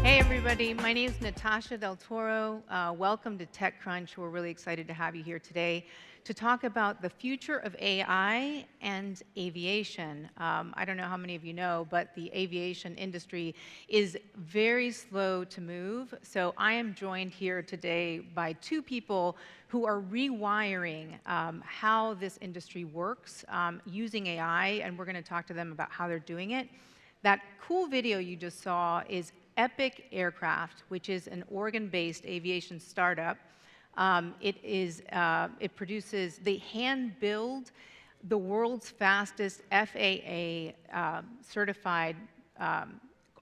Hey everybody, my name is Natasha Del Toro. Welcome to TechCrunch. We're really excited to have you here today. to talk about the future of AI and aviation. I don't know how many of you know, but the aviation industry is very slow to move. So I am joined here today by two people who are rewiring how this industry works using AI, and we're going to talk to them about how they're doing it. That cool video you just saw is Epic Aircraft, which is an Oregon-based aviation startup. It produces, they hand build the world's fastest FAA certified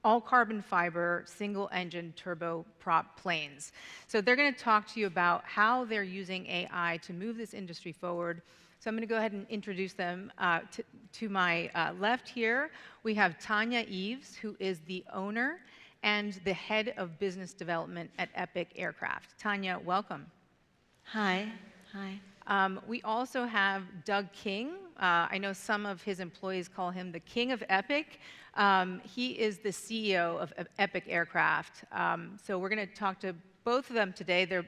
all carbon fiber, single engine turboprop planes. So they're going to talk to you about how they're using AI to move this industry forward. So I'm going to go ahead and introduce them. To my left here, we have Tanya Eves, who is the owner and the head of business development at Epic Aircraft. Tanya, welcome. Hi. Hi. We also have Doug King. I know some of his employees call him the King of Epic. He is the CEO of Epic Aircraft. So we're going to talk to both of them today.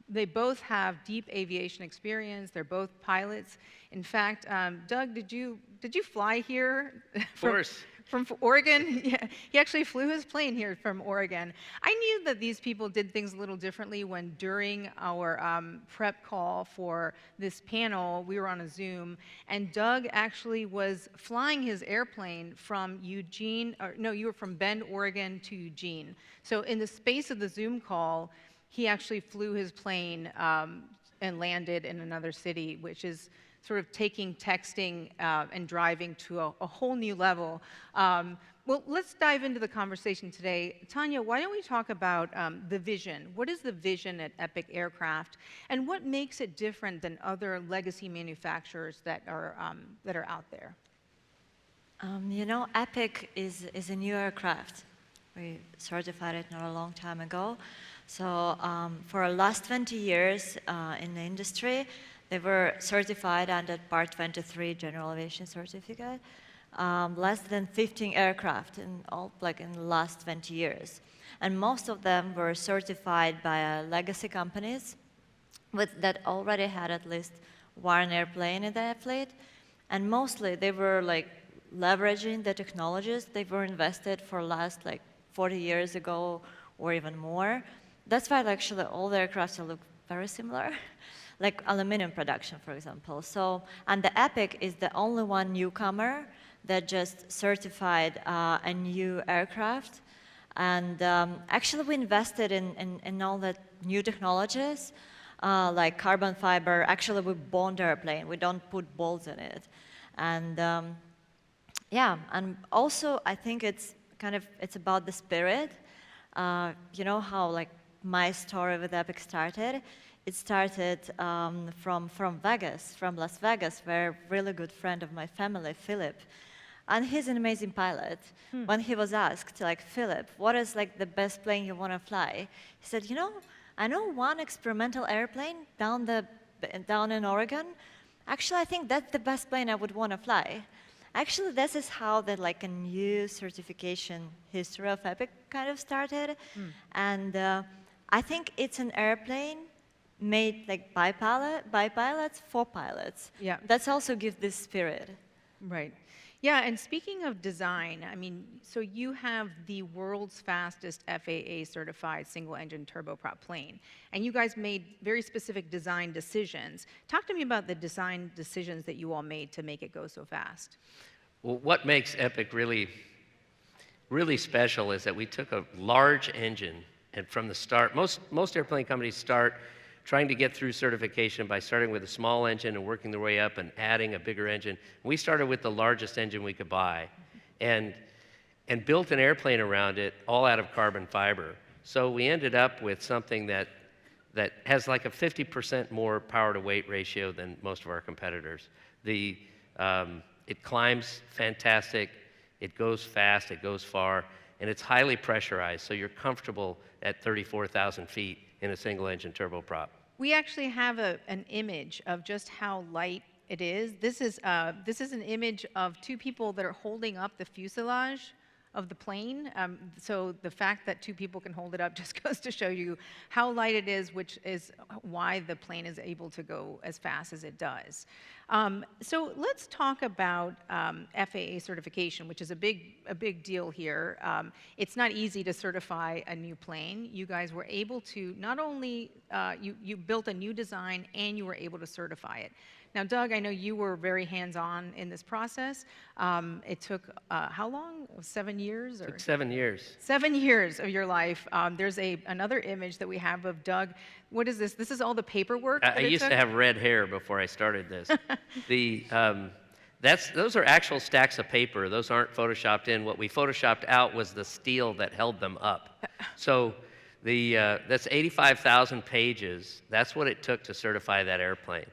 They both have deep aviation experience. They're both pilots. In fact, Doug, did you fly here? Of course. From Oregon? Yeah, he actually flew his plane here from Oregon. I knew that these people did things a little differently when during our prep call for this panel, we were on a Zoom, and Doug actually was flying his airplane from Eugene, or no, you were from Bend, Oregon to Eugene. So in the space of the Zoom call, he actually flew his plane and landed in another city, which is sort of taking texting and driving to a whole new level. Well, let's dive into the conversation today. Tanya, why don't we talk about the vision? What is the vision at Epic Aircraft, and what makes it different than other legacy manufacturers that are out there? You know, Epic is a new aircraft. We certified it not a long time ago. So for the last 20 years in the industry, they were certified under Part 23 General Aviation Certificate. Less than 15 aircraft in the last 20 years. And most of them were certified by legacy companies that already had at least one airplane in their fleet. And mostly they were leveraging the technologies they were invested for last 40 years ago or even more. That's why actually all the aircraft look very similar. Like aluminum production, for example. And the Epic is the only one newcomer that just certified a new aircraft. And actually, we invested in all the new technologies, like carbon fiber. Actually, we bond airplane. We don't put bolts in it. And yeah, and also I think it's about the spirit. You know how my story with Epic started? It started from Vegas, from Las Vegas, where a really good friend of my family, Philip, and he's an amazing pilot. When he was asked, Philip, what is the best plane you want to fly? He said, you know, I know one experimental airplane down in Oregon. Actually, I think that's the best plane I would want to fly. Actually, this is how a new certification history of Epic kind of started. And I think it's an airplane made by pilots for pilots. Yeah. That's also gives this spirit. Right. Yeah, and speaking of design, I mean, so you have the world's fastest FAA certified single engine turboprop plane, and you guys made very specific design decisions. Talk to me about the design decisions that you all made to make it go so fast. Well, what makes Epic really special is that we took a large engine, and from the start, most airplane companies start trying to get through certification by starting with a small engine and working their way up and adding a bigger engine. We started with the largest engine we could buy and built an airplane around it all out of carbon fiber. So we ended up with something that has a 50% more power to weight ratio than most of our competitors. It climbs fantastic, it goes fast, it goes far, and it's highly pressurized, so you're comfortable at 34,000 feet in a single engine turboprop. We actually have an image of just how light it is. This is an image of two people that are holding up the fuselage of the plane. So the fact that 2 people can hold it up just goes to show you how light it is, which is why the plane is able to go as fast as it does. So let's talk about FAA certification, which is a big deal here. It's not easy to certify a new plane. You guys were able to not only, you built a new design and you were able to certify it. Now, Doug, I know you were very hands-on in this process. It took how long? 7 years? It took 7 years. 7 years of your life. There's another image that we have of Doug. What is this? This is all the paperwork I used to have red hair before I started this. Those are actual stacks of paper. Those aren't photoshopped in. What we photoshopped out was the steel that held them up. So that's 85,000 pages. That's what it took to certify that airplane.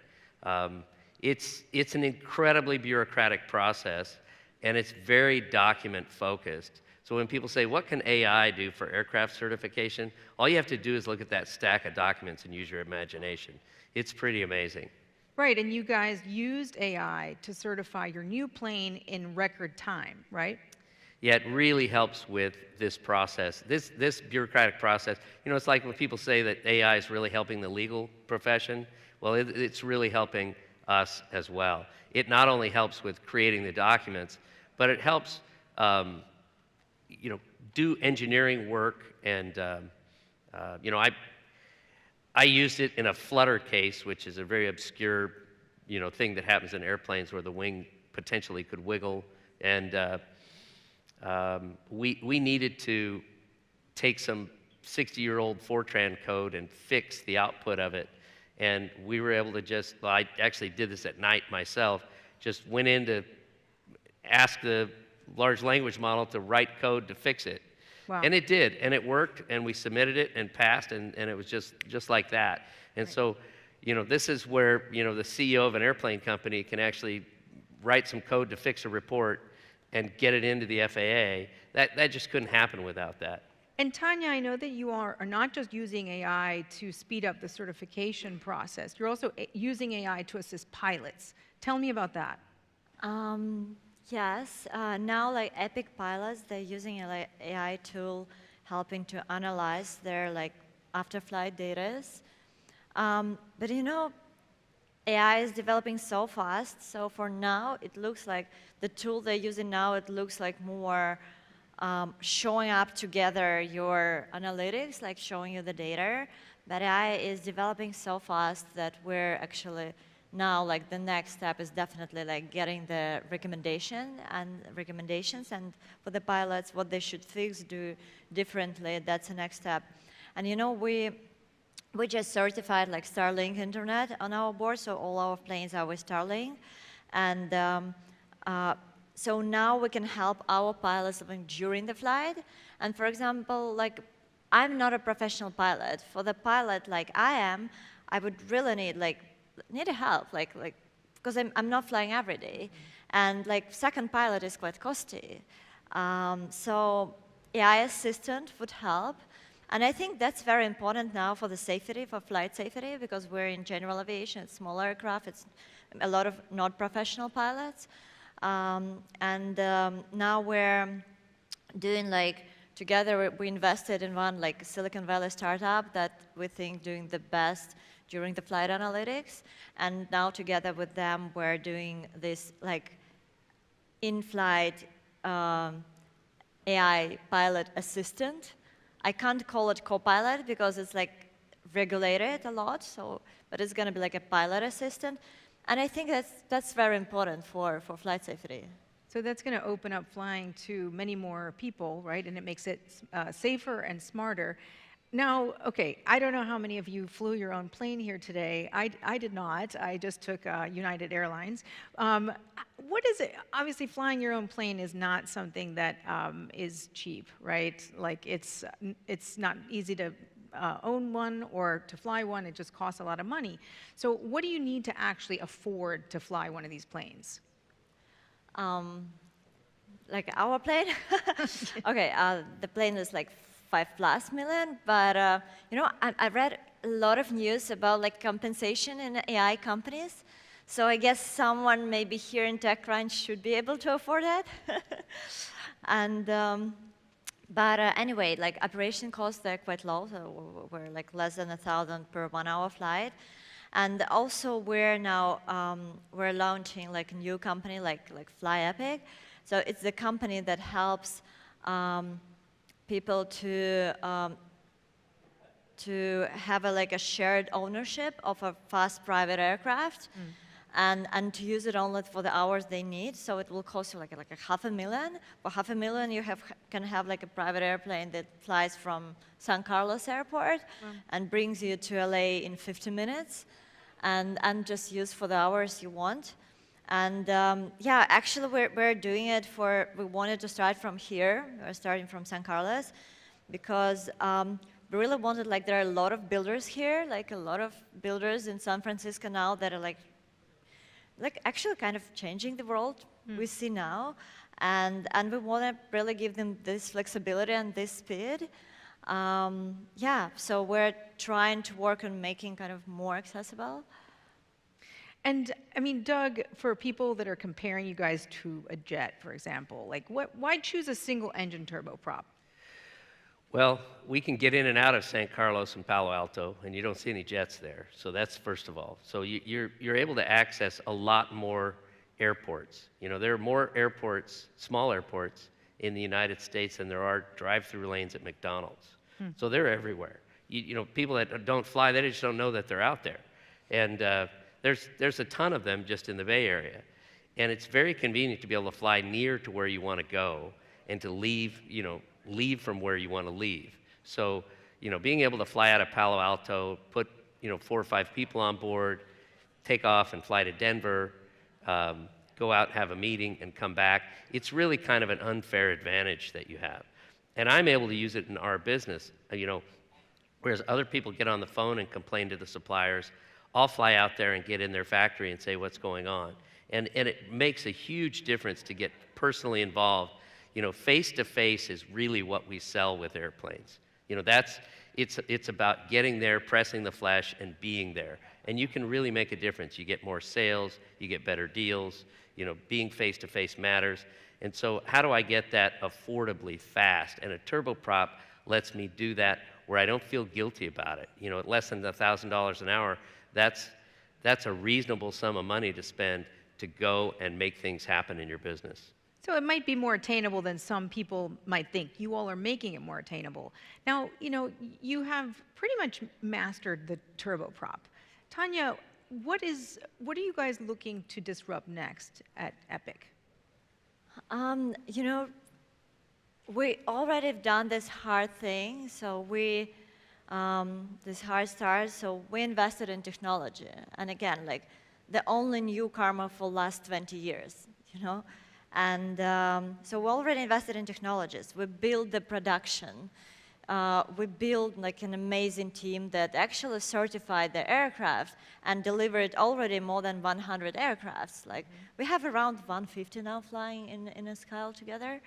It's an incredibly bureaucratic process, and it's very document-focused. So when people say, what can AI do for aircraft certification? All you have to do is look at that stack of documents and use your imagination. It's pretty amazing. Right, and you guys used AI to certify your new plane in record time, right? Yeah, it really helps with this process, this bureaucratic process. You know, it's like when people say that AI is really helping the legal profession. Well, it's really helping us as well. It not only helps with creating the documents, but it helps, you know, do engineering work. And you know, I used it in a flutter case, which is a very obscure, you know, thing that happens in airplanes where the wing potentially could wiggle. And we needed to take some 60-year-old Fortran code and fix the output of it. And we were able to just, well, I actually did this at night myself, just went in to ask the large language model to write code to fix it. Wow. And it did, and it worked, and we submitted it and passed, and it was just like that. And so, you know, this is where, you know, the CEO of an airplane company can actually write some code to fix a report and get it into the FAA. That just couldn't happen without that. And Tanya, I know that you are not just using AI to speed up the certification process, you're also using AI to assist pilots. Tell me about that. Yes, now like Epic pilots, they're using an AI tool helping to analyze their like after-flight data. But you know, AI is developing so fast, so for now, it looks like the tool they're using now, it looks like more showing up together your analytics, like showing you the data. But AI is developing so fast that we're actually now, like the next step is definitely like getting the recommendations and for the pilots, what they should fix, do differently. That's the next step. And you know, we just certified like Starlink internet on our board, so all our planes are with Starlink. And so now we can help our pilots during the flight. And for example, like I'm not a professional pilot. For the pilot like I am, I would really need help, because I'm not flying every day. And like second pilot is quite costly. So AI assistant would help. And I think that's very important now for the safety, for flight safety, because we're in general aviation, it's small aircraft, it's a lot of not professional pilots. Now we're doing together we invested in one Silicon Valley startup that we think doing the best during the flight analytics. And now together with them, we're doing this in-flight AI pilot assistant. I can't call it co-pilot because it's regulated a lot, but it's going to be like a pilot assistant. And I think that's very important for flight safety. So that's going to open up flying to many more people, right? And it makes it safer and smarter. Now, okay, I don't know how many of you flew your own plane here today. I did not. I just took United Airlines. What is it? Obviously, flying your own plane is not something that is cheap, right? It's not easy to own one or to fly one. It just costs a lot of money. So what do you need to actually afford to fly one of these planes? Like our plane? Okay, the plane is $5+ million, but you know, I read a lot of news about compensation in AI companies. So I guess someone maybe here in TechCrunch should be able to afford that. And but anyway, like operation costs, they're quite low. So we're like less than 1,000 per 1 hour flight. And also we're now we're launching like a new company like Fly Epic. So it's the company that helps people to have like a shared ownership of a fast private aircraft. And to use it only for the hours they need. So it will cost you like $500,000. For $500,000, you can have like a private airplane that flies from San Carlos Airport and brings you to LA in 50 minutes, and just use for the hours you want. And yeah, actually we're doing it we wanted to start from here. We're starting from San Carlos because we really wanted, like, there are a lot of builders here, like a lot of builders in San Francisco now that are like actually kind of changing the world we see now. And we want to really give them this flexibility and this speed. Yeah, so we're trying to work on making kind of more accessible. And I mean, Doug, for people that are comparing you guys to a jet, for example, like why choose a single engine turboprop? Well, we can get in and out of San Carlos and Palo Alto, and you don't see any jets there. So that's first of all. So you're able to access a lot more airports. You know, there are more airports, small airports, in the United States than there are drive-through lanes at McDonald's. So they're everywhere. You know, people that don't fly, they just don't know that they're out there. And there's a ton of them just in the Bay Area. And it's very convenient to be able to fly near to where you want to go and to leave, you know, leave from where you want to leave. So, you know, being able to fly out of Palo Alto, put, you know, 4 or 5 people on board, take off and fly to Denver, go out, have a meeting, and come back, it's really kind of an unfair advantage that you have. And I'm able to use it in our business, you know, whereas other people get on the phone and complain to the suppliers, I'll fly out there and get in their factory and say what's going on. And it makes a huge difference to get personally involved. You know, face-to-face is really what we sell with airplanes. You know, it's about getting there, pressing the flesh, and being there. And you can really make a difference. You get more sales, you get better deals, you know, being face-to-face matters. And so how do I get that affordably fast? And a turboprop lets me do that where I don't feel guilty about it. You know, at less than $1,000 an hour, that's a reasonable sum of money to spend to go and make things happen in your business. So it might be more attainable than some people might think. You all are making it more attainable. Now, you know, you have pretty much mastered the turboprop. Tanya, what are you guys looking to disrupt next at Epic? You know, we already have done this hard thing. So this hard start. So we invested in technology, and again, like the only newcomer for last 20 years. You know. And so we already invested in technologies. We built the production. We built like an amazing team that actually certified the aircraft and delivered already more than 100 aircrafts. Like we have around 150 now flying in a sky together.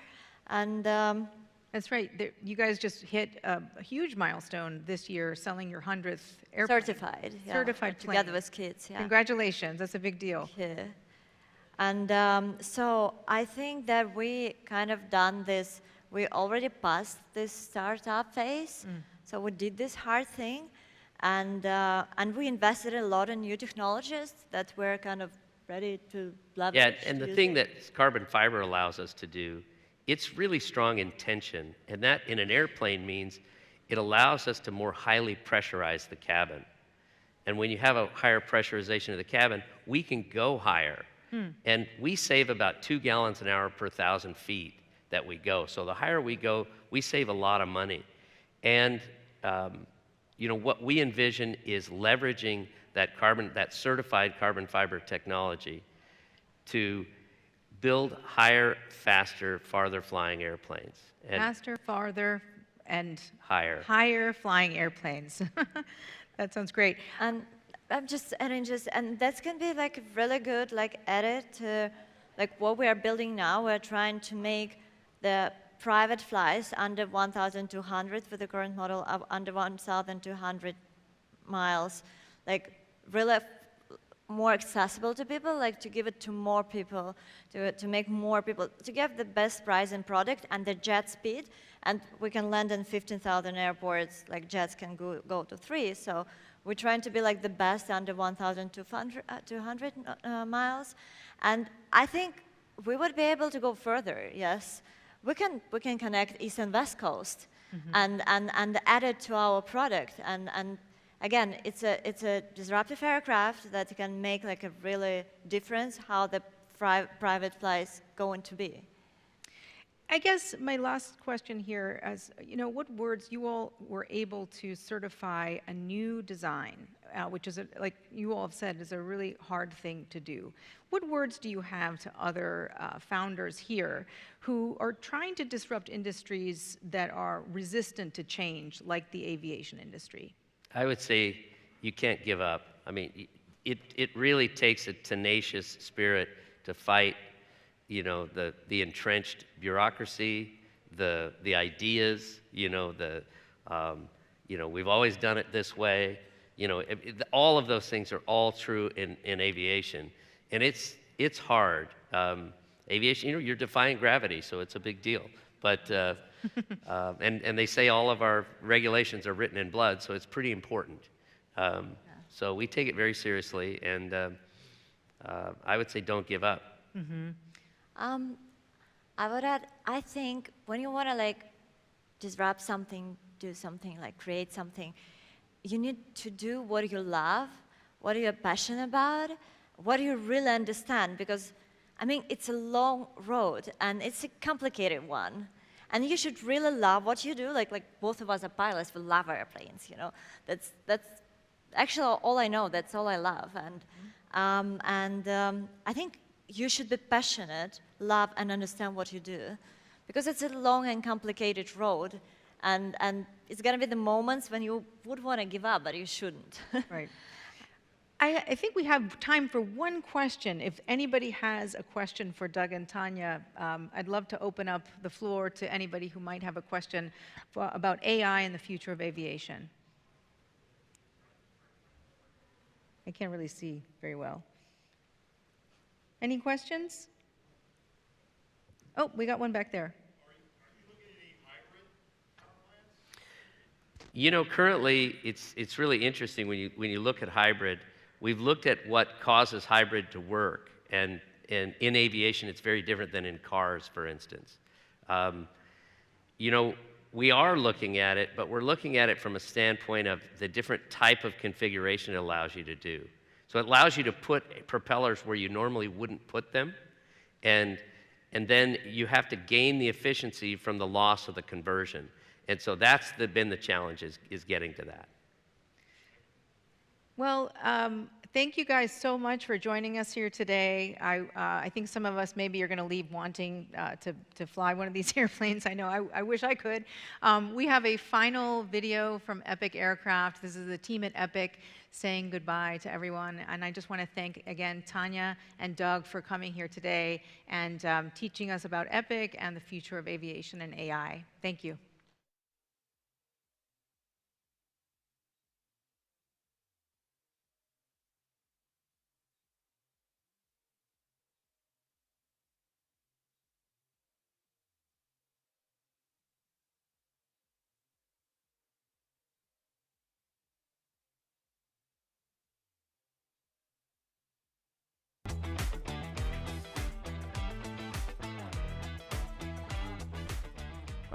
And that's right. You guys just hit a huge milestone this year, selling your 100th airplane. Certified. Yeah. Certified plane. Together with kids. Yeah. Congratulations. That's a big deal. Yeah. And so I think that we kind of done this, we already passed this startup phase. So we did this hard thing, and we invested a lot in new technologies that we're kind of ready to leverage. Yeah, and the thing that carbon fiber allows us to do, it's really strong in tension, and that in an airplane means it allows us to more highly pressurize the cabin. And when you have a higher pressurization of the cabin, we can go higher. And we save about 2 gallons an hour per 1,000 feet that we go. So the higher we go, we save a lot of money. And you know, what we envision is leveraging that certified carbon fiber technology to build higher, faster, farther flying airplanes. And faster, farther, and higher flying airplanes. That sounds great. And I'm just adding and that's going to be like a really good like edit to like what we are building now. We're trying to make the private flights under 1,200 for the current model of under 1,200 miles, like really more accessible to people, like to give it to more people, to make more people, to give the best price and product and the jet speed. And we can land in 15,000 airports, like jets can go to 3. So we're trying to be like the best under 1,200 miles. And I think we would be able to go further, yes. We can connect East and West Coast and add it to our product. And again, it's a disruptive aircraft that can make like a really difference how the private flights going to be. I guess my last question here is, what words you all were able to certify a new design, which is, like you all have said, is a really hard thing to do. What words do you have to other founders here who are trying to disrupt industries that are resistant to change, like the aviation industry? I would say you can't give up. I mean, it really takes a tenacious spirit to fight, the entrenched bureaucracy, the ideas, we've always done it this way. All of those things are all true in aviation, and it's hard. Aviation, you're defying gravity, so it's a big deal. But and they say all of our regulations are written in blood, so it's pretty important. So we take it very seriously, and I would say don't give up. I would add, I think when you want to disrupt something, do something, create something, you need to do what you love, what you're passionate about, what you really understand, because I mean, it's a long road and it's a complicated one. And you should really love what you do. Like both of us are pilots, we love airplanes, That's actually all I know, that's all I love. And I think you should be passionate, love, and understand what you do. Because it's a long and complicated road, and it's going to be the moments when you would want to give up, but you shouldn't. Right. I think we have time for one question. If anybody has a question for Doug and Tanya, I'd love to open up the floor to anybody who might have a question about AI and the future of aviation. I can't really see very well. Any questions? Oh, we got one back there. Currently, it's really interesting when you look at hybrid. We've looked at what causes hybrid to work, and in aviation, it's very different than in cars, for instance. We are looking at it, but we're looking at it from a standpoint of the different type of configuration it allows you to do. So it allows you to put propellers where you normally wouldn't put them, and then you have to gain the efficiency from the loss of the conversion. And so that's been the challenge, is getting to that. Well, thank you guys so much for joining us here today. I think some of us maybe are going to leave wanting to fly one of these airplanes. I know, I wish I could. We have a final video from Epic Aircraft. This is the team at Epic saying goodbye to everyone. And I just want to thank, again, Tanya and Doug for coming here today and teaching us about Epic and the future of aviation and AI. Thank you.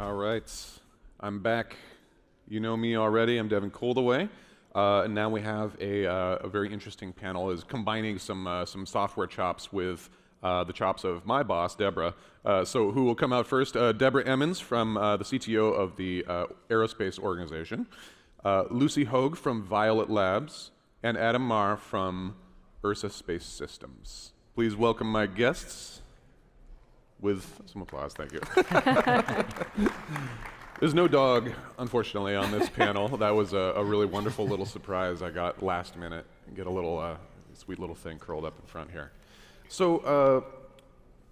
All right, I'm back. You know me already. I'm Devin Holloway, and now we have a very interesting panel, is combining some software chops with the chops of my boss, Deborah. So who will come out first? Deborah Emmons from the CTO of the Aerospace Organization, Lucy Hogue from Violet Labs, and Adam Marr from Ursa Space Systems. Please welcome my guests. With some applause, thank you. There's no dog, unfortunately, on this panel. That was a really wonderful little surprise I got last minute. Get a little sweet little thing curled up in front here. So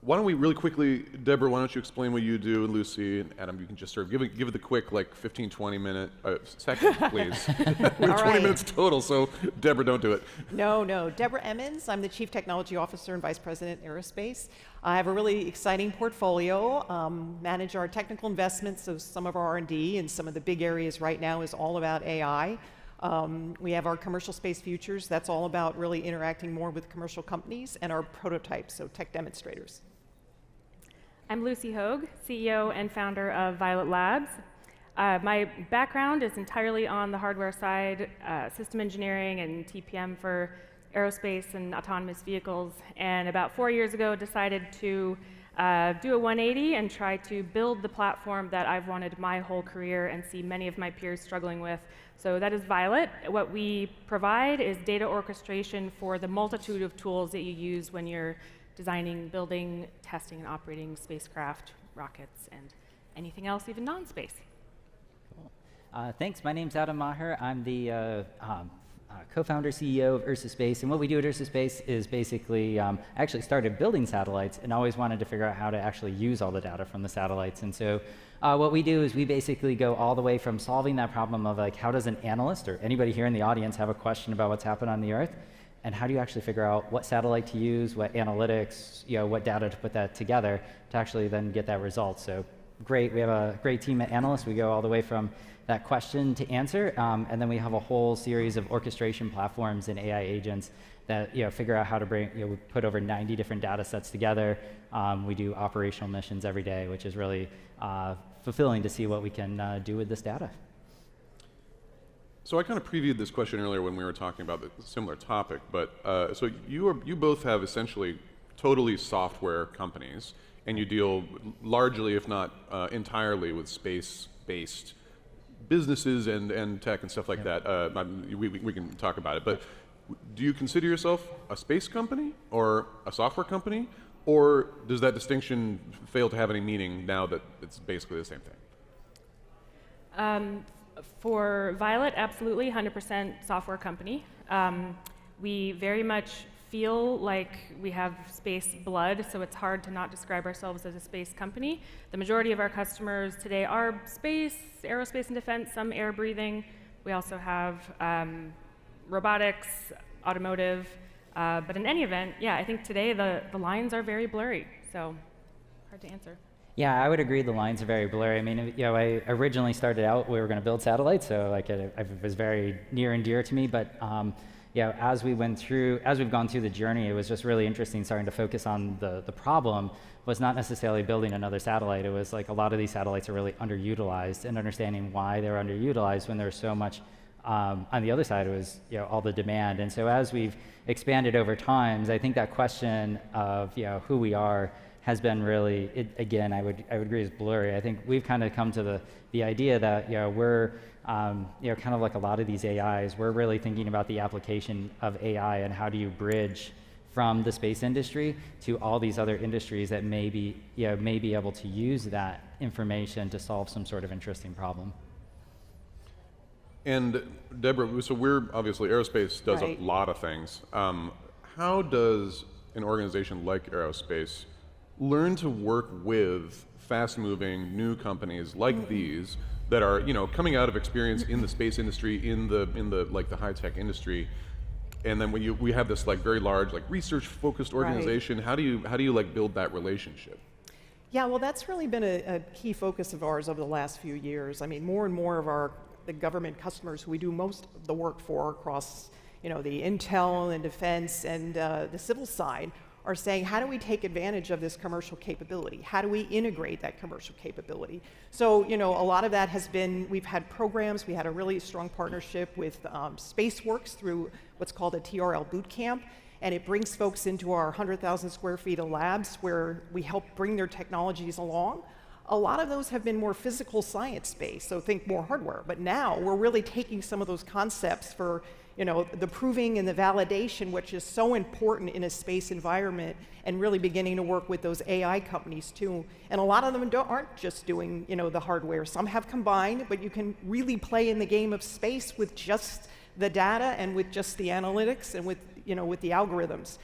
why don't we really quickly, Deborah, why don't you explain what you do, and Lucy, and Adam, you can just sort of give it the quick, like, 15, 20 minute, seconds, please. We have 20 minutes total, so Deborah, don't do it. No. Deborah Emmons. I'm the Chief Technology Officer and Vice President Aerospace. I have a really exciting portfolio, manage our technical investments, so some of our R&D, and some of the big areas right now is all about AI. We have our commercial space futures. That's all about really interacting more with commercial companies, and our prototypes, so tech demonstrators. I'm Lucy Hogue, CEO and founder of Violet Labs. My background is entirely on the hardware side, system engineering and TPM for aerospace and autonomous vehicles. And about 4 years ago, decided to do a 180 and try to build the platform that I've wanted my whole career and see many of my peers struggling with. So that is Violet. What we provide is data orchestration for the multitude of tools that you use when you're designing, building, testing, and operating spacecraft, rockets, and anything else, even non-space. Cool. Thanks. My name's Adam Maher. I'm the co-founder, CEO of Ursa Space. And what we do at Ursa Space is basically, I actually started building satellites and always wanted to figure out how to actually use all the data from the satellites. And so what we do is we basically go all the way from solving that problem of, like, how does an analyst or anybody here in the audience have a question about what's happened on the Earth? And how do you actually figure out what satellite to use, what analytics, what data to put that together to actually then get that result? So great, we have a great team of analysts. We go all the way from that question to answer, and then we have a whole series of orchestration platforms and AI agents that figure out how to bring, we put over 90 different data sets together. We do operational missions every day, which is really fulfilling to see what we can do with this data. So I kind of previewed this question earlier when we were talking about the similar topic, but so you both have essentially totally software companies, and you deal largely, if not entirely, with space-based businesses and tech and stuff like that. We can talk about it, but do you consider yourself a space company or a software company, or does that distinction fail to have any meaning now that it's basically the same thing? For Violet, absolutely, 100% software company. We very much feel like we have space blood, so it's hard to not describe ourselves as a space company. The majority of our customers today are space, aerospace and defense, some air breathing. We also have robotics, automotive, but in any event, yeah, I think today the lines are very blurry, so hard to answer. Yeah, I would agree the lines are very blurry. I mean, I originally started out, we were going to build satellites, so like it was very near and dear to me, but as we've gone through the journey, it was just really interesting starting to focus on the problem was not necessarily building another satellite. It was like a lot of these satellites are really underutilized, and understanding why they're underutilized when there's so much on the other side, it was all the demand. And so as we've expanded over time, I think that question of who we are has been really, again, I would agree, is blurry. I think we've kind of come to the idea that we're kind of like a lot of these AIs. We're really thinking about the application of AI and how do you bridge from the space industry to all these other industries that may be able to use that information to solve some sort of interesting problem. And Deborah, so we're obviously aerospace does a lot of things. How does an organization like Aerospace learn to work with fast-moving new companies like these that are coming out of experience in the space industry, in the like the high-tech industry, and then when we have this like very large like research-focused organization, how do you like build that relationship? Yeah, well, that's really been a key focus of ours over the last few years. I mean, more and more of the government customers who we do most of the work for across the intel and defense and the civil side are saying, how do we take advantage of this commercial capability? How do we integrate that commercial capability? So, a lot of that has been, we've had programs, we had a really strong partnership with SpaceWorks through what's called a TRL boot camp, and it brings folks into our 100,000 square feet of labs where we help bring their technologies along. A lot of those have been more physical science based, so think more hardware, but now we're really taking some of those concepts for the proving and the validation, which is so important in a space environment, and really beginning to work with those AI companies too. And a lot of them aren't just doing the hardware. Some have combined, but you can really play in the game of space with just the data and with just the analytics and with the algorithms.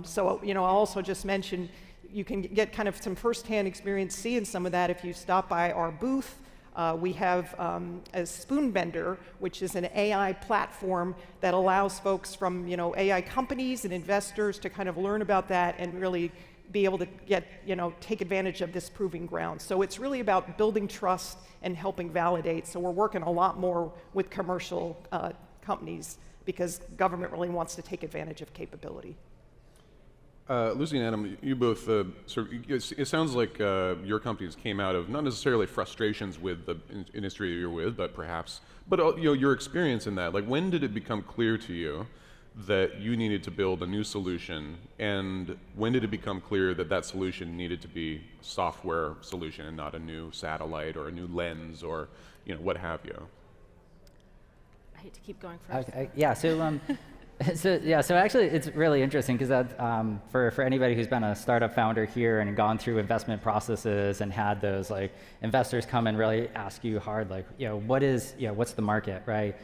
So I'll also just mention, you can get kind of some firsthand experience seeing some of that if you stop by our booth. We have a Spoonbender, which is an AI platform that allows folks from AI companies and investors to kind of learn about that and really be able to take advantage of this proving ground. So it's really about building trust and helping validate. So we're working a lot more with commercial companies because government really wants to take advantage of capability. Lucy and Adam, you both it sounds like your companies came out of not necessarily frustrations with the industry you're with, but your experience in that. Like, when did it become clear to you that you needed to build a new solution, and when did it become clear that that solution needed to be a software solution and not a new satellite or a new lens or what have you? I hate to keep going first. Yeah. So actually, it's really interesting because for anybody who's been a startup founder here and gone through investment processes and had those investors come and really ask you hard, what's the market, right?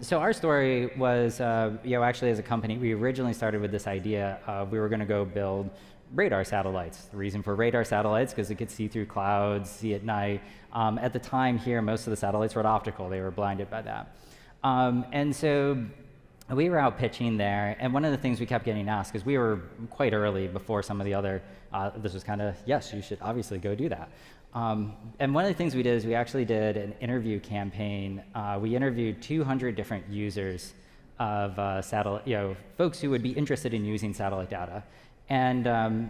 So our story was, actually as a company, we originally started with this idea of we were going to go build radar satellites. The reason for radar satellites because it could see through clouds, see at night. At the time here, most of the satellites were optical; they were blinded by that, and so. We were out pitching there, and one of the things we kept getting asked, because we were quite early before some of the other, this was kind of, yes, you should obviously go do that. And one of the things we did is we actually did an interview campaign. We interviewed 200 different users of satellite, folks who would be interested in using satellite data. And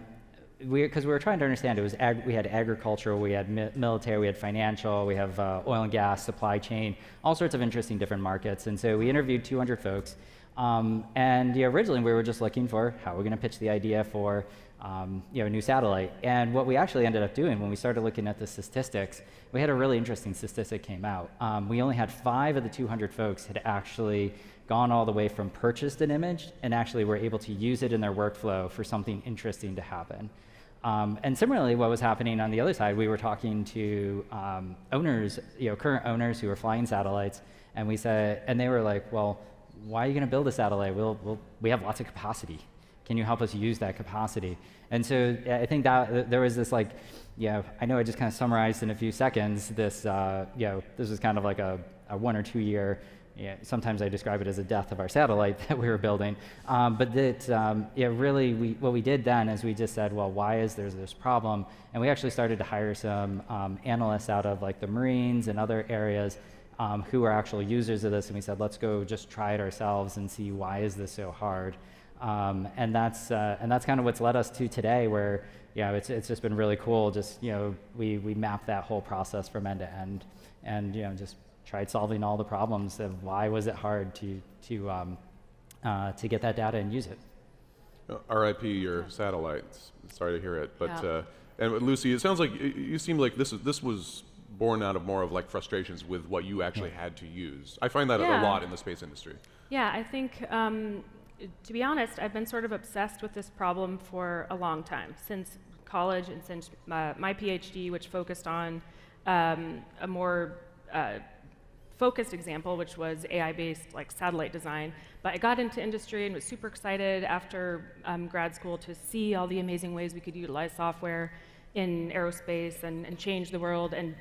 because we were trying to understand, we had agricultural, we had military, we had financial, we have oil and gas, supply chain, all sorts of interesting different markets. And so we interviewed 200 folks. And originally we were just looking for how we're going to pitch the idea for a new satellite. And what we actually ended up doing when we started looking at the statistics, we had a really interesting statistic came out. We only had 5 of the 200 folks had actually gone all the way from purchased an image and actually were able to use it in their workflow for something interesting to happen. And similarly, what was happening on the other side, we were talking to owners, current owners who were flying satellites, and we said, and they were like, well, why are you going to build a satellite? We have lots of capacity. Can you help us use that capacity? And so I think that there was this I know I just kind of summarized in a few seconds this, this was kind of like a 1 or 2 year. Sometimes I describe it as a death of our satellite that we were building. But that, really, what we did then is we just said, well, why is there this problem? And we actually started to hire some analysts out of the Marines and other areas who are actual users of this. And we said, let's go just try it ourselves and see why is this so hard. And that's kind of what's led us to today, where it's just been really cool. Just we mapped that whole process from end to end, and just tried solving all the problems of why was it hard to get that data and use it. RIP your satellites. Sorry to hear it, but and Lucy, it sounds like you seem like this was born out of more of frustrations with what you actually had to use. I find that a lot in the space industry. Yeah, I think to be honest, I've been sort of obsessed with this problem for a long time, since college and since my PhD, which focused on a more focused example, which was AI-based satellite design. But I got into industry and was super excited after grad school to see all the amazing ways we could utilize software in aerospace and change the world. And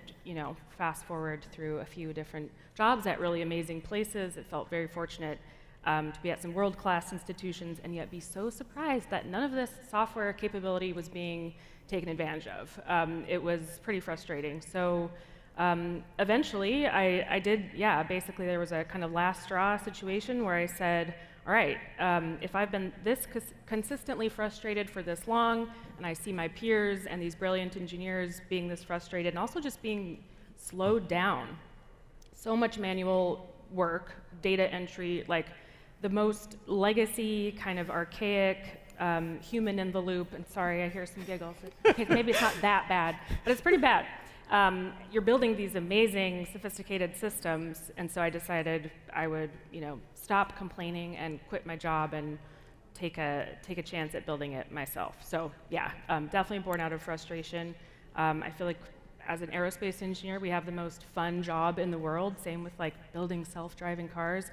fast forward through a few different jobs at really amazing places. It felt very fortunate to be at some world-class institutions and yet be so surprised that none of this software capability was being taken advantage of. It was pretty frustrating. So. Eventually, I did, basically there was a kind of last straw situation where I said, all right, if I've been this consistently frustrated for this long, and I see my peers and these brilliant engineers being this frustrated and also just being slowed down, so much manual work, data entry, the most legacy, kind of archaic, human in the loop, and sorry, I hear some giggles. Okay, maybe it's not that bad, but it's pretty bad. You're building these amazing, sophisticated systems, and so I decided I would, stop complaining and quit my job and take a chance at building it myself. So yeah, definitely born out of frustration. I feel like as an aerospace engineer, we have the most fun job in the world. Same with building self-driving cars.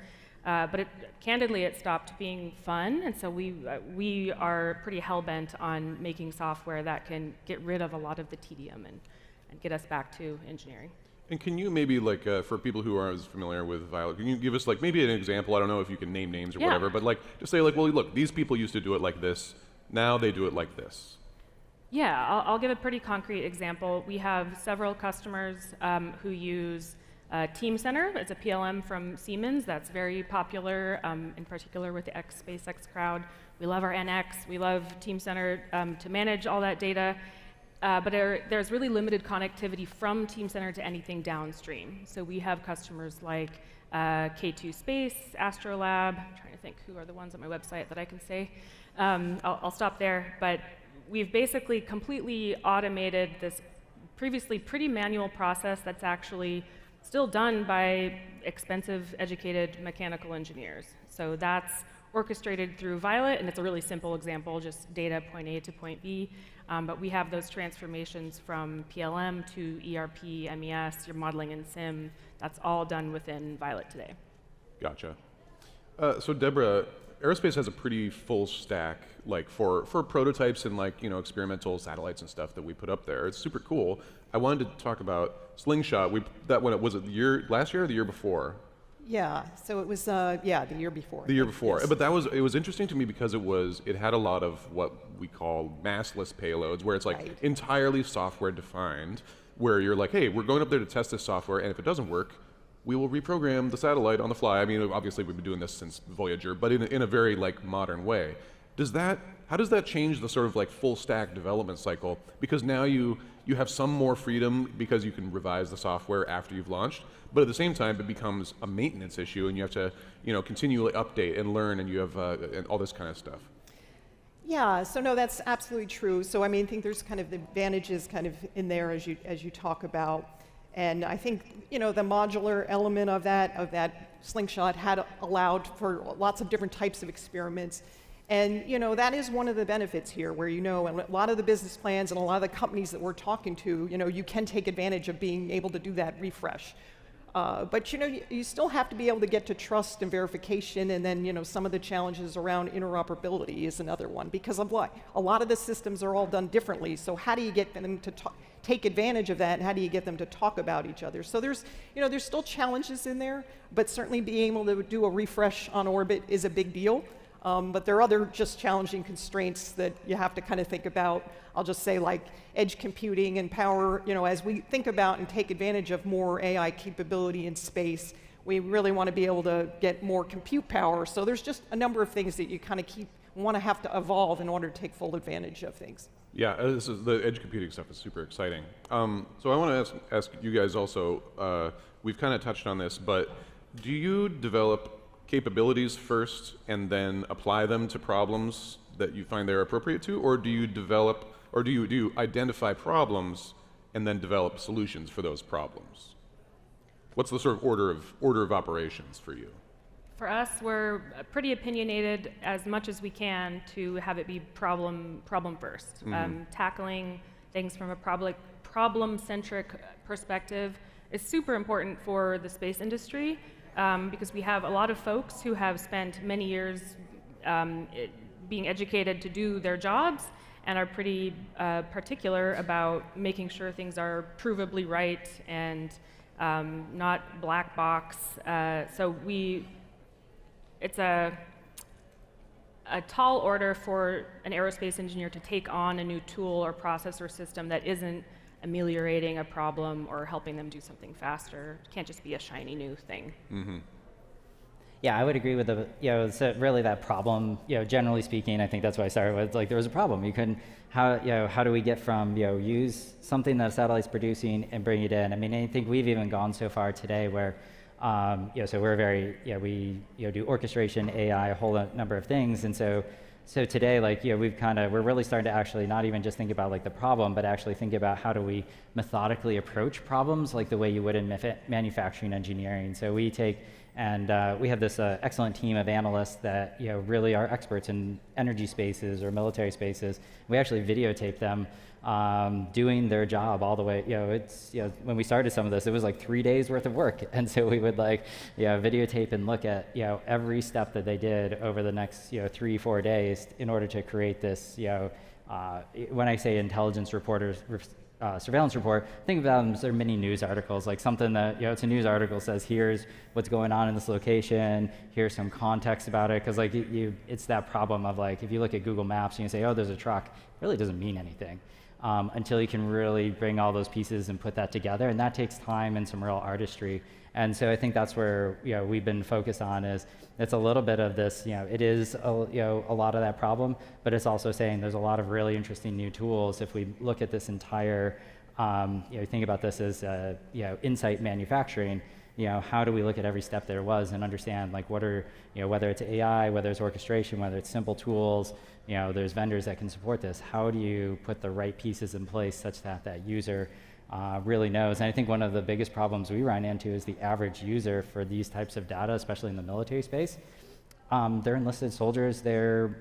But candidly, it stopped being fun, and so we are pretty hell-bent on making software that can get rid of a lot of the tedium and get us back to engineering. And can you maybe, like, for people who aren't as familiar with Violet, can you give us, like, maybe an example? I don't know if you can name names or whatever, but, like, just say, like, well, look, these people used to do it like this. Now they do it like this. Yeah, I'll give a pretty concrete example. We have several customers who use Teamcenter. It's a PLM from Siemens that's very popular, in particular with the SpaceX crowd. We love our NX. We love Teamcenter to manage all that data. But there's really limited connectivity from Teamcenter to anything downstream. So we have customers like K2 Space, Astro Lab. I'm trying to think who are the ones on my website that I can say. I'll stop there. But we've basically completely automated this previously pretty manual process that's actually still done by expensive, educated mechanical engineers. So that's orchestrated through Violet, and it's a really simple example, just data point A to point B. But we have those transformations from PLM to ERP, MES, your modeling in Sim. That's all done within Violet today. Gotcha. So Deborah, aerospace has a pretty full stack, like for prototypes and like experimental satellites and stuff that we put up there. It's super cool. I wanted to talk about Slingshot. Was it last year or the year before? Yeah, so it was the year before. The year before, yes. But it was interesting to me because it had a lot of what we call massless payloads, where it's like entirely software defined, where you're like, hey, we're going up there to test this software, and if it doesn't work, we will reprogram the satellite on the fly. I mean, obviously we've been doing this since Voyager, but in a very like modern way. How does that change the sort of like full stack development cycle? Because now you have some more freedom because you can revise the software after you've launched, but at the same time it becomes a maintenance issue, and you have to continually update and learn, and you have and all this kind of stuff. Yeah, so no, that's absolutely true. So I mean, I think there's kind of the advantages kind of in there as you talk about, and I think the modular element of that Slingshot had allowed for lots of different types of experiments. And that is one of the benefits here, where and a lot of the business plans and a lot of the companies that we're talking to, you can take advantage of being able to do that refresh. But you still have to be able to get to trust and verification, and then some of the challenges around interoperability is another one, because of what? A lot of the systems are all done differently. So how do you get them to take advantage of that, and how do you get them to talk about each other? So there's still challenges in there, but certainly being able to do a refresh on orbit is a big deal. But there are other just challenging constraints that you have to kind of think about. I'll just say, like edge computing and power. As we think about and take advantage of more AI capability in space, we really want to be able to get more compute power. So there's just a number of things that you kind of want to have to evolve in order to take full advantage of things. Yeah, the edge computing stuff is super exciting. So I want to ask you guys also, we've kind of touched on this, but do you develop capabilities first and then apply them to problems that you find they're appropriate to, or do you identify problems and then develop solutions for those problems? What's the sort of order of operations for you? For us, we're pretty opinionated as much as we can to have it be problem first. Tackling things from a problem-centric perspective is super important for the space industry, because we have a lot of folks who have spent many years being educated to do their jobs and are pretty particular about making sure things are provably right and not black box. So it's a tall order for an aerospace engineer to take on a new tool or process or system that isn't ameliorating a problem or helping them do something faster. It can't just be a shiny new thing. Mm-hmm. Yeah, I would agree with so really that problem, generally speaking, I think that's why I started with, like, there was a problem. You couldn't, how do we get from, use something that a satellite's producing and bring it in? I mean, I think we've even gone so far today where, so we're very, we, do orchestration, AI, a whole number of things. And so today, like, we're really starting to actually not even just think about like the problem, but actually think about how do we methodically approach problems like the way you would in manufacturing engineering. So we take And we have this excellent team of analysts that really are experts in energy spaces or military spaces. We actually videotape them doing their job all the way. When we started some of this, it was like 3 days worth of work, and so we would videotape and look at every step that they did over the next 3-4 days in order to create this. When I say intelligence reporters. Surveillance report, think of them as they're mini news articles, like something that, it's a news article says, here's what's going on in this location, here's some context about it, because it's that problem of if you look at Google Maps and you say, oh, there's a truck, it really doesn't mean anything until you can really bring all those pieces and put that together, and that takes time and some real artistry. And so I think that's where we've been focused on is it's a little bit of this, it is a lot of that problem, but it's also saying there's a lot of really interesting new tools. If we look at this entire, think about this as insight manufacturing, how do we look at every step there was and understand what are, whether it's AI, whether it's orchestration, whether it's simple tools, there's vendors that can support this. How do you put the right pieces in place such that that user really knows? And I think one of the biggest problems we run into is the average user for these types of data, especially in the military space. They're enlisted soldiers. They're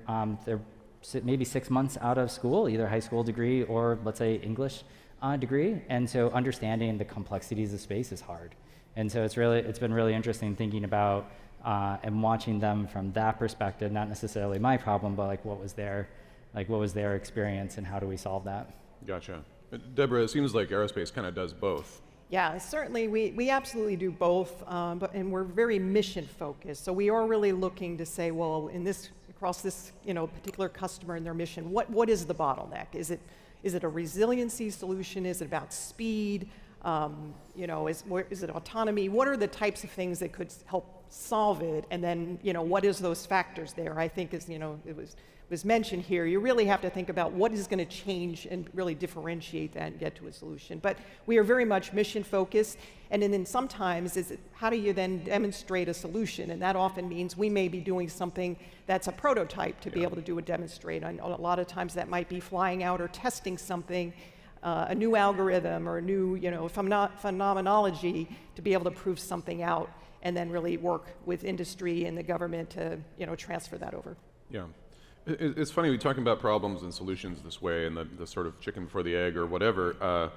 maybe 6 months out of school, either high school degree or let's say English degree. And so understanding the complexities of space is hard. And so it's been really interesting thinking about and watching them from that perspective, not necessarily my problem, but what was their experience and how do we solve that? Gotcha. Deborah, it seems like aerospace kind of does both. Yeah, certainly we absolutely do both, and we're very mission focused. So we are really looking to say, well, across this particular customer and their mission, what is the bottleneck? Is it a resiliency solution? Is it about speed? Is it autonomy? What are the types of things that could help solve it? And then what is those factors there? I think it was mentioned here, you really have to think about what is going to change and really differentiate that and get to a solution. But we are very much mission focused, and then sometimes how do you then demonstrate a solution? And that often means we may be doing something that's a prototype to be able to do a demonstrate. And a lot of times that might be flying out or testing something, a new algorithm or a new phenomenology to be able to prove something out and then really work with industry and the government to transfer that over. Yeah. It's funny, we're talking about problems and solutions this way and the sort of chicken before the egg or whatever.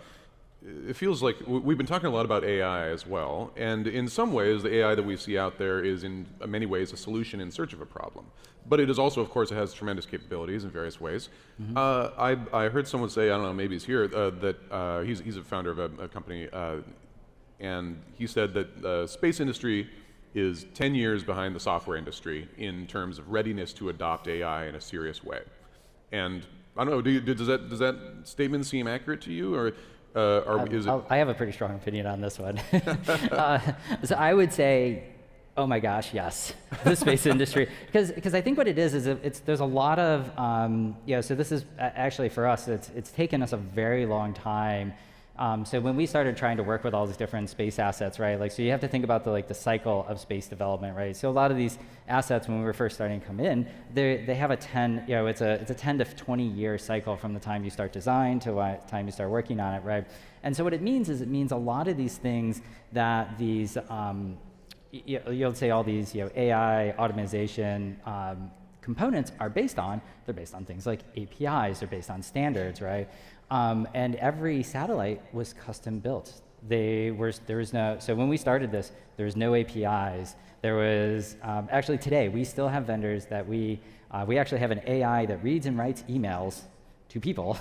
It feels like we've been talking a lot about AI as well, and in some ways the AI that we see out there is in many ways a solution in search of a problem. But it is also, of course, it has tremendous capabilities in various ways. Mm-hmm. I heard someone say, I don't know, maybe he's here, that he's a founder of a company, and he said that the space industry is 10 years behind the software industry in terms of readiness to adopt AI in a serious way. And I don't know, does that statement seem accurate to you, or is it? I have a pretty strong opinion on this one. So I would say, oh my gosh, yes, the space industry, because I think what it is there's a lot of so this is actually for us, it's taken us a very long time. So when we started trying to work with all these different space assets, right? So you have to think about the cycle of space development, right? So a lot of these assets, when we were first starting to come in, they have a 10 to 20 year cycle from the time you start design to the time you start working on it, right? And so what it means is a lot of these things that these you'll say all these AI automation components are based on. They're based on things like APIs. They're based on standards, right? And every satellite was custom built. So when we started this, there was no APIs. There was, actually today, we still have vendors that we actually have an AI that reads and writes emails to people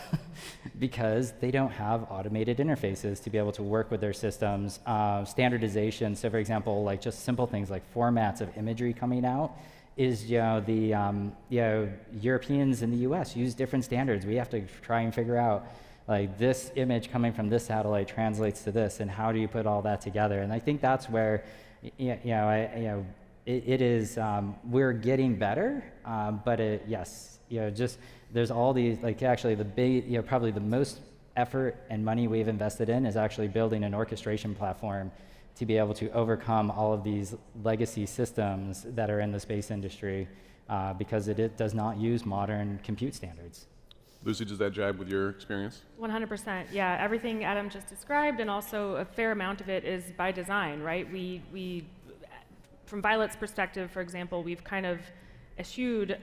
because they don't have automated interfaces to be able to work with their systems. Standardization, so for example, just simple things like formats of imagery coming out is Europeans in the US use different standards. We have to try and figure out this image coming from this satellite translates to this, and how do you put all that together? And I think that's where it is. We're getting better, but there's all these actually the big probably the most effort and money we've invested in is actually building an orchestration platform to be able to overcome all of these legacy systems that are in the space industry because it does not use modern compute standards. Lucy, does that jibe with your experience? 100%, yeah. Everything Adam just described, and also a fair amount of it is by design, right? from Violet's perspective, for example, we've kind of eschewed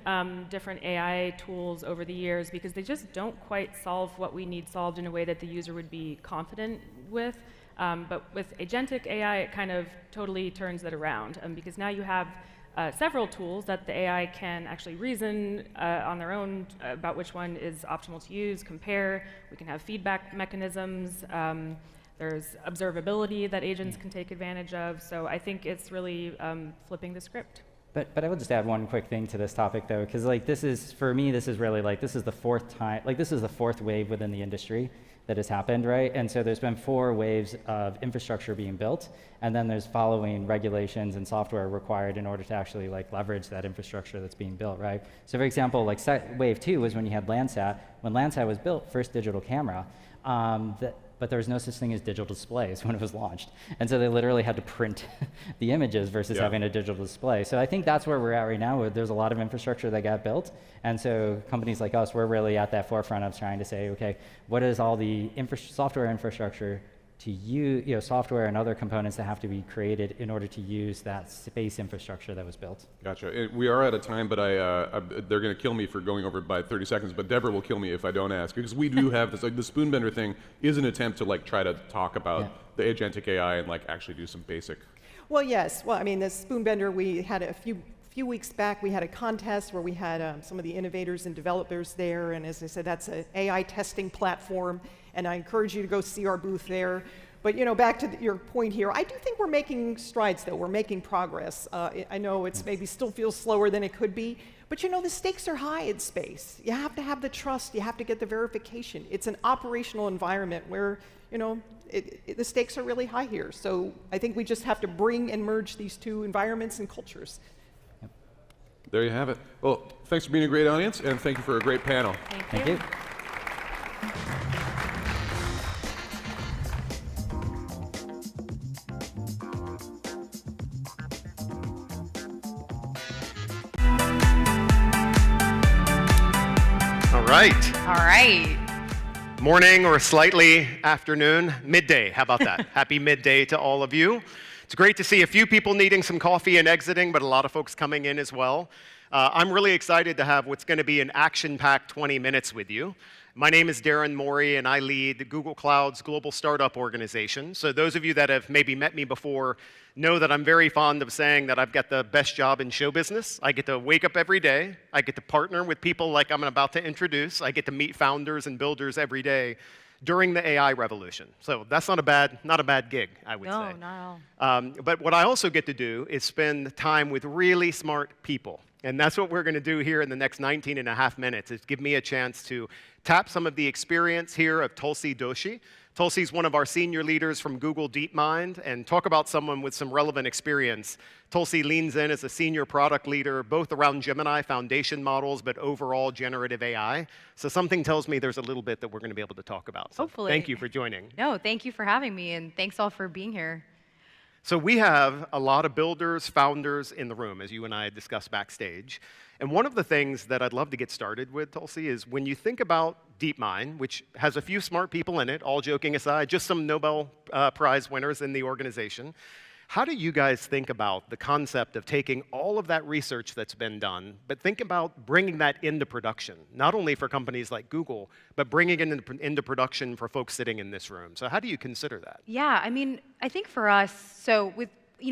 different AI tools over the years because they just don't quite solve what we need solved in a way that the user would be confident with. But with agentic AI, it kind of totally turns that around because now you have several tools that the AI can actually reason on their own about which one is optimal to use, compare. We can have feedback mechanisms. There's observability that agents can take advantage of. So I think it's really flipping the script. But I will just add one quick thing to this topic, though, because like this is, for me, this is really like, this is the fourth time, like this is the fourth wave within the industry that has happened, right? And so there's been 4 waves of infrastructure being built, and then there's following regulations and software required in order to actually like leverage that infrastructure that's being built, right? So for example, like wave 2 was when you had Landsat. When Landsat was built, first digital camera, but there was no such thing as digital displays when it was launched. And so they literally had to print the images versus having a digital display. So I think that's where we're at right now. There's a lot of infrastructure that got built. And so companies like us, we're really at that forefront of trying to say, okay, what is all the software infrastructure to use, software and other components that have to be created in order to use that space infrastructure that was built. Gotcha. We are out of time, but they're going to kill me for going over by 30 seconds, but Deborah will kill me if I don't ask, because we do have this, like the Spoonbender thing is an attempt to like try to talk about the agentic AI and like actually do some basic. Well, yes. Well, I mean, the Spoonbender, we had a few weeks back, we had a contest where we had some of the innovators and developers there, and as I said, that's an AI testing platform, and I encourage you to go see our booth there. But back to your point here, I do think we're making strides, though. We're making progress. I know it's maybe still feels slower than it could be, but the stakes are high in space. You have to have the trust. You have to get the verification. It's an operational environment where, the stakes are really high here. So I think we just have to bring and merge these two environments and cultures. There you have it. Well, thanks for being a great audience, and thank you for a great panel. Thank you. All right. Morning or slightly afternoon, midday. How about that? Happy midday to all of you. It's great to see a few people needing some coffee and exiting, but a lot of folks coming in as well. I'm really excited to have what's going to be an action-packed 20 minutes with you. My name is Darren Morey, and I lead Google Cloud's global startup organization. So those of you that have maybe met me before know that I'm very fond of saying that I've got the best job in show business. I get to wake up every day. I get to partner with people like I'm about to introduce. I get to meet founders and builders every day during the AI revolution. So that's not a bad gig, I would say. No, not at all. But what I also get to do is spend time with really smart people. And that's what we're going to do here in the next 19 and a half minutes, is give me a chance to tap some of the experience here of Tulsi Doshi. Tulsi's one of our senior leaders from Google DeepMind, and talk about someone with some relevant experience. Tulsi leans in as a senior product leader, both around Gemini foundation models, but overall generative AI. So something tells me there's a little bit that we're going to be able to talk about. So Hopefully. Thank you for joining. No, thank you for having me, and thanks all for being here. So we have a lot of builders, founders in the room, as you and I had discussed backstage. And one of the things that I'd love to get started with, Tulsi, is when you think about DeepMind, which has a few smart people in it, all joking aside, just some Nobel Prize winners in the organization, how do you guys think about the concept of taking all of that research that's been done, but think about bringing that into production, not only for companies like Google, but bringing it into production for folks sitting in this room? So how do you consider that? Yeah, I mean, I think for us, so with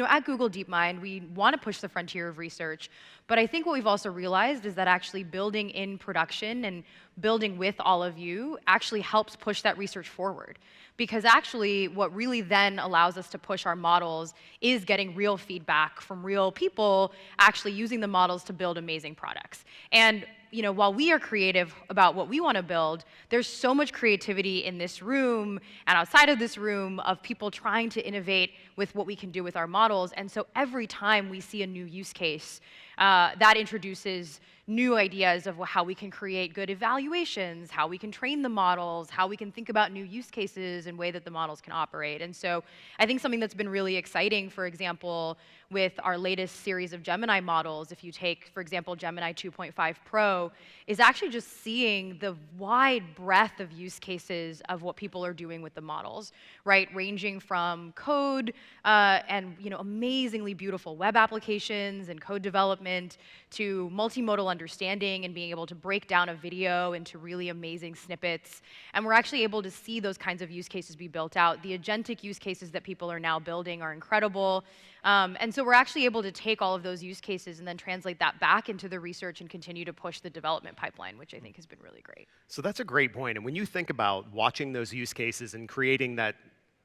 at Google DeepMind, we want to push the frontier of research, but I think what we've also realized is that actually building in production and building with all of you actually helps push that research forward. Because actually, what really then allows us to push our models is getting real feedback from real people actually using the models to build amazing products. And while we are creative about what we want to build, there's so much creativity in this room and outside of this room of people trying to innovate with what we can do with our models. And so every time we see a new use case that introduces new ideas of how we can create good evaluations, how we can train the models, how we can think about new use cases and way that the models can operate. And so I think something that's been really exciting, for example, with our latest series of Gemini models, if you take, for example, Gemini 2.5 Pro, is actually just seeing the wide breadth of use cases of what people are doing with the models, right? Ranging from code and amazingly beautiful web applications and code development to multimodal understanding and being able to break down a video into really amazing snippets. And we're actually able to see those kinds of use cases be built out. The agentic use cases that people are now building are incredible. And so we're actually able to take all of those use cases and then translate that back into the research and continue to push the development pipeline, which I think has been really great. So that's a great point. And when you think about watching those use cases and creating that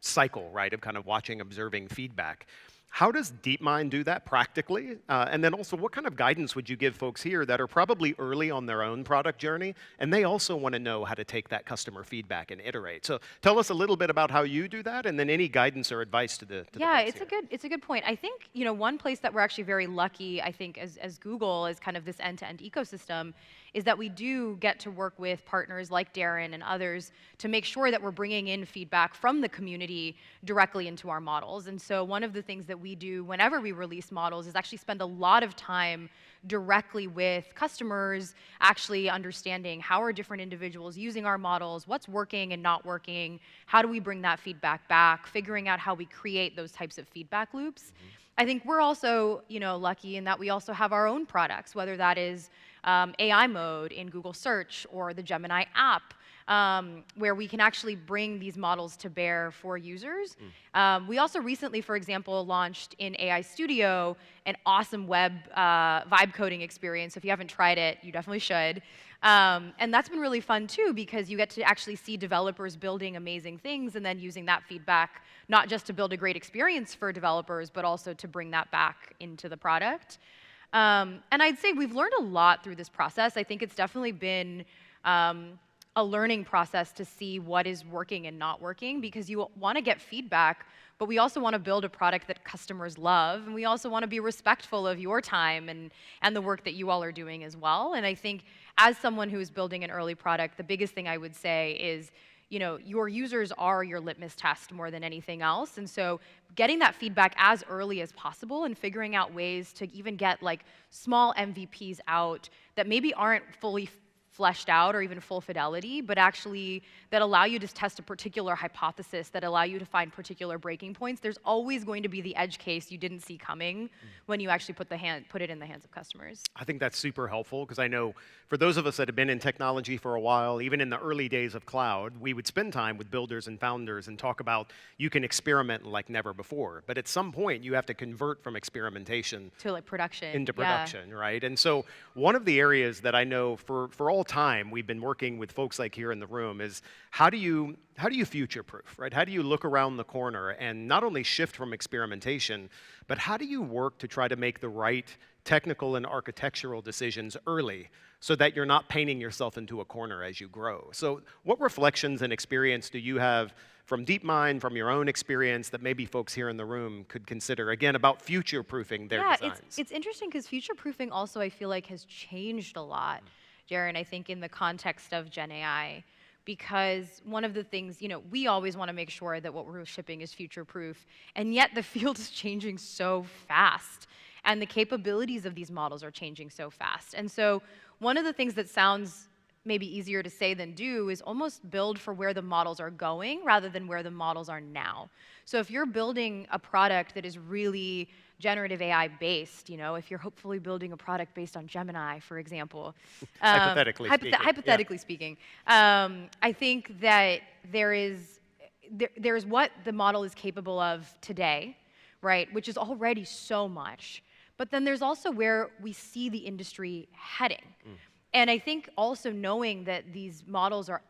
cycle, right, of kind of watching, observing, feedback, how does DeepMind do that practically? And then also, what kind of guidance would you give folks here that are probably early on their own product journey, and they also want to know how to take that customer feedback and iterate? So tell us a little bit about how you do that, and then any guidance or advice to the yeah, it's a good point. I think one place that we're actually very lucky, I think, as Google, as kind of this end-to-end ecosystem, is that we do get to work with partners like Darren and others to make sure that we're bringing in feedback from the community directly into our models. And so one of the things that we do whenever we release models is actually spend a lot of time directly with customers, actually understanding how are different individuals using our models, what's working and not working, how do we bring that feedback back, figuring out how we create those types of feedback loops. I think we're also, lucky in that we also have our own products, whether that is AI mode in Google Search or the Gemini app, where we can actually bring these models to bear for users. We also recently, for example, launched in AI Studio an awesome web vibe coding experience. If you haven't tried it, you definitely should. And that's been really fun too, because you get to actually see developers building amazing things and then using that feedback, not just to build a great experience for developers, but also to bring that back into the product. And I'd say we've learned a lot through this process. I think it's definitely been a learning process to see what is working and not working, because you want to get feedback, but we also want to build a product that customers love, and we also want to be respectful of your time and the work that you all are doing as well. And I think as someone who is building an early product, the biggest thing I would say is, your users are your litmus test more than anything else. And so getting that feedback as early as possible and figuring out ways to even get small MVPs out that maybe aren't fully fleshed out or even full fidelity, but actually that allow you to test a particular hypothesis, that allow you to find particular breaking points. There's always going to be the edge case you didn't see coming when you actually put it in the hands of customers. I think that's super helpful, because I know for those of us that have been in technology for a while, even in the early days of cloud, we would spend time with builders and founders and talk about you can experiment like never before. But at some point, you have to convert from experimentation to production. Into production, right? And so one of the areas that I know for all time we've been working with folks like here in the room is how do you future-proof, right? How do you look around the corner and not only shift from experimentation, but how do you work to try to make the right technical and architectural decisions early so that you're not painting yourself into a corner as you grow? So what reflections and experience do you have from DeepMind, from your own experience, that maybe folks here in the room could consider, again, about future-proofing their designs? It's interesting, because future-proofing also, I feel like, has changed a lot, Jaron, I think, in the context of Gen AI. Because one of the things, we always want to make sure that what we're shipping is future-proof, and yet the field is changing so fast, and the capabilities of these models are changing so fast. And so one of the things that sounds maybe easier to say than do is almost build for where the models are going rather than where the models are now. So if you're building a product that is really generative AI based, if you're hopefully building a product based on Gemini, for example. Hypothetically speaking. I think that there's what the model is capable of today, right, which is already so much. But then there's also where we see the industry heading. And I think also knowing that these models are,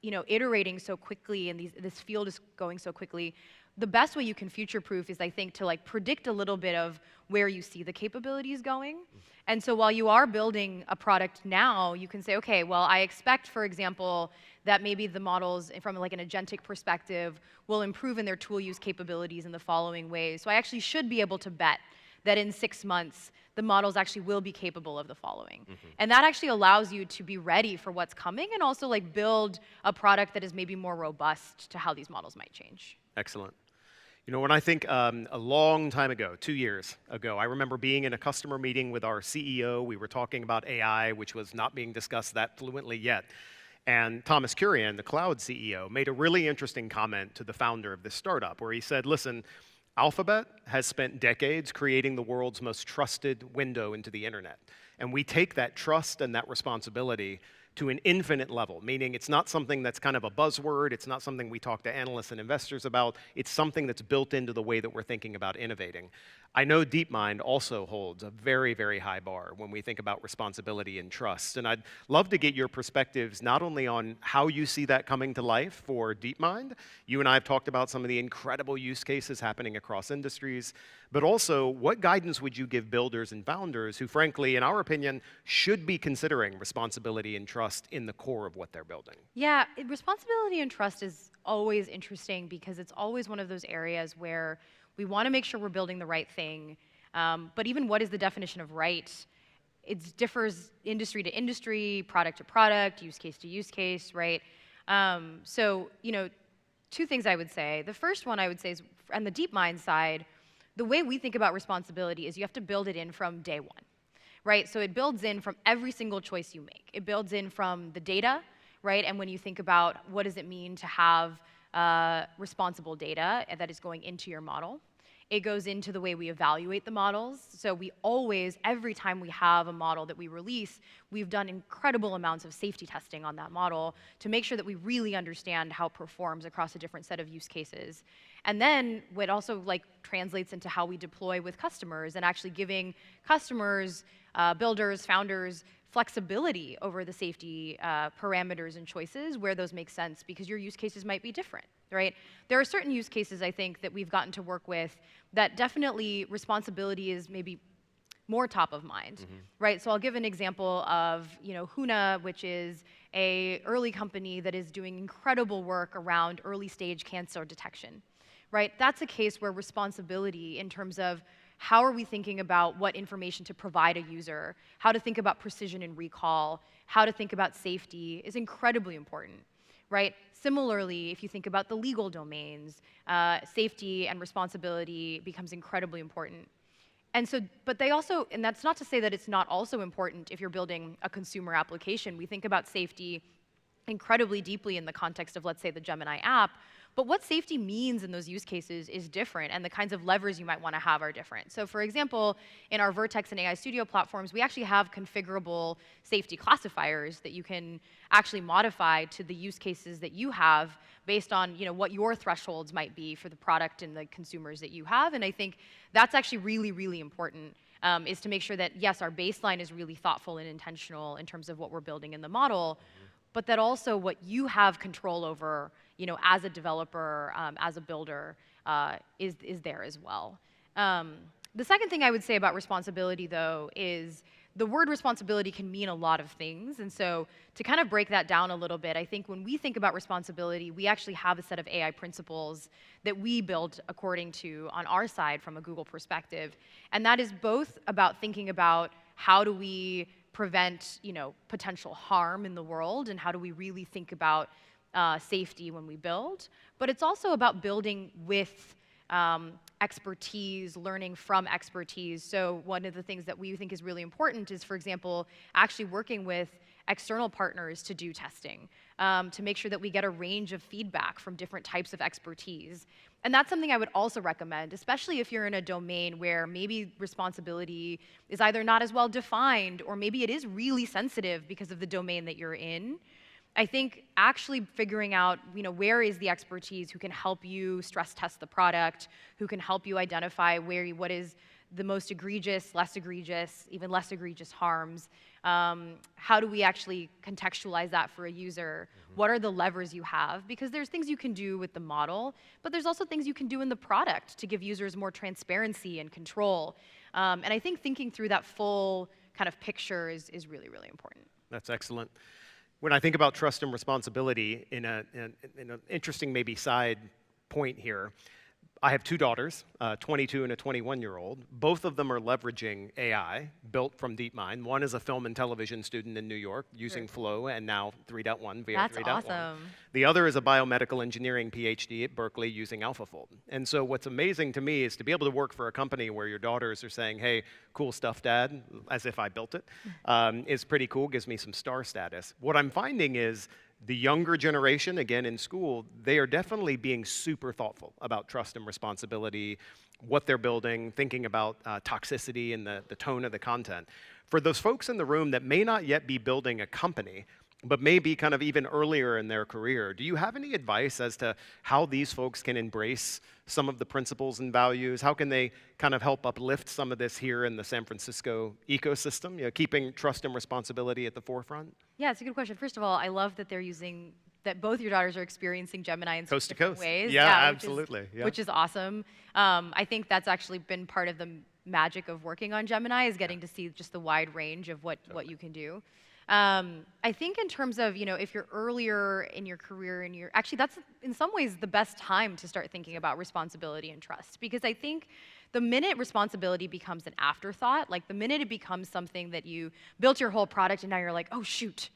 iterating so quickly and this field is going so quickly, the best way you can future-proof is, I think, to predict a little bit of where you see the capabilities going. And so while you are building a product now, you can say, okay, well, I expect, for example, that maybe the models from an agentic perspective will improve in their tool use capabilities in the following ways. So I actually should be able to bet that in 6 months, the models actually will be capable of the following. And that actually allows you to be ready for what's coming and also like build a product that is maybe more robust to how these models might change. Excellent. You know, when I think a long time ago, 2 years ago, I remember being in a customer meeting with our CEO. We were talking about AI, which was not being discussed that fluently yet. And Thomas Kurian, the cloud CEO, made a really interesting comment to the founder of this startup, where he said, listen, Alphabet has spent decades creating the world's most trusted window into the internet. And we take that trust and that responsibility to an infinite level, meaning it's not something that's kind of a buzzword, it's not something we talk to analysts and investors about, it's something that's built into the way that we're thinking about innovating. I know DeepMind also holds a very, very high bar when we think about responsibility and trust, and I'd love to get your perspectives not only on how you see that coming to life for DeepMind, you and I have talked about some of the incredible use cases happening across industries, but also what guidance would you give builders and founders who, frankly, in our opinion, should be considering responsibility and trust in the core of what they're building? Yeah, responsibility and trust is always interesting because it's always one of those areas where we want to make sure we're building the right thing. But even what is the definition of right? It differs industry to industry, product to product, use case to use case, right? So, you know, two things I would say. The first one I would say is on the DeepMind side, the way we think about responsibility is you have to build it in from day one, right? So it builds in from every single choice you make. It builds in from the data, right? And when you think about what does it mean to have responsible data that is going into your model. It goes into the way we evaluate the models. So we always, every time we have a model that we release, we've done incredible amounts of safety testing on that model to make sure that we really understand how it performs across a different set of use cases. And then what also like translates into how we deploy with customers and actually giving customers, builders, founders, flexibility over the safety parameters and choices where those make sense because your use cases might be different, right? There are certain use cases, I think, that we've gotten to work with that definitely responsibility is maybe more top of mind, right? So I'll give an example of, you know, Huna, which is a early company that is doing incredible work around early stage cancer detection, right? That's a case where responsibility in terms of how are we thinking about what information to provide a user, how to think about precision and recall, how to think about safety is incredibly important, right? Similarly, if you think about the legal domains, safety and responsibility becomes incredibly important. And so, but they also, and that's not to say that it's not also important if you're building a consumer application. We think about safety incredibly deeply in the context of, let's say, the Gemini app. But what safety means in those use cases is different, and the kinds of levers you might want to have are different. So for example, in our Vertex and AI Studio platforms, we actually have configurable safety classifiers that you can actually modify to the use cases that you have based on, you know, what your thresholds might be for the product and the consumers that you have. And I think that's actually really, really important, is to make sure that, yes, our baseline is really thoughtful and intentional in terms of what we're building in the model, but that also what you have control over, you know, as a developer, as a builder, is there as well. The second thing I would say about responsibility, though, is the word responsibility can mean a lot of things. And so to kind of break that down a little bit, I think when we think about responsibility, we actually have a set of AI principles that we build according to on our side from a Google perspective. And that is both about thinking about how do we prevent, you know, potential harm in the world, and how do we really think about safety when we build. But it's also about building with expertise, learning from expertise. So one of the things that we think is really important is, for example, actually working with external partners to do testing, to make sure that we get a range of feedback from different types of expertise. And that's something I would also recommend, especially if you're in a domain where maybe responsibility is either not as well defined, or maybe it is really sensitive because of the domain that you're in. I think actually figuring out, you know, where is the expertise who can help you stress test the product, who can help you identify what is the most egregious, less egregious, even less egregious harms. How do we actually contextualize that for a user? What are the levers you have? Because there's things you can do with the model, but there's also things you can do in the product to give users more transparency and control. And I think thinking through that full kind of picture is really, really important. That's excellent. When I think about trust and responsibility in an interesting maybe side point here, I have two daughters, a 22 and a 21-year-old. Both of them are leveraging AI built from DeepMind. One is a film and television student in New York using Flow and now 3.1 via 3.1. That's awesome. The other is a biomedical engineering PhD at Berkeley using AlphaFold. And so what's amazing to me is to be able to work for a company where your daughters are saying, hey, cool stuff, Dad, as if I built it, is pretty cool, gives me some star status. What I'm finding is the younger generation, again in school, they are definitely being super thoughtful about trust and responsibility, what they're building, thinking about toxicity and the tone of the content. For those folks in the room that may not yet be building a company, but may be kind of even earlier in their career, do you have any advice as to how these folks can embrace some of the principles and values? How can they kind of help uplift some of this here in the San Francisco ecosystem, you know, keeping trust and responsibility at the forefront? Yeah, it's a good question. First of all, I love that they're using, that both your daughters are experiencing Gemini in coast to different coast ways. Yeah, which absolutely. Is, which is awesome. I think that's actually been part of the magic of working on Gemini, is getting to see just the wide range of what you can do. I think in terms of, you know, if you're earlier in your career and you're, actually that's in some ways the best time to start thinking about responsibility and trust, because I think the minute responsibility becomes an afterthought, like the minute it becomes something that you built your whole product and now you're like, oh shoot,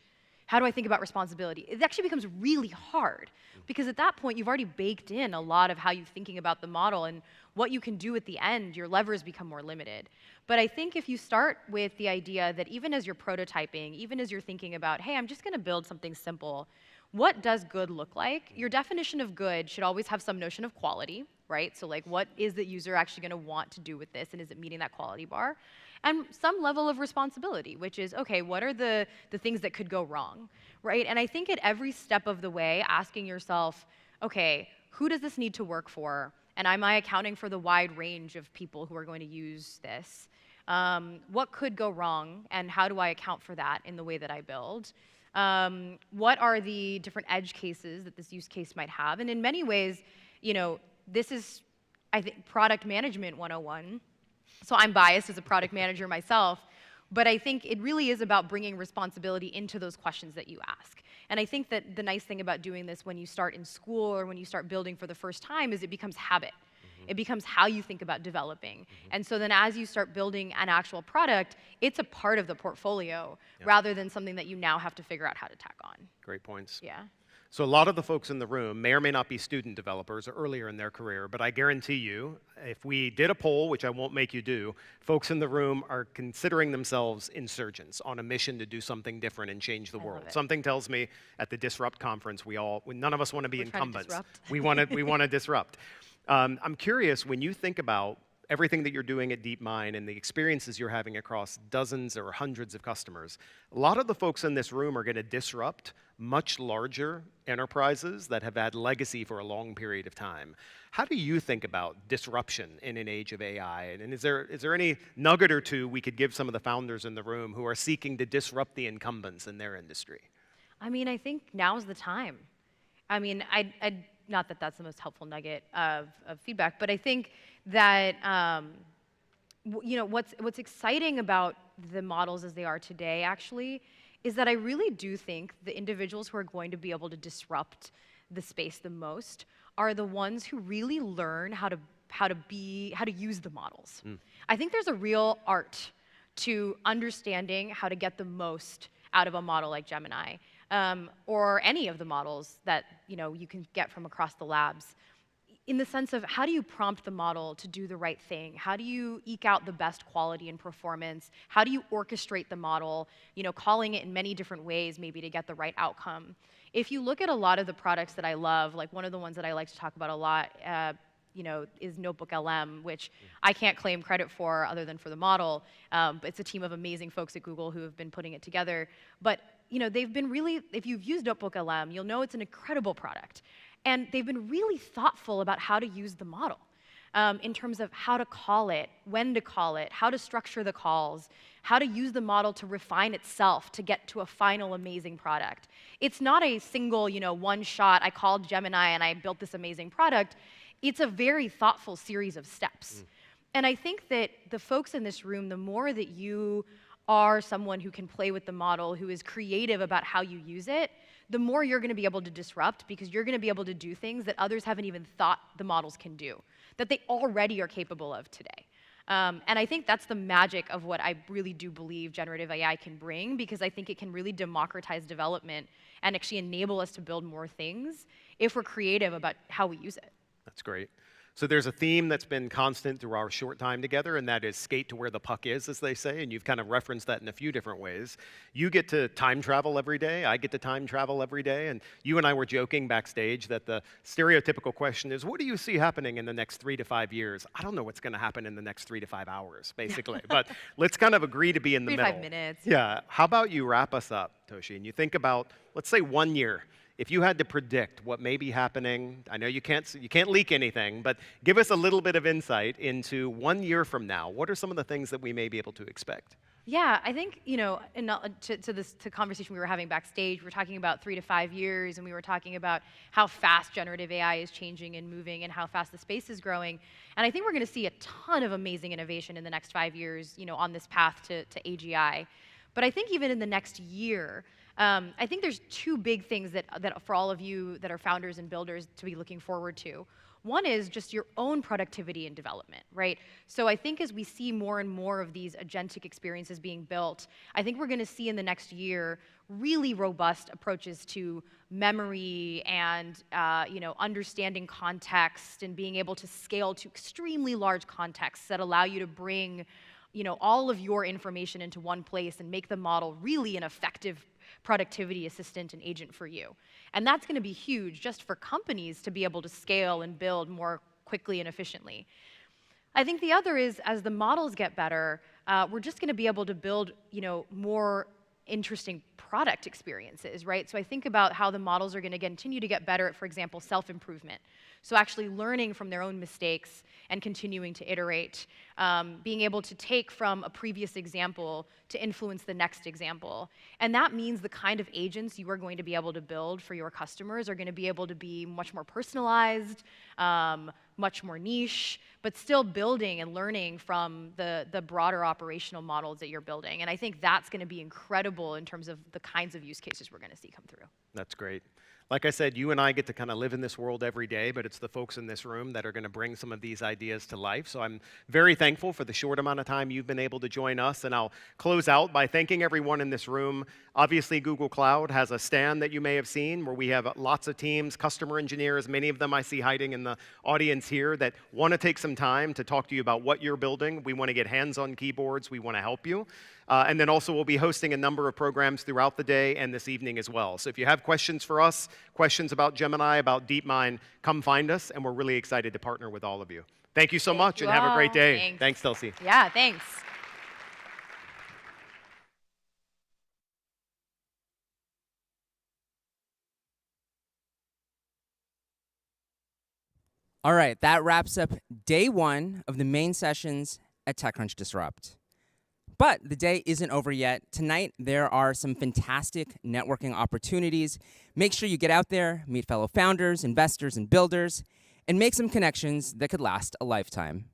how do I think about responsibility? It actually becomes really hard, because at that point you've already baked in a lot of how you're thinking about the model, and what you can do at the end, your levers become more limited. But I think if you start with the idea that even as you're prototyping, even as you're thinking about, hey, I'm just going to build something simple, what does good look like? Your definition of good should always have some notion of quality, right? So like, what is the user actually going to want to do with this, and is it meeting that quality bar? And some level of responsibility, which is, okay, what are the things that could go wrong, right? And I think at every step of the way, asking yourself, okay, who does this need to work for? And am I accounting for the wide range of people who are going to use this? What could go wrong, and how do I account for that in the way that I build? What are the different edge cases that this use case might have? And in many ways, you know, this is, I think, product management 101. So I'm biased as a product manager myself, but I think it really is about bringing responsibility into those questions that you ask. And I think that the nice thing about doing this when you start in school or when you start building for the first time is it becomes habit. It becomes how you think about developing. And so then as you start building an actual product, it's a part of the portfolio rather than something that you now have to figure out how to tack on. Great points. Yeah. So a lot of the folks in the room may or may not be student developers or earlier in their career, but I guarantee you, if we did a poll, which I won't make you do, folks in the room are considering themselves insurgents on a mission to do something different and change the world. Something tells me at the Disrupt conference, none of us want to be incumbents. We want to disrupt. I'm curious, when you think about everything that you're doing at DeepMind and the experiences you're having across dozens or hundreds of customers, a lot of the folks in this room are going to disrupt much larger enterprises that have had legacy for a long period of time. How do you think about disruption in an age of AI? And is there any nugget or two we could give some of the founders in the room who are seeking to disrupt the incumbents in their industry? I mean, I think now's the time. I mean, not that that's the most helpful nugget of feedback, but I think that you know, what's exciting about the models as they are today, actually, is that I really do think the individuals who are going to be able to disrupt the space the most are the ones who really learn how to use the models. I think there's a real art to understanding how to get the most out of a model like Gemini, or any of the models that you can get from across the labs, in the sense of how do you prompt the model to do the right thing? How do you eke out the best quality and performance? How do you orchestrate the model, calling it in many different ways maybe to get the right outcome? If you look at a lot of the products that I love, like one of the ones that I like to talk about a lot, is Notebook LM, which I can't claim credit for other than for the model. But it's a team of amazing folks at Google who have been putting it together. But they've been really, if you've used Notebook LM, you'll know it's an incredible product. And they've been really thoughtful about how to use the model in terms of how to call it, when to call it, how to structure the calls, how to use the model to refine itself to get to a final amazing product. It's not a single, one shot, I called Gemini and I built this amazing product. It's a very thoughtful series of steps. And I think that the folks in this room, the more that you are someone who can play with the model, who is creative about how you use it, the more you're going to be able to disrupt, because you're going to be able to do things that others haven't even thought the models can do, that they already are capable of today. And I think that's the magic of what I really do believe generative AI can bring, because I think it can really democratize development and actually enable us to build more things if we're creative about how we use it. That's great. So there's a theme that's been constant through our short time together, and that is skate to where the puck is, as they say, and you've kind of referenced that in a few different ways. You get to time travel every day. I get to time travel every day, and you and I were joking backstage that the stereotypical question is, what do you see happening in the next 3 to 5 years? I don't know what's going to happen in the next 3 to 5 hours, basically, but let's kind of agree to be in the middle. 5 minutes. Yeah. How about you wrap us up, Toshi, and you think about, let's say 1 year. If you had to predict what may be happening, I know you can't leak anything, but give us a little bit of insight into 1 year from now. What are some of the things that we may be able to expect? Yeah, I think, to conversation we were having backstage, we're talking about 3 to 5 years, and we were talking about how fast generative AI is changing and moving and how fast the space is growing. And I think we're going to see a ton of amazing innovation in the next 5 years, on this path to AGI. But I think even in the next year, I think there's 2 big things that for all of you that are founders and builders to be looking forward to. One is just your own productivity and development, right? So I think as we see more and more of these agentic experiences being built, I think we're going to see in the next year really robust approaches to memory and understanding context and being able to scale to extremely large contexts that allow you to bring all of your information into one place and make the model really an effective productivity assistant and agent for you. And that's going to be huge just for companies to be able to scale and build more quickly and efficiently. I think the other is, as the models get better, we're just going to be able to build more interesting product experiences, right? So I think about how the models are going to continue to get better at, for example, self-improvement. So actually learning from their own mistakes and continuing to iterate, being able to take from a previous example to influence the next example. And that means the kind of agents you are going to be able to build for your customers are going to be able to be much more personalized, much more niche, but still building and learning from the broader operational models that you're building. And I think that's going to be incredible in terms of the kinds of use cases we're going to see come through. That's great. Like I said, you and I get to kind of live in this world every day, but it's the folks in this room that are going to bring some of these ideas to life. So I'm very thankful for the short amount of time you've been able to join us. And I'll close out by thanking everyone in this room. Obviously, Google Cloud has a stand that you may have seen where we have lots of teams, customer engineers, many of them I see hiding in the audience here, that want to take some time to talk to you about what you're building. We want to get hands on keyboards. We want to help you. And then also we'll be hosting a number of programs throughout the day and this evening as well. So if you have questions for us, questions about Gemini, about DeepMind, come find us, and we're really excited to partner with all of you. Thank you so much, and have a great day. Thanks, Kelsey. Yeah, thanks. All right, that wraps up day 1 of the main sessions at TechCrunch Disrupt. But the day isn't over yet. Tonight, there are some fantastic networking opportunities. Make sure you get out there, meet fellow founders, investors, and builders, and make some connections that could last a lifetime.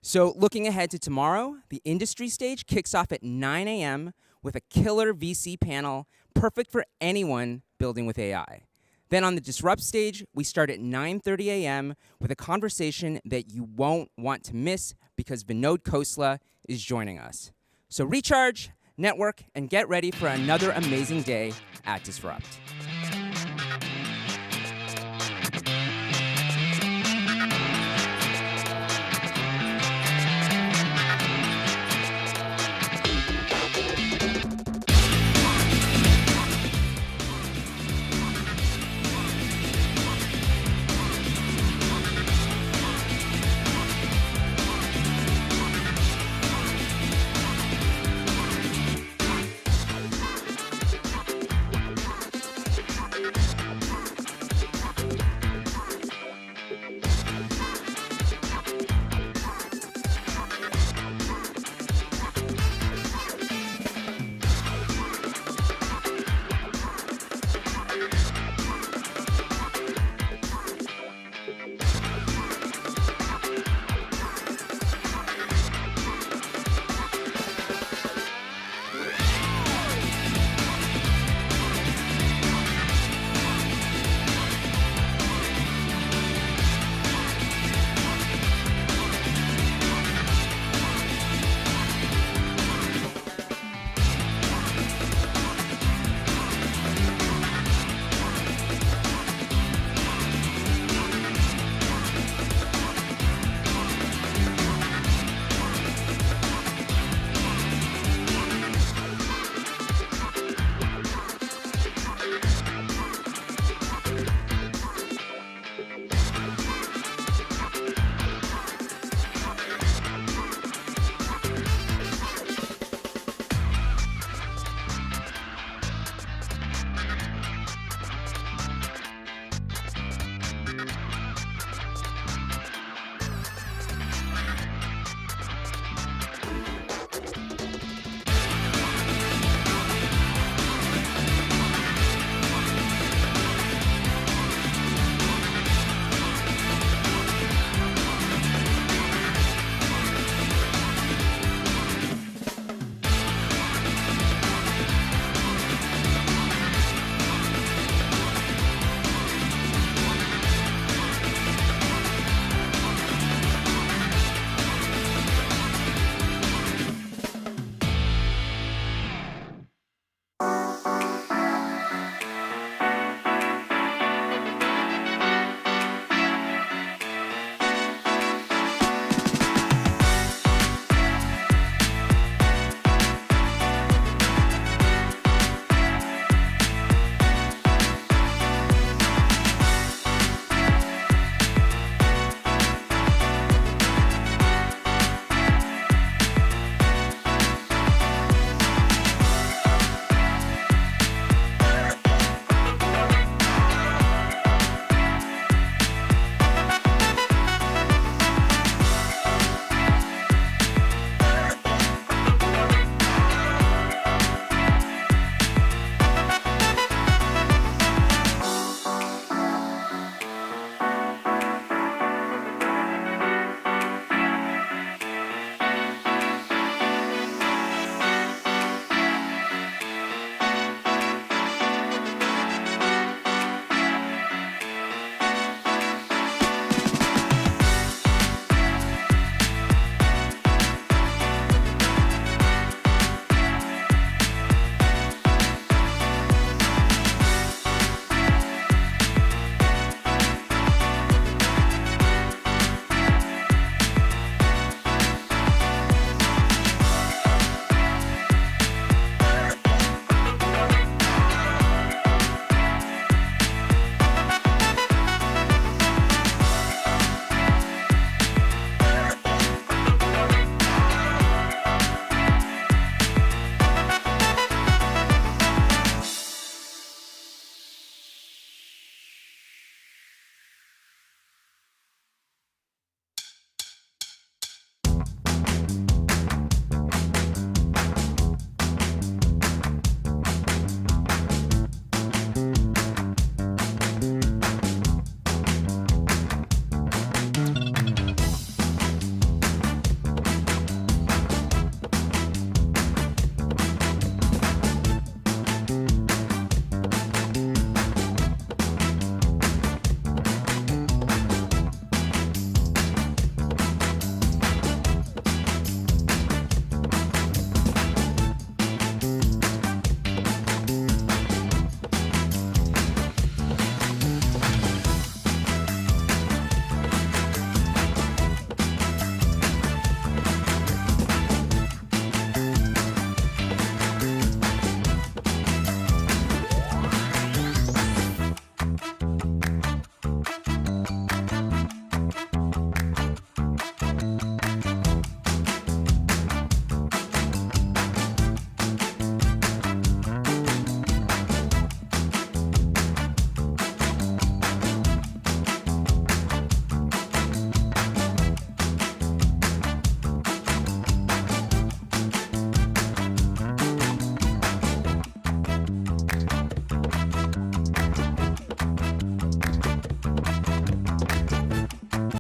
So looking ahead to tomorrow, the industry stage kicks off at 9 a.m. with a killer VC panel, perfect for anyone building with AI. Then on the Disrupt stage, we start at 9:30 a.m. with a conversation that you won't want to miss because Vinod Khosla is joining us. So recharge, network, and get ready for another amazing day at Disrupt.